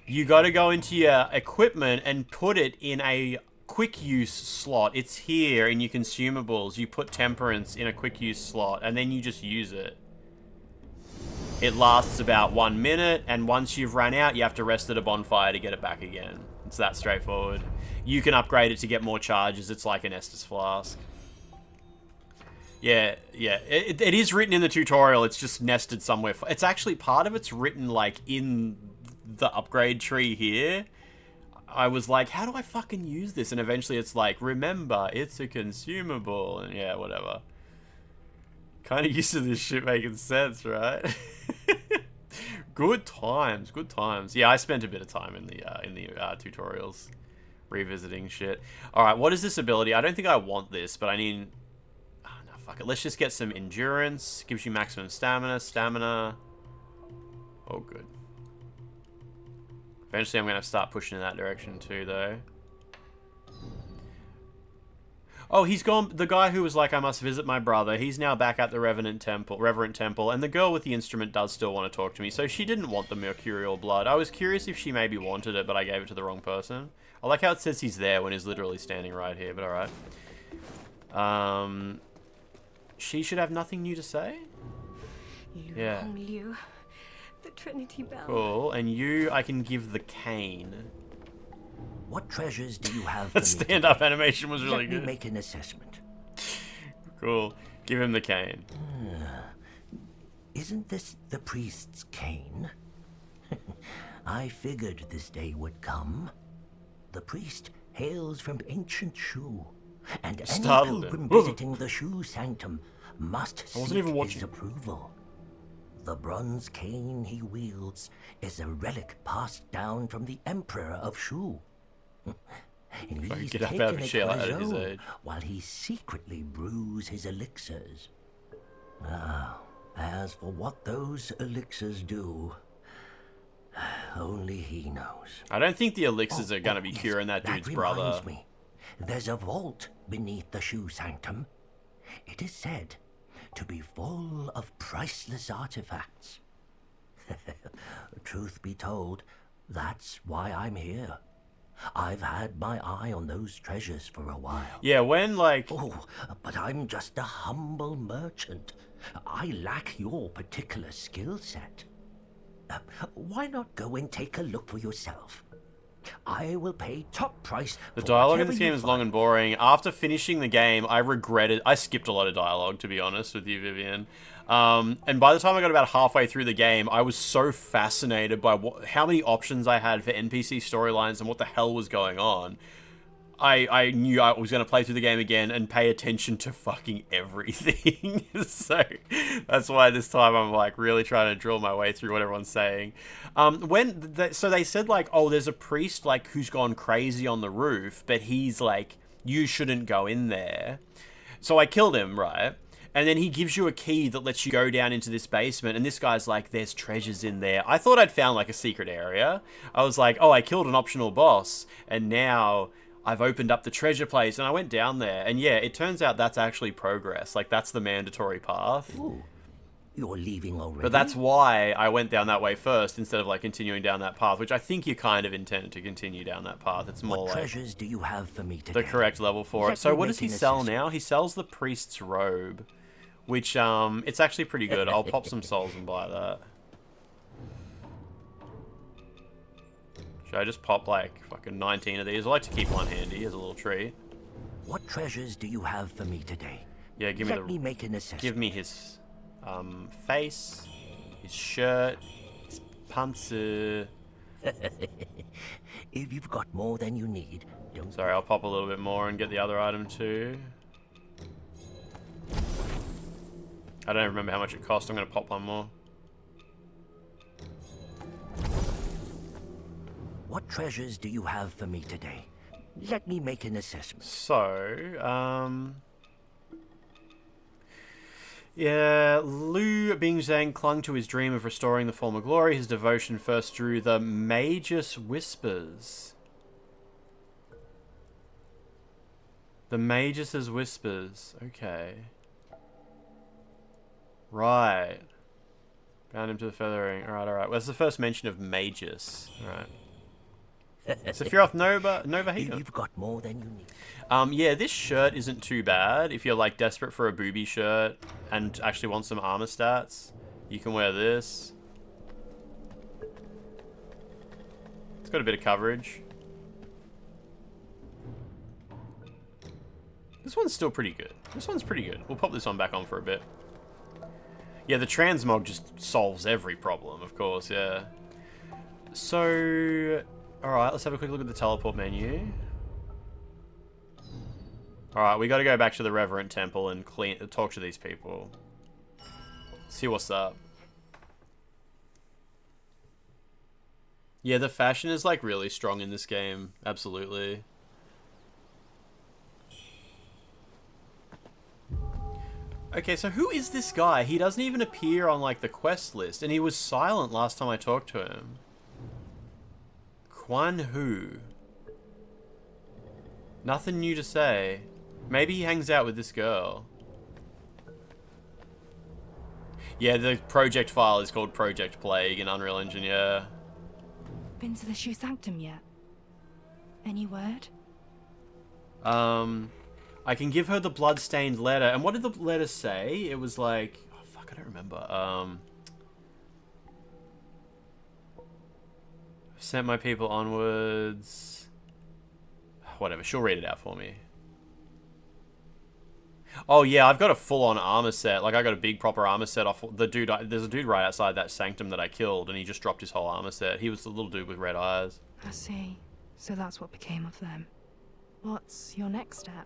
You got to go into your equipment and put it in a quick use slot. It's here in your consumables. You put temperance in a quick use slot and then you just use it. It lasts about 1 minute, and once you've run out, you have to rest at a bonfire to get it back again. It's that straightforward. You can upgrade it to get more charges. It's like an Estus flask. Yeah. It is written in the tutorial. It's just nested somewhere. It's actually, part of it's written, like, in the upgrade tree here. I was like, how do I fucking use this? And eventually it's like, remember, it's a consumable. And yeah, whatever. Kind of used to this shit making sense, right? Good times, good times. Yeah, I spent a bit of time in the tutorials revisiting shit. All right, what is this ability? I don't think I want this, but I need... Oh, no, fuck it. Let's just get some endurance. Gives you maximum stamina. Oh, good. Eventually, I'm going to start pushing in that direction too, though. Oh, he's gone. The guy who was like, I must visit my brother, he's now back at the Reverend Temple, and the girl with the instrument does still want to talk to me, so she didn't want the mercurial blood. I was curious if she maybe wanted it, but I gave it to the wrong person. I like how it says he's there when he's literally standing right here, but alright. she should have nothing new to say? Yeah. Liu, the Trinity Bell. Cool. And you, I can give the cane. What treasures do you have? That stand-up animation was really Let me good. make an assessment. Cool. Give him the cane. Isn't this the priest's cane? I figured this day would come. The priest hails from ancient Shu, and any pilgrim visiting the Shu sanctum must seek his approval. The bronze cane he wields is a relic passed down from the Emperor of Shu. And he's Get up taken out of it shell for out of his own age. while he secretly brews his elixirs. Now, as for what those elixirs do, only he knows. I don't think the elixirs are going to be curing that dude's brother. Reminds me, there's a vault beneath the Shu sanctum. It is said to be full of priceless artifacts. Truth be told, that's why I'm here. I've had my eye on those treasures for a while. Yeah, when like... Oh, but I'm just a humble merchant. I lack your particular skill set. Why not go and take a look for yourself? I will pay top price. The dialogue in this game is long and boring. After finishing the game, I skipped a lot of dialogue, to be honest with you, Vivian. And by the time I got about halfway through the game, I was so fascinated by how many options I had for NPC storylines and what the hell was going on. I knew I was going to play through the game again and pay attention to fucking everything. So that's why this time I'm like really trying to drill my way through what everyone's saying. So they said like, oh, there's a priest like who's gone crazy on the roof, but he's like, you shouldn't go in there. So I killed him, right? And then he gives you a key that lets you go down into this basement. And this guy's like, there's treasures in there. I thought I'd found like a secret area. I was like, oh, I killed an optional boss. And now I've opened up the treasure place. And I went down there. And yeah, it turns out that's actually progress. Like, that's the mandatory path. Ooh, you're leaving already? But that's why I went down that way first instead of like continuing down that path, which I think you kind of intended to continue down that path. It's more what like treasures do you have for me today? the correct level for it. So what does he sell now? He sells the priest's robe, which it's actually pretty good. I'll pop some souls and buy that. Should I just pop like fucking 19 of these? I like to keep one handy as a little treat. What treasures do you have for me today? Yeah, give me make an assessment. Give me his face, his shirt, his panzer. If you've got more than you need, don't. Sorry, I'll pop a little bit more and get the other item too. I don't remember how much it cost. I'm going to pop one more. What treasures do you have for me today? Let me make an assessment. So, yeah, Liu Bingzhang clung to his dream of restoring the former glory. His devotion first drew the Magus Whispers. The Magus' Whispers. Okay. Right. Bound him to the feathering. Alright, alright. Well, that's the first mention of Magus. Alright. Sephiroth Nova You've got more than you need. Yeah, this shirt isn't too bad. If you're like desperate for a booby shirt and actually want some armor stats, you can wear this. It's got a bit of coverage. This one's still pretty good. This one's pretty good. We'll pop this one back on for a bit. Yeah, the transmog just solves every problem, of course, yeah. So, alright, let's have a quick look at the teleport menu. Alright, we gotta go back to the Reverend Temple and talk to these people. See what's up. Yeah, the fashion is like really strong in this game. Absolutely. Okay, so who is this guy? He doesn't even appear on like the quest list, and he was silent last time I talked to him. Quan Hu. Nothing new to say. Maybe he hangs out with this girl. Yeah, the project file is called Project Plague in Unreal Engine, yeah. Been to the Shu Sanctum yet? Any word? I I can give her the blood-stained letter. And what did the letter say? It was like... Oh, fuck, I don't remember. Sent my people onwards. Whatever, she'll read it out for me. Oh yeah, I've got a full-on armor set. Like, I got a big proper armor set off the dude. There's a dude right outside that sanctum that I killed, and he just dropped his whole armor set. He was the little dude with red eyes. I see. So that's what became of them. What's your next step?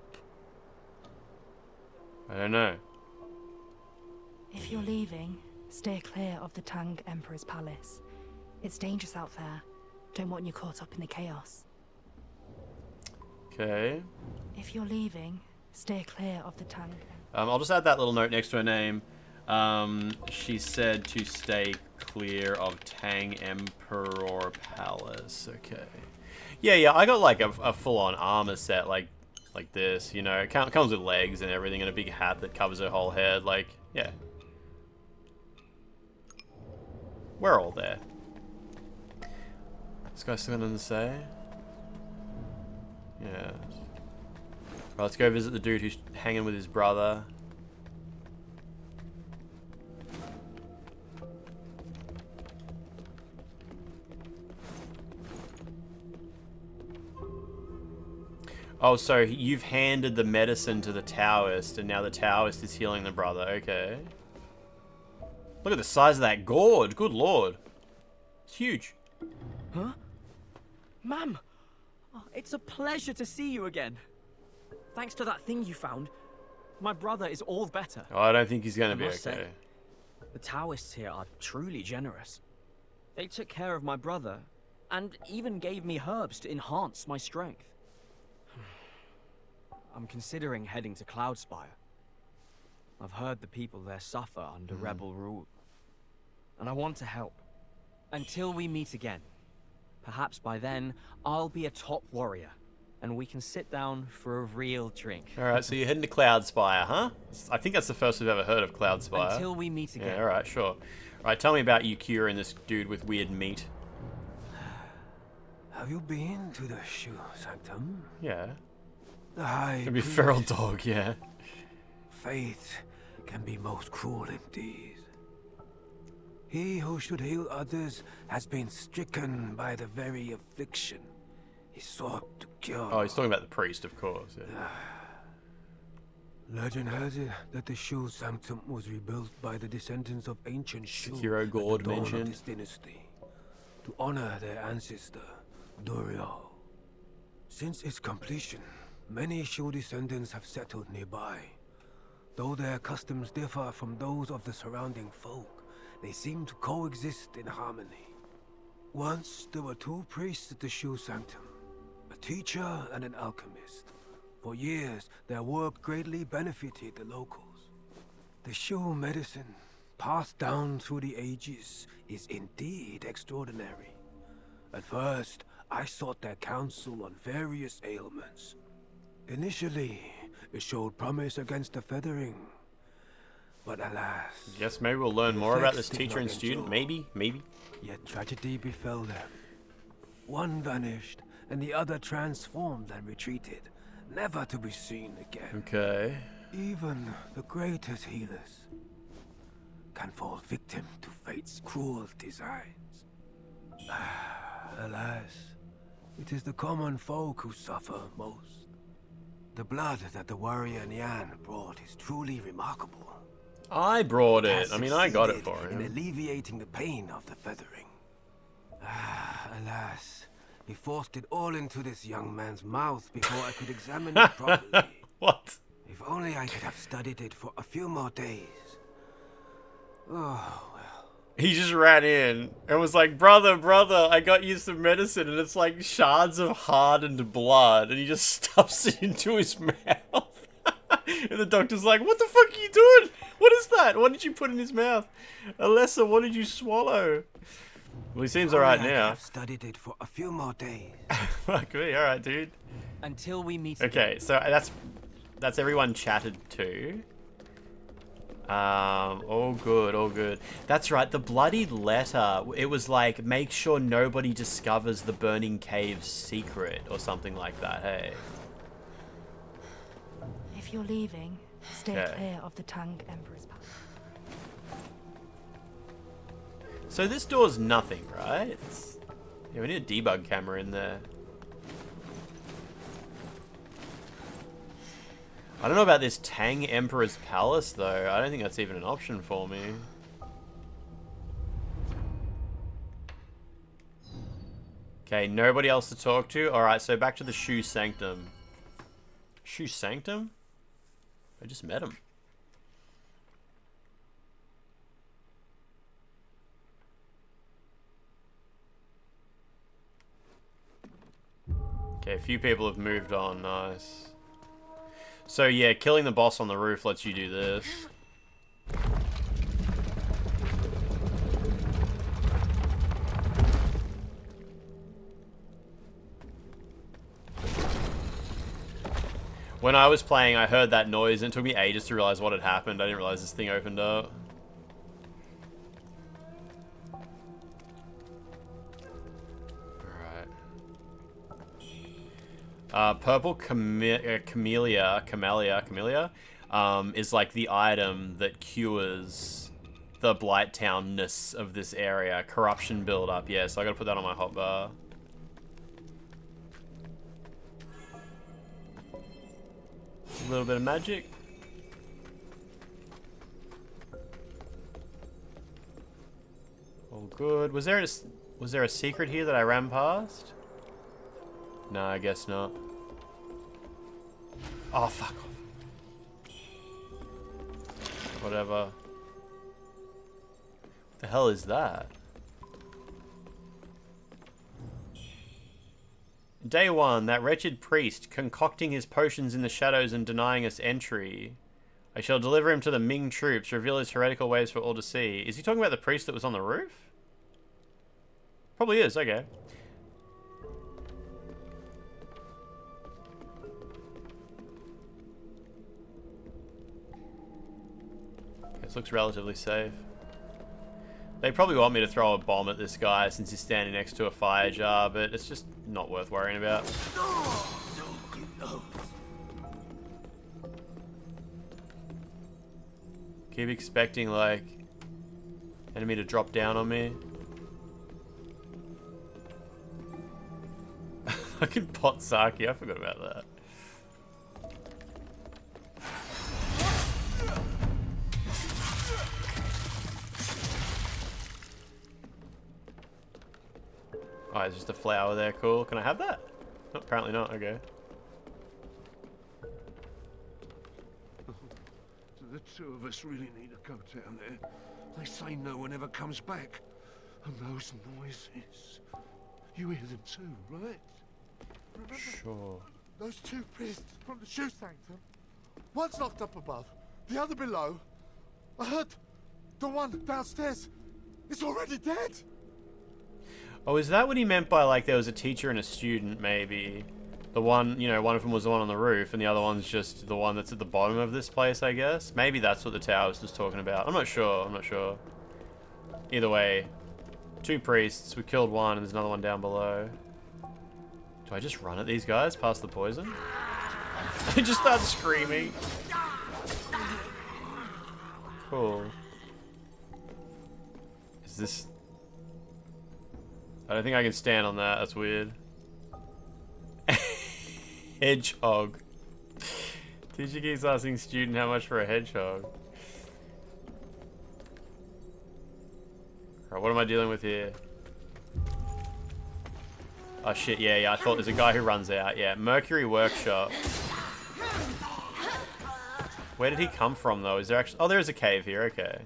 I don't know. If you're leaving, steer clear of the Tang Emperor's palace. It's dangerous out there. Don't want you caught up in the chaos. Okay. If you're leaving, steer clear of the Tang. I'll just add that little note next to her name. She said to stay clear of Tang Emperor Palace. Okay. Yeah, I got like a full-on armor set like this, you know. It comes with legs and everything and a big hat that covers her whole head. Like, yeah. We're all there. This guy's still nothing to say? Yeah. Right, let's go visit the dude who's hanging with his brother. Oh, so you've handed the medicine to the Taoist, and now the Taoist is healing the brother. Okay. Look at the size of that gourd. Good lord. It's huge. Huh? Ma'am! Oh, it's a pleasure to see you again. Thanks to that thing you found, my brother is all better. Oh, I don't think he's going to be must okay. say, the Taoists here are truly generous. They took care of my brother, and even gave me herbs to enhance my strength. I'm considering heading to Cloudspire. I've heard the people there suffer under rebel rule. And I want to help. Until we meet again. Perhaps by then, I'll be a top warrior. And we can sit down for a real drink. Alright, so you're heading to Cloudspire, huh? I think that's the first we've ever heard of Cloudspire. Until we meet again. Yeah, alright, sure. Alright, tell me about you curing this dude with weird meat. Have you been to the Shoe Sanctum? Yeah. The high It'd be a priest. feral dog, yeah. Fate can be most cruel indeed. He who should heal others has been stricken by the very affliction he sought to cure. Oh, he's talking about the priest, of course. Yeah. Legend has it that the Shu Sanctum was rebuilt by the descendants of ancient Shu Hero Gord at the dawn mentioned. of this dynasty to honor their ancestor, Duriel. Since its completion, many Shu descendants have settled nearby. Though their customs differ from those of the surrounding folk, they seem to coexist in harmony. Once there were two priests at the Shu Sanctum, a teacher and an alchemist. For years, their work greatly benefited the locals. The Shu medicine, passed down through the ages, is indeed extraordinary. At first, I sought their counsel on various ailments. Initially, it showed promise against the feathering. But alas... Guess maybe we'll learn more about this effects did teacher not and student. endure. Maybe. Yet tragedy befell them. One vanished, and the other transformed and retreated, never to be seen again. Okay. Even the greatest healers can fall victim to fate's cruel designs. Alas, it is the common folk who suffer most. The blood that the warrior Nian brought is truly remarkable. I brought it. Has I mean, I got it succeeded for in him. alleviating the pain of the feathering. Alas, he forced it all into this young man's mouth before I could examine it properly. What? If only I could have studied it for a few more days. Oh, well. He just ran in and was like, brother, I got you some medicine, and it's like shards of hardened blood, and he just stuffs it into his mouth. And the doctor's like, what the fuck are you doing? What is that? What did you put in his mouth? Alessa, what did you swallow? Well, he seems alright now. I've studied it for a few more days. Fuck me, alright, dude. Until we meet Okay, so that's everyone chatted to. All good. That's right, the bloody letter, it was like, make sure nobody discovers the burning cave's secret, or something like that, hey. If you're leaving, stay Okay. clear of the Tang Emperor's Palace. So this door's nothing, right? Yeah, we need a debug camera in there. I don't know about this Tang Emperor's Palace, though. I don't think that's even an option for me. Okay, nobody else to talk to. Alright, so back to the Shoe Sanctum. Shoe Sanctum? I just met him. Okay, a few people have moved on. Nice. So yeah, killing the boss on the roof lets you do this. When I was playing, I heard that noise and it took me ages to realize what had happened. I didn't realize this thing opened up. Purple camellia is like the item that cures the blight townness of this area. Corruption buildup, yeah, so I gotta put that on my hotbar. A little bit of magic. All good. Was there a secret here that I ran past? No, I guess not. Oh, fuck off. Whatever. What the hell is that? Day 1, that wretched priest, concocting his potions in the shadows and denying us entry. I shall deliver him to the Ming troops, reveal his heretical ways for all to see. Is he talking about the priest that was on the roof? Probably is, okay. This looks relatively safe. They probably want me to throw a bomb at this guy since he's standing next to a fire jar, but it's just not worth worrying about. Keep expecting, like, enemy to drop down on me. Fucking pot sake, I forgot about that. Oh, it's just a flower there, cool. Can I have that? Oh, apparently not, okay. So the two of us really need to go down there. They say no one ever comes back. And those noises. You hear them too, right? Remember Sure. those two priests from the Shoe Sanctum? One's locked up above, the other below. I heard the one downstairs is already dead. Oh, is that what he meant by, like, there was a teacher and a student, maybe? The one, you know, one of them was the one on the roof, and the other one's just the one that's at the bottom of this place, I guess? Maybe that's what the Towers was talking about. I'm not sure, I'm not sure. Either way, two priests, we killed one, and there's another one down below. Do I just run at these guys past the poison? I just start screaming. Cool. Is this... I don't think I can stand on that. That's weird. Hedgehog. Teacher keeps asking student how much for a hedgehog. Alright, what am I dealing with here? Oh shit, yeah, I thought there's a guy who runs out. Yeah, Mercury Workshop. Where did he come from, though? Is there actually... Oh, there is a cave here, okay.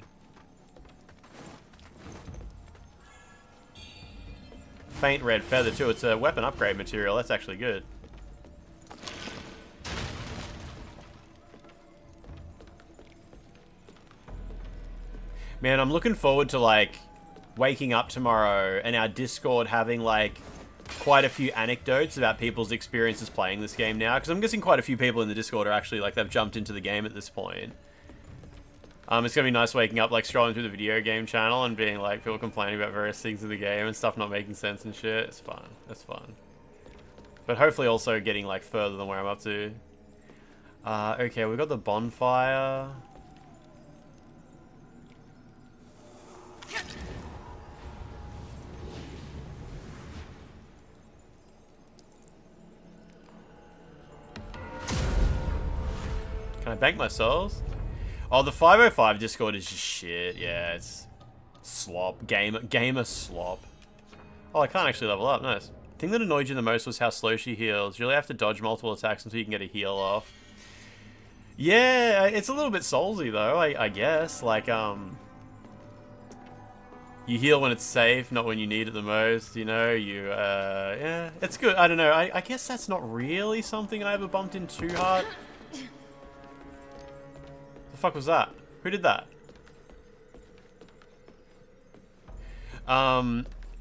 Faint red feather too. It's a weapon upgrade material. That's actually good. Man, I'm looking forward to, like, waking up tomorrow and our Discord having, like, quite a few anecdotes about people's experiences playing this game now. Because I'm guessing quite a few people in the Discord are actually, like, they've jumped into the game at this point. It's gonna be nice waking up, like, scrolling through the video game channel and being like, people complaining about various things in the game and stuff not making sense and shit. It's fun. It's fun. But hopefully also getting, like, further than where I'm up to. Okay, we've got the bonfire. Can I bank my souls? Oh, the 505 Discord is just shit. Yeah, it's slop. Gamer slop. Oh, I can't actually level up. Nice. The thing that annoyed you the most was how slow she heals. You really have to dodge multiple attacks until you can get a heal off. Yeah, it's a little bit soulsy though, I guess. Like, you heal when it's safe, not when you need it the most, you know? Yeah, it's good. I don't know. I guess that's not really something I ever bumped in too hard. The fuck was that? Who did that?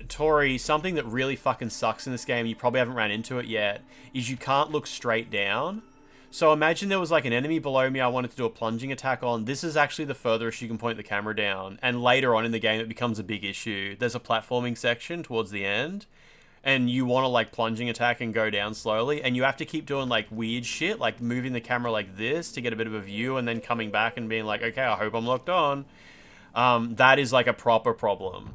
Tori, something that really fucking sucks in this game, you probably haven't ran into it yet, is you can't look straight down. So imagine there was like an enemy below me I wanted to do a plunging attack on. This is actually the furthest you can point the camera down. And later on in the game, it becomes a big issue. There's a platforming section towards the end. And you want to like plunging attack and go down slowly. And you have to keep doing like weird shit. Like moving the camera like this to get a bit of a view. And then coming back and being like, okay, I hope I'm locked on. That is like a proper problem.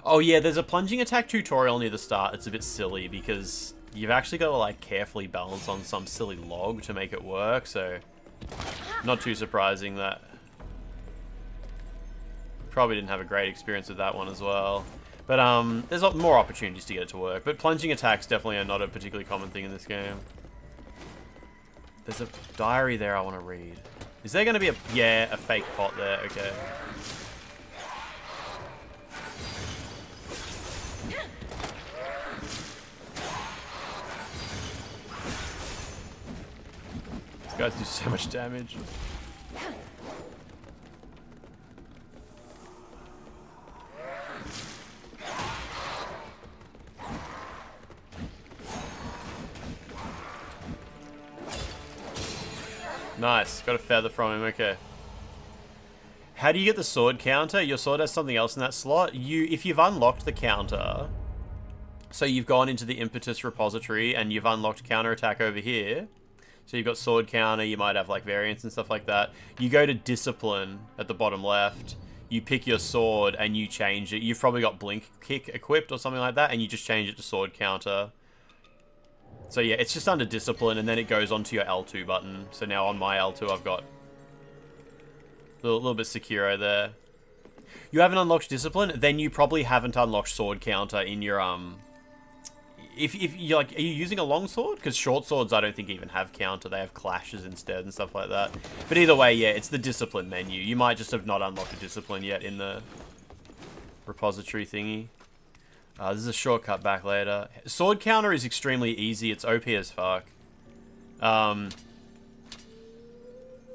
Oh yeah, there's a plunging attack tutorial near the start. It's a bit silly because you've actually got to like carefully balance on some silly log to make it work, so not too surprising that probably didn't have a great experience with that one as well. But there's more opportunities to get it to work, but plunging attacks definitely are not a particularly common thing in this game. There's a diary there I want to read. Is there going to be a fake pot there? Okay. Guys do so much damage. Nice, got a feather from him, okay. How do you get the sword counter? Your sword has something else in that slot. If you've unlocked the counter, so you've gone into the impetus repository and you've unlocked counterattack over here. So you've got sword counter, you might have like variants and stuff like that. You go to discipline at the bottom left, you pick your sword and you change it. You've probably got blink kick equipped or something like that and you just change it to sword counter. So yeah, it's just under discipline and then it goes onto your L2 button. So now on my L2 I've got a little bit secure there. You haven't unlocked discipline, then you probably haven't unlocked sword counter in your If you're like, are you using a long sword? Because short swords I don't think even have counter. They have clashes instead and stuff like that. But either way, yeah, it's the discipline menu. You might just have not unlocked a discipline yet in the repository thingy. This is a shortcut back later. Sword counter is extremely easy. It's OP as fuck.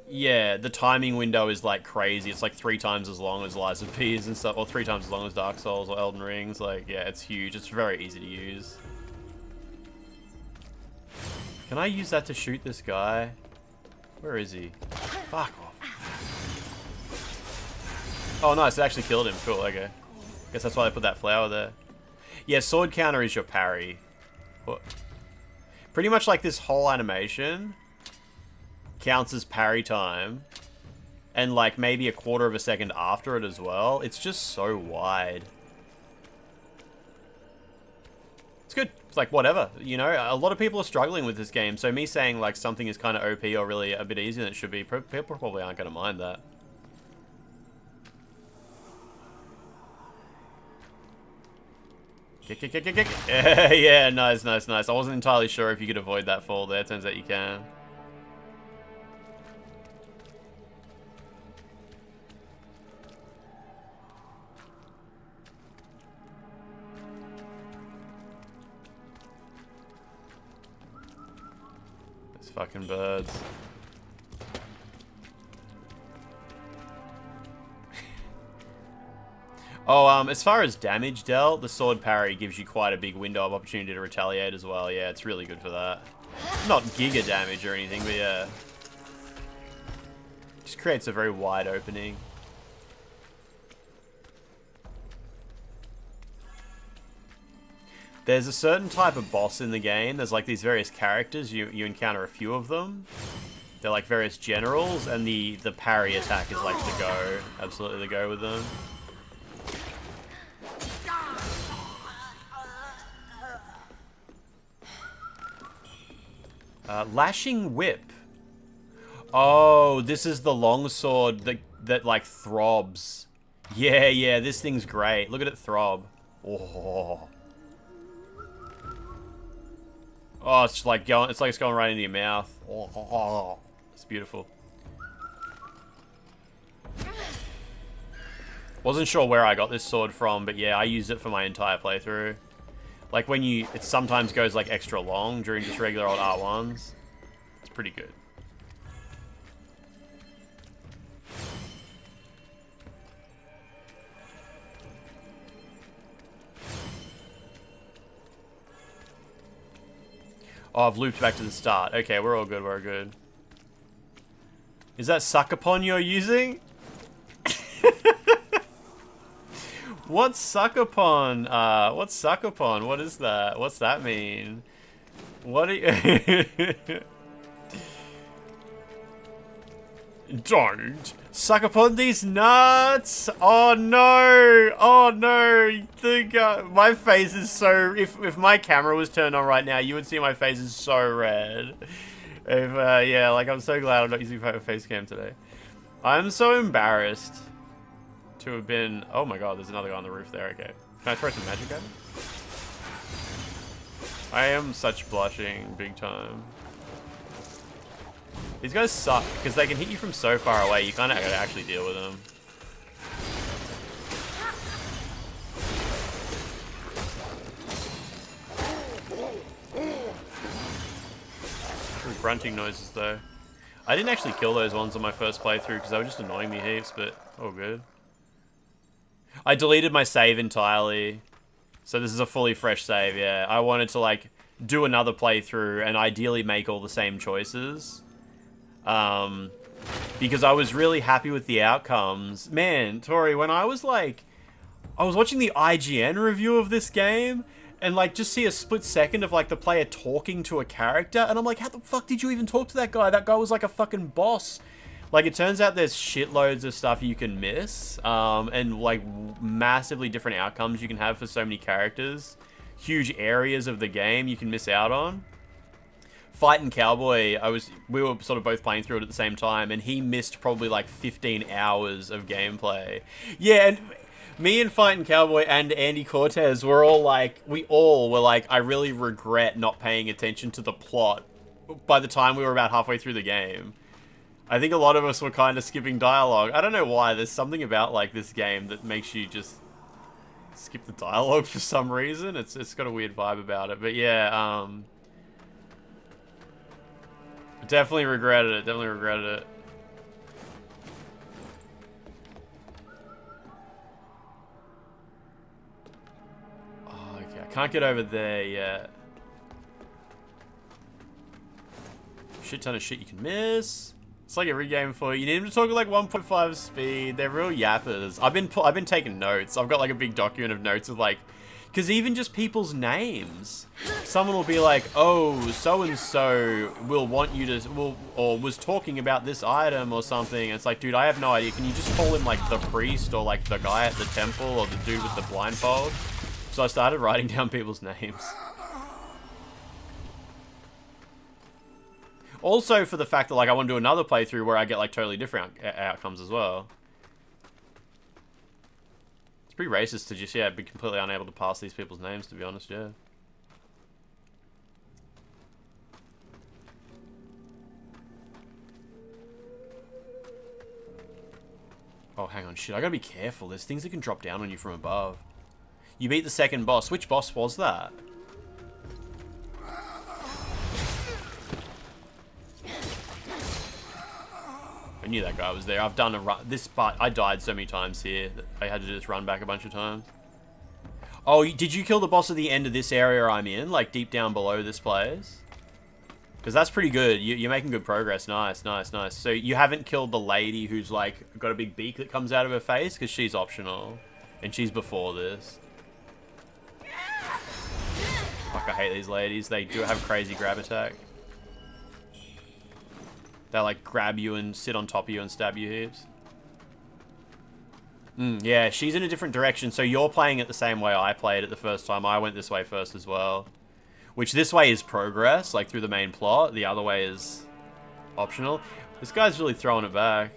Yeah, the timing window is like crazy. It's like 3 times as long as Lies of P and stuff, or 3 times as long as Dark Souls or Elden Rings. Like, yeah, it's huge. It's very easy to use. Can I use that to shoot this guy? Where is he? Fuck off. Oh, nice. It actually killed him. Cool, okay. Guess that's why they put that flower there. Yeah, sword counter is your parry. What? Pretty much like this whole animation counts as parry time. And like maybe a quarter of a second after it as well. It's just so wide. It's good. It's like, whatever, you know? A lot of people are struggling with this game, so me saying, like, something is kind of OP or really a bit easier than it should be, people probably aren't going to mind that. Kick, kick, kick, kick, kick. Yeah, nice, nice, nice. I wasn't entirely sure if you could avoid that fall there. Turns out you can. Fucking birds. Oh, as far as damage dealt, the sword parry gives you quite a big window of opportunity to retaliate as well. Yeah, it's really good for that. Not giga damage or anything, but yeah. Just creates a very wide opening. There's a certain type of boss in the game. There's like these various characters. You encounter a few of them. They're like various generals, and the parry attack is like the go. Absolutely the go with them. Lashing whip. Oh, this is the longsword that like throbs. Yeah, yeah, this thing's great. Look at it throb. Oh. Oh, it's like going. It's like it's going right into your mouth. Oh, it's beautiful. Wasn't sure where I got this sword from, but yeah, I used it for my entire playthrough. Like when it sometimes goes like extra long during just regular old R1s. It's pretty good. Oh, I've looped back to the start. Okay, we're all good, we're good. Is that Suckupon you're using? What's Suckupon? What's Suckupon? What is that? What's that mean? What are you... Don't suck upon these nuts! Oh no! Oh no! My face is so... If my camera was turned on right now, you would see my face is so red. Yeah, like I'm so glad I'm not using face cam today. I'm so embarrassed to have been... Oh my god, there's another guy on the roof there. Okay. Can I throw some magic at him? I am such blushing, big time. These guys suck, because they can hit you from so far away, you kind of gotta actually deal with them. Some grunting noises, though. I didn't actually kill those ones on my first playthrough, because they were just annoying me heaps, but all good. I deleted my save entirely, so this is a fully fresh save, yeah. I wanted to, like, do another playthrough and ideally make all the same choices. Because I was really happy with the outcomes. Man, Tori, when I was like... I was watching the IGN review of this game, and like, just see a split second of like the player talking to a character, and I'm like, how the fuck did you even talk to that guy? That guy was like a fucking boss. Like, it turns out there's shitloads of stuff you can miss, and like massively different outcomes you can have for so many characters. Huge areas of the game you can miss out on. Fighting Cowboy, we were sort of both playing through it at the same time, and he missed probably like 15 hours of gameplay. Yeah, and me and Fighting Cowboy and Andy Cortez were all like, I really regret not paying attention to the plot by the time we were about halfway through the game. I think a lot of us were kind of skipping dialogue. I don't know why, there's something about like this game that makes you just skip the dialogue for some reason. It's got a weird vibe about it, but yeah, definitely regretted it. Definitely regretted it. Oh, okay. I can't get over there yet. Shit ton of shit you can miss. It's like every game for you. You need them to talk at like 1.5 speed. They're real yappers. I've been taking notes. I've got like a big document of notes of like, because even just people's names. Someone will be like, oh, so-and-so will want you to, or was talking about this item or something. It's like, dude, I have no idea. Can you just call him like the priest or like the guy at the temple or the dude with the blindfold? So I started writing down people's names. Also for the fact that like I want to do another playthrough where I get like totally different outcomes as well. It's pretty racist to just, yeah, be completely unable to pass these people's names, to be honest, yeah. Oh, hang on, shit, I gotta be careful. There's things that can drop down on you from above. You beat the second boss. Which boss was that? I knew that guy was there. I've done a run. This part, I died so many times here that I had to just run back a bunch of times. Oh, did you kill the boss at the end of this area I'm in? Like deep down below this place? Because that's pretty good. You're making good progress. Nice, nice, nice. So you haven't killed the lady who's like got a big beak that comes out of her face? Because she's optional. And she's before this. Fuck, I hate these ladies. They do have crazy grab attack. They like grab you and sit on top of you and stab you heaps. Yeah, she's in a different direction, so you're playing it the same way I played it the first time. I went this way first as well. Which this way is progress, like through the main plot. The other way is optional. This guy's really throwing it back.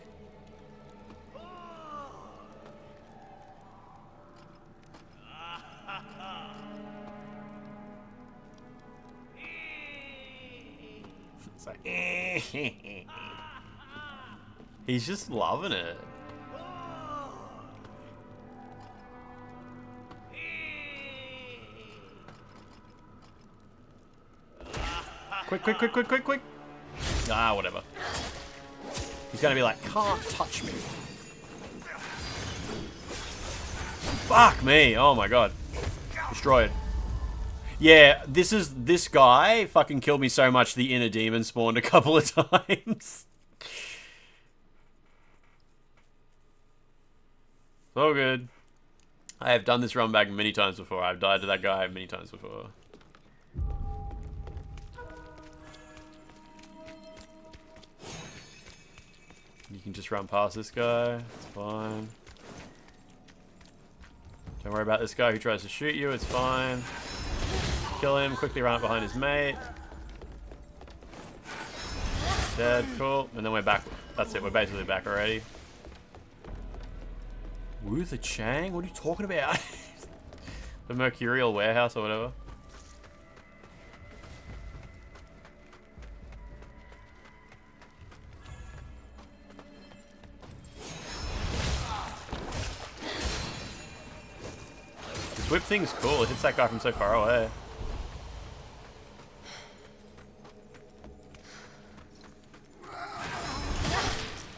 It's like, he's just loving it. Quick, quick, quick, quick, quick, quick. Ah, whatever. He's gonna be like, can't touch me. Fuck me. Oh my god. Destroyed. Yeah, this guy fucking killed me so much the inner demon spawned a couple of times. So good. I have done this run back many times before. I've died to that guy many times before. You can just run past this guy. It's fine. Don't worry about this guy who tries to shoot you. It's fine. Kill him. Quickly run up behind his mate. Dead. Cool. And then we're back. That's it. We're basically back already. WUCHANG? What are you talking about? The Mercurial Warehouse or whatever. This whip thing's cool. It hits that guy from so far away.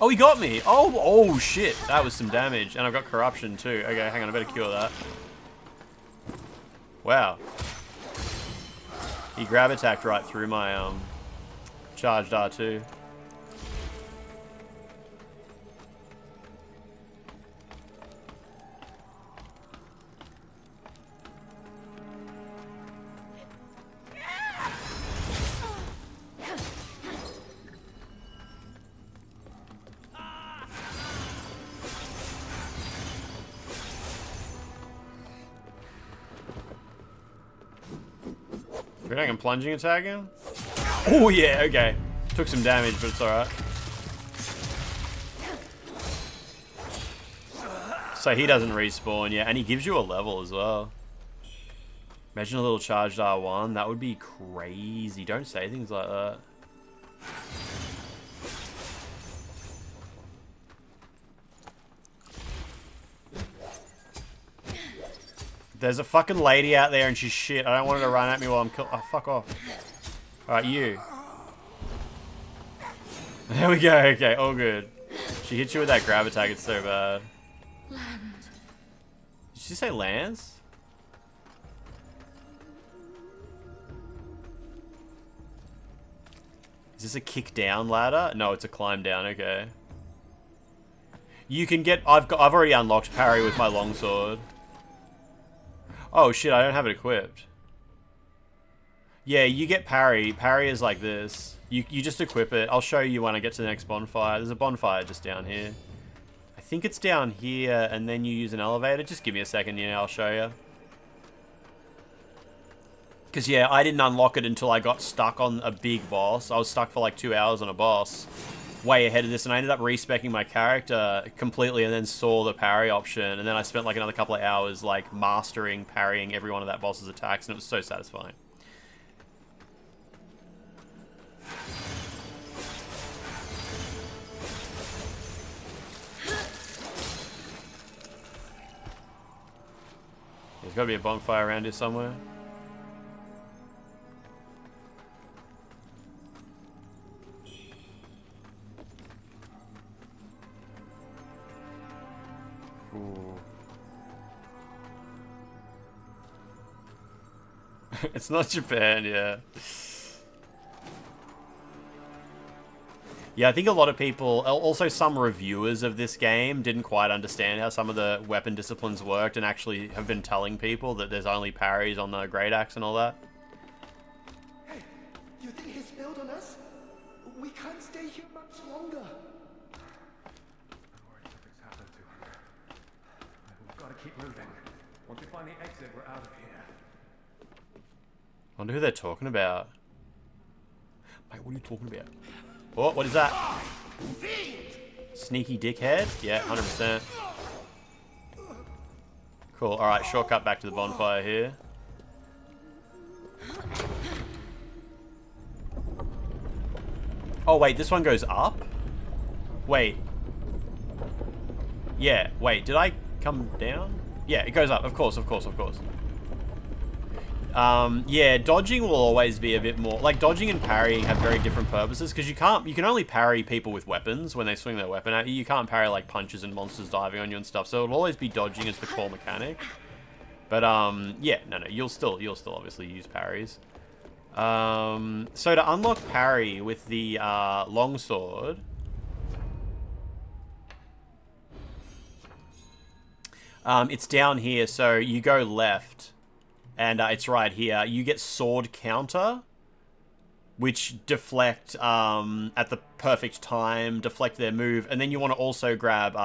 Oh, he got me. Oh shit. That was some damage. And I've got corruption too. Okay, hang on. I better cure that. Wow. He grab attacked right through my charged R2. I can plunging attack him? Oh yeah, okay. Took some damage, but it's alright. So he doesn't respawn, yeah, and he gives you a level as well. Imagine a little charged R1, that would be crazy. Don't say things like that. There's a fucking lady out there and she's shit. I don't want her to run at me while I'm oh, fuck off. Alright, you. There we go, okay, all good. She hits you with that grab attack, it's so bad. Land. Did she say lands? Is this a kick down ladder? No, it's a climb down, okay. You can get, I've already unlocked parry with my longsword. Oh shit, I don't have it equipped. Yeah, you get parry. Parry is like this. You just equip it. I'll show you when I get to the next bonfire. There's a bonfire just down here. I think it's down here, and then you use an elevator. Just give me a second, yeah, I'll show you. Because, yeah, I didn't unlock it until I got stuck on a big boss. I was stuck for like 2 hours on a boss. Way ahead of this, and I ended up respecing my character completely and then saw the parry option, and then I spent like another couple of hours like mastering parrying every one of that boss's attacks, and it was so satisfying. There's got to be a bonfire around here somewhere. It's not Japan, yeah. Yeah, I think a lot of people, also some reviewers of this game, didn't quite understand how some of the weapon disciplines worked and actually have been telling people that there's only parries on the great axe and all that. Hey, you think he's built on us? We can't stay here much longer. Don't worry, nothing's happened to her. We've got to keep moving. Once we find the exit, we're out of here. Wonder who they're talking about. Mate, what are you talking about? Oh, what is that? Sneaky dickhead? Yeah, 100%. Cool. Alright, shortcut back to the bonfire here. Oh, wait, this one goes up? Wait. Yeah, wait, did I come down? Yeah, it goes up. Of course, of course, of course. Yeah, dodging will always be a bit more... Like, dodging and parrying have very different purposes, because you can only parry people with weapons when they swing their weapon at you. You can't parry, like, punches and monsters diving on you and stuff, so it'll always be dodging as the core mechanic. But, yeah, no, you'll still obviously use parries. So to unlock parry with the, longsword... it's down here, so you go left... And it's right here. You get sword counter, which deflect at the perfect time, deflect their move. And then you want to also grab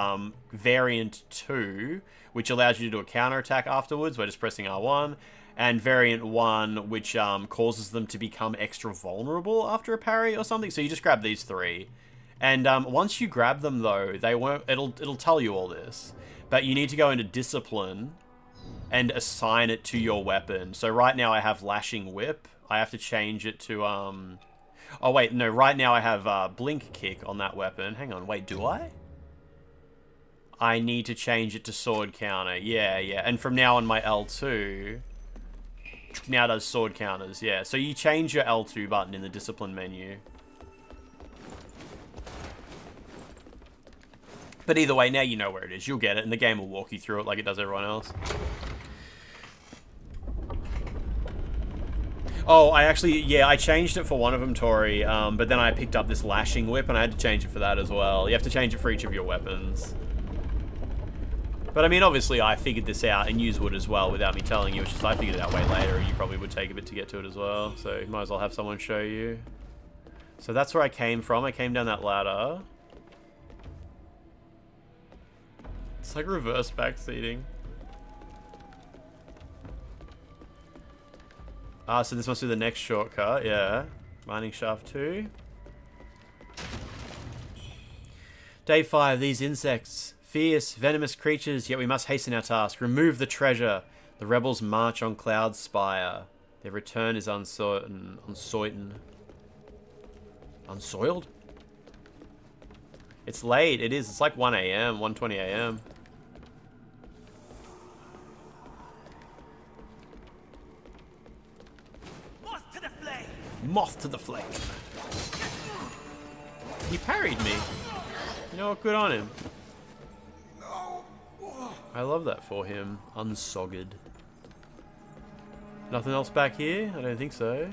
variant 2, which allows you to do a counter attack afterwards by just pressing R1. And variant 1, which causes them to become extra vulnerable after a parry or something. So you just grab these 3. And once you grab them, though, they won't. It'll tell you all this. But you need to go into discipline and assign it to your weapon. So right now I have Lashing Whip. I have to change it to, Oh, wait, no. Right now I have Blink Kick on that weapon. Hang on, wait, do I? I need to change it to Sword Counter. Yeah, yeah. And from now on, my L2 now does Sword Counters. Yeah, so you change your L2 button in the Discipline menu. But either way, now you know where it is. You'll get it, and the game will walk you through it like it does everyone else. Oh, I changed it for one of them, Tori, but then I picked up this Lashing Whip, and I had to change it for that as well. You have to change it for each of your weapons. But I mean, obviously, I figured this out, and you would as well, without me telling you. It's just I figured it out way later, and you probably would take a bit to get to it as well. So you might as well have someone show you. So that's where I came from. I came down that ladder. It's like reverse backseating. So this must be the next shortcut, yeah. Mining shaft 2. Day 5, these insects. Fierce, venomous creatures, yet we must hasten our task. Remove the treasure. The rebels march on Cloud Spire. Their return is uncertain. Unsoiled? It's late, it is. It's like 1 AM, 1:20 AM. Moth to the flame. He parried me. You know what? Good on him. I love that for him. Unsogged. Nothing else back here? I don't think so.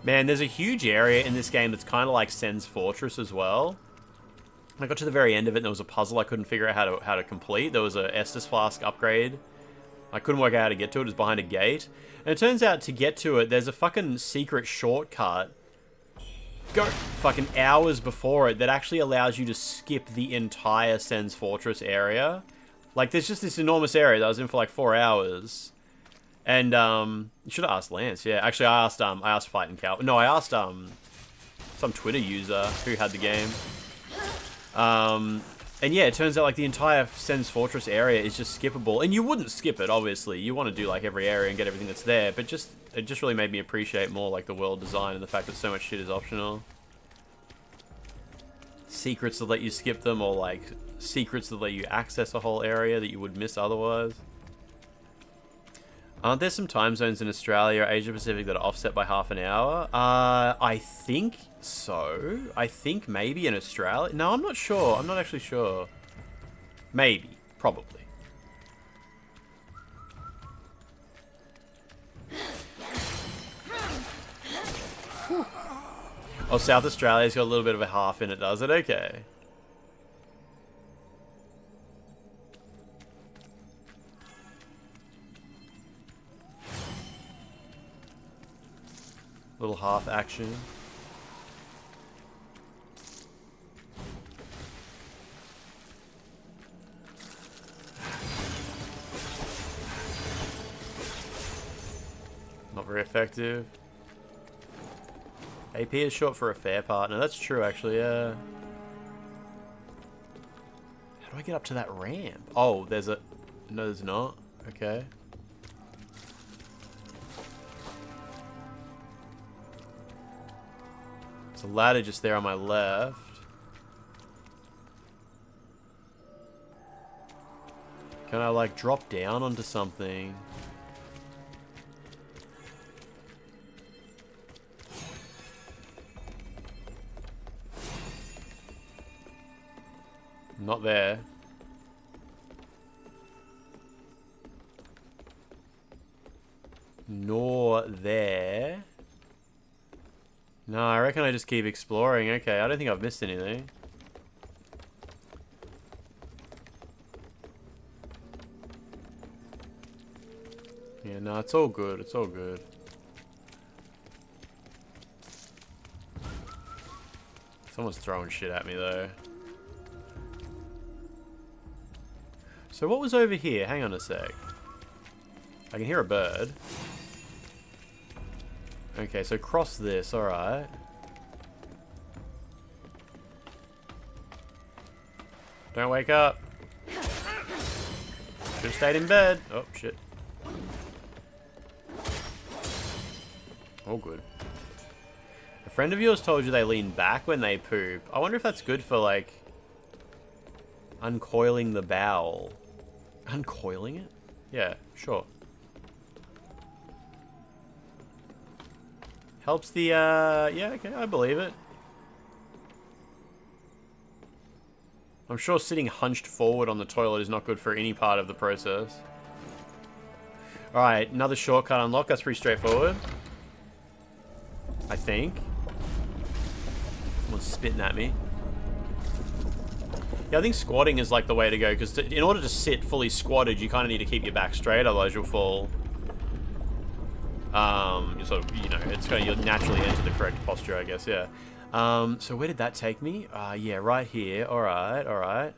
Man, there's a huge area in this game that's kind of like Sen's Fortress as well. I got to the very end of it and there was a puzzle I couldn't figure out how to complete. There was a Estus Flask upgrade. I couldn't work out how to get to it. It was behind a gate. And it turns out to get to it, there's a fucking secret shortcut. Go fucking hours before it that actually allows you to skip the entire Sen's Fortress area. Like, there's just this enormous area that I was in for like 4 hours. And, you should have asked Lance, yeah. Actually, I asked Fight and Cow. No, I asked, some Twitter user who had the game. And yeah, it turns out like the entire Sen's Fortress area is just skippable. And you wouldn't skip it, obviously. You want to do like every area and get everything that's there. But it just really made me appreciate more like the world design and the fact that so much shit is optional. Secrets that let you skip them, or like secrets that let you access a whole area that you would miss otherwise. Aren't there some time zones in Australia or Asia Pacific that are offset by half an hour? I think so. I think maybe in Australia. No, I'm not sure. I'm not actually sure. Maybe. Probably. Oh, South Australia's got a little bit of a half in it, does it? Okay. Little half action. Not very effective. AP is short for a fair partner. That's true, actually, yeah. How do I get up to that ramp? Oh, there's a... No, there's not. Okay. There's a ladder just there on my left. Can I, like, drop down onto something? Not there. Nor there. No, I reckon I just keep exploring. Okay, I don't think I've missed anything. Yeah, no, it's all good. It's all good. Someone's throwing shit at me, though. So what was over here? Hang on a sec. I can hear a bird. Okay, so cross this, alright. Don't wake up. Should've stayed in bed. Oh, shit. All good. A friend of yours told you they lean back when they poop. I wonder if that's good for, like, uncoiling the bowel. Uncoiling it? Yeah, sure. Helps the, yeah, okay, I believe it. I'm sure sitting hunched forward on the toilet is not good for any part of the process. Alright, another shortcut unlock. That's pretty straightforward. I think. Someone's spitting at me. Yeah, I think squatting is like the way to go, because in order to sit fully squatted, you kind of need to keep your back straight, otherwise you'll fall. You sort of, you know, it's going to, you'll naturally enter the correct posture, I guess, yeah. So where did that take me? Yeah, right here. Alright, alright.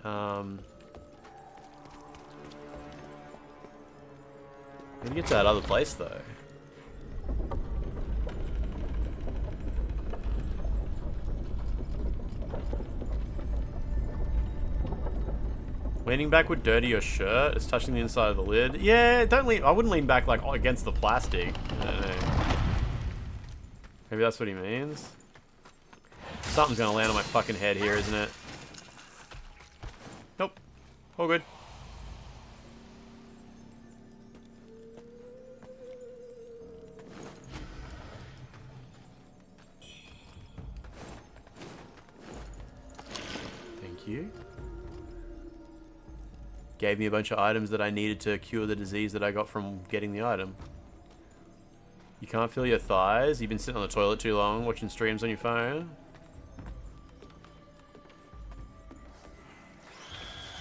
Need to get to that other place, though. Leaning back would dirty your shirt. It's touching the inside of the lid. Yeah, don't lean. I wouldn't lean back like against the plastic. I don't know. Maybe that's what he means. Something's gonna land on my fucking head here, isn't it? Nope. All good. Thank you. Gave me a bunch of items that I needed to cure the disease that I got from getting the item. You can't feel your thighs? You've been sitting on the toilet too long, watching streams on your phone?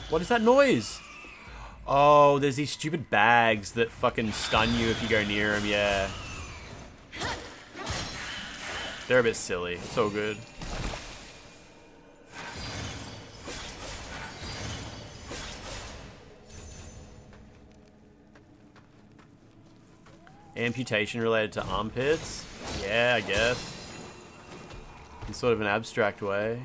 What is that noise? Oh, there's these stupid bags that fucking stun you if you go near them, yeah. They're a bit silly. It's all good. Amputation related to armpits? Yeah, I guess. In sort of an abstract way.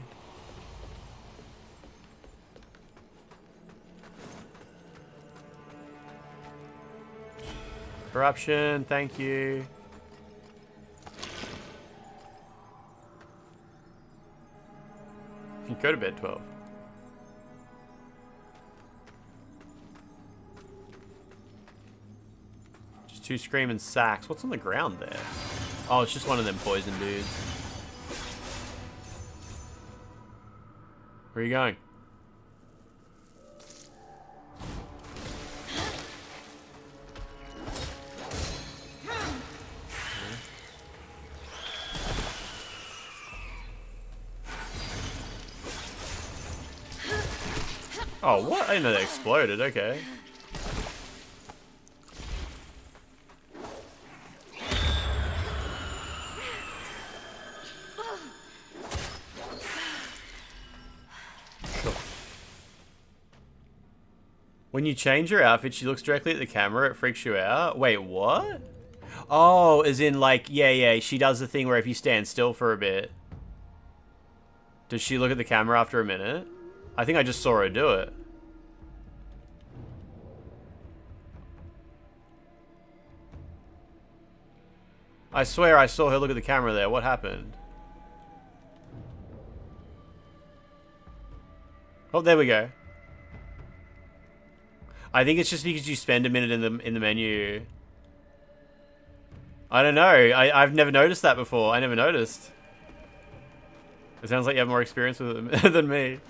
Corruption, thank you. You can go to bed 12. Just two screaming sacks. What's on the ground there? Oh, it's just one of them poison dudes. Where are you going? Oh, what? I didn't know they exploded. Okay. When you change your outfit, she looks directly at the camera. It freaks you out. Wait, what? Oh, as in like, yeah, she does the thing where if you stand still for a bit. Does she look at the camera after a minute? I think I just saw her do it. I swear I saw her look at the camera there. What happened? Oh, there we go. I think it's just because you spend a minute in the menu. I don't know. I've never noticed that before. I never noticed. It sounds like you have more experience with it than me.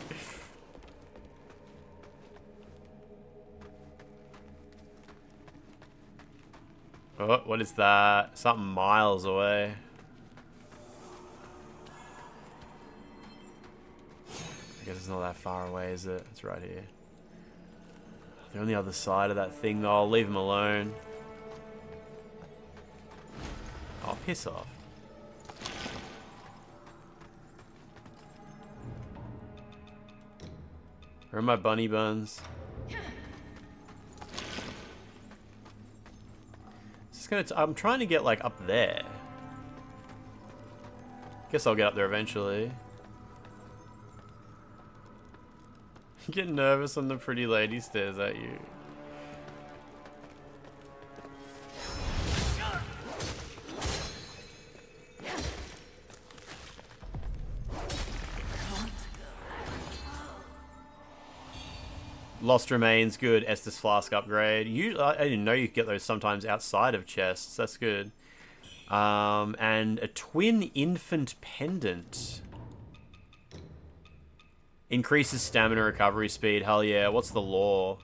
Oh, what is that? Something miles away. I guess it's not that far away, is it? It's right here. They're on the other side of that thing, though. I'll leave them alone. Oh, piss off. Where are my bunny buns? I'm trying to get, like, up there. Guess I'll get up there eventually. Get nervous when the pretty lady stares at you. Lost Remains, good. Estus Flask upgrade. I didn't know you could get those sometimes outside of chests. That's good. And a twin infant pendant. Increases stamina recovery speed. Hell yeah. What's the lore?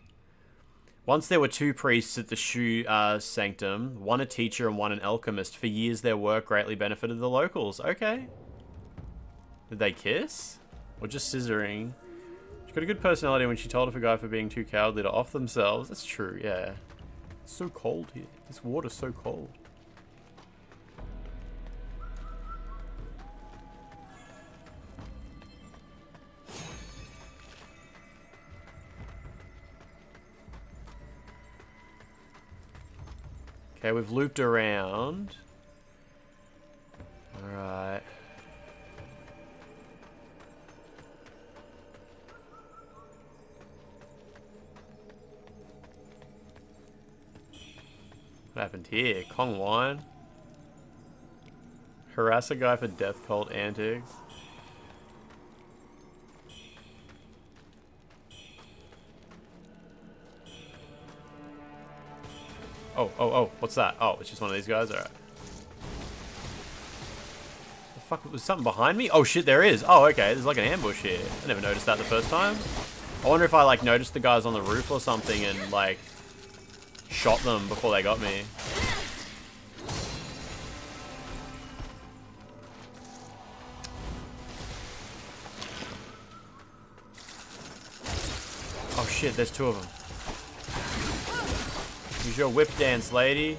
Once there were 2 priests at the Shu Sanctum, one a teacher and one an alchemist. For years their work greatly benefited the locals. Okay. Did they kiss? Or just scissoring? She got a good personality when she told off a guy for being too cowardly to off themselves. That's true, yeah. It's so cold here. This water's so cold. Okay, we've looped around. Alright. What happened here? Kong wine? Harass a guy for death cult antics? Oh, what's that? Oh, it's just one of these guys? Alright. The fuck, was something behind me? Oh shit, there is. Oh, okay, there's like an ambush here. I never noticed that the first time. I wonder if I like noticed the guys on the roof or something and like shot them before they got me. Oh shit, there's 2 of them. Use your whip dance, lady.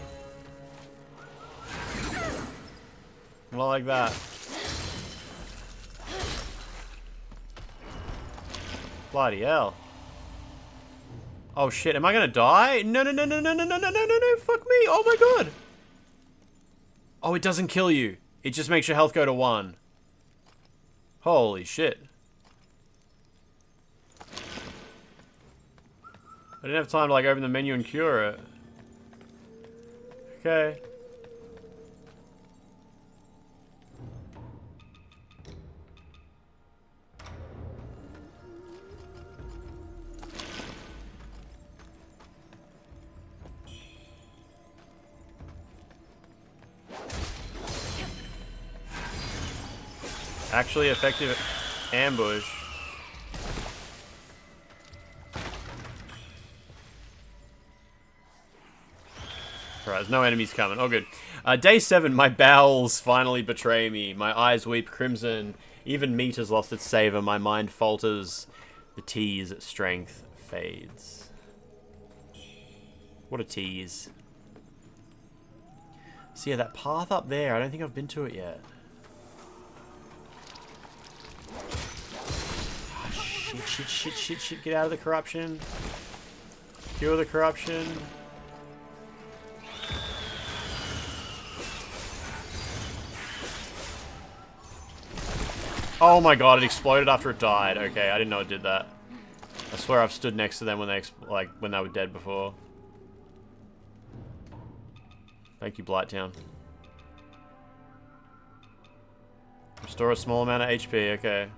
Not like that. Bloody hell. Oh shit, am I gonna die? No, fuck me, oh my god. Oh, it doesn't kill you. It just makes your health go to 1. Holy shit. I didn't have time to like open the menu and cure it. Okay. Actually effective ambush. Alright, there's no enemies coming. Oh, good. Day 7, my bowels finally betray me. My eyes weep crimson. Even meat has lost its savor. My mind falters. The tease strength fades. What a tease. So yeah, that path up there, I don't think I've been to it yet. Oh, shit. Get out of the corruption. Cure the corruption. Oh my god, it exploded after it died. Okay, I didn't know it did that. I swear I've stood next to them when they when they were dead before. Thank you, Blighttown. Restore a small amount of HP, okay.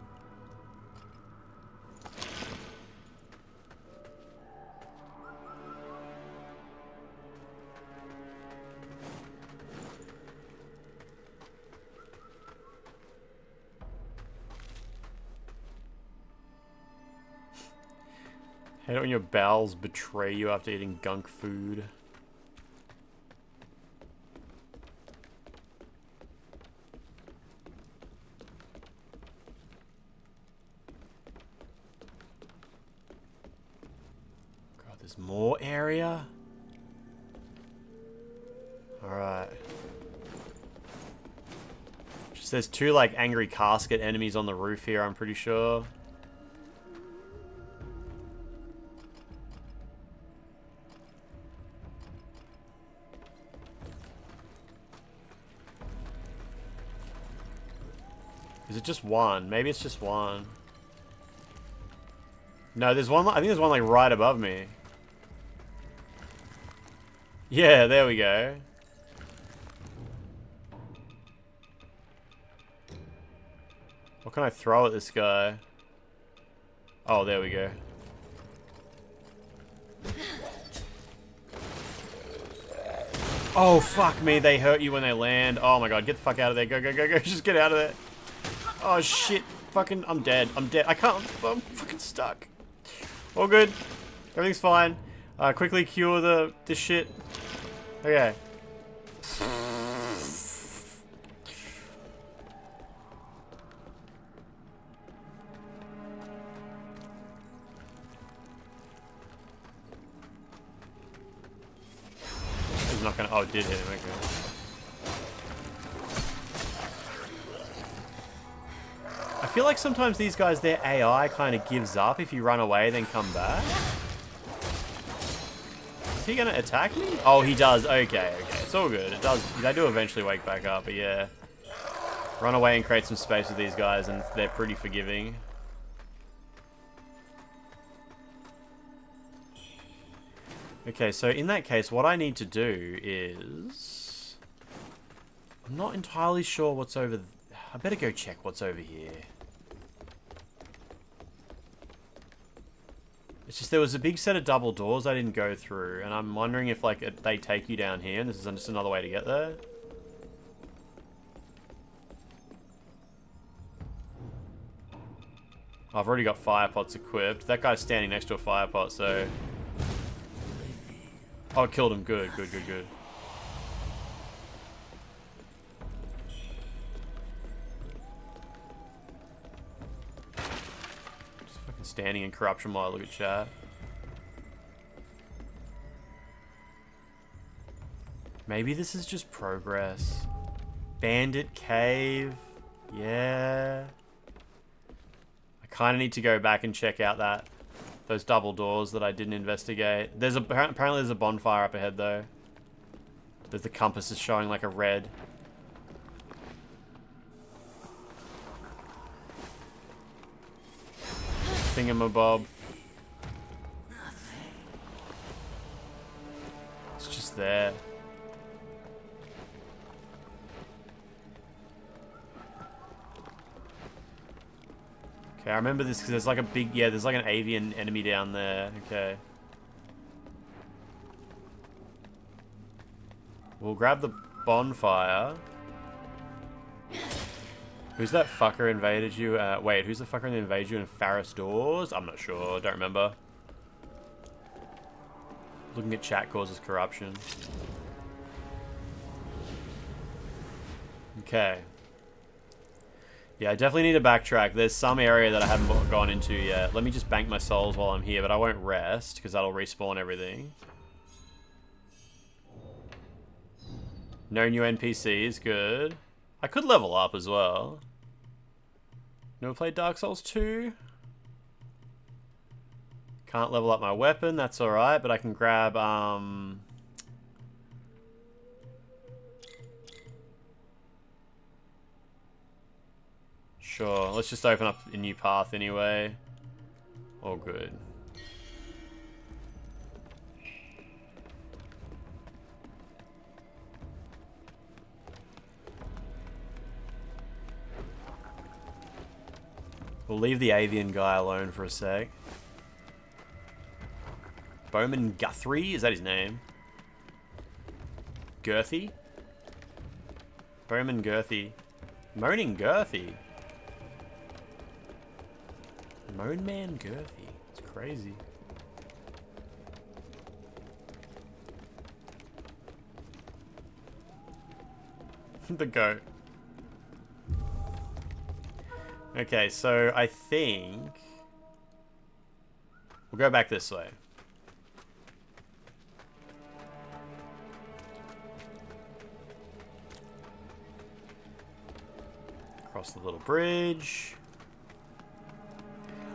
Hate it when your bowels betray you after eating gunk food. God, there's more area? Alright. Just there's two, like, angry casket enemies on the roof here, I'm pretty sure. Is it just one? Maybe it's just one. No, there's one. I think there's one like right above me. Yeah, there we go. What can I throw at this guy? Oh, there we go. Oh, fuck me. They hurt you when they land. Oh my god, get the fuck out of there. Go, go, go, go. Just get out of there. Oh shit, fucking, I'm dead. I'm dead. I can't, I'm fucking stuck. All good. Everything's fine. Quickly cure this shit. Okay. He's not gonna, oh, it did hit him, okay. I feel like sometimes these guys, their AI kind of gives up if you run away, then come back. Is he gonna attack me? Oh, he does. Okay, okay. It's all good. It does. They do eventually wake back up, but yeah. Run away and create some space with these guys, and they're pretty forgiving. Okay, so in that case, what I need to do is... I'm not entirely sure what's over... I better go check what's over here. It's just there was a big set of double doors I didn't go through, and I'm wondering if like they take you down here, and this is just another way to get there. I've already got fire pots equipped. That guy's standing next to a fire pot, so... Oh, it killed him. Good, good, good, good. Standing in corruption while I look at chat. Maybe this is just progress. Bandit cave. Yeah. I kind of need to go back and check out those double doors that I didn't investigate. There's apparently there's a bonfire up ahead though. The compass is showing like a red. Thingamabob. It's just there. Okay, I remember this because there's like a big, yeah, there's like an avian enemy down there. Okay. We'll grab the bonfire. Who's that fucker invaded you? Wait, who's the fucker that invaded you in Faris Doors? I'm not sure. Don't remember. Looking at chat causes corruption. Okay. Yeah, I definitely need to backtrack. There's some area that I haven't gone into yet. Let me just bank my souls while I'm here, but I won't rest because that'll respawn everything. No new NPCs, good. I could level up as well. Never played Dark Souls 2? Can't level up my weapon, that's alright, but I can grab, Sure, let's just open up a new path anyway. All good. We'll leave the avian guy alone for a sec. Bowman Guthrie? Is that his name? Girthy? Bowman Girthy. Moaning Girthy. Moan Man Girthy. It's crazy. The goat. Okay, so I think we'll go back this way. Across the little bridge.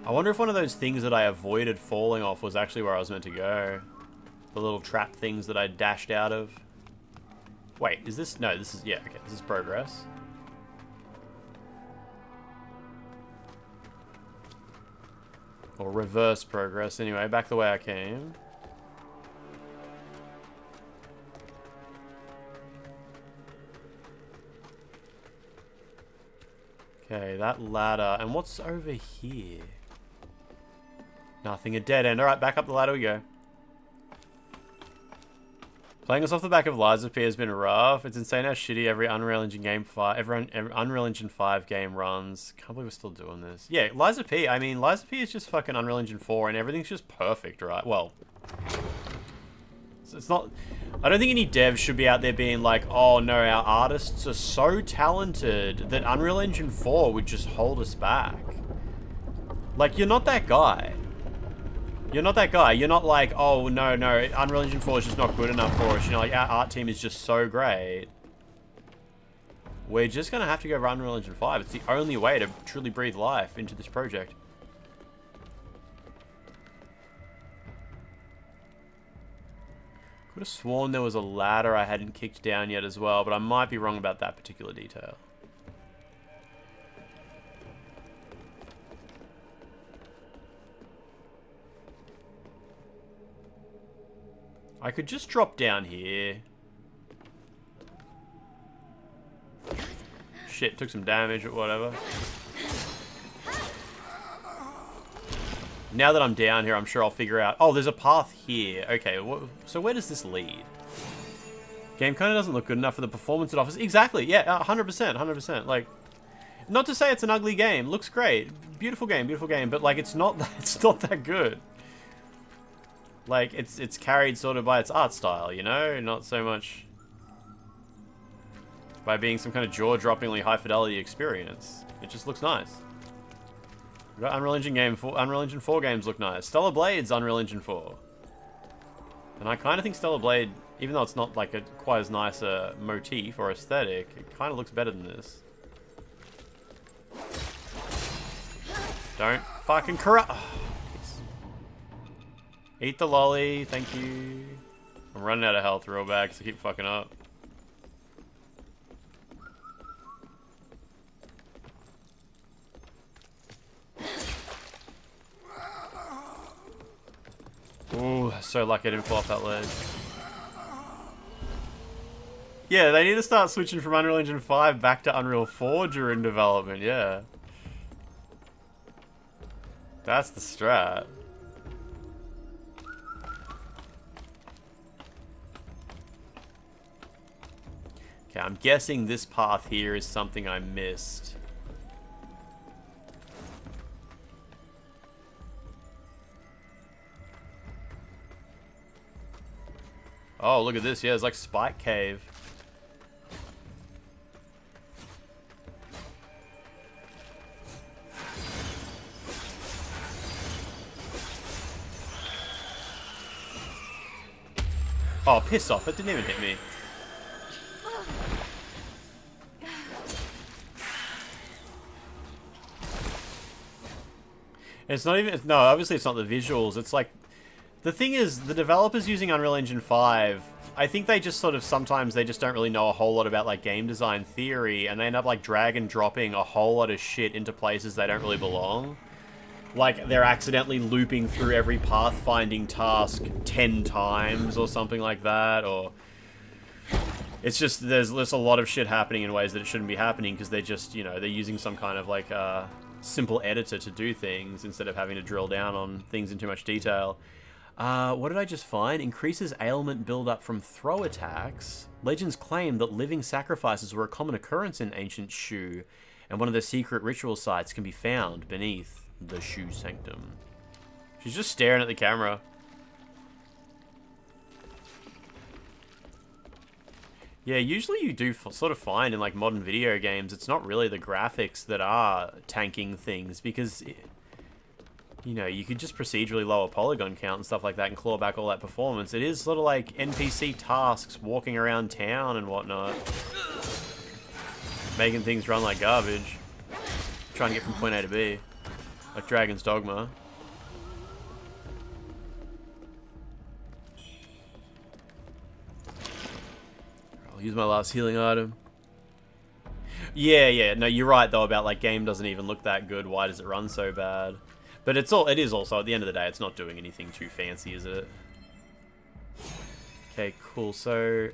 I wonder if one of those things that I avoided falling off was actually where I was meant to go. The little trap things that I dashed out of. Wait, is this? No, this is, yeah, okay, this is progress. Or reverse progress, anyway, back the way I came. Okay, that ladder. And what's over here? Nothing, a dead end. Alright, back up the ladder we go. Playing us off the back of Lies of P has been rough. It's insane how shitty every Unreal Engine game every Unreal Engine 5 game runs. Can't believe we're still doing this. Yeah, Lies of P, I mean, Lies of P is just fucking Unreal Engine 4 and everything's just perfect, right? Well, it's not... I don't think any devs should be out there being like, oh no, our artists are so talented that Unreal Engine 4 would just hold us back. Like, you're not that guy. You're not that guy. You're not like, oh, no, Unreal Engine 4 is just not good enough for us. You know, like, our art team is just so great. We're just going to have to go for Unreal Engine 5. It's the only way to truly breathe life into this project. Could have sworn there was a ladder I hadn't kicked down yet as well, but I might be wrong about that particular detail. I could just drop down here. Shit, took some damage or whatever. Now that I'm down here, I'm sure I'll figure out... Oh, there's a path here. Okay, so where does this lead? Game kind of doesn't look good enough for the performance it offers. Exactly, yeah, 100%, 100%. Like, not to say it's an ugly game. Looks great. Beautiful game, but like, it's not that good. Like, it's carried sort of by its art style, you know? Not so much by being some kind of jaw-droppingly high-fidelity experience. It just looks nice. We've got Unreal Engine 4 games look nice. Stellar Blade's Unreal Engine 4. And I kind of think Stellar Blade, even though it's not like a quite as nice a motif or aesthetic, it kind of looks better than this. Don't fucking corrupt. Oh, eat the lolly, thank you. I'm running out of health real bad because I keep fucking up. Ooh, so lucky I didn't fall off that ledge. Yeah, they need to start switching from Unreal Engine 5 back to Unreal 4 during development, yeah. That's the strat. Okay, I'm guessing this path here is something I missed. Oh, look at this. Yeah, it's like Spike Cave. Oh, piss off. It didn't even hit me. It's not even... No, obviously it's not the visuals. It's like... The thing is, the developers using Unreal Engine 5, I think they just sort of... Sometimes they just don't really know a whole lot about, like, game design theory, and they end up, like, drag and dropping a whole lot of shit into places they don't really belong. Like, they're accidentally looping through every pathfinding task 10 times or something like that, or... It's just, there's a lot of shit happening in ways that it shouldn't be happening because they're just, you know, they're using some kind of, like, simple editor to do things instead of having to drill down on things in too much detail. What did I just find? Increases ailment buildup from throw attacks. Legends claim that living sacrifices were a common occurrence in ancient Shu, and one of their secret ritual sites can be found beneath the Shu Sanctum. She's just staring at the camera. Yeah, usually you do sort of find in, like, modern video games, it's not really the graphics that are tanking things, because, you know, you could just procedurally lower polygon count and stuff like that and claw back all that performance. It is sort of like NPC tasks, walking around town and whatnot. Making things run like garbage. Trying to get from point A to B. Like Dragon's Dogma. I'll use my last healing item. Yeah, no, you're right though about, like, game doesn't even look that good. Why does it run so bad? But it is also, at the end of the day, it's not doing anything too fancy, is it? Okay, cool. So,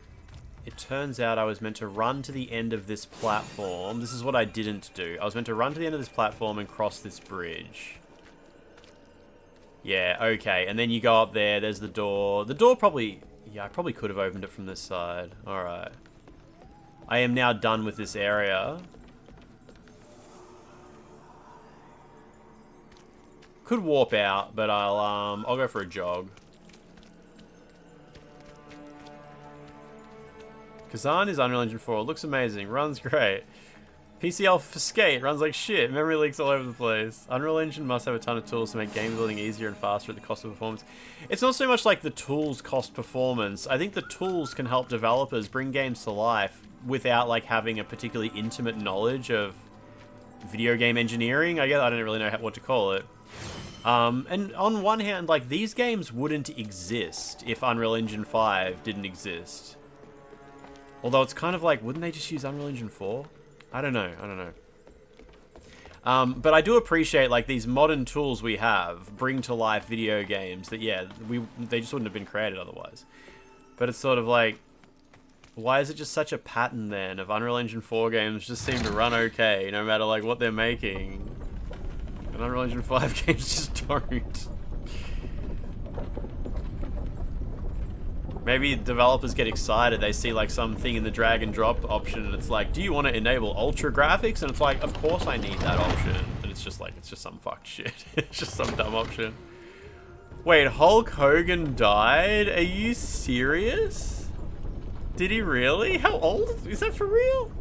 it turns out I was meant to run to the end of this platform. This is what I didn't do. I was meant to run to the end of this platform and cross this bridge. Yeah, okay. And then you go up there, there's the door. The door probably... Yeah, I probably could have opened it from this side. Alright. I am now done with this area. Could warp out, but I'll go for a jog. Kazan is Unreal Engine 4. Looks amazing. Runs great. PC Alpha Skate runs like shit. Memory leaks all over the place. Unreal Engine must have a ton of tools to make game building easier and faster at the cost of performance. It's not so much like the tools cost performance. I think the tools can help developers bring games to life without, like, having a particularly intimate knowledge of video game engineering. I guess I don't really know what to call it. And on one hand, like, these games wouldn't exist if Unreal Engine 5 didn't exist. Although it's kind of like, wouldn't they just use Unreal Engine 4? I don't know. But I do appreciate, like, these modern tools we have bring to life video games that, yeah, they just wouldn't have been created otherwise. But it's sort of like, why is it just such a pattern then of Unreal Engine 4 games just seem to run okay no matter, like, what they're making? And Unreal Engine 5 games just don't. Maybe developers get excited, they see, like, something in the drag and drop option and it's like, do you want to enable ultra graphics? And it's like, of course I need that option. But it's just like, it's just some fucked shit. It's just some dumb option. Wait, Hulk Hogan died? Are you serious? Did he really? How old? Is that for real?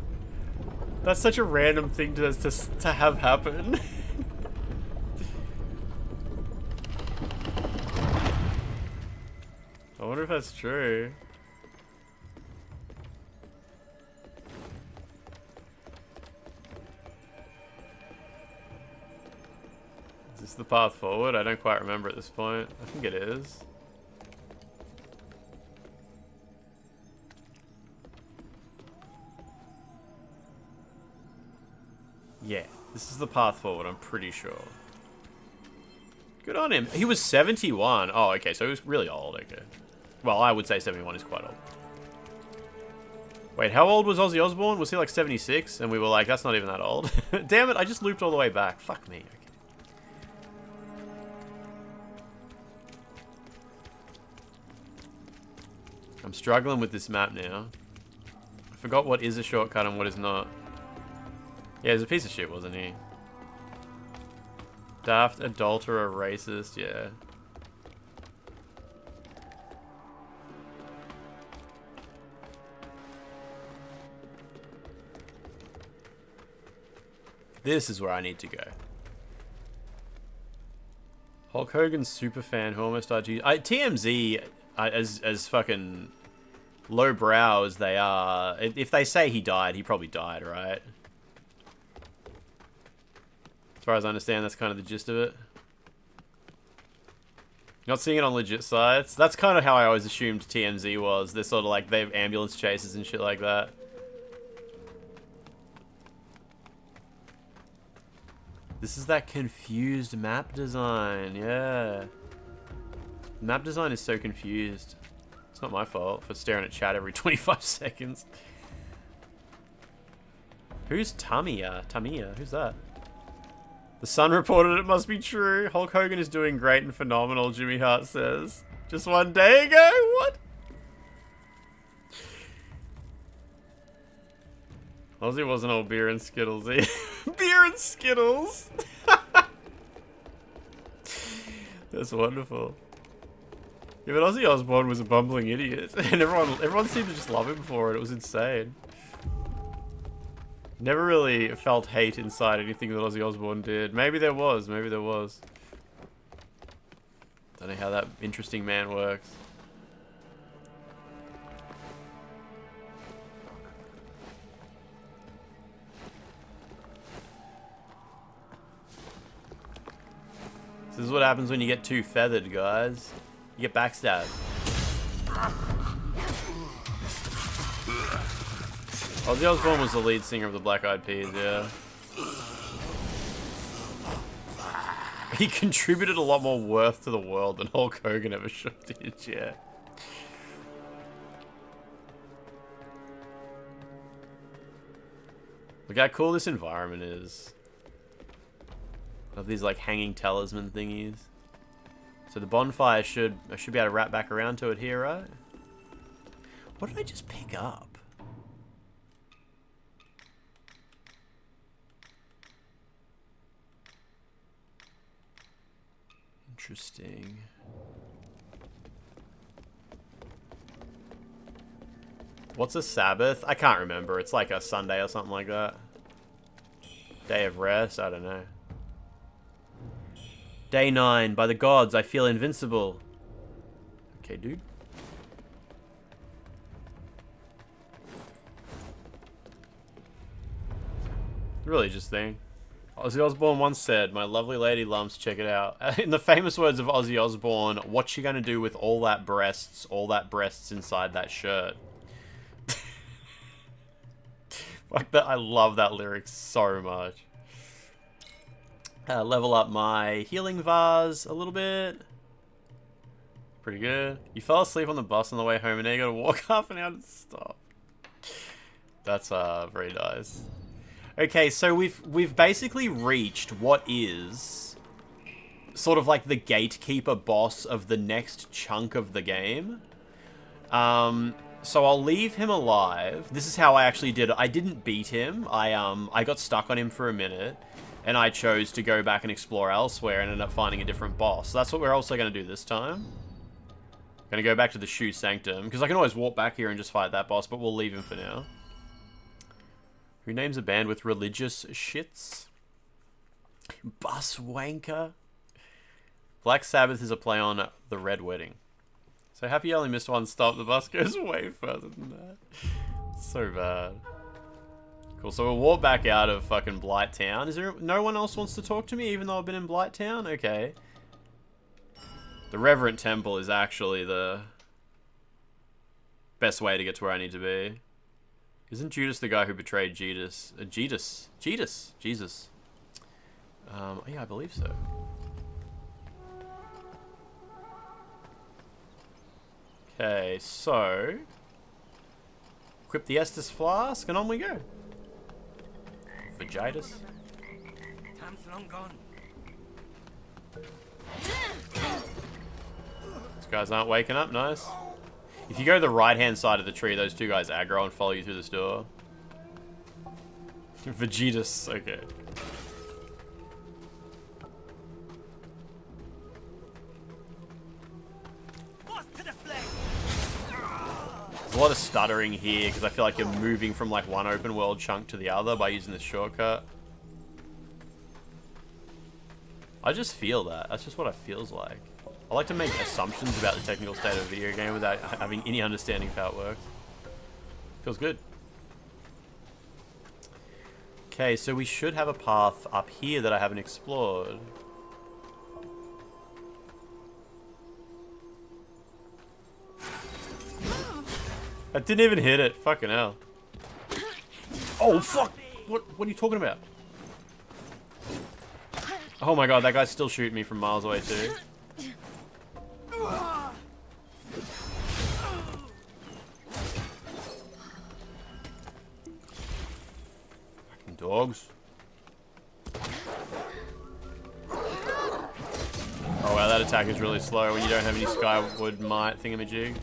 That's such a random thing to have happen. I wonder if that's true. Is this the path forward? I don't quite remember at this point. I think it is. Yeah, this is the path forward, I'm pretty sure. Good on him. He was 71. Oh, okay, so he was really old, okay. Well, I would say 71 is quite old. Wait, how old was Ozzy Osbourne? Was he like 76? And we were like, that's not even that old. Damn it, I just looped all the way back. Fuck me. Okay. I'm struggling with this map now. I forgot what is a shortcut and what is not. Yeah, he's a piece of shit, wasn't he? Daft, adulterer, racist, yeah. This is where I need to go. Hulk Hogan's superfan who almost died. TMZ, as fucking lowbrow as they are, if they say he died, he probably died, right? As far as I understand, that's kind of the gist of it. Not seeing it on legit sites. That's kind of how I always assumed TMZ was. They're sort of like, they have ambulance chases and shit like that. This is that confused map design, yeah. Map design is so confused. It's not my fault for staring at chat every 25 seconds. Who's Tamiya? Tamiya, who's that? The Sun reported it must be true. Hulk Hogan is doing great and phenomenal, Jimmy Hart says. Just one day ago? What? Ozzy wasn't all beer and Skittles either. Beer and Skittles! That's wonderful. Yeah, but Ozzy Osbourne was a bumbling idiot. And everyone seemed to just love him for it. It was insane. Never really felt hate inside anything that Ozzy Osbourne did. Maybe there was. Maybe there was. Don't know how that interesting man works. This is what happens when you get too feathered, guys. You get backstabbed. Ozzy Osbourne was the lead singer of the Black Eyed Peas, yeah. He contributed a lot more worth to the world than Hulk Hogan ever should did, yeah. Look how cool this environment is. Of these like hanging talisman thingies. So the bonfire I should be able to wrap back around to it here, right? What did I just pick up? Interesting. What's a Sabbath? I can't remember. It's like a Sunday or something like that. Day of rest? I don't know. Day 9. By the gods, I feel invincible. Okay, dude. Religious thing. Ozzy Osbourne once said, "My lovely lady lumps, check it out." In the famous words of Ozzy Osbourne, "What you gonna do with all that breasts inside that shirt?" Like that, I love that lyric so much. Level up my healing vase a little bit. Pretty good. You fell asleep on the bus on the way home and now you gotta walk half an hour to stop. That's very nice. Okay, so we've basically reached what is sort of like the gatekeeper boss of the next chunk of the game. So I'll leave him alive. This is how I actually did it. I didn't beat him. I got stuck on him for a minute, and I chose to go back and explore elsewhere and ended up finding a different boss. So that's what we're also going to do this time. Going to go back to the Shoe Sanctum, because I can always walk back here and just fight that boss, but we'll leave him for now. Who names a band with religious shits? Bus Wanker. Black Sabbath is a play on The Red Wedding. So happy you only missed one stop. The bus goes way further than that. So bad. Cool, so we'll walk back out of fucking Blight Town. Is there no one else wants to talk to me even though I've been in Blight Town? Okay. The Reverend Temple is actually the best way to get to where I need to be. Isn't Judas the guy who betrayed Jesus? Jesus. Oh, yeah, I believe so. Okay, so equip the Estus Flask and on we go. Vagitus. Time's long gone. These guys aren't waking up, nice. If you go to the right-hand side of the tree, those two guys aggro and follow you through this door. Vegetus, okay. There's a lot of stuttering here because I feel like you're moving from like one open world chunk to the other by using this shortcut. I just feel that. That's just what it feels like. I like to make assumptions about the technical state of a video game without having any understanding of how it works. Feels good. Okay, so we should have a path up here that I haven't explored. That didn't even hit it. Fucking hell. Oh, fuck! What are you talking about? Oh my god, that guy's still shooting me from miles away too. Fucking dogs. Oh wow, that attack is really slow when you don't have any Skyward Might thingamajig.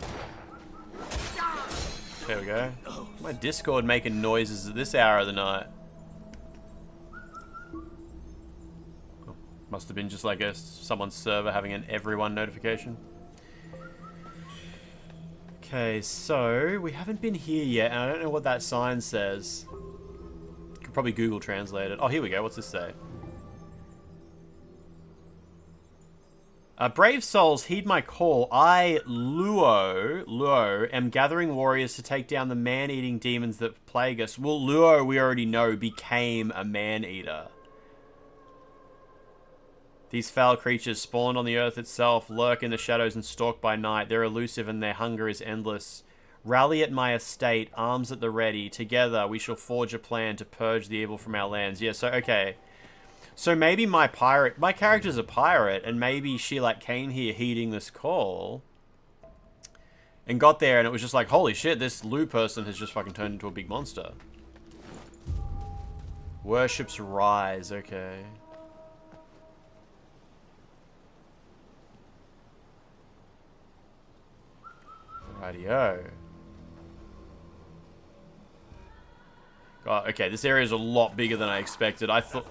There we go. My Discord making noises at this hour of the night. Oh, must have been just like someone's server having an everyone notification. Okay, so we haven't been here yet, and I don't know what that sign says. Could probably Google Translate it. Oh, here we go. What's this say? Brave souls, heed my call. I, Luo, am gathering warriors to take down the man-eating demons that plague us. Well, Luo, we already know, became a man-eater. These foul creatures, spawned on the earth itself, lurk in the shadows and stalk by night. They're elusive and their hunger is endless. Rally at my estate, arms at the ready. Together, we shall forge a plan to purge the evil from our lands. Yeah, so, okay. So maybe my character's a pirate, and maybe she, like, came here heeding this call, and got there, and it was just like, holy shit, this Lu person has just fucking turned into a big monster. Worships rise, okay. Rightio. God, okay, this area is a lot bigger than I expected. I thought...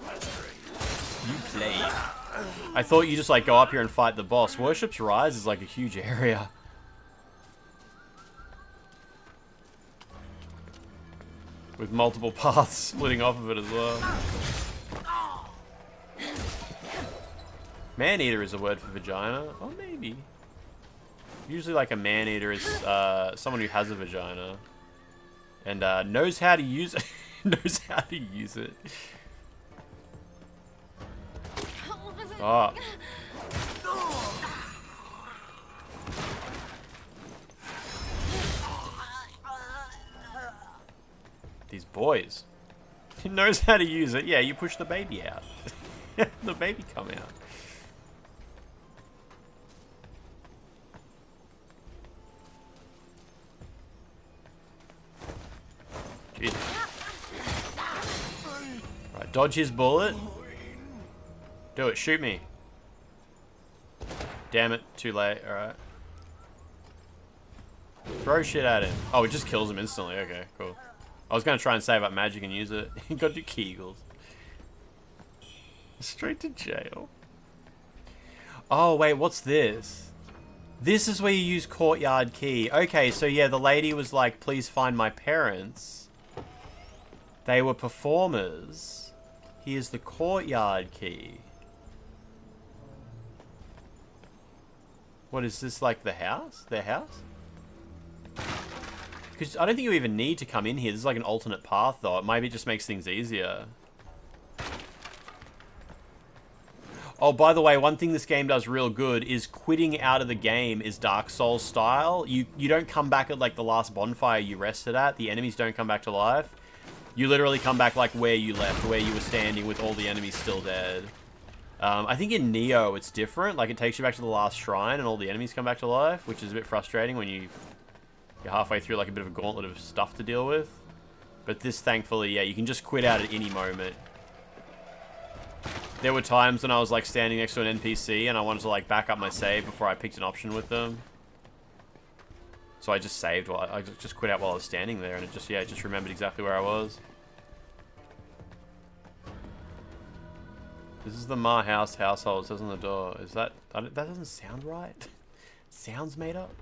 You played. I thought you just, like, go up here and fight the boss. Worship's Rise is, like, a huge area. With multiple paths splitting off of it as well. Man-eater is a word for vagina. Oh, maybe. Usually, like, a man-eater is someone who has a vagina. And knows how to use it. Knows how to use it. Oh. These boys. He knows how to use it. Yeah, you push the baby out. The baby come out. Jesus. Right, dodge his bullet. Do it, shoot me. Damn it, too late, alright. Throw shit at him. Oh, it just kills him instantly, okay, cool. I was gonna try and save up magic and use it. You gotta do Kegels. Straight to jail. Oh, wait, what's this? This is where you use courtyard key. Okay, so yeah, the lady was like, please find my parents. They were performers. Here's the courtyard key. What is this, like the house? Their house? Because I don't think you even need to come in here. This is like an alternate path, though. It maybe just makes things easier. Oh, by the way, one thing this game does real good is quitting out of the game is Dark Souls style. You don't come back at like the last bonfire you rested at. The enemies don't come back to life. You literally come back like where you left, where you were standing with all the enemies still dead. I think in Neo it's different. Like it takes you back to the last shrine and all the enemies come back to life, which is a bit frustrating when you're halfway through like a bit of a gauntlet of stuff to deal with. But this, thankfully, yeah, you can just quit out at any moment. There were times when I was like standing next to an NPC and I wanted to like back up my save before I picked an option with them. So I just saved while I just quit out while I was standing there, and it just remembered exactly where I was. This is the Ma House household. It says on the door. Is that... that doesn't sound right. Sounds made up.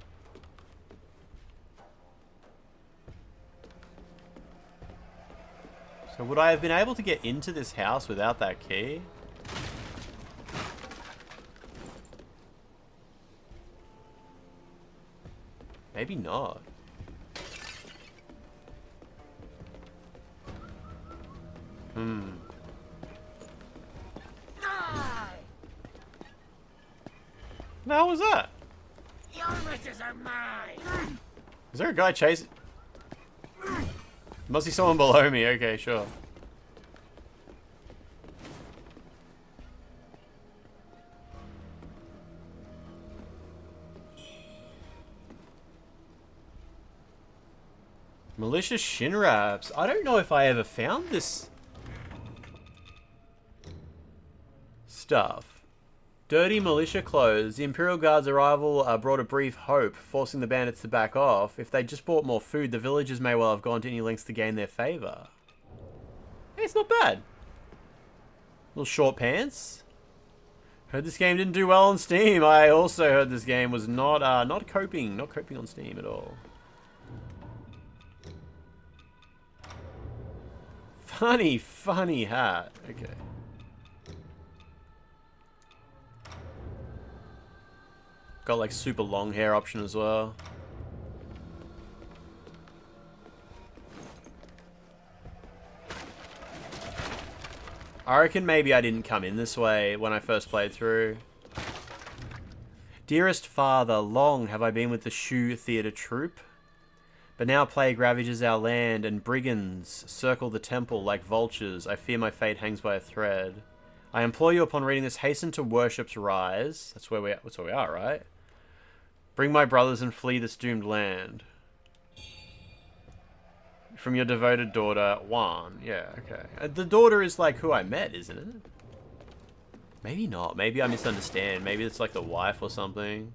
So would I have been able to get into this house without that key? Maybe not. The hell was that? Your riches are mine. Is there a guy chasing? Must be someone below me. Okay, sure. Malicious shin wraps. I don't know if I ever found this stuff. Dirty militia clothes. The Imperial Guard's arrival brought a brief hope, forcing the bandits to back off. If they just bought more food, the villagers may well have gone to any lengths to gain their favor. Hey, it's not bad. Little short pants. Heard this game didn't do well on Steam. I also heard this game was not coping on Steam at all. Funny hat. Okay. Got like super long hair option as well. I reckon maybe I didn't come in this way when I first played through. Dearest father, long have I been with the Shu theatre troupe. But now plague ravages our land, and brigands circle the temple like vultures. I fear my fate hangs by a thread. I implore you upon reading this, hasten to worship's rise. That's where we are, right? Bring my brothers and flee this doomed land. From your devoted daughter, Juan. Yeah, okay. The daughter is like who I met, isn't it? Maybe not. Maybe I misunderstand. Maybe it's like the wife or something.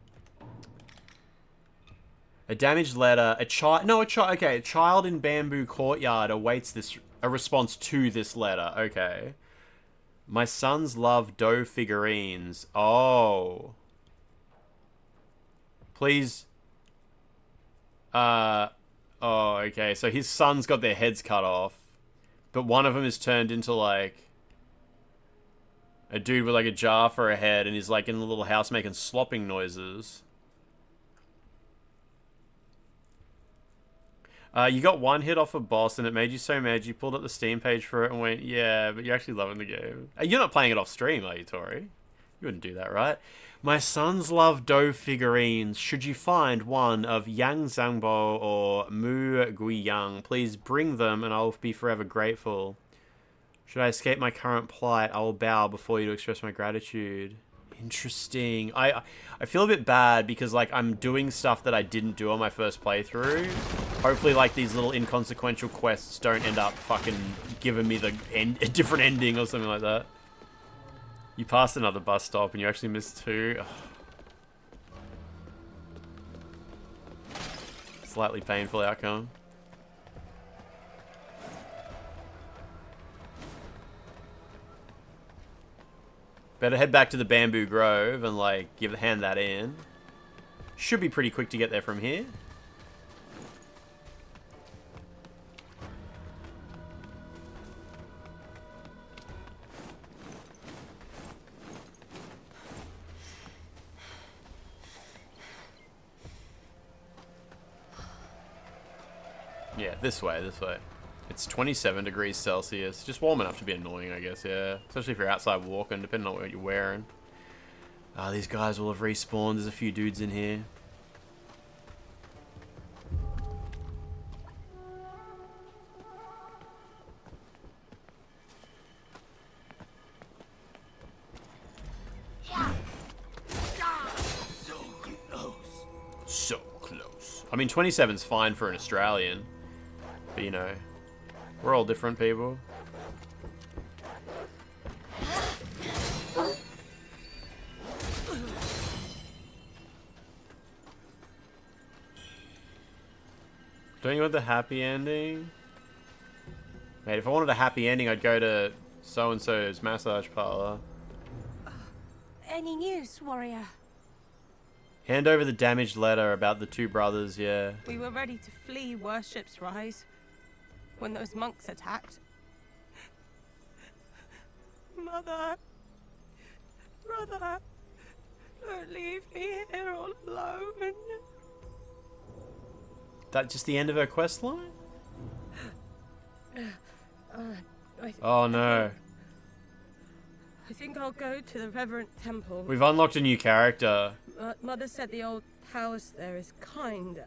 A damaged letter. A child in bamboo courtyard awaits a response to this letter. Okay. My sons love dough figurines. Oh. Please. Oh, okay. So his sons got their heads cut off, but one of them is turned into like a dude with like a jar for a head, and he's like in the little house making slopping noises. You got one hit off a boss and it made you so mad you pulled up the Steam page for it and went, yeah, but you're actually loving the game. You're not playing it off stream, are you, Tori? You wouldn't do that, right? My sons love dough figurines. Should you find one of Yang Zhangbo or Mu Guiyang, please bring them and I'll be forever grateful. Should I escape my current plight, I will bow before you to express my gratitude. Interesting. I feel a bit bad because like I'm doing stuff that I didn't do on my first playthrough. Hopefully like these little inconsequential quests don't end up fucking giving me a different ending or something like that. You passed another bus stop and you actually missed two. Ugh. Slightly painful outcome. Better head back to the Bamboo Grove and like hand that in. Should be pretty quick to get there from here. Yeah, this way, this way. It's 27 degrees Celsius. Just warm enough to be annoying, I guess, yeah. Especially if you're outside walking, depending on what you're wearing. These guys will have respawned. There's a few dudes in here. So close. So close. I mean, 27's fine for an Australian. But, you know, we're all different people. Don't you want the happy ending? Mate, if I wanted a happy ending, I'd go to so-and-so's massage parlor. Any news, warrior? Hand over the damaged letter about the two brothers, yeah. We were ready to flee Worship's Rise when those monks attacked. Mother, brother, don't leave me here all alone. That just the end of her quest line? Oh no. I think I'll go to the Reverend Temple. We've unlocked a new character. Mother said the old house there is kind.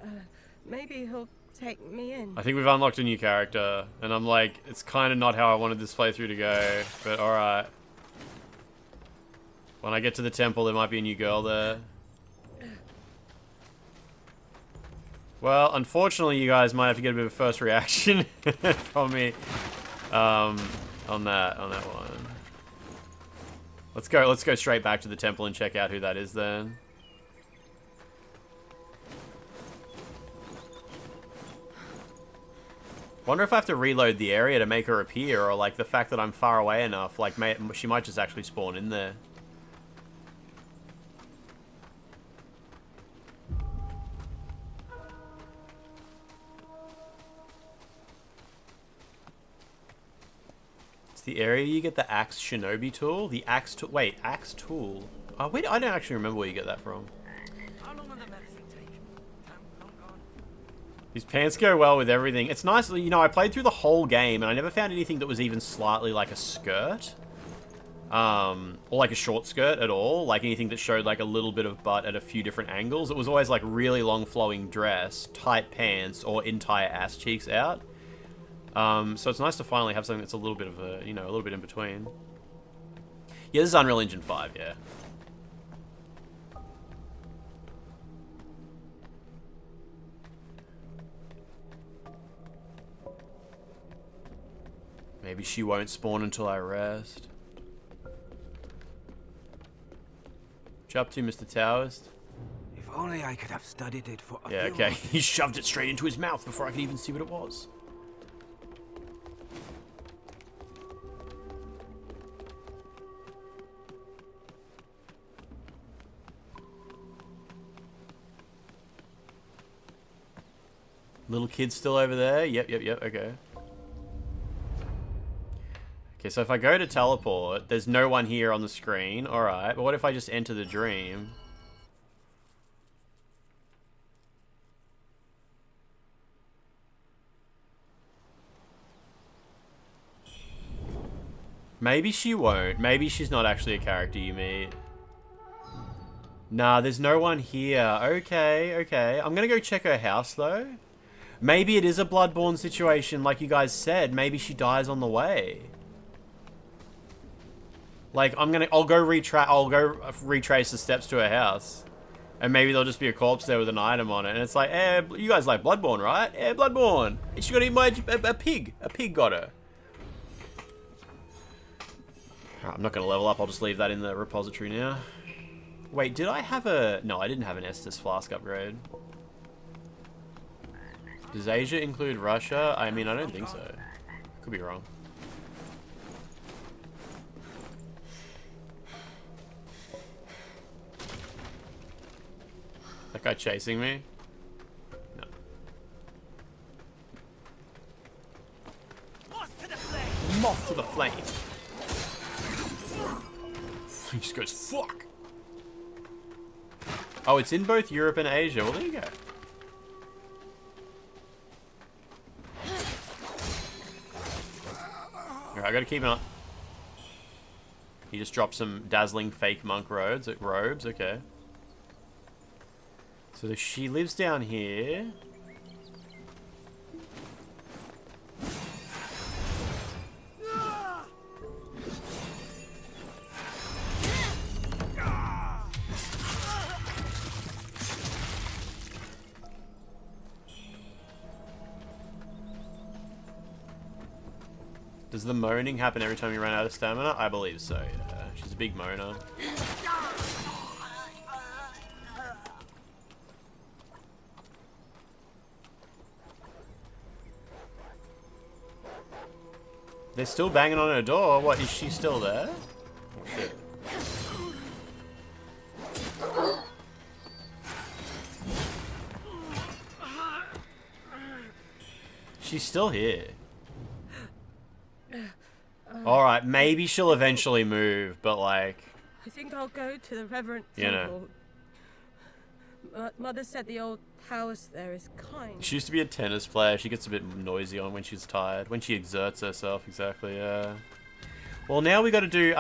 Maybe he'll take me in? I think we've unlocked a new character, and I'm like, it's kind of not how I wanted this playthrough to go, but alright. When I get to the temple, there might be a new girl there. Well, unfortunately, you guys might have to get a bit of a first reaction from me on that one. Let's go straight back to the temple and check out who that is then. Wonder if I have to reload the area to make her appear, or like the fact that I'm far away enough, like she might just actually spawn in there. It's the area you get the axe shinobi tool. The axe tool. Wait, axe tool. Oh wait, I don't actually remember where you get that from. These pants go well with everything. It's nice, you know, I played through the whole game and I never found anything that was even slightly like a skirt. Or like a short skirt at all. Like anything that showed like a little bit of butt at a few different angles. It was always like really long flowing dress, tight pants, or entire ass cheeks out. So it's nice to finally have something that's a little bit of a, you know, a little bit in between. Yeah, this is Unreal Engine 5, yeah. Maybe she won't spawn until I rest. What you up to, Mr. Taoist? If only I could have studied it for a Yeah, few okay. months. He shoved it straight into his mouth before I could even see what it was. Little kid still over there? Yep, okay. Okay, so if I go to teleport, there's no one here on the screen. Alright, but what if I just enter the dream? Maybe she won't. Maybe she's not actually a character you meet. Nah, there's no one here. Okay. I'm gonna go check her house, though. Maybe it is a Bloodborne situation, like you guys said. Maybe she dies on the way. Like, I'll go retrace the steps to her house. And maybe there'll just be a corpse there with an item on it. And it's like, eh, you guys like Bloodborne, right? Eh, Bloodborne. She got eaten by a pig. A pig got her. Alright, I'm not going to level up. I'll just leave that in the repository now. Wait, did I have a... No, I didn't have an Estus flask upgrade. Does Asia include Russia? I mean, I don't think so. Could be wrong. That guy chasing me? No. Moth to the flame. He just goes, fuck. Oh, it's in both Europe and Asia. Well, there you go. Alright, I gotta keep an eye. He just dropped some dazzling fake monk robes. Okay. So she lives down here. Does the moaning happen every time you run out of stamina? I believe so, yeah. She's a big moaner. They're still banging on her door. What, is she still there? Oh, shit. She's still here. Alright, maybe she'll eventually move, but like... I think I'll go to the Reverend You know. Temple. Mother said the old house there is kind. She used to be a tennis player. She gets a bit noisy on when she's tired. When she exerts herself, exactly, yeah. Well, now we got to do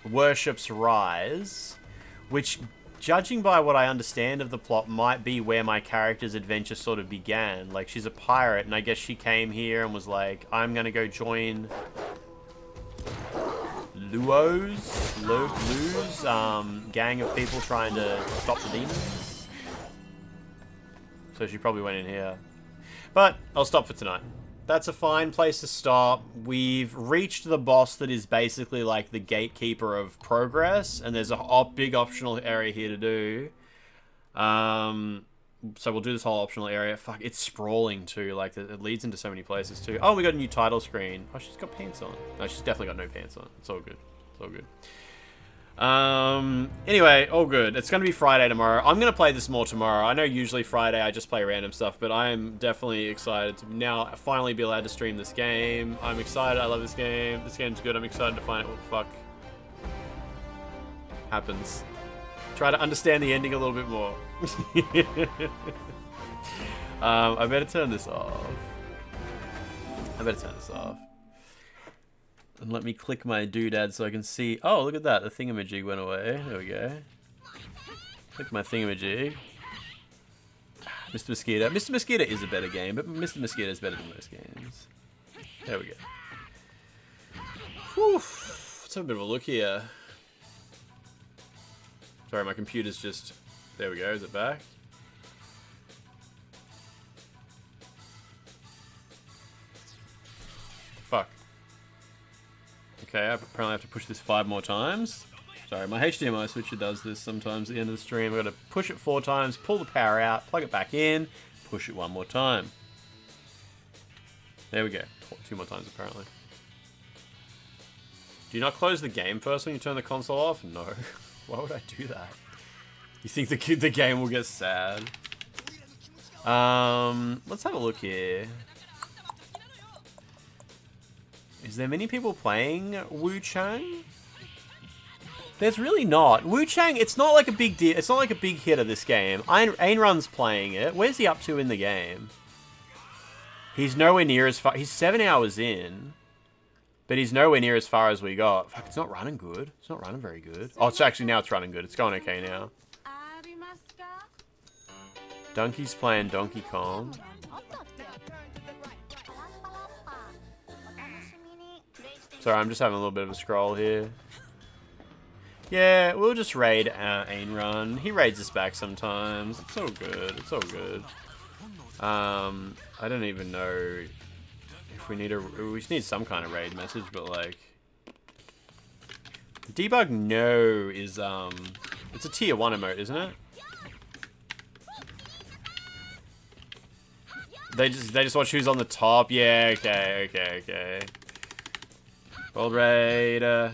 Worship's Rise, which judging by what I understand of the plot, might be where my character's adventure sort of began. Like, she's a pirate, and I guess she came here and was like, I'm gonna go join Luo's gang of people trying to stop the demons. So she probably went in here. But I'll stop for tonight. That's a fine place to stop. We've reached the boss that is basically like the gatekeeper of progress, and there's a big optional area here to do. So we'll do this whole optional area. Fuck, it's sprawling too. Like, it leads into so many places too. Oh, we got a new title screen. Oh, she's got pants on. No, she's definitely got no pants on. It's all good. It's all good. Anyway, all good. It's gonna be Friday tomorrow. I'm gonna play this more tomorrow. I know usually Friday I just play random stuff, but I am definitely excited to now finally be allowed to stream this game. I'm excited. I love this game. This game's good. I'm excited to find out what the fuck happens. Try to understand the ending a little bit more. I better turn this off. And let me click my doodad so I can see. Oh, look at that. The thingamajig went away. There we go. Click my thingamajig. Mr. Mosquito. Mr. Mosquito is a better game, but Mr. Mosquito is better than most games. There we go. Whew. Let's have a bit of a look here. Sorry, my computer's just... There we go. Is it back? Fuck. Okay, I apparently have to push this 5 more times. Sorry, my HDMI switcher does this sometimes at the end of the stream. I've got to push it 4 times, pull the power out, plug it back in, push it 1 more time. There we go. 2 more times, apparently. Do you not close the game first when you turn the console off? No. Why would I do that? You think the game will get sad? Let's have a look here. Is there many people playing WUCHANG? There's really not. WUCHANG, it's not like a big deal. It's not like a big hit of this game. Ayn Run's playing it. Where's he up to in the game? He's nowhere near as far. He's 7 hours in. But he's nowhere near as far as we got. Fuck, it's not running good. It's not running very good. Oh, it's actually, now it's running good. It's going okay now. Donkey's playing Donkey Kong. Sorry, I'm just having a little bit of a scroll here. Yeah, we'll just raid Ayn Run. He raids us back sometimes. It's all good. It's all good. I don't even know if we need we just need some kind of raid message, but like... Debug no is, it's a tier 1 emote, isn't it? They just watch who's on the top. Yeah, okay. Gold Raider.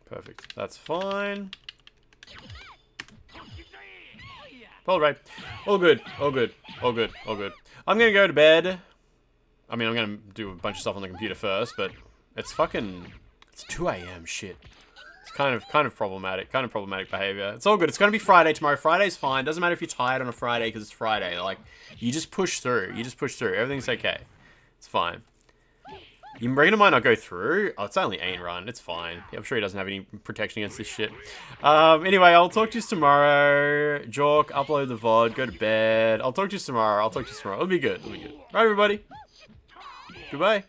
Perfect. That's fine. Gold Raid. All good. All good. All good. All good. I'm gonna go to bed. I mean, I'm gonna do a bunch of stuff on the computer first, but it's fucking... It's 2 AM, shit. It's kind of problematic. Kind of problematic behavior. It's all good. It's gonna be Friday tomorrow. Friday's fine. Doesn't matter if you're tired on a Friday because it's Friday. Like, you just push through. You just push through. Everything's okay. It's fine. Your Marina might not go through. Oh, it's only Ayn Run. It's fine. I'm sure he doesn't have any protection against this shit. Anyway, I'll talk to you tomorrow. Jork, upload the VOD. Go to bed. I'll talk to you tomorrow. It'll be good. It'll be good. Right, everybody. Goodbye.